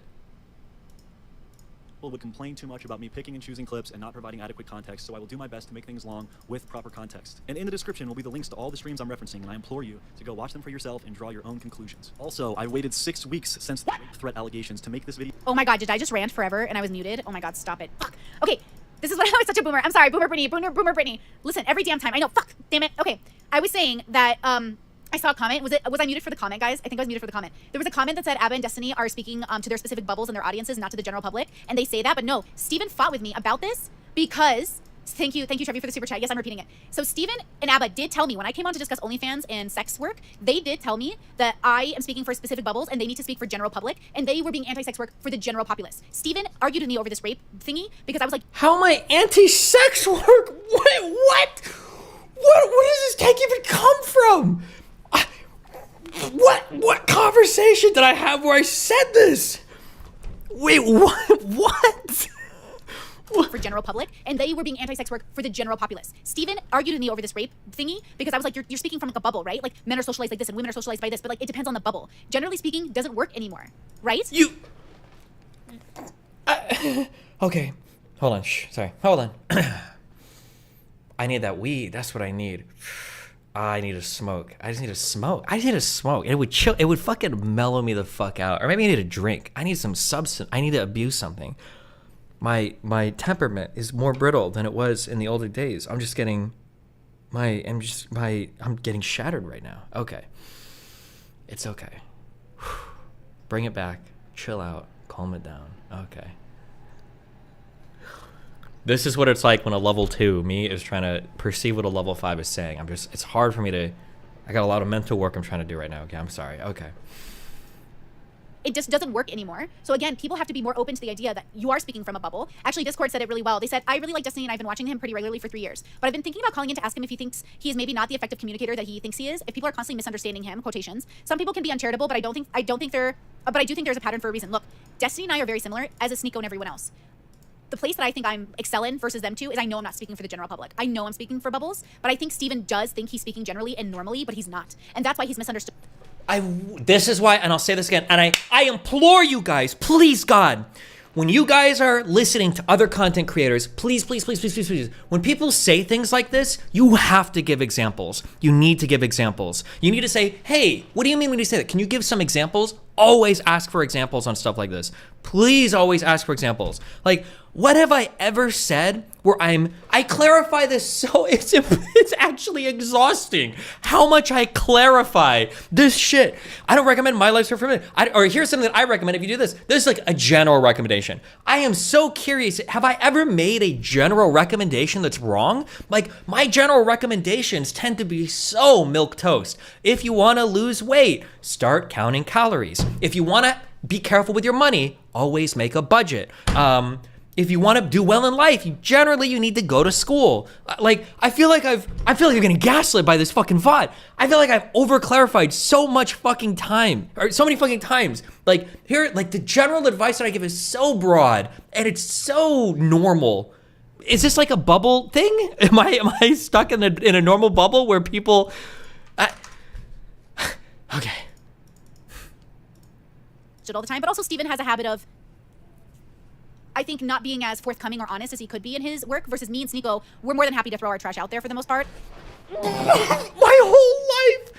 People would complain too much about me picking and choosing clips and not providing adequate context, so I will do my best to make things long with proper context. And in the description will be the links to all the streams I'm referencing, and I implore you to go watch them for yourself and draw your own conclusions. Also, I waited 6 weeks since the rape threat allegations to make this video. Oh my god, did I just rant forever and I was muted? Oh my god, stop it. Fuck. Okay, this is why I was such a boomer. I'm sorry, boomer Brittany. Listen, every damn time. I know, fuck, damn it. Okay, I was saying that, I saw a comment. Was I muted for the comment, guys? I think I was muted for the comment. There was a comment that said Abba and Destiny are speaking to their specific bubbles and their audiences, not to the general public. And they say that, but no. Steven fought with me about this because... Thank you, Trevi, for the super chat. Yes, I'm repeating it. So Steven and Abba did tell me, when I came on to discuss OnlyFans and sex work, they did tell me that I am speaking for specific bubbles and they need to speak for general public, and they were being anti-sex work for the general populace. Steven argued with me over this rape thingy because I was like... How am I anti-sex work? Wait, what? Where does this take even come from? What conversation did I have where I said this? Wait, what? For general public, and they were being anti-sex work for the general populace. Steven argued with me over this rape thingy because I was like, you're speaking from like a bubble, right? Like, men are socialized like this and women are socialized by this, but like, it depends on the bubble. Generally speaking, doesn't work anymore, right? Okay, hold on, sorry, hold on. I need that weed, that's what I need. I need to smoke. I just need to smoke. It would chill. It would fucking mellow me the fuck out. Or maybe I need a drink. I need some substance. I need to abuse something. My temperament is more brittle than it was in the older days. I'm getting shattered right now. Okay. It's okay. Bring it back. Chill out. Calm it down. Okay. This is what it's like when a level 2 me is trying to perceive what a level 5 is saying. It's hard for me to, I got a lot of mental work I'm trying to do right now. Okay, I'm sorry. Okay. It just doesn't work anymore. So again, people have to be more open to the idea that you are speaking from a bubble. Actually, Discord said it really well. They said, I really like Destiny and I've been watching him pretty regularly for 3 years. But I've been thinking about calling in to ask him if he thinks he is maybe not the effective communicator that he thinks he is. If people are constantly misunderstanding him, quotations. Some people can be uncharitable, but I do think there's a pattern for a reason. Look, Destiny and I are very similar, as is Sneako and everyone else. The place that I think I'm excelling versus them two is I know I'm not speaking for the general public. I know I'm speaking for bubbles, but I think Steven does think he's speaking generally and normally, but he's not. And that's why he's misunderstood. This is why, and I'll say this again, and I implore you guys, please God, when you guys are listening to other content creators, please, when people say things like this, you have to give examples. You need to give examples. You need to say, hey, what do you mean when you say that? Can you give some examples? always ask for examples on stuff like this. Please always ask for examples. Like, what have I ever said where I clarify this so it's actually exhausting how much I clarify this shit. I don't recommend My Life's Forbidden. Or here's something that I recommend if you do this. This is like a general recommendation. I am so curious. Have I ever made a general recommendation that's wrong? Like, my general recommendations tend to be so milquetoast. If you want to lose weight, start counting calories. If you want to be careful with your money, always make a budget. If you want to do well in life, you need to go to school. Like, I feel like I'm getting gaslit by this fucking VOD. I feel like I've over-clarified so much fucking time, or so many fucking times. Like, here, like, the general advice that I give is so broad, and it's so normal. Is this like a bubble thing? Am I stuck in a normal bubble where people... Okay. All the time, but also Steven has a habit of, I think, not being as forthcoming or honest as he could be in his work, versus me and Sneeko, we're more than happy to throw our trash out there for the most part. My whole life!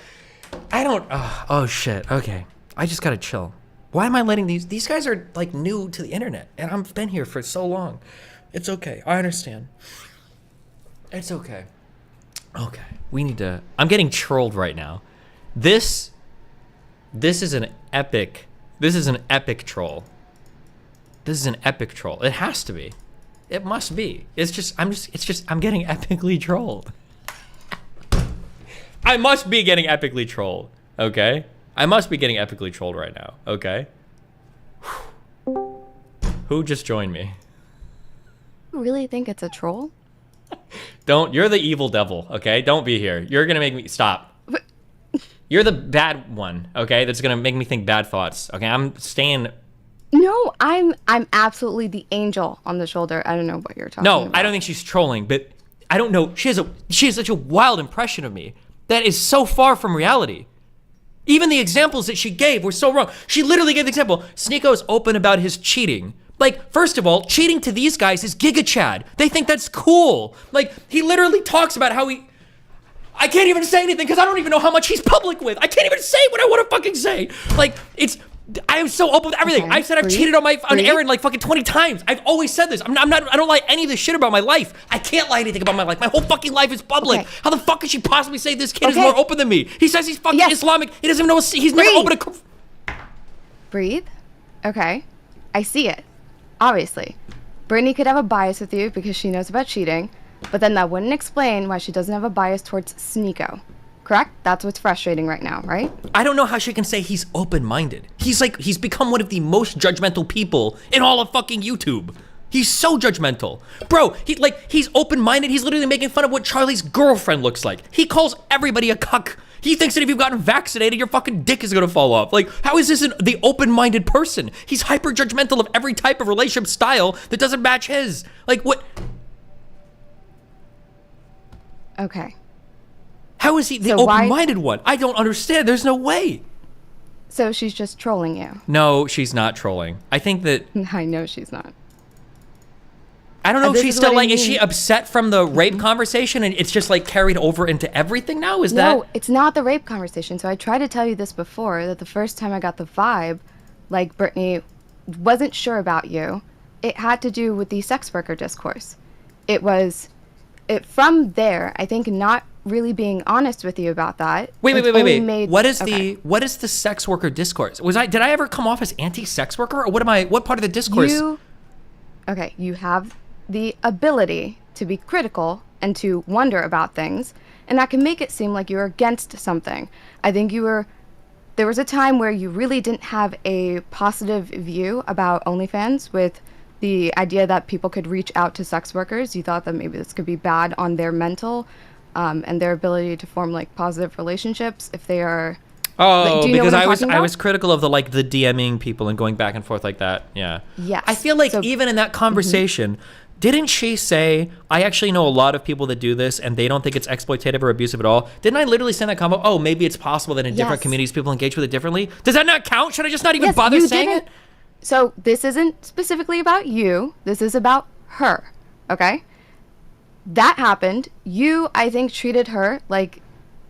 I don't... oh, shit. Okay. I just gotta chill. Why am I letting these guys are, like, new to the internet, and I've been here for so long. It's okay. I understand. It's okay. Okay. We need to... I'm getting trolled right now. This is an epic... This is an epic troll. This is an epic troll. It has to be. It must be. I'm getting epically trolled. I must be getting epically trolled, okay? I must be getting epically trolled right now, okay? Who just joined me? You really think it's a troll? You're the evil devil, okay? Don't be here. You're gonna make me, stop. You're the bad one, okay? That's gonna make me think bad thoughts. Okay, I'm staying. No, I'm absolutely the angel on the shoulder. I don't know what you're talking about. No, I don't think she's trolling, but I don't know. She has such a wild impression of me that is so far from reality. Even the examples that she gave were so wrong. She literally gave the example. Sneeko's open about his cheating. Like, first of all, cheating to these guys is Giga Chad. They think that's cool. Like, he literally talks about how I can't even say anything because I don't even know how much he's public with. I can't even say what I want to fucking say. Like, I am so open with everything. Okay, I said I've cheated on Aaron like fucking 20 times. I've always said this. I don't lie any of this shit about my life. I can't lie anything about my life. My whole fucking life is public. Okay. How the fuck could she possibly say this kid is more open than me? He says he's fucking Islamic. He doesn't even know he's never opened a... Breathe. Okay. I see it. Obviously. Brittany could have a bias with you because she knows about cheating. But then that wouldn't explain why she doesn't have a bias towards Sneeko. Correct? That's what's frustrating right now, right? I don't know how she can say he's open-minded. He's become one of the most judgmental people in all of fucking YouTube. He's so judgmental. Bro, he's open-minded. He's literally making fun of what Charlie's girlfriend looks like. He calls everybody a cuck. He thinks that if you've gotten vaccinated, your fucking dick is gonna fall off. Like, how is this the open-minded person? He's hyper-judgmental of every type of relationship style that doesn't match his. Like, what... Okay. How is he the open-minded one? I don't understand. There's no way. So she's just trolling you? No, she's not trolling. I think that... I know she's not. I don't know if she's still like... Is she upset from the rape conversation and it's just like carried over into everything now? No, it's not the rape conversation. So I tried to tell you this before, that the first time I got the vibe, like Brittany wasn't sure about you, it had to do with the sex worker discourse. From there, I think not really being honest with you about that. Wait. What is the sex worker discourse? Did I ever come off as anti-sex worker, or what part of the discourse? You have the ability to be critical and to wonder about things, and that can make it seem like you're against something. I think there was a time where you really didn't have a positive view about OnlyFans with the idea that people could reach out to sex workers. You thought that maybe this could be bad on their mental and their ability to form like positive relationships if they are... Oh, because I was critical of the DMing people and going back and forth like that. Yeah. Yes. I feel like even in that conversation, didn't she say, I actually know a lot of people that do this and they don't think it's exploitative or abusive at all? Didn't I literally send that combo? Oh, maybe it's possible that in different communities people engage with it differently. Does that not count? Should I just not even bother saying it? So this isn't specifically about you. This is about her, okay? That happened. You, I think, treated her like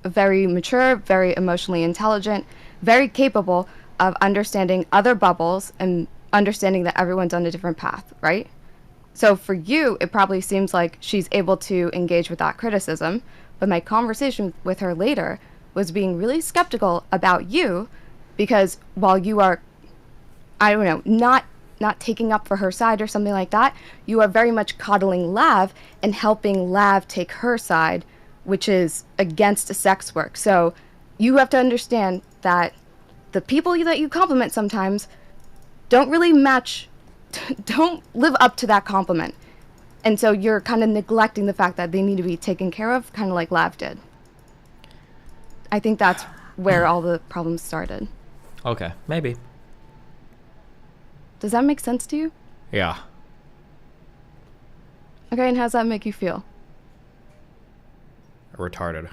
very mature, very emotionally intelligent, very capable. of understanding other bubbles and understanding that everyone's on a different path, right? So for you, it probably seems like she's able to engage with that criticism, but my conversation with her later was being really skeptical about you because while you are, I don't know, not taking up for her side or something like that, you are very much coddling Lav and helping Lav take her side, which is against sex work. So you have to understand that the people that you compliment sometimes don't really match, don't live up to that compliment. And so you're kind of neglecting the fact that they need to be taken care of, kind of like Lav did. I think that's where all the problems started. Okay, maybe. Does that make sense to you? Yeah. Okay, and how does that make you feel? Retarded.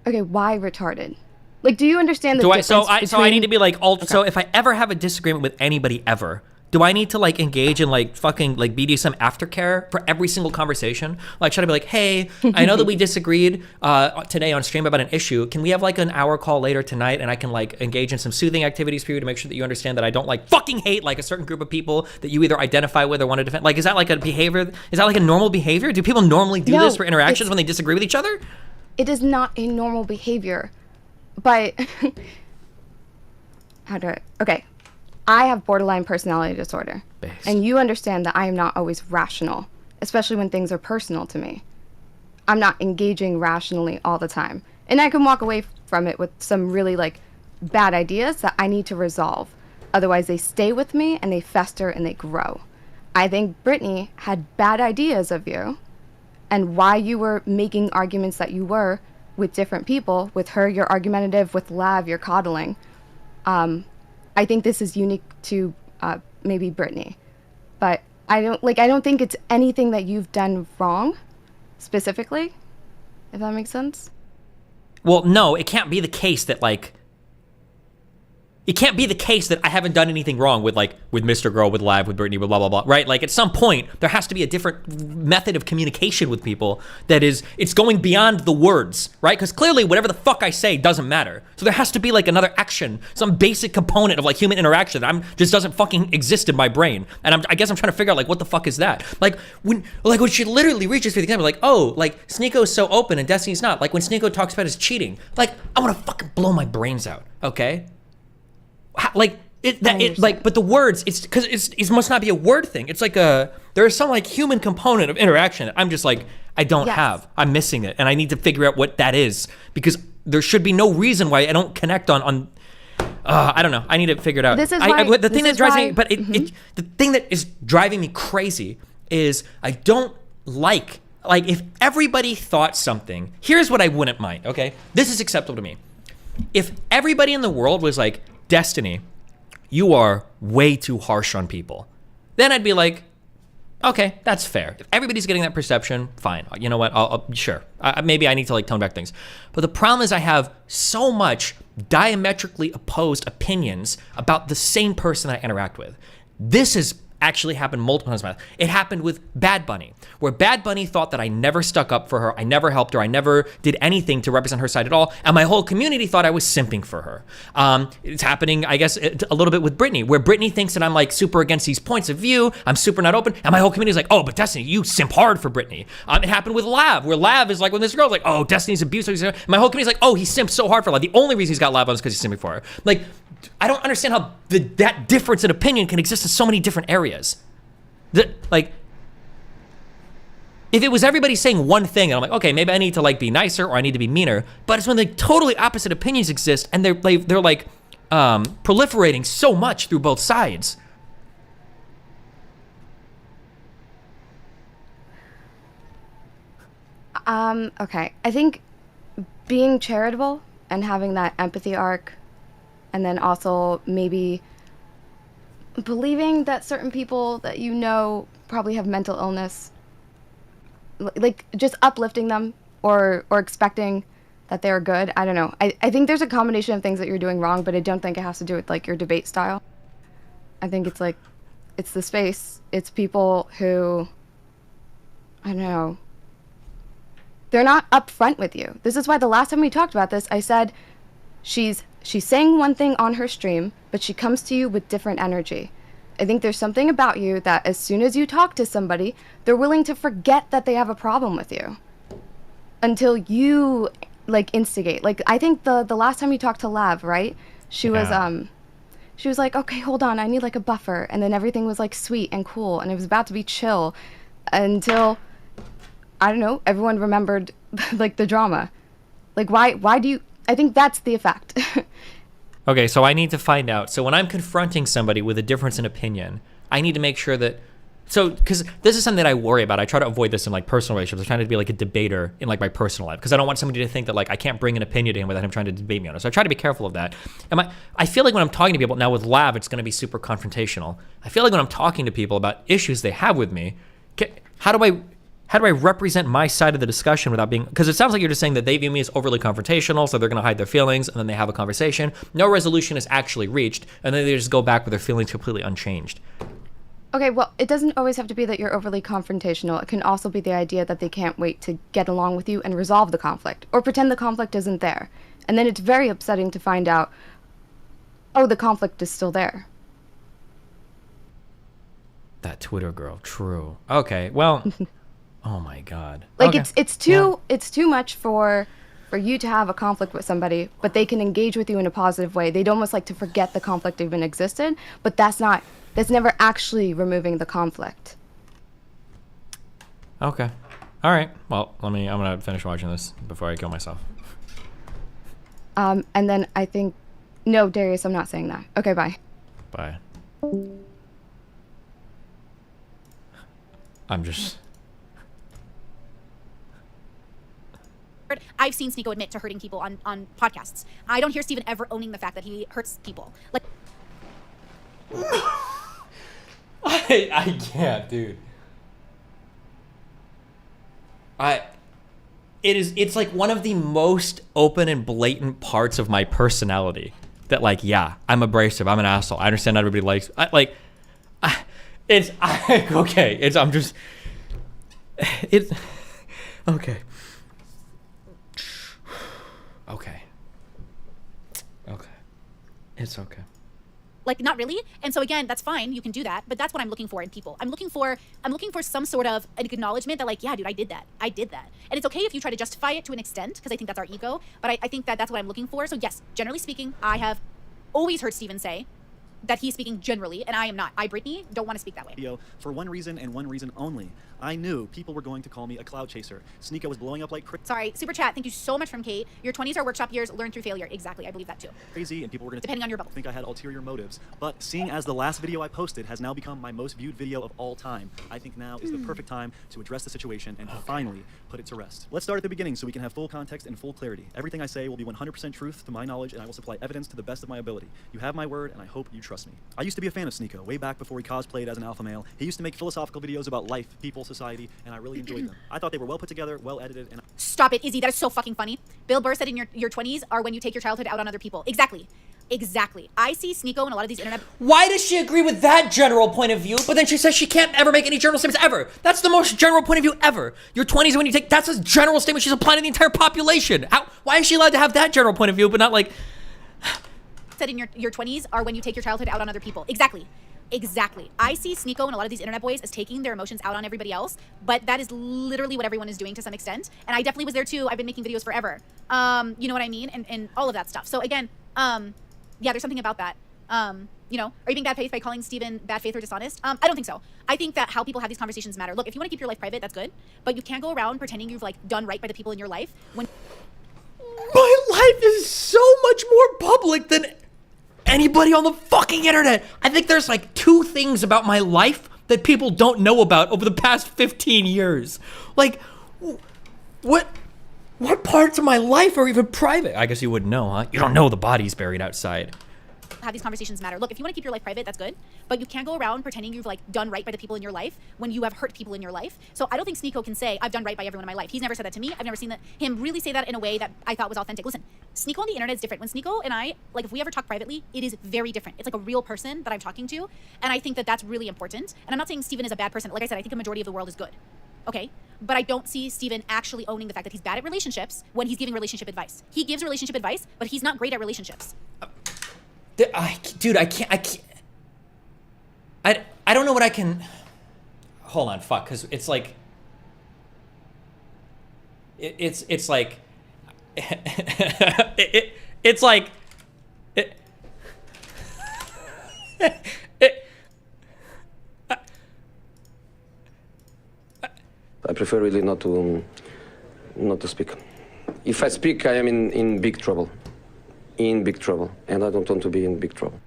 Okay, why retarded? Like, do you understand the difference So I between... need to be like, so if I ever have a disagreement with anybody ever, do I need to like engage in like fucking like BDSM aftercare for every single conversation? Like, should I be like, hey, I know that we disagreed today on stream about an issue. Can we have like an hour call later tonight and I can like engage in some soothing activities for you to make sure that you understand that I don't like fucking hate like a certain group of people that you either identify with or want to defend? Like, is that like a behavior? Is that like a normal behavior? Do people normally do this for interactions when they disagree with each other? It is not a normal behavior. But okay, I have borderline personality disorder. Based. And you understand that I am not always rational, especially when things are personal to me. I'm not engaging rationally all the time. And I can walk away from it with some really like bad ideas that I need to resolve. Otherwise they stay with me and they fester and they grow. I think Brittany had bad ideas of you and why you were making arguments that you were with different people. With her, you're argumentative. With Lav, you're coddling. I think this is unique to maybe Brittany, but I don't think it's anything that you've done wrong, specifically. If that makes sense. Well, no, it can't be the case that like. It can't be the case that I haven't done anything wrong with Mr. Girl, with Live, with Brittany, with blah, blah, blah, right? Like at some point, there has to be a different method of communication with people that is, it's going beyond the words, right? Because clearly whatever the fuck I say doesn't matter. So there has to be like another action, some basic component of like human interaction that just doesn't fucking exist in my brain. And I guess I'm trying to figure out like, what the fuck is that? Like when she literally reaches for the example, like, oh, like Sneeko's so open and Destiny's not. Like when Sneeko talks about his cheating, like I want to fucking blow my brains out, okay? Like but the words, it's because it must not be a word thing. It's like there's some like human component of interaction that I'm just like I don't have. I'm missing it, and I need to figure out what that is because there should be no reason why I don't connect on. I don't know. I need to figure it out. This is why, the thing that drives me, but the thing that is driving me crazy is I don't like if everybody thought something. Here's what I wouldn't mind. Okay, this is acceptable to me. If everybody in the world was like, Destiny, you are way too harsh on people, then I'd be like, okay, that's fair. If everybody's getting that perception, fine. You know what? I'll sure. Maybe I need to like tone back things. But the problem is I have so much diametrically opposed opinions about the same person I interact with. This has actually happened multiple times in my life. It happened with Bad Bunny, where Bad Bunny thought that I never stuck up for her, I never helped her, I never did anything to represent her side at all, and my whole community thought I was simping for her. It's happening, I guess, a little bit with Brittany, where Brittany thinks that I'm like super against these points of view, I'm super not open, and my whole community is like, oh, but Destiny, you simp hard for Brittany. It happened with Lav, where Lav is like, when this girl's like, oh, Destiny's abusive, my whole community is like, oh, he simped so hard for Lav. The only reason he's got Lav on is because he's simping for her. Like, I don't understand how that difference in opinion can exist in so many different areas. Like, if it was everybody saying one thing, and I'm like, okay, maybe I need to like be nicer or I need to be meaner, but it's when the totally opposite opinions exist and they're like proliferating so much through both sides. Okay, I think being charitable and having that empathy arc, and then also maybe believing that certain people that you know probably have mental illness, like just uplifting them or expecting that they're good. I don't know. I think there's a combination of things that you're doing wrong, but I don't think it has to do with like your debate style. I think it's like, it's the space. It's people who, I don't know, they're not upfront with you. This is why the last time we talked about this, I said, she's saying one thing on her stream, but she comes to you with different energy. I think there's something about you that as soon as you talk to somebody, they're willing to forget that they have a problem with you until you like instigate. Like I think the last time you talked to Lav, right? She was like, okay, hold on, I need like a buffer, and then everything was like sweet and cool, and it was about to be chill until I don't know, everyone remembered like the drama. Like why do you? I think that's the effect. Okay, so I need to find out. So when I'm confronting somebody with a difference in opinion, I need to make sure that, so, because this is something that I worry about. I try to avoid this in like personal relationships. I'm trying to be like a debater in like my personal life because I don't want somebody to think that like I can't bring an opinion to him without him trying to debate me on it. So I try to be careful of that. And I feel like when I'm talking to people now with Lav, it's going to be super confrontational. I feel like when I'm talking to people about issues they have with me, how do I represent my side of the discussion without being, because it sounds like you're just saying that they view me as overly confrontational, so they're going to hide their feelings, and then they have a conversation. No resolution is actually reached, and then they just go back with their feelings completely unchanged. Okay, well, it doesn't always have to be that you're overly confrontational. It can also be the idea that they can't wait to get along with you and resolve the conflict, or pretend the conflict isn't there. And then it's very upsetting to find out, oh, the conflict is still there. That Twitter girl, true. Okay, well... Oh my God. Like okay. it's too much for you to have a conflict with somebody, but they can engage with you in a positive way. They'd almost like to forget the conflict even existed, but that's never actually removing the conflict. Okay. All right. Well, I'm gonna finish watching this before I kill myself. And then I think, no, Darius, I'm not saying that. Okay, bye. Bye. I'm just... I've seen Sneako admit to hurting people on podcasts. I don't hear Steven ever owning the fact that he hurts people. Like, I can't, dude. It's like one of the most open and blatant parts of my personality that like, yeah, I'm abrasive, I'm an asshole, I understand not everybody likes, okay, it's okay. Like, not really. And so again, that's fine. You can do that. But that's what I'm looking for in people. I'm looking for some sort of an acknowledgement that like, yeah, dude, I did that. And it's okay if you try to justify it to an extent, because I think that's our ego. But I think that that's what I'm looking for. So yes, generally speaking, I have always heard Steven say that he's speaking generally, and I am not. I, Brittany, don't want to speak that way. For one reason and one reason only. I knew people were going to call me a cloud chaser. Sneako was blowing up like Sorry, super chat. Thank you so much from Kate. Your 20s are workshop years, learn through failure. Exactly, I believe that too. Crazy, and people were going to depending on your bubble. think I had ulterior motives. But seeing as the last video I posted has now become my most viewed video of all time, I think now is the perfect time to address the situation and finally put it to rest. Let's start at the beginning so we can have full context and full clarity. Everything I say will be 100% truth to my knowledge, and I will supply evidence to the best of my ability. You have my word, and I hope you trust me. I used to be a fan of Sneako way back before he cosplayed as an alpha male. He used to make philosophical videos about life, people, society, and I really enjoyed them. I thought they were well put together, well edited, and Stop it, Izzy. That is so fucking funny. Bill Burr said in your 20s are when you take your childhood out on other people. Exactly. I see Sneako in a lot of these internet... Why does she agree with that general point of view, but then she says she can't ever make any general statements ever? That's the most general point of view ever. Your 20s when you take... That's a general statement she's applying to the entire population. Why is she allowed to have that general point of view, but not like... Said in your 20s are when you take your childhood out on other people. Exactly. I see Sneako and a lot of these internet boys as taking their emotions out on everybody else, but that is literally what everyone is doing to some extent. And I definitely was there too. I've been making videos forever. You know what I mean? And all of that stuff. So again, yeah, there's something about that. Are you being bad faith by calling Steven bad faith or dishonest? I don't think so. I think that how people have these conversations matter. Look, if you want to keep your life private, that's good. But you can't go around pretending you've like done right by the people in your life when... My life is so much more public than anybody on the fucking internet. I think there's like 2 things about my life that people don't know about over the past 15 years. Like, what parts of my life are even private? I guess you wouldn't know, huh? You don't know the body's buried outside. Have these conversations matter. Look, if you want to keep your life private, that's good. But you can't go around pretending you've like done right by the people in your life when you have hurt people in your life. So I don't think Sneako can say, I've done right by everyone in my life. He's never said that to me. I've never seen him really say that in a way that I thought was authentic. Listen, Sneako on the internet is different. When Sneako and I, like if we ever talk privately, it is very different. It's like a real person that I'm talking to. And I think that that's really important. And I'm not saying Steven is a bad person. Like I said, I think a majority of the world is good. Okay? but I don't see Steven actually owning the fact that he's bad at relationships when he's giving relationship advice. He gives relationship advice, but he's not great at relationships. Dude, I can't. I don't know what I can. Hold on, fuck, because it's like. It's like. It's like. I prefer really not to speak. If I speak, I am in big trouble. In big trouble. And I don't want to be in big trouble.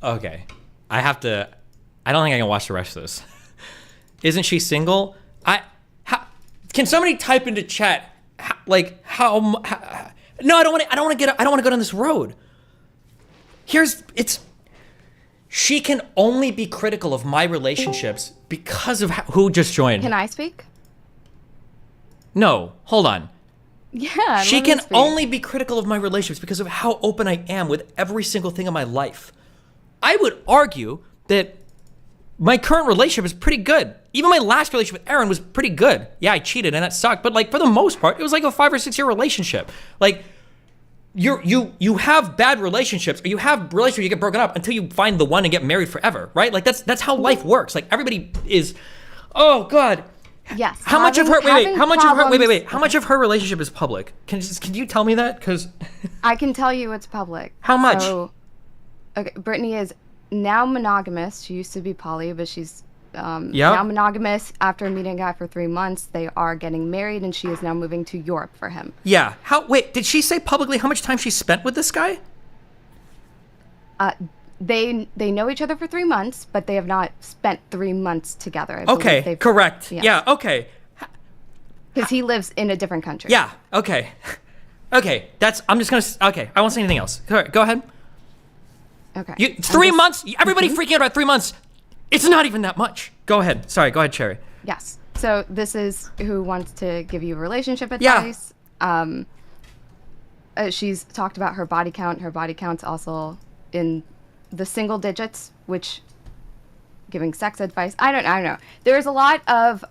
Okay. I don't think I can watch the rest of this. Isn't she single? Can somebody type into chat no, I don't want to go down this road. She can only be critical of my relationships because of who just joined. Can I speak? No, hold on. Yeah. She can only be critical of my relationships because of how open I am with every single thing in my life. I would argue that my current relationship is pretty good. Even my last relationship with Aaron was pretty good. Yeah, I cheated and that sucked, but like for the most part, it was like a 5 or 6 year relationship. Like you have bad relationships, or you have relationships you get broken up until you find the one and get married forever, right? Like that's how life works. Like everybody is. Oh God. Yes. How much of her? Wait. How much of her relationship is public? Can you tell me that? Because I can tell you it's public. How much? So, okay, Brittany is now monogamous. She used to be poly, but she's now monogamous. After meeting a guy for 3 months, they are getting married, and she is now moving to Europe for him. Yeah. Wait, did she say publicly how much time she spent with this guy? They know each other for 3 months, but they have not spent 3 months together. Okay, correct. Yes. Yeah, okay. Because he lives in a different country. Yeah, okay. Okay, I'm just gonna, okay, I won't say anything else. Go ahead. Okay. 3 months, everybody freaking out about 3 months. It's not even that much. Go ahead. Sorry, go ahead, Cherry. Yes. So this is who wants to give you relationship advice. Yeah. She's talked about her body count. Her body count's also in the single digits, which giving sex advice. I don't know. There's a lot of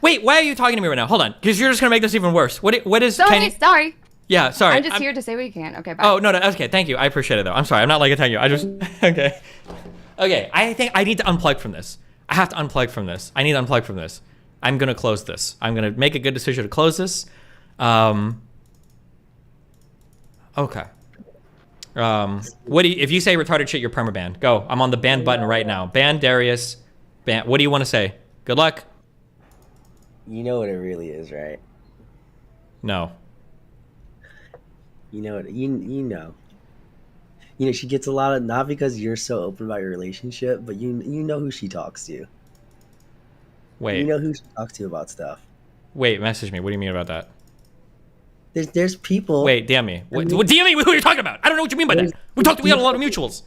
Wait, why are you talking to me right now? Hold on, because you're just gonna make this even worse. What is Sorry. Yeah, sorry. I'm just here to say what you can. Okay, bye. Oh, no, okay, thank you. I appreciate it though. I'm sorry. I'm not like attacking you. I just okay. Okay, I think I need to unplug from this. I have to unplug from this. I need to unplug from this. I'm gonna close this. I'm gonna make a good decision to close this. Okay. What do you, if you say retarded shit, you're permabanned. Go. I'm on the ban button right now. Ban Darius. Ban. What do you want to say? Good luck. You know what it really is, right? No. You know what you know. You know, she gets a lot of, not because you're so open about your relationship, but you know who she talks to. Wait. You know who she talks to about stuff. Wait, message me. What do you mean about that? There's people. Wait, DM me. What DM me? Who are you talking about? I don't know what you mean by that. We got a lot of mutuals.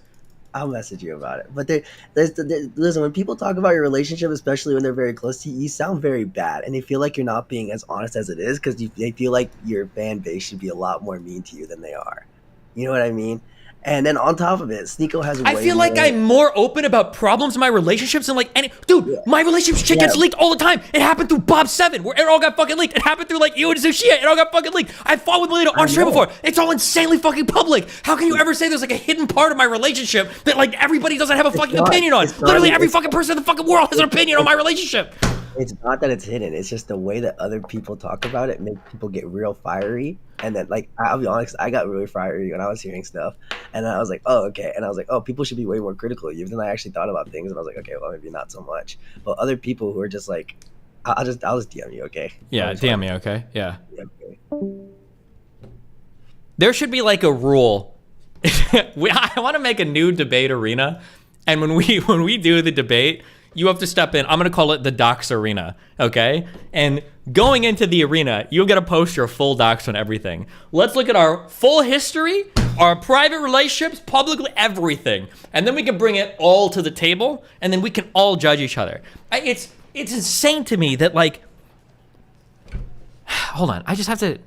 I'll message you about it. But listen, when people talk about your relationship, especially when they're very close to you, you sound very bad, and they feel like you're not being as honest as it is because they feel like your fan base should be a lot more mean to you than they are. You know what I mean? And then on top of it, Sneeko has. I feel like I'm more open about problems in my relationships than like any. Dude, my relationship shit gets leaked all the time. It happened through Bob 7, where it all got fucking leaked. It happened through like you and Zushia. It all got fucking leaked. I fought with Melina on stream before. It's all insanely fucking public. How can you ever say there's like a hidden part of my relationship that like everybody doesn't have a fucking opinion on? Literally every fucking person in the fucking world has an opinion on my relationship. It's not that it's hidden. It's just the way that other people talk about it makes people get real fiery. And then, like, I'll be honest, I got really fiery when I was hearing stuff. And then I was like, oh, okay. And I was like, oh, people should be way more critical of you. But then I actually thought about things, and I was like, okay, well, maybe not so much. But other people who are just like, I'll just DM you, okay? Yeah, DM me, okay? Yeah. Okay. There should be like a rule. I want to make a new debate arena. And when we do the debate, you have to step in. I'm going to call it the docs arena, okay? And going into the arena, you'll get to post your full docs on everything. Let's look at our full history, our private relationships, publicly, everything. And then we can bring it all to the table, and then we can all judge each other. It's insane to me that, like... Hold on. I just have to...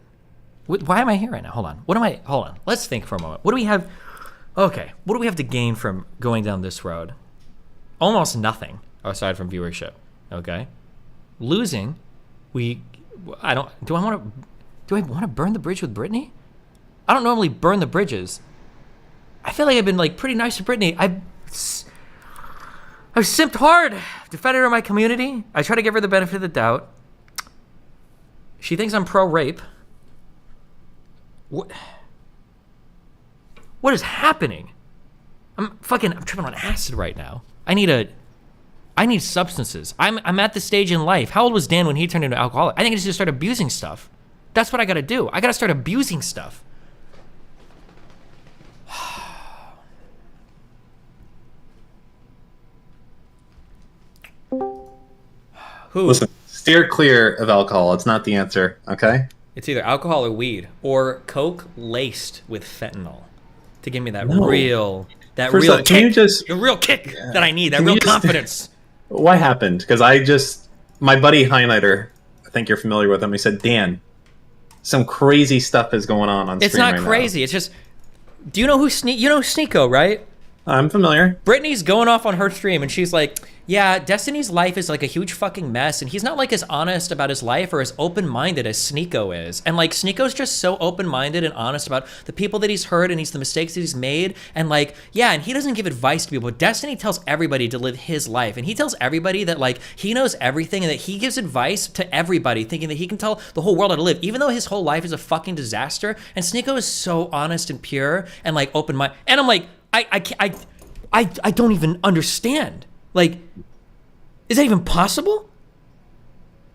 Why am I here right now? Hold on. Hold on. Let's think for a moment. What do we have... Okay. What do we have to gain from going down this road? almost nothing aside from viewership. Okay, losing, do I want to burn the bridge with Britney? I don't normally burn the bridges. I feel like I've been like pretty nice to Britney. I've simped hard, defended her in my community. I try to give her the benefit of the doubt. She thinks I'm pro-rape. What is happening? I'm tripping on acid right now. I need substances. I'm at the stage in life. How old was Dan when he turned into an alcoholic? I think I just start abusing stuff. That's what I gotta do. I gotta start abusing stuff. Who? Listen, steer clear of alcohol. It's not the answer, okay? It's either alcohol or weed or Coke laced with fentanyl to give me that No. real First kick. of all, can you just- the real kick that I need, that Can real you just- confidence. What happened? Because my buddy Heinleiter, I think you're familiar with him, he said, Dan, some crazy stuff is going on It's stream not right crazy. It's just, do you know who Sneeko, right? I'm familiar. Brittany's going off on her stream and she's like, yeah, Destiny's life is like a huge fucking mess and he's not like as honest about his life or as open-minded as Sneeko is. And like Sneeko's just so open-minded and honest about the people that he's hurt and the mistakes that he's made. And like, yeah, and he doesn't give advice to people, but Destiny tells everybody to live his life. And he tells everybody that like he knows everything and that he gives advice to everybody thinking that he can tell the whole world how to live, even though his whole life is a fucking disaster. And Sneeko is so honest and pure and like open-minded. And I'm like, I don't even understand. Like, is that even possible?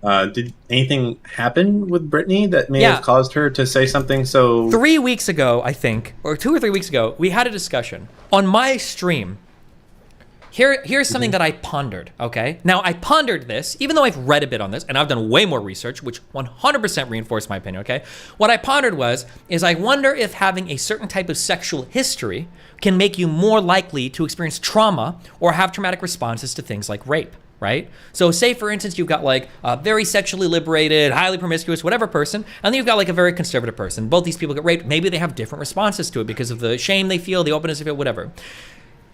Did anything happen with Brittany that may have caused her to say something so... 3 weeks ago, I think, or 2 or 3 weeks ago, we had a discussion on my stream. Here's something that I pondered, okay? Now, I pondered this, even though I've read a bit on this, and I've done way more research, which 100% reinforced my opinion, okay? What I pondered is I wonder if having a certain type of sexual history can make you more likely to experience trauma or have traumatic responses to things like rape, right? So say, for instance, you've got like a very sexually liberated, highly promiscuous, whatever person, and then you've got like a very conservative person. Both these people get raped. Maybe they have different responses to it because of the shame they feel, the openness they feel, whatever.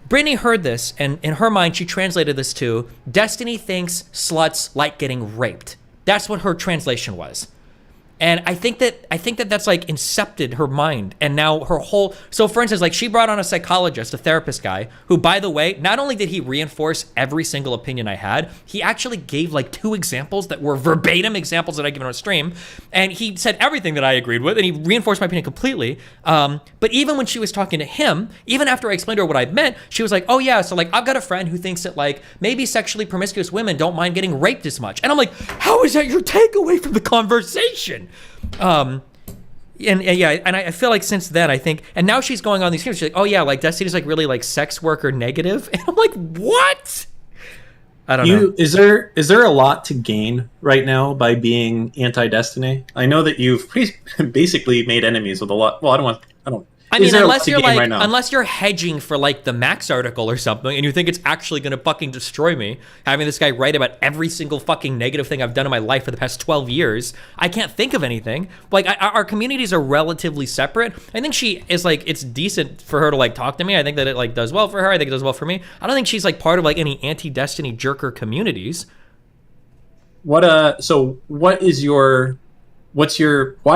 Brittany heard this, and in her mind, she translated this to, Destiny thinks sluts like getting raped. That's what her translation was. And I think that that's like incepted her mind, and now her whole. So, for instance, like she brought on a psychologist, a therapist guy, who, by the way, not only did he reinforce every single opinion I had, he actually gave like 2 examples that were verbatim examples that I given on a stream, and he said everything that I agreed with, and he reinforced my opinion completely. But even when she was talking to him, even after I explained to her what I meant, she was like, "Oh yeah, so like I've got a friend who thinks that like maybe sexually promiscuous women don't mind getting raped as much," and I'm like, "How is that your takeaway from the conversation?" And I feel like since then, I think, and now she's going on these streams, she's like, oh yeah, like Destiny's like really like sex worker negative, and I'm like, what? I don't know. Is there a lot to gain right now by being anti-Destiny? I know that you've basically made enemies with a lot. Well, I mean, unless you're hedging for like the Max article or something, and you think it's actually going to fucking destroy me, having this guy write about every single fucking negative thing I've done in my life for the past 12 years, I can't think of anything. Like, our communities are relatively separate. I think she is like, it's decent for her to like talk to me. I think that it like does well for her. I think it does well for me. I don't think she's like part of like any anti-Destiny jerker communities. Why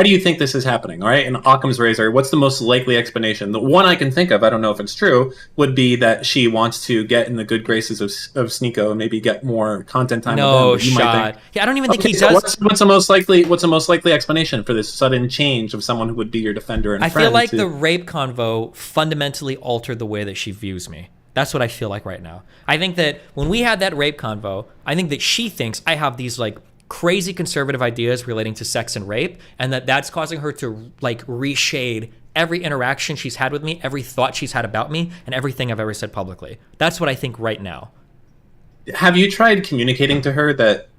do you think this is happening? All right, in Occam's razor, what's the most likely explanation? The one I can think of, I don't know if it's true, would be that she wants to get in the good graces of Sneeko and maybe get more content time. No with them. shot. Yeah, I don't even think he so does. What's the most likely explanation for this sudden change of someone who would be your defender and I friend? feel like the rape convo fundamentally altered the way that she views me. That's what I feel like right now. I think that when we had that rape convo, I think that she thinks I have these like crazy conservative ideas relating to sex and rape, and that's causing her to like reshade every interaction she's had with me, every thought she's had about me, and everything I've ever said publicly. That's what I think right now. Have you tried communicating to her that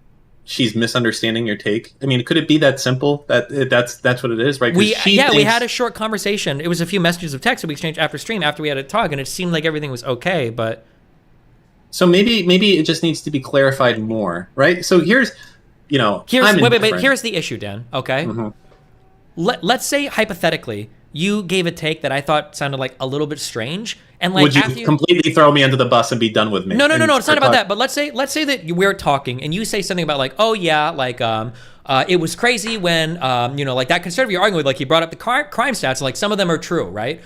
she's misunderstanding your take? I mean, could it be that simple? That's what it is, right? We had a short conversation. It was a few messages of text that we exchanged after stream, after we had a talk, and it seemed like everything was okay, but... So maybe it just needs to be clarified more, right? So here's the issue, Dan, okay? Let's say hypothetically you gave a take that I thought sounded like a little bit strange. And like, would you completely throw me under the bus and be done with me? No. It's not about that. But let's say that we're talking and you say something about like, oh yeah, like it was crazy when like that conservative you're arguing with, like he brought up the crime stats, like some of them are true, right?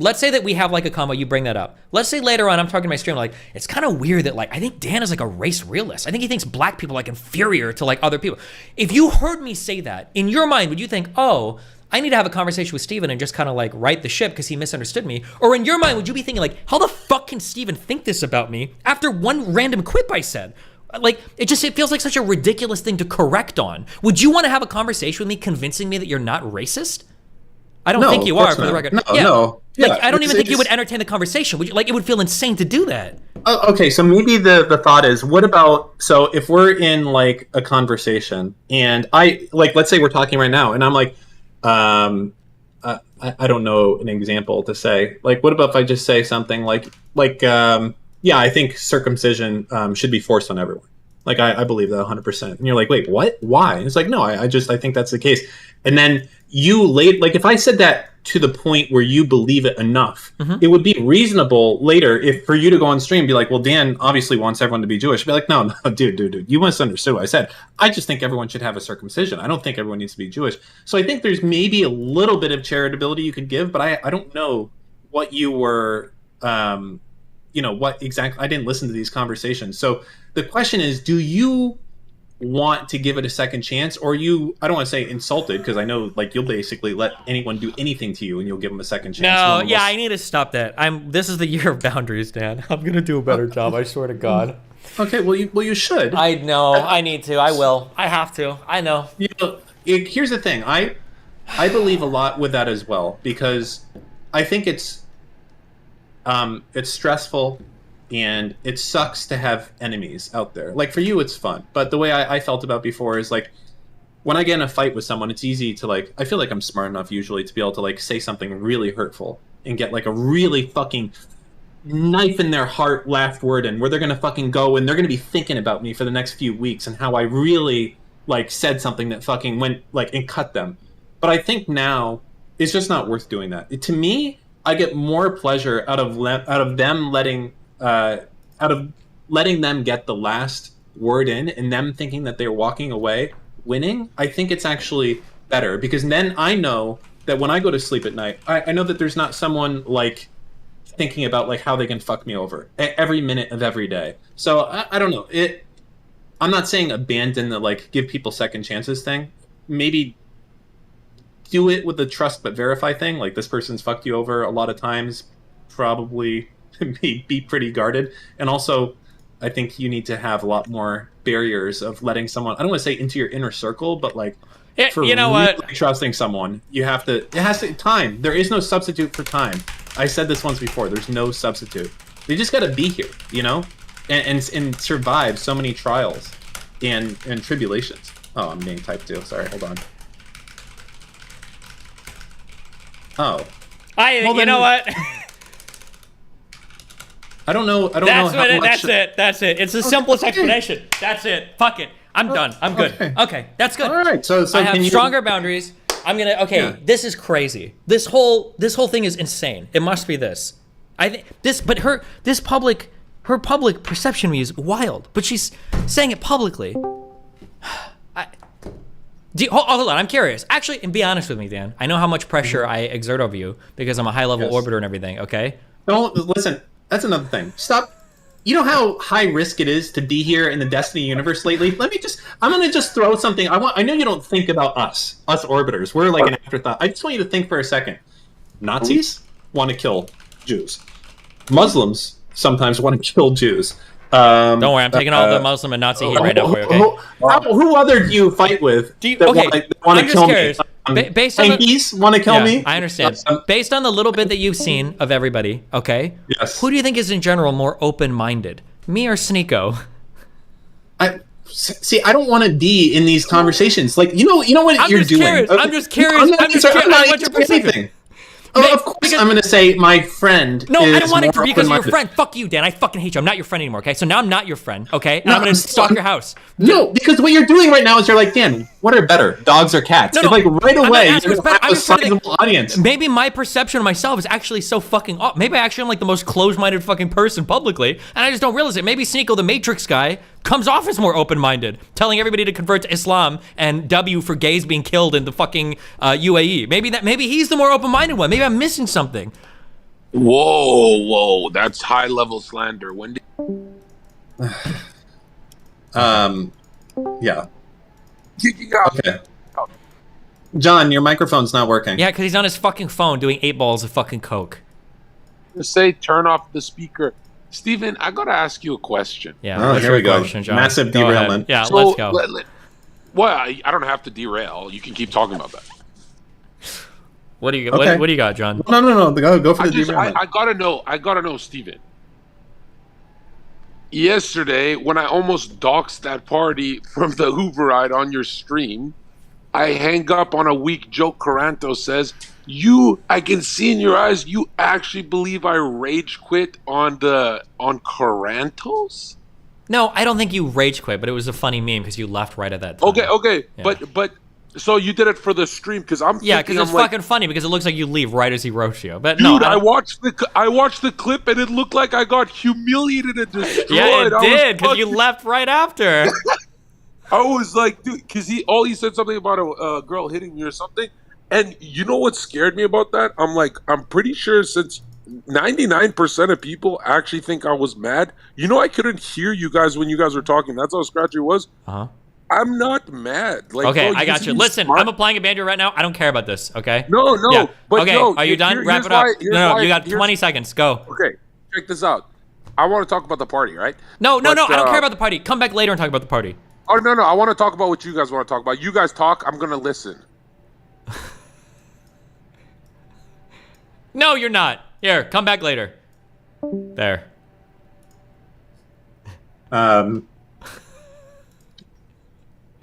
Let's say that we have like a combo, you bring that up. Let's say later on, I'm talking to my stream, like, it's kind of weird that like, I think Dan is like a race realist. I think he thinks black people are like inferior to like other people. If you heard me say that, in your mind, would you think, oh, I need to have a conversation with Steven and just kind of like right the ship because he misunderstood me? Or in your mind, would you be thinking like, how the fuck can Steven think this about me after one random quip I said? Like, it feels like such a ridiculous thing to correct on. Would you want to have a conversation with me convincing me that you're not racist? I don't think you are, for the record. No. Like, I don't even think you would entertain the conversation. Would you? Like, it would feel insane to do that. Okay, so maybe the thought is, what about, so if we're in like a conversation and let's say we're talking right now and I'm like, I don't know an example to say. Like, what about if I just say something like I think circumcision should be forced on everyone. Like, I believe that 100%. And you're like, wait, what? Why? And it's like, no, I think that's the case. And then like, if I said that to the point where you believe it enough, it would be reasonable later for you to go on stream and be like, well, Dan obviously wants everyone to be Jewish. Be like, no, dude, you misunderstood what I said. I just think everyone should have a circumcision. I don't think everyone needs to be Jewish. So I think there's maybe a little bit of charitability you could give, but I don't know what you were, what exactly, I didn't listen to these conversations. So the question is, do you want to give it a second chance, or I don't want to say insulted, because I know like you'll basically let anyone do anything to you and you'll give them a second chance. No, I need to stop that. This is the year of boundaries, Dan. I'm gonna do a better job, I swear to God. Okay, well you should. I know, I need to, I will, I have to, I know. Here's the thing, I believe a lot with that as well, because I think it's stressful. And it sucks to have enemies out there. Like, for you, it's fun. But the way I felt about before is, like, when I get in a fight with someone, it's easy to, like, I feel like I'm smart enough usually to be able to, like, say something really hurtful and get, like, a really fucking knife in their heart last word in, where they're going to fucking go and they're going to be thinking about me for the next few weeks and how I really, like, said something that fucking went, like, and cut them. But I think now it's just not worth doing that. To me, I get more pleasure out of them letting them get the last word in and them thinking that they're walking away winning. I think it's actually better, because then I know that when I go to sleep at night, I know that there's not someone like thinking about like how they can fuck me over every minute of every day. So I don't know. I'm not saying abandon the like give people second chances thing. Maybe do it with the trust but verify thing. Like, this person's fucked you over a lot of times, probably be pretty guarded. And also, I think you need to have a lot more barriers of letting someone, I don't want to say into your inner circle, but like, for you know really what? Trusting someone, it has to, time. There is no substitute for time. I said this once before, there's no substitute. They just got to be here, and survive so many trials and tribulations. Oh, I'm being typed 2. Sorry, hold on. Oh. You know what? I don't know. That's it. It's the simplest explanation. That's it. Fuck it. I'm done. I'm good. Okay, that's good. All right. So I have stronger boundaries. I'm gonna. Okay, yeah. This is crazy. This whole thing is insane. It must be this. I think this, but her public perception of me is wild. But she's saying it publicly. Hold on, I'm curious. Actually, and be honest with me, Dan. I know how much pressure I exert over you because I'm a high-level orbiter and everything. Okay. Don't listen. That's another thing. Stop. You know how high risk it is to be here in the Destiny universe lately? I'm going to just throw something. I know you don't think about us orbiters. We're like an afterthought. I just want you to think for a second. Nazis want to kill Jews. Muslims sometimes want to kill Jews. Don't worry, I'm taking all the Muslim and Nazi heat right now for you, okay? Who other do you fight with that want to kill me? Based on want to kill me? I understand. Based on the little bit that you've seen of everybody, okay? Yes. Who do you think is in general more open-minded, me or Sneeko? I don't want to be in these conversations. Like, you know what you're doing. I'm just curious. I'm just curious. What's your perception? Of course, I'm going to say my friend. No, is I don't want it more because you're your open-minded. friend. Fuck you, Dan. I fucking hate you. I'm not your friend anymore, okay? So now I'm not your friend, okay? And I'm gonna stalk your house. No, because what you're doing right now is you're like, Dan, what are better, dogs or cats? No, And like right I'm not away, asking you're what's gonna better. have I'm a just trying to sizable audience. Maybe my perception of myself is actually so fucking off. Maybe I actually am like the most closed-minded fucking person publicly, and I just don't realize it. Maybe Sneeko, the Matrix guy, comes off as more open-minded, telling everybody to convert to Islam and W for gays being killed in the fucking UAE. Maybe he's the more open-minded one. Maybe I'm missing something. Whoa, that's high-level slander. When did... Yeah. Okay. John, your microphone's not working. Yeah, because he's on his fucking phone doing 8 balls of fucking coke. Say turn off the speaker. Steven, I gotta ask you a question. Yeah, Oh, what's here your we go. question, John? Massive Go ahead. derailment. Yeah, So, let's go. Well, I don't have to derail. You can keep talking about that. What do you Okay. what do you got, John? No. Go for the derailment. I gotta know, Steven. Yesterday, when I almost doxed that party from the Uber ride on your stream, I hang up on a weak joke. Caranto says, I can see in your eyes, you actually believe I rage quit on Carantos? No, I don't think you rage quit, but it was a funny meme because you left right at that time. Okay, Yeah. but so you did it for the stream because I'm Yeah, thinking, because it's I'm like, fucking funny because it looks like you leave right as he roasts you. But no, dude, I watched the clip and it looked like I got humiliated and destroyed. yeah, it I was did because you fucking- left right after. I was like, dude, because he said something about a girl hitting me or something, and you know what scared me about that? I'm like, I'm pretty sure since 99% of people actually think I was mad. You know, I couldn't hear you guys when you guys were talking. That's how scratchy it was. Uh-huh. I'm not mad. Like, Okay, bro, I got you. seem Listen, smart. I'm applying a banjo right now. I don't care about this, okay? No, Yeah. but okay, no, are you done? here's Wrap it up. here's No, why- you got here's- 20 seconds. Go. Okay, check this out. I want to talk about the party, right? No, But, I don't care about the party. Come back later and talk about the party. Oh, no, I want to talk about what you guys want to talk about. You guys talk, I'm going to listen. No, you're not. Here, come back later. There.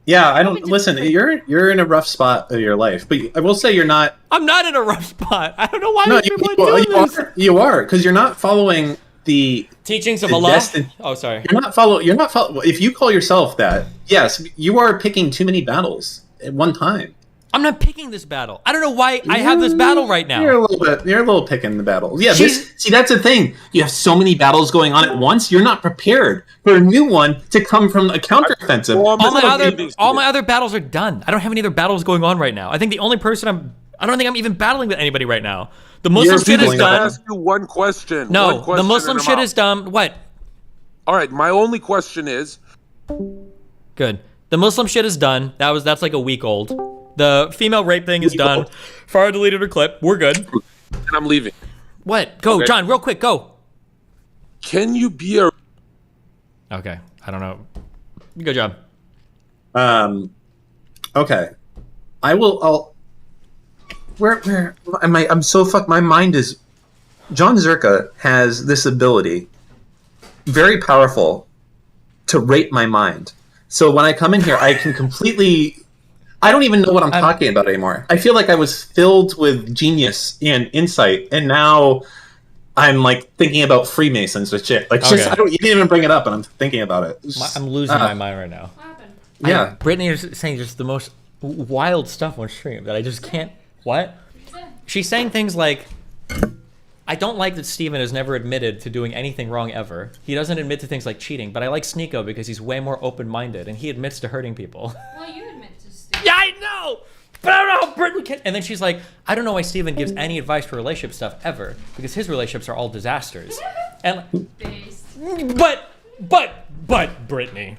Yeah, I don't listen. You're in a rough spot of your life, but I will say you're not. I'm not in a rough spot. I don't know why No, people are doing this. you are because you're not following the Teachings of the Allah. destin- Oh, sorry. You're not follow. If you call yourself that, yes, you are picking too many battles at one time. I'm not picking this battle. I don't know why I have this battle right now. You're a little picking the battle. Yeah, see, that's the thing. You have so many battles going on at once. You're not prepared for a new one to come from a counteroffensive. All my other battles are done. I don't have any other battles going on right now. I think the only person I don't think I'm even battling with anybody right now. The Muslim shit is I done. ask you one question. No, One question the Muslim and I'm shit out. is done. What? All right, my only question is. Good. The Muslim shit is done. That's like a week old. The female rape thing is done. Farah deleted her clip. We're good. And I'm leaving. What? Go, Okay. John, real quick, go. Can you be a... Okay, I don't know. Good job. Okay. I'll where am I? I'm so fucked. My mind is. John Zerka has this ability, very powerful, to rape my mind. So when I come in here, I can completely. I don't even know what I'm talking about anymore. I feel like I was filled with genius and insight, and now I'm like thinking about Freemasons and shit. Like, just you didn't even bring it up, and I'm thinking about it. I'm losing my mind right now. What happened? Yeah, Brittany is saying just the most wild stuff on stream that I just can't. What? She's saying things like, I don't like that Steven has never admitted to doing anything wrong ever. He doesn't admit to things like cheating, but I like Sneeko because he's way more open-minded and he admits to hurting people. Well, you admit to Steven. Yeah, I know! But I don't know how Brittany can. And then she's like, I don't know why Steven gives any advice for relationship stuff ever because his relationships are all disasters. And but Brittany.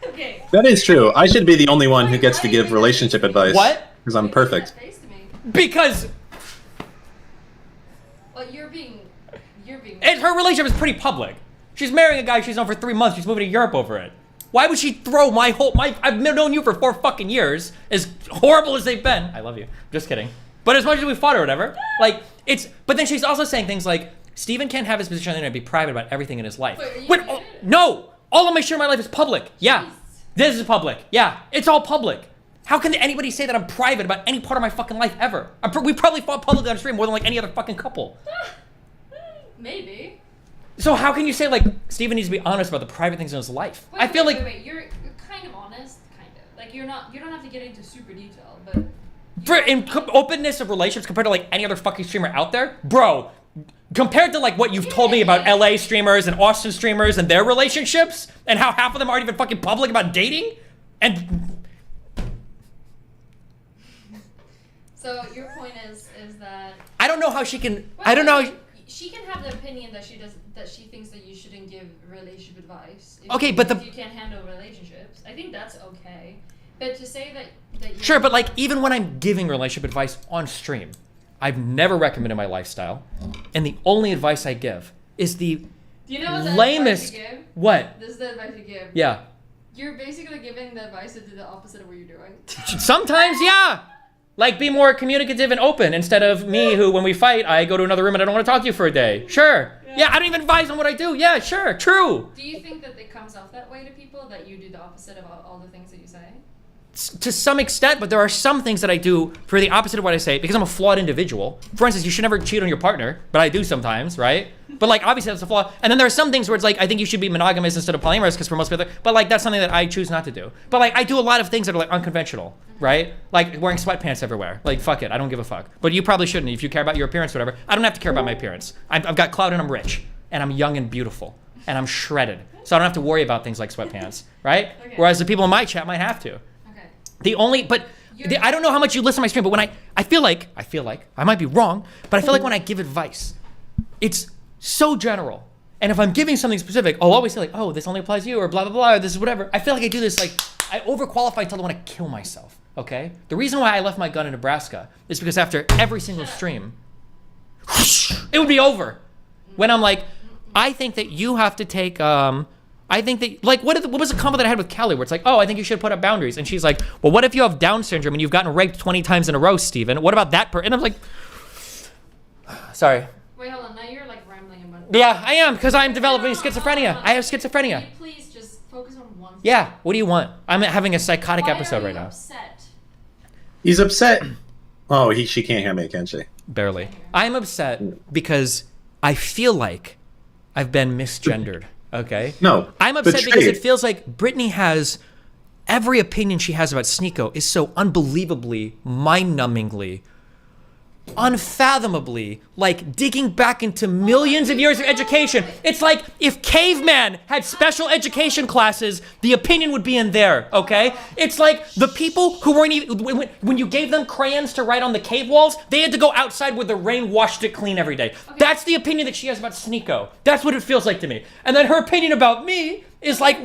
Okay. that is true. I should be the only one who gets to give relationship advice. What? Because I'm perfect. Because Well, you're being. and her relationship is pretty public. She's marrying a guy she's known for 3 months. She's moving to Europe over it. Why would she throw I've known you for 4 fucking years, as horrible as they've been. I love you. Just kidding. But as much as we fought or whatever, like, but then she's also saying things like, Steven can't have his position on the internet and be private about everything in his life. No! All of my shit in my life is public. Yeah. This is public. Yeah. It's all public. How can anybody say that I'm private about any part of my fucking life ever? We probably fought publicly on stream more than like any other fucking couple. Maybe. So how can you say like Steven needs to be honest about the private things in his life? I feel like wait. You're kind of honest, kind of. Like you don't have to get into super detail, but openness of relationships compared to like any other fucking streamer out there, bro. Compared to like what you've told me about LA streamers and Austin streamers and their relationships and how half of them aren't even fucking public about dating and. So your point is that I don't know how she can. Well, I don't know. She can have the opinion that she thinks that you shouldn't give relationship advice. Okay, but if you can't handle relationships, I think that's okay. But to say that you're Sure, but like even when I'm giving relationship advice on stream, I've never recommended my lifestyle, and the only advice I give is the Do you know what's lamest. The advice you give? What? This is the advice you give. Yeah. You're basically giving the advice to do the opposite of what you're doing. Sometimes, yeah. Like, be more communicative and open instead of me who, when we fight, I go to another room and I don't want to talk to you for a day. Sure. Yeah, I don't even advise on what I do. Yeah, sure. True. Do you think that it comes off that way to people, that you do the opposite of all the things that you say? To some extent, but there are some things that I do for the opposite of what I say because I'm a flawed individual. For instance, you should never cheat on your partner, but I do sometimes, right? But like, obviously that's a flaw. And then there are some things where it's like, I think you should be monogamous instead of polyamorous because for most people, but like, that's something that I choose not to do. But like, I do a lot of things that are like unconventional, right? Like wearing sweatpants everywhere. Like, fuck it, I don't give a fuck. But you probably shouldn't if you care about your appearance or whatever. I don't have to care about my appearance. I've got clout and I'm rich. And I'm young and beautiful. And I'm shredded. So I don't have to worry about things like sweatpants, right? Okay. Whereas the people in my chat might have to. I don't know how much you listen to my stream, but when I feel like, I might be wrong, but I feel like when I give advice, it's so general. And if I'm giving something specific, I'll always say like, oh, this only applies to you, or blah, blah, blah, or this is whatever. I feel like I do this, like, I overqualify until I want to kill myself, okay? The reason why I left my gun in Nebraska is because after every single stream, it would be over. When I'm like, I think that you have to take, I think that, like, what was the combo that I had with Kelly where it's like, oh, I think you should put up boundaries. And she's like, well, what if you have Down syndrome and you've gotten raped 20 times in a row, Steven? What about that And I'm like, sorry. Wait, hold on. Now you're like rambling about Yeah, I am, because I'm developing schizophrenia. I have schizophrenia. Can you please just focus on one thing? Yeah, what do you want? I'm having a psychotic episode right now. Upset? He's upset. Oh, she can't hear me, can she? Barely. I'm upset because I feel like I've been misgendered. Okay. No. I'm upset because it feels like Brittany has every opinion she has about Sneeko is so unbelievably, mind-numbingly, unfathomably, like digging back into millions of years of education. It's like if caveman had special education classes, the opinion would be in there, okay? It's like the people who weren't even, when you gave them crayons to write on the cave walls, they had to go outside where the rain washed it clean every day. Okay. That's the opinion that she has about Sneeko. That's what it feels like to me. And then her opinion about me is like,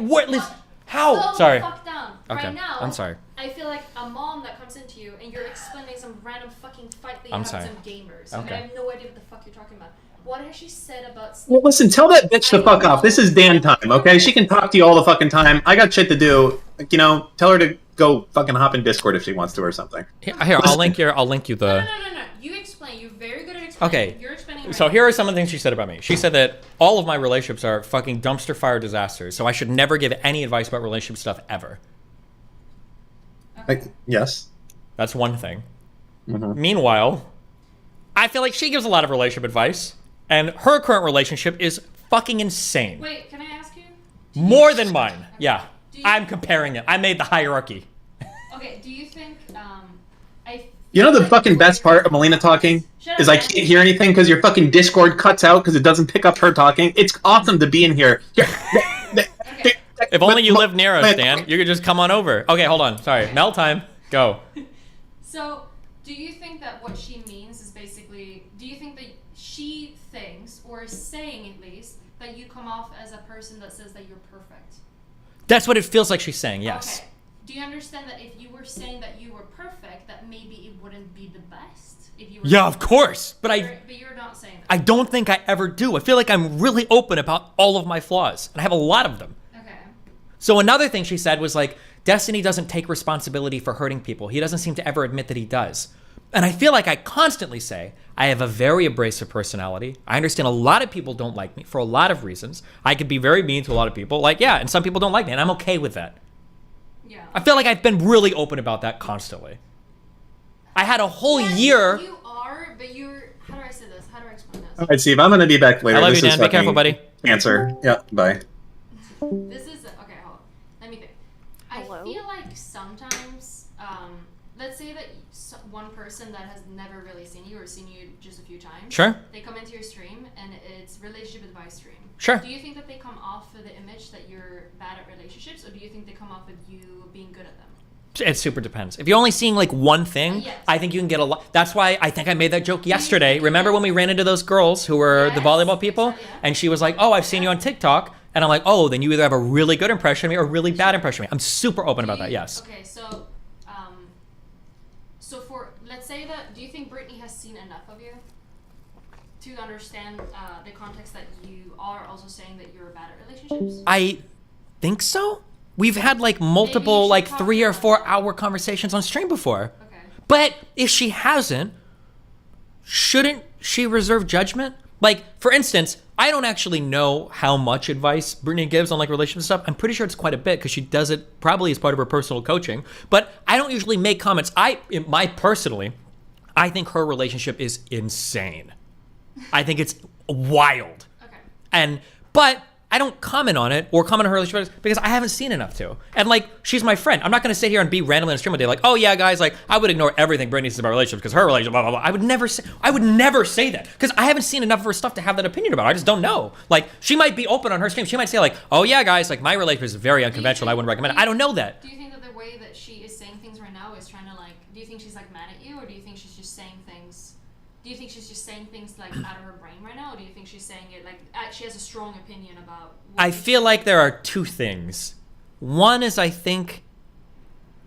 how? Sorry. Fuck down. Okay. Right now, I'm sorry. I feel like a mom that comes into you and you're explaining some random fucking fight that you I'm have sorry. with some gamers. Okay. And I have no idea what the fuck you're talking about. What has she said about Sneeko? Well, listen, tell that bitch to fuck off. This is Dan time, okay? She can talk to you all the fucking time. I got shit to do. Like, you know, tell her to go fucking hop in Discord if she wants to or something. Here, I'll link you the... No. You explain. You're very good at explaining. Okay. You're explaining So here are some of the things she said about me. She said that all of my relationships are fucking dumpster fire disasters, so I should never give any advice about relationship stuff ever. Yes. That's one thing. Mm-hmm. Meanwhile, I feel like she gives a lot of relationship advice, and her current relationship is fucking insane. Wait, can I ask you? More than mine. Okay. Yeah. I'm comparing it. I made the hierarchy. Okay, do you think, You know the fucking best part of Melina talking is I can't hear anything because your fucking Discord cuts out because it doesn't pick up her talking. It's awesome to be in here. If only you lived near us, Dan. You could just come on over. Okay, hold on. Sorry. Mel time. Go. So, do you think that what she means is basically, do you think that she thinks, or is saying at least, that you come off as a person that says that you're perfect? That's what it feels like she's saying, yes. Okay. Do you understand that if you were saying that you were perfect, that maybe it wouldn't be the best? If you were Yeah, of course. But you're not saying that. I don't think I ever do. I feel like I'm really open about all of my flaws. And I have a lot of them. Okay. So another thing she said was like, Destiny doesn't take responsibility for hurting people. He doesn't seem to ever admit that he does. And I feel like I constantly say, I have a very abrasive personality. I understand a lot of people don't like me for a lot of reasons. I could be very mean to a lot of people. Like, yeah, and some people don't like me, and I'm okay with that. Yeah. I feel like I've been really open about that constantly. I had a whole year. You are, but you're. How do I say this? How do I explain this? All right, Steve, I'm going to be back later. I love This you, is Dan. Be careful, fucking buddy. Cancer. Yeah, bye. This is okay. Hold on. Let me think. I feel like sometimes, let's say that one person that has never really seen you or seen you just a few times. Sure. They come into your stream and it's relationship advice stream. Sure. Do you think that they come off with the image that you're bad at relationships, or do you think they come off with you being good at them? It super depends. If you're only seeing like one thing, Yes. I think you can get a lot. That's why I think I made that joke yesterday. Remember when we ran into those girls who were the volleyball people? And she was like, oh, I've seen you on TikTok. And I'm like, oh, then you either have a really good impression of me or a really bad impression of me. I'm super open about that, yes. Okay, so, so for, let's say that, do you think Brittany has seen enough of you to understand the context that you are also saying that you're bad at relationships? I think so. We've had like multiple like 3 or 4 hour conversations on stream before. Okay. But if she hasn't, shouldn't she reserve judgment? Like, for instance, I don't actually know how much advice Brittany gives on like relationship stuff. I'm pretty sure it's quite a bit because she does it probably as part of her personal coaching. But I don't usually make comments. I think her relationship is insane. I think it's wild. Okay. But I don't comment on it or comment on her relationship because I haven't seen enough to. And like, she's my friend. I'm not going to sit here and be randomly on a stream all day like, oh yeah, guys, like I would ignore everything Brittany says about relationships because her relationship, blah, blah, blah. I would never say that because I haven't seen enough of her stuff to have that opinion about it. I just don't know. Like, she might be open on her stream. She might say like, oh yeah, guys, like my relationship is very unconventional. I wouldn't recommend it. I don't know that. Do you think that the way that she is saying things right now is trying to like, do you think she's like mad at you, or do you think she's just saying things? Do you think she's just saying things like out of her brain right now, or do you think she's saying it like she has a strong opinion about? I feel like there are two things. One is I think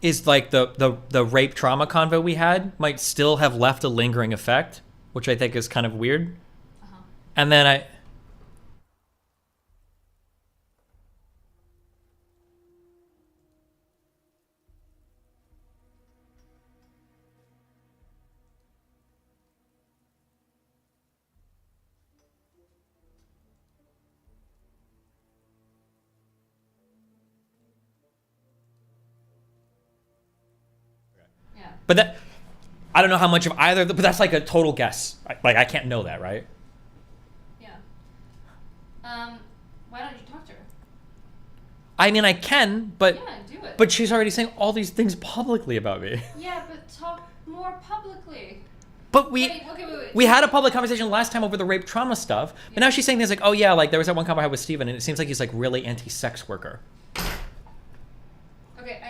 is like the rape trauma convo we had might still have left a lingering effect, which I think is kind of weird. And then But that, I don't know how much of either, but that's like a total guess. Like, I can't know that, right? Yeah. Why don't you talk to her? I mean, I can, but Yeah, do it. but she's already saying all these things publicly about me. Yeah, but talk more publicly. But we Okay, wait. we had a public conversation last time over the rape trauma stuff, but now she's saying things like, oh yeah, like there was that one convo I had with Steven, and it seems like he's like really anti-sex worker. Okay,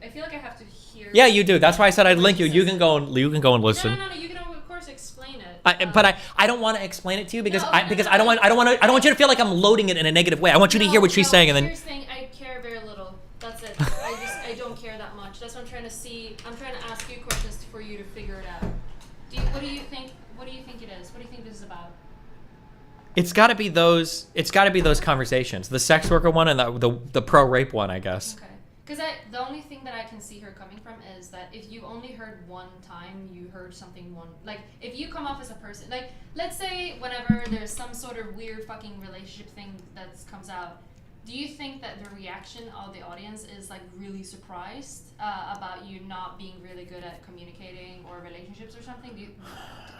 I feel like I have to hear. Yeah, you do. That's why I said I'd link you. You can go and listen. No, you can of course explain it. But I don't want to explain it to you because I don't want you to feel like I'm loading it in a negative way. I want you to hear what she's saying and then. Here's the thing, I care very little. That's it. I don't care that much. That's what I'm trying to see. I'm trying to ask you questions for you to figure it out. What do you think? What do you think it is? What do you think this is about? It's got to be those. It's got to be those conversations. The sex worker one and the pro rape one, I guess. Okay. Because the only thing that I can see her coming from is that if you only heard one time, you heard something like, if you come off as a person, like, let's say whenever there's some sort of weird fucking relationship thing that comes out, do you think that the reaction of the audience is, like, really surprised about you not being really good at communicating or relationships or something?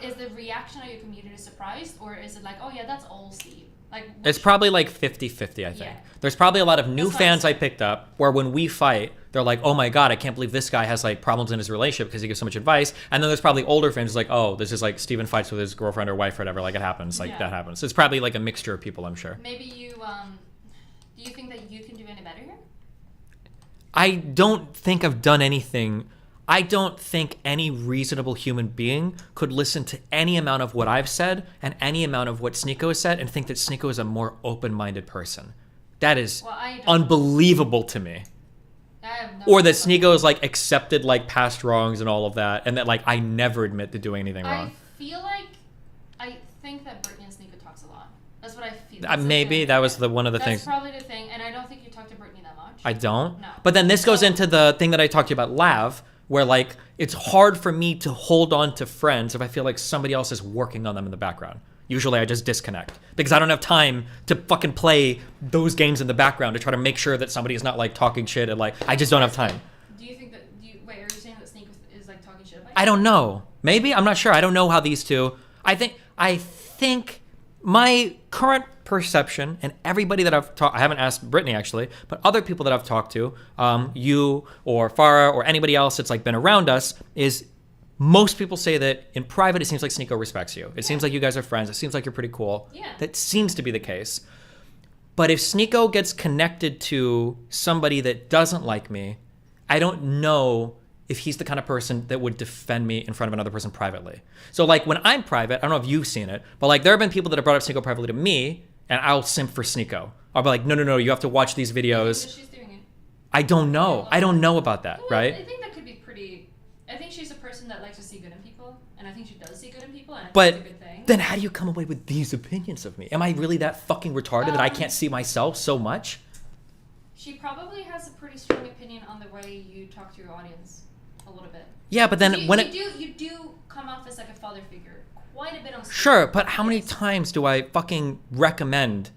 Is the reaction of your community surprised, or is it like, oh yeah, that's all Steve? Like, it's probably like 50-50, I think. Yeah. There's probably a lot of new fans I picked up where when we fight, they're like, oh my God, I can't believe this guy has like problems in his relationship because he gives so much advice. And then there's probably older fans who's like, oh, this is like Steven fights with his girlfriend or wife or whatever. Like, it happens. Like, that happens. So it's probably like a mixture of people, I'm sure. Maybe you, do you think that you can do any better here? I don't think I've done anything. I don't think any reasonable human being could listen to any amount of what I've said and any amount of what Sneeko has said and think that Sneeko is a more open-minded person. That is unbelievable to me. Or that Sneeko is like accepted like past wrongs and all of that, and that like I never admit to doing anything wrong. I think that Brittany and Sneeko talks a lot. That's what I feel. Maybe that was one of the things. That's probably the thing, and I don't think you talk to Brittany that much. I don't. No. But then this goes into the thing that I talked to you about, Lav, where it's hard for me to hold on to friends if I feel like somebody else is working on them in the background. Usually I just disconnect because I don't have time to fucking play those games in the background to try to make sure that somebody is not like talking shit and like I just don't have time. Do you think that? Wait, are you saying that Sneak is like talking shit about you? I don't know. Maybe I'm not sure. I don't know how these two. I think my current perception and everybody that I've talked, I haven't asked Brittany actually, but other people that I've talked to, you or Farah or anybody else that's like been around us, is most people say that in private it seems like Sneako respects you. It seems like you guys are friends. It seems like you're pretty cool. Yeah. That seems to be the case. But if Sneako gets connected to somebody that doesn't like me, I don't know if he's the kind of person that would defend me in front of another person privately. So like when I'm private, I don't know if you've seen it, but like there have been people that have brought up Sneako privately to me, and I'll simp for Sneako. I'll be like, no, you have to watch these videos. She's doing it. I don't know. I don't know about that, Well, right? I think that could be pretty. I think she's a person that likes to see good in people, and I think she does see good in people, and I think But it's a good thing. then how do you come away with these opinions of me? Am I really that fucking retarded that I can't see myself so much? She probably has a pretty strong opinion on the way you talk to your audience, a little bit. Yeah, but then you do come off as like a father figure quite a bit on stage. Sure, but how many times do I fucking recommend,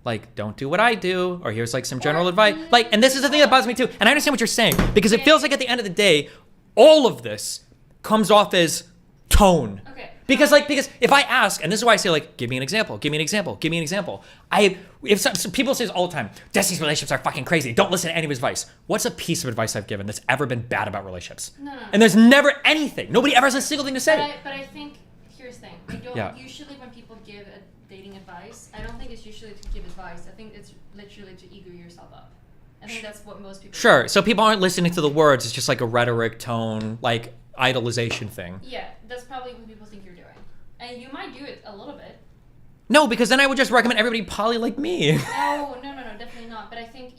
like, don't do what I do, or here's like some general advice? Like, and this is the thing that bothers me too. And I understand what you're saying, because it feels like at the end of the day, all of this comes off as tone. Okay. Because if I ask, and this is why I say like, give me an example, give me an example, give me an example. If some people say this all the time, Destiny's relationships are fucking crazy. Don't listen to any of his advice. What's a piece of advice I've given that's ever been bad about relationships? No. And there's never anything. Nobody ever has a single thing to say. But I think here's the thing. I don't usually when people give a dating advice, I don't think it's usually to give advice. I think it's literally to ego yourself up. I think that's what most people Sure. do. So people aren't listening to the words. It's just like a rhetoric, tone, like idolization thing. Yeah, that's probably what people think you're doing. And you might do it a little bit. No, because then I would just recommend everybody poly like me. No, definitely not. But I think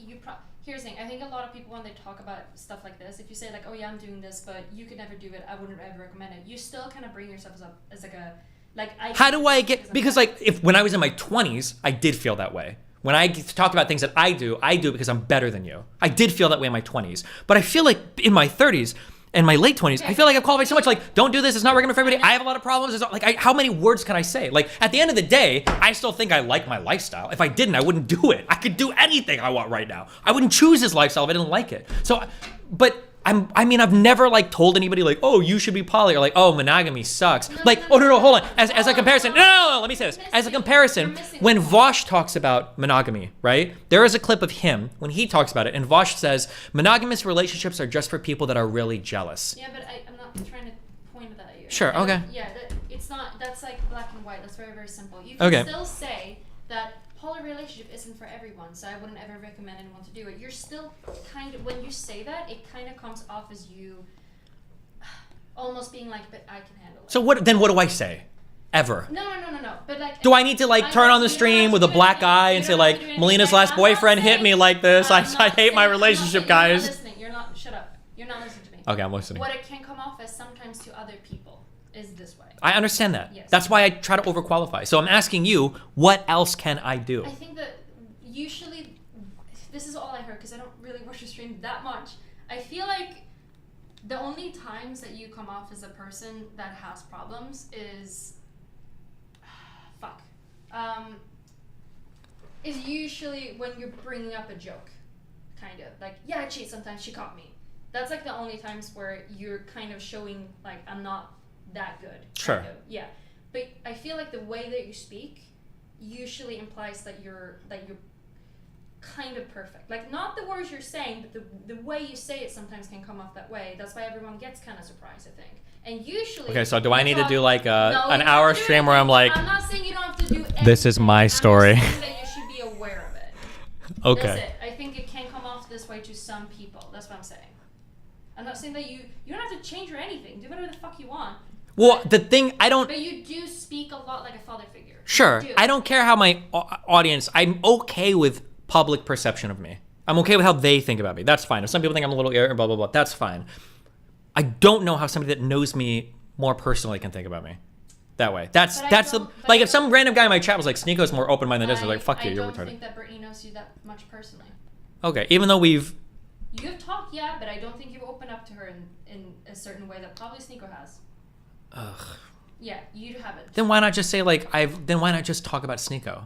here's the thing. I think a lot of people when they talk about stuff like this, if you say like, oh yeah, I'm doing this, but you could never do it, I wouldn't ever recommend it. You still kind of bring yourself up as like a, like I. How do I get? Because like when I was in my 20s, I did feel that way. When I talk about things that I do because I'm better than you. I did feel that way in my 20s. But I feel like in my 30s and my late 20s, I feel like I've qualified so much. Like, don't do this. It's not recommended for everybody. I have a lot of problems. It's not, like, how many words can I say? Like, at the end of the day, I still think I like my lifestyle. If I didn't, I wouldn't do it. I could do anything I want right now. I wouldn't choose this lifestyle if I didn't like it. So, but I've never like told anybody like, oh, you should be poly, or like, oh, monogamy sucks. No, hold on. As a comparison, no, let me say this. As a comparison, when Vosh talks about monogamy, right? There is a clip of him when he talks about it, and Vosh says monogamous relationships are just for people that are really jealous. Yeah, but I'm not trying to point that at you. Sure, okay. Yeah, it's not. That's like black and white. That's very, very simple. You can still say that poly relationship isn't for everyone, so I wouldn't ever recommend anyone to do it. You're still kind of, when you say that, it kind of comes off as you almost being like, but I can handle it. So what do I say? Ever? No. But like, do I need to like turn on the stream with a black eye and say like, Melina's last boyfriend hit me like this? I hate my relationship, guys. You're not listening. You're not. Shut up. You're not listening to me. Okay, I'm listening. What it can come off as sometimes to other people is this way. I understand that. Yes. That's why I try to overqualify. So I'm asking you, what else can I do? I think that usually, this is all I heard because I don't really watch the stream that much. I feel like the only times that you come off as a person that has problems is, is usually when you're bringing up a joke, kind of like, yeah, I cheat sometimes, she caught me. That's like the only times where you're kind of showing like I'm not that good. Sure. Kind of. Yeah, but I feel like the way that you speak usually implies that you're kind of perfect. Like not the words you're saying, but the way you say it sometimes can come off that way. That's why everyone gets kind of surprised, I think. And usually. Okay, so do I need to do like an you hour don't do stream where I'm anything. like, I'm not saying you don't have to do anything. this is my story. I'm saying that you should be aware of it. Okay. That's it. I think it can come off this way to some people. That's what I'm saying. I'm not saying that you don't have to change or anything. Do whatever the fuck you want. Well, the thing But you do speak a lot like a father figure. Sure. You do. I don't care how my audience, I'm okay with public perception of me. I'm okay with how they think about me. That's fine. If some people think I'm a little arrogant, blah, blah, blah, that's fine. I don't know how somebody that knows me more personally can think about me that way. That's like if some random guy in my chat was like, Sneako's more open-minded than this, they're like, fuck you, you're retarded. I don't think that Brittany knows you that much personally. Okay, even though You've talked, yeah, but I don't think you've opened up to her in a certain way that probably Sneako has. Ugh. Yeah, you haven't. Then why not just say like then why not just talk about Sneeko?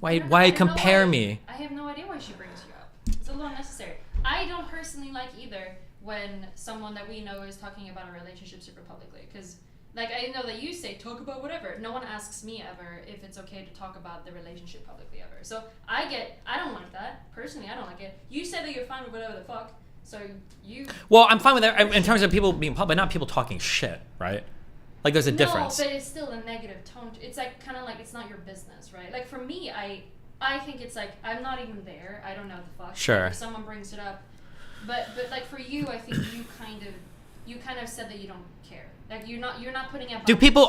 Why I compare know me? I have no idea why she brings you up. It's a little unnecessary. I don't personally like either when someone that we know is talking about a relationship super publicly, because like I know that you say talk about whatever. No one asks me ever if it's okay to talk about the relationship publicly ever. So I don't like that. Personally, I don't like it. You say that you're fine with whatever the fuck. So you. Well, I'm fine with that in terms of people being public, not people talking shit, right? Like there's a difference. No, but it's still a negative tone. It's like kind of like it's not your business, right? Like for me, I think it's like I'm not even there. I don't know the fuck. Sure. If someone brings it up, but like for you, I think you kind of said that you don't care. Like you're not putting up. Do people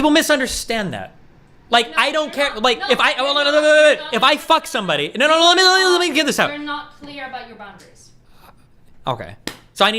misunderstand that? Like I don't care. Like if I fuck somebody, no, let me get this out. You're not clear about your boundaries. Okay. So I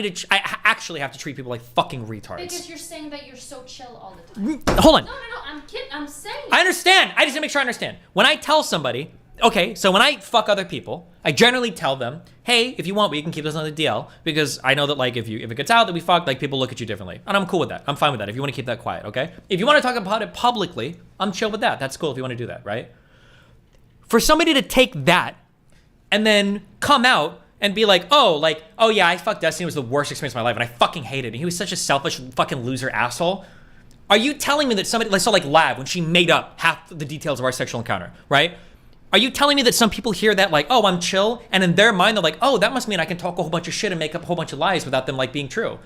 actually have to treat people like fucking retards. Because you're saying that you're so chill all the time. Hold on. No, I'm kidding. I'm saying. I understand. I just need to make sure I understand. When I tell somebody, okay, so when I fuck other people, I generally tell them, hey, if you want, we can keep this on the DL, because I know that like if it gets out that we fuck, like people look at you differently, and I'm cool with that. I'm fine with that. If you want to keep that quiet, okay. If you want to talk about it publicly, I'm chill with that. That's cool if you want to do that, right? For somebody to take that and then come out and be like, oh yeah, I fucked Destiny. It was the worst experience of my life, and I fucking hated it. He was such a selfish fucking loser asshole. Are you telling me that somebody, like Lav, when she made up half the details of our sexual encounter, right? Are you telling me that some people hear that like, oh, I'm chill, and in their mind they're like, oh, that must mean I can talk a whole bunch of shit and make up a whole bunch of lies without them like being true?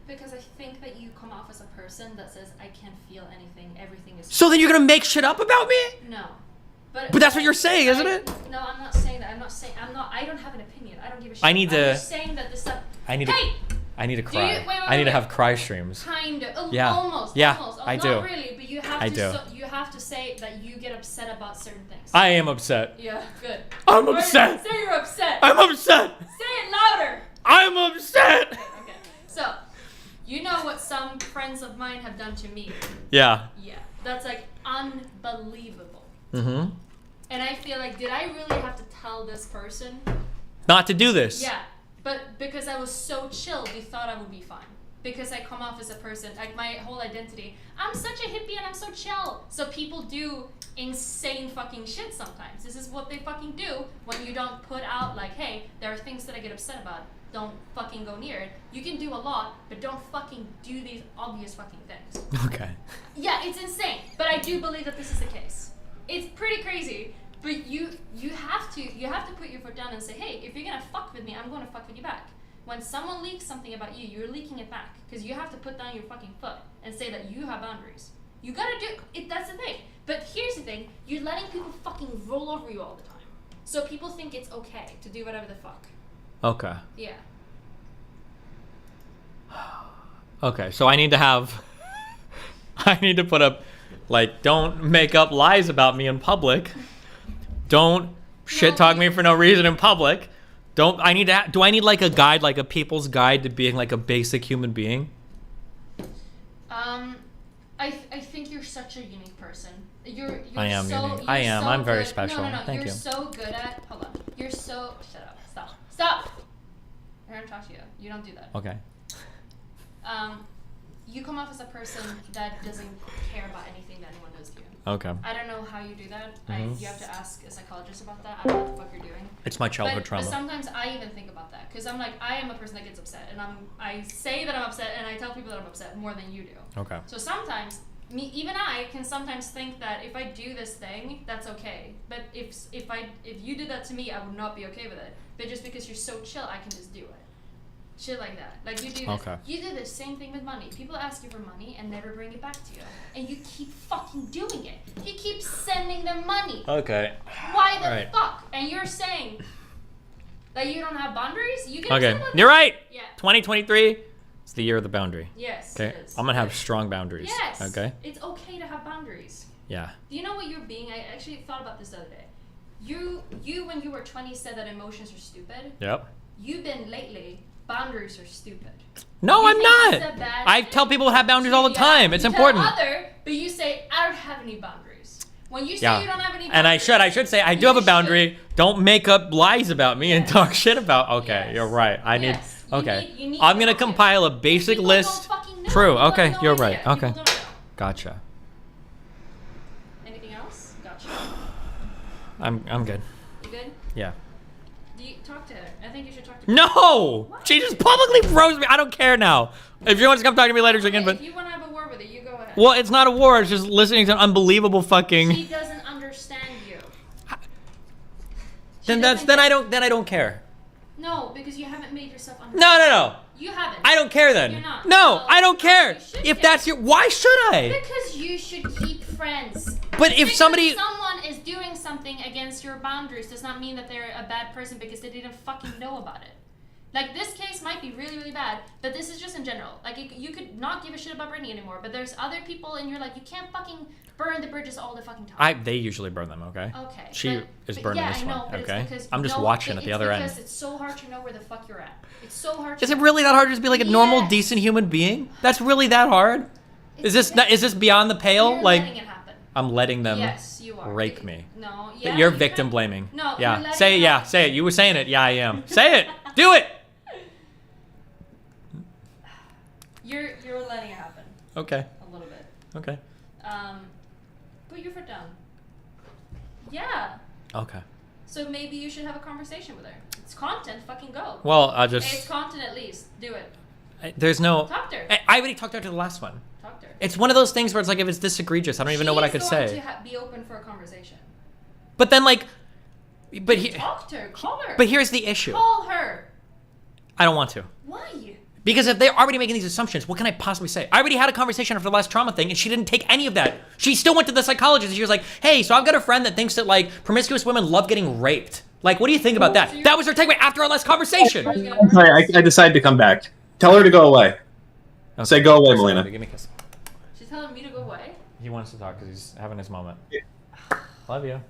Because I think that you come off as a person that says I can't feel anything, everything is. So then you're gonna make shit up about me? No. But that's what you're saying, isn't it? No, I'm not saying that. I don't have an opinion. I don't give a shit. I need to. I'm just saying that this stuff. I need to cry. Wait, I need to have cry streams. Kind of. Yeah. Almost. Yeah, Almost. I do. Not really, but you have I to. do. You have to say that you get upset about certain things. I am upset. Yeah. Good. I'm upset. Say you're upset. I'm upset. Say it louder. I'm upset. Okay. So, you know what some friends of mine have done to me. Yeah. Yeah. That's like unbelievable. Mm-hmm. And I feel like, did I really have to tell this person? Not to do this. Yeah, but because I was so chill, they thought I would be fine. Because I come off as a person, like my whole identity, I'm such a hippie and I'm so chill. So people do insane fucking shit sometimes. This is what they fucking do when you don't put out like, hey, there are things that I get upset about. Don't fucking go near it. You can do a lot, but don't fucking do these obvious fucking things. Okay. Yeah, it's insane. But I do believe that this is the case. It's pretty crazy. But you have to put your foot down and say, hey, if you're gonna fuck with me, I'm gonna fuck with you back. When someone leaks something about you, you're leaking it back, because you have to put down your fucking foot and say that you have boundaries. You gotta do it. That's the thing. But here's the thing: you're letting people fucking roll over you all the time, so people think it's okay to do whatever the fuck. Okay. Yeah. Okay, so I need to put up, like, don't make up lies about me in public. Don't shit talk me for no reason in public. Do I need like a guide, like a people's guide to being like a basic human being? I think you're such a unique person. You're I am so, unique. I am. So I'm very good. special. No. Thank you're you. So good at. Hold on. You're so. Shut up. Stop. I'm gonna talk to you. You don't do that. Okay. You come off as a person that doesn't care about anything that anyone does to you. Okay. I don't know how you do that. Mhm. You have to ask a psychologist about that. I don't know what the fuck you're doing. It's my childhood trauma. But sometimes I even think about that, because I'm like, I am a person that gets upset, and I say that I'm upset, and I tell people that I'm upset more than you do. Okay. So sometimes even I can sometimes think that if I do this thing, that's okay. But if you did that to me, I would not be okay with it. But just because you're so chill, I can just do it. Shit like that. Like you do this. Okay. You do the same thing with money. People ask you for money and never bring it back to you. And you keep fucking doing it. You keep sending them money. Okay. Why the Right. fuck? And you're saying that you don't have boundaries? You can Okay. send them- You're right. Yeah. 2023 is the year of the boundary. Yes, Okay. it is. I'm gonna have strong boundaries. Yes. Okay. It's okay to have boundaries. Yeah. Do you know what you're being? I actually thought about this the other day. You when you were 20 said that emotions are stupid. Yep. You've been lately, boundaries are stupid. No, You I'm think not. it's a bad I thing? tell people to have boundaries all the Yeah, time. It's you important. Tell but you say, I don't have any boundaries. When you say you don't have any and I should say I do have a boundary. Don't make up lies about me and talk shit about. Okay, you're right. I need. Okay, I'm gonna compile a basic list. True. Okay, you're right. Okay, gotcha. Anything else? Gotcha. I'm good. You good? Yeah. Do you talk to her? I think you should talk to her. No! What? She just publicly froze me. I don't care now. If you want to come talk to me later, you can. But if you want to have a war with her, you go ahead. well, it's not a war. It's just listening to unbelievable fucking. She doesn't understand you. Then I don't care. No, because you haven't made yourself No, understand. no, no. You haven't. I don't care then. You're not. No, Well, I don't care. If care. that's your, why should I? Because you should keep friends. But if Because somebody- someone is doing something against your boundaries does not mean that they're a bad person because they didn't fucking know about it. Like, this case might be really, really bad, but this is just in general. Like, you could not give a shit about Brittany anymore, but there's other people and you're like, you can't fucking burn the bridges all the fucking time. They usually burn them. Okay. Okay. She is burning this I know, one. but Okay. it's because I'm just no, watching at the it's other end. because it's so hard to know where the fuck you're at. It's so hard to Is it really that hard to just be like a normal, Yes. decent human being? That's really that hard? Is this beyond the pale? You're like, letting it happen. I'm letting them Yes, you are. rape me. No, yeah. You're you victim can- blaming. No, Yeah. you're letting Say it. it Yeah. happen. Say it. You were saying it. Yeah, I am. Say it. Do it. You're letting it happen. Okay. A little bit. Okay. Put your foot down. Yeah. Okay. So maybe you should have a conversation with her. It's content. Fucking go. Well, I'll just- It's content at least. Do it. There's no. Talk to her. I already talked to her to the last one. Talk to her. It's one of those things where it's like if it's this egregious, I don't even know what I could say. She's going to be open for a conversation. But then like, but Talk to her. Call her. But here's the issue. Call her. I don't want to. Why? Because if they're already making these assumptions, what can I possibly say? I already had a conversation after the last trauma thing, and she didn't take any of that. She still went to the psychologist, and she was like, hey, so I've got a friend that thinks that, like, promiscuous women love getting raped. Like, what do you think about that? That was her takeaway after our last conversation. I'm sorry, I decided to come back. Tell her to go away. Okay. Say go away, Melina. She's telling me to go away. He wants to talk because he's having his moment. Love you.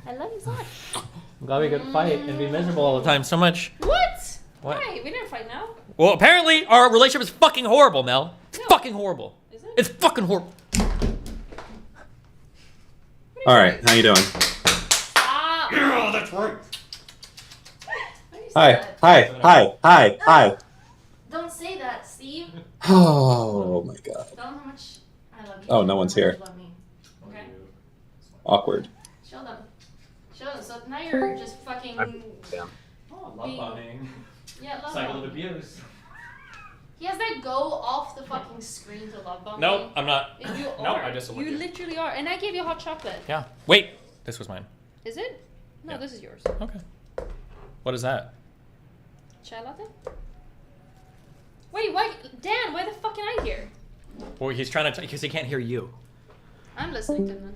I love you so much. I'm glad we could fight and be miserable all the time so much. What? What? Why? We didn't fight now. Well, apparently our relationship is fucking horrible, Mel. It's fucking horrible. Is it? It's fucking horrible. All right, how you doing? Stop. Oh, that's right. Hi. Don't say that, Steve. Oh my god. Tell them how much I love you. Oh, no one's here. How much you love me. Okay? Awkward. Show them. Show them. So now you're just fucking. Oh, love bombing. Yeah, love Cycle of bombing. abuse. He has that go off the fucking screen to love bomb. Nope, I'm not. You are. Nope, I just You literally are. And I gave you hot chocolate. Yeah. Wait, this was mine. Is it? No, Yeah. this is yours. Okay. What is that? Chai latte? Wait, why? Dan, why the fuck am I here? Well, he's trying to because he can't hear you. I'm listening to them.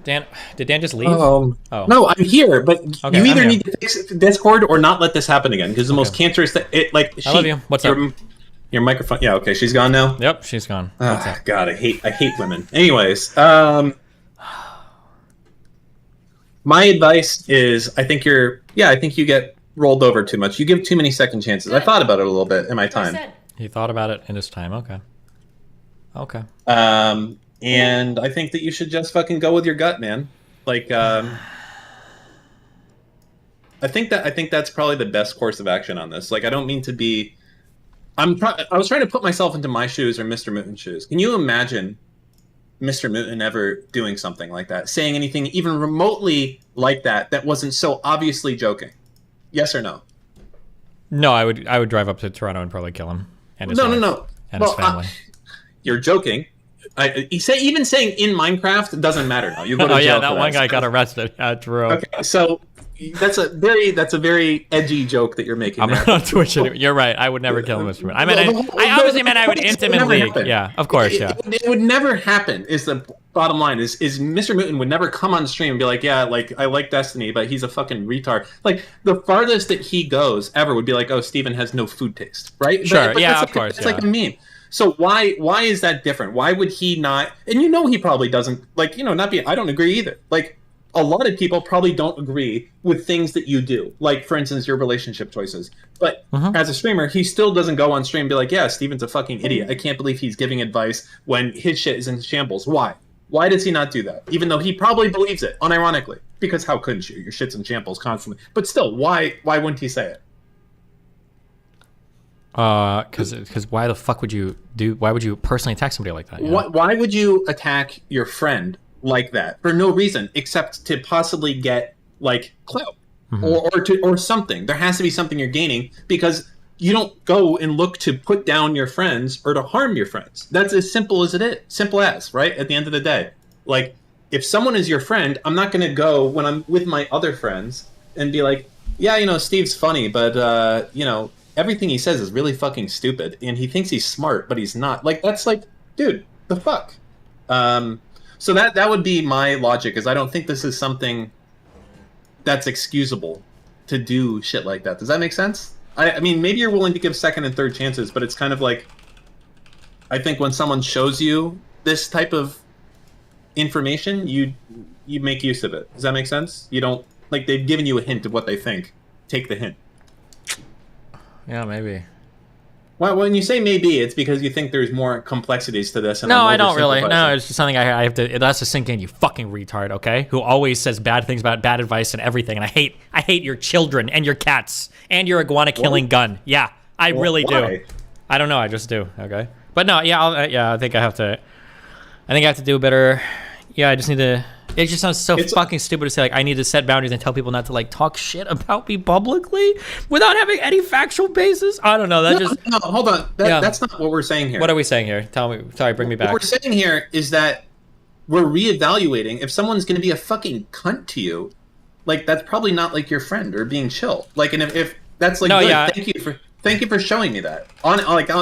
Dan, did Dan just leave? Oh. No, I'm here, but Okay, you I'm either here. need to fix Discord or not let this happen again. Because the most cancerous thing, I love you. What's up? Your microphone. Yeah, okay, she's gone now. Yep, she's gone. What's up? God, I hate women. Anyways, my advice is, I think you get rolled over too much. You give too many second chances. I thought about it a little bit in my time. He thought about it in his time. Okay. Okay. And I think that you should just fucking go with your gut, man. Like, I think that's probably the best course of action on this. Like, I don't mean to be. I was trying to put myself into my shoes or Mr. Mooten's shoes. Can you imagine Mr. Mooten ever doing something like that, saying anything even remotely like that wasn't so obviously joking? Yes or no? No, I would drive up to Toronto and probably kill him and his wife No. and his family. You're joking. Even saying in Minecraft doesn't matter now. You go to Oh jail yeah, for that one guy got arrested. Yeah, true. Okay, so that's a very edgy joke that you're making. I'm there. not Twitch it. You're right. I would never kill him, Mr. Mooten. I mean, I obviously meant I would intimately. Yeah, of course. Yeah. It would never happen. Is the bottom line? Is Mr. Mooten would never come on stream and be like, yeah, like I like Destiny, but he's a fucking retard. Like the farthest that he goes ever would be like, oh, Steven has no food taste, right? Sure. But Yeah, that's of course. It's like a meme. So why is that different? Why would he not? And he probably doesn't like not be. I don't agree either. Like a lot of people probably don't agree with things that you do. Like for instance, your relationship choices. But as a streamer, he still doesn't go on stream and be like, yeah, Steven's a fucking idiot. I can't believe he's giving advice when his shit is in shambles. Why? Why does he not do that? Even though he probably believes it, unironically. Because how couldn't you? Your shit's in shambles constantly. But still, why wouldn't he say it? Because why the fuck would you why would you personally attack somebody like that? Why would you attack your friend like that for no reason except to possibly get like clout or something? There has to be something you're gaining, because you don't go and look to put down your friends or to harm your friends. That's as simple as it is. Simple as, right? At the end of the day. Like, if someone is your friend, I'm not going to go when I'm with my other friends and be like, yeah, you know, Steve's funny, but, you know, everything he says is really fucking stupid, and he thinks he's smart, but he's not. Like, that's like, dude, the fuck? So that would be my logic, is I don't think this is something that's excusable to do shit like that. Does that make sense? I mean, maybe you're willing to give second and third chances, but it's kind of like, I think when someone shows you this type of information, you make use of it. Does that make sense? You don't, like, they've given you a hint of what they think. Take the hint. Yeah, maybe. Well, when you say maybe, it's because you think there's more complexities to this. And No, I don't really. No, it's just something I have to. That's to sink in. You fucking retard, okay? Who always says bad things about bad advice and everything. And I hate your children and your cats and your iguana killing gun. Yeah, I really do. I don't know. I just do. Okay, but no, yeah, I think I have to. I think I have to do better. Yeah, I just need to. It just sounds so fucking stupid to say, like, I need to set boundaries and tell people not to, like, talk shit about me publicly without having any factual basis. I don't know. No, hold on. That's not what we're saying here. What are we saying here? Tell me. Sorry, bring me back. What we're saying here is that we're reevaluating. If someone's going to be a fucking cunt to you, like, that's probably not, like, your friend or being chill. Like, and if that's, like, no, good, yeah. thank you for showing me that.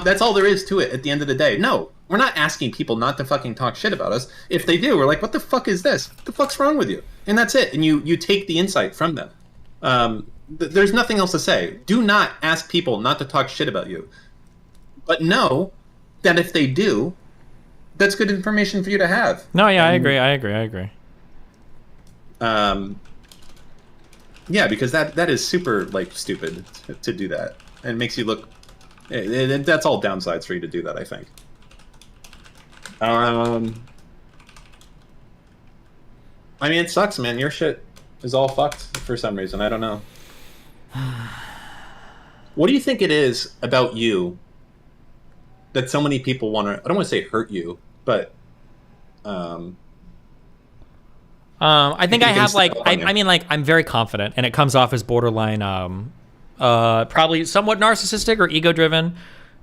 That's all there is to it at the end of the day. No. We're not asking people not to fucking talk shit about us. If they do, we're like, what the fuck is this? What the fuck's wrong with you? And that's it. And you take the insight from them. There's nothing else to say. Do not ask people not to talk shit about you. But know that if they do, that's good information for you to have. No, yeah, I agree. Yeah, because that is super, like, stupid to do that. And it makes you look... That's all downsides for you to do that, I think. I mean, it sucks, man. Your shit is all fucked for some reason. I don't know. What do you think it is about you that so many people want to... I don't want to say hurt you, but... I think I have, like... I mean, like, I'm very confident, and it comes off as borderline, probably somewhat narcissistic or ego-driven.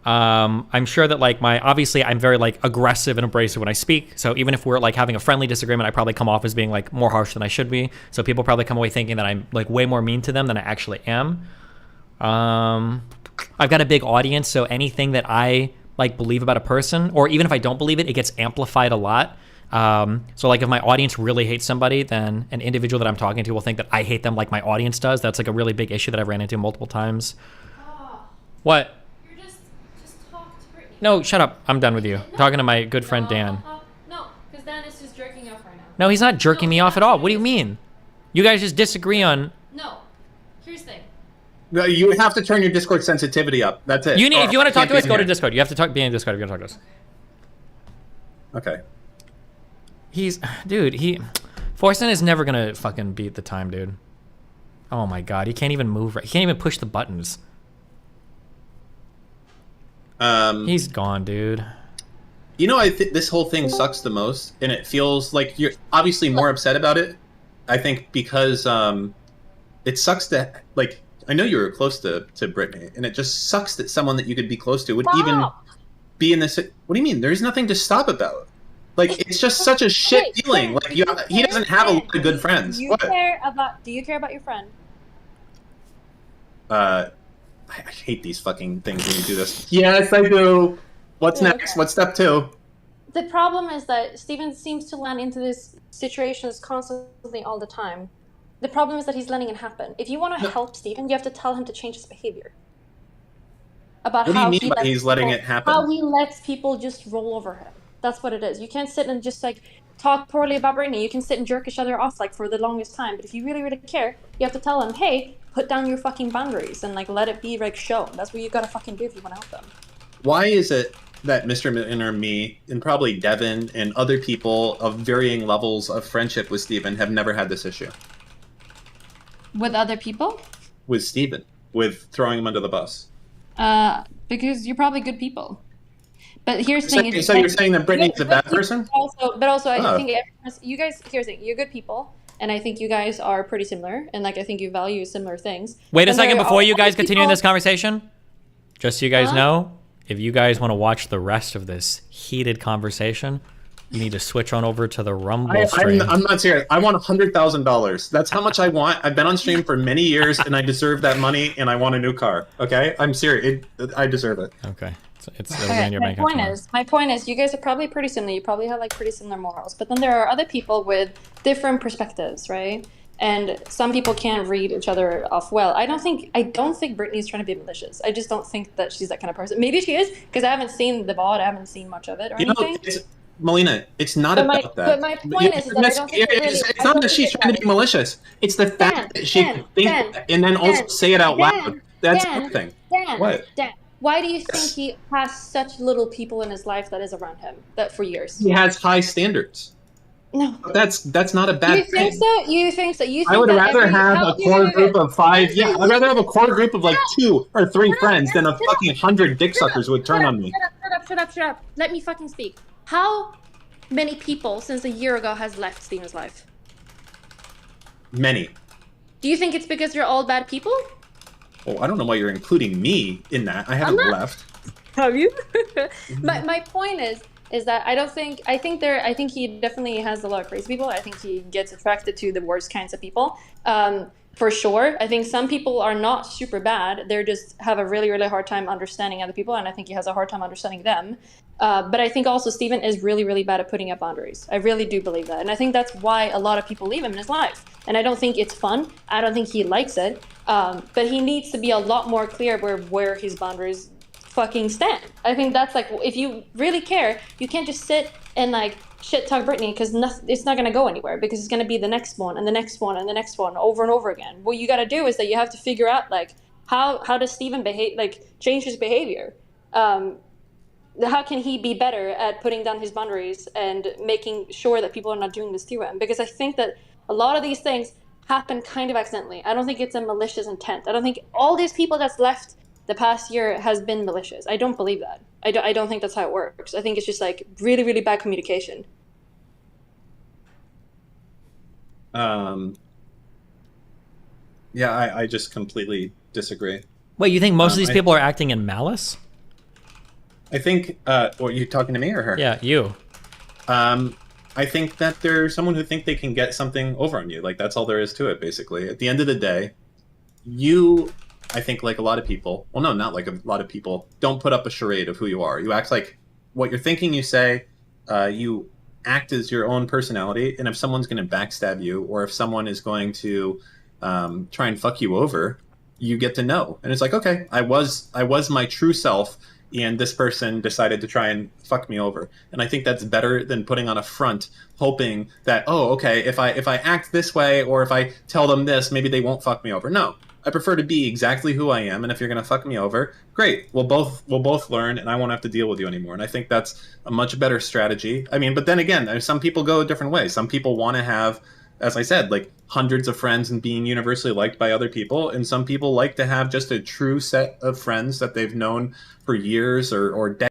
I'm sure that, like, obviously I'm very, like, aggressive and abrasive when I speak. So even if we're, like, having a friendly disagreement, I probably come off as being, like, more harsh than I should be. So people probably come away thinking that I'm, like, way more mean to them than I actually am. I've got a big audience, so anything that I, like, believe about a person, or even if I don't believe it, it gets amplified a lot. So, like, if my audience really hates somebody, then an individual that I'm talking to will think that I hate them like my audience does. That's, like, a really big issue that I've ran into multiple times. What? No, shut up. I'm done with you. I'm talking to my good friend Dan. No, because Dan is just jerking off right now. No, he's not jerking me off at all. What do you mean? You guys just disagree on... No. Here's the thing. No, you have to turn your Discord sensitivity up. That's it. If you want to talk to us, go to Discord. You have to be in Discord if you're going to talk us. Okay. Forsen is never going to fucking beat the time, dude. Oh my god, he can't even move right. He can't even push the buttons. He's gone, dude. You know, I think this whole thing sucks the most, and it feels like you're obviously more upset about it. I think because it sucks that, like, I know you were close to Brittany, and it just sucks that someone that you could be close to would even be in this. What do you mean? There's nothing to stop about. Like, it's just such a shit feeling. Like, he doesn't have a lot of good friends. Do you care about your friend? I hate these fucking things when you do this. Yes, I do. What's next? What's step 2? The problem is that Steven seems to land into these situations constantly all the time. The problem is that he's letting it happen. If you want to help Steven, you have to tell him to change his behavior. About what do you mean by he's letting it happen? How he lets people just roll over him. That's what it is. You can't sit and just, like, talk poorly about Brittany. You can sit and jerk each other off, like, for the longest time. But if you really, really care, you have to tell him, hey, put down your fucking boundaries and, like, let it be, like, shown. That's what you gotta fucking do if you want to help them. Why is it that Mr. Millionaire, me, and probably Devin and other people of varying levels of friendship with Steven have never had this issue. With other people? With Steven. With throwing him under the bus. Because you're probably good people. But here's the thing. So you're saying that Brittany's a bad person? But also, I think you guys, here's the thing. You're good people. And I think you guys are pretty similar. And like, I think you value similar things. Wait a second before you guys continue in this conversation. Just so you guys know, if you guys want to watch the rest of this heated conversation, you need to switch on over to the Rumble stream. I'm not serious. I want $100,000. That's how much I want. I've been on stream for many years, and I deserve that money, and I want a new car. Okay? I'm serious. I deserve it. Okay. It's okay, my point is, you guys are probably pretty similar. You probably have like pretty similar morals. But then there are other people with different perspectives, right? And some people can't read each other off well. I don't think Brittany's trying to be malicious. I just don't think that she's that kind of person. Maybe she is, because I haven't seen the VOD. I haven't seen much of it or anything. Melina, it's not about that. But my point is that I don't think it's not that she's trying to be malicious. It's the fact that she can think and then also say it out loud. That's the thing. What? Dan, why do you think he has such little people in his life that is around him that for years? He has high standards. No. That's not a bad thing. You think so? I would rather have a core group of 5. Yeah, I'd rather have a core group of like 2 or 3 friends than a fucking 100 dick suckers would turn on me. Shut up. Let me fucking speak. How many people since a year ago has left Steven's life? Many. Do you think it's because you're all bad people? Oh, I don't know why you're including me in that. I haven't left. Have you? my point is that I think he definitely has a lot of crazy people. I think he gets attracted to the worst kinds of people. For sure. I think some people are not super bad. They just have a really, really hard time understanding other people, and I think he has a hard time understanding them. But I think also Steven is really, really bad at putting up boundaries. I really do believe that. And I think that's why a lot of people leave him in his life. And I don't think it's fun. I don't think he likes it. But he needs to be a lot more clear where his boundaries fucking stand. I think that's like, if you really care, you can't just sit and like shit talk Brittany, because it's not going to go anywhere, because it's going to be the next one and the next one and the next one over and over again. What you got to do is that you have to figure out like how does Steven behave, like change his behavior. How can he be better at putting down his boundaries and making sure that people are not doing this to him? Because I think that a lot of these things happen kind of accidentally. I don't think it's a malicious intent. I don't think all these people that's left the past year has been malicious. I don't believe that. I don't think that's how it works. I think it's just like really, really bad communication. Yeah, I just completely disagree. Wait, you think most of these people are acting in malice? I think, are you talking to me or her? Yeah, you. I think that there's someone who think they can get something over on you. Like, that's all there is to it, basically. At the end of the day, I think like a lot of people, well, no, not like a lot of people, don't put up a charade of who you are. You act like what you're thinking, you say, you act as your own personality. And if someone's going to backstab you, or if someone is going to try and fuck you over, you get to know. And it's like, okay, I was my true self, and this person decided to try and fuck me over. And I think that's better than putting on a front, hoping that, oh, okay, if I act this way, or if I tell them this, maybe they won't fuck me over. No, I prefer to be exactly who I am. And if you're going to fuck me over, great. We'll both learn, and I won't have to deal with you anymore. And I think that's a much better strategy. I mean, but then again, some people go a different way. Some people want to have, as I said, like hundreds of friends and being universally liked by other people. And some people like to have just a true set of friends that they've known for years or decades.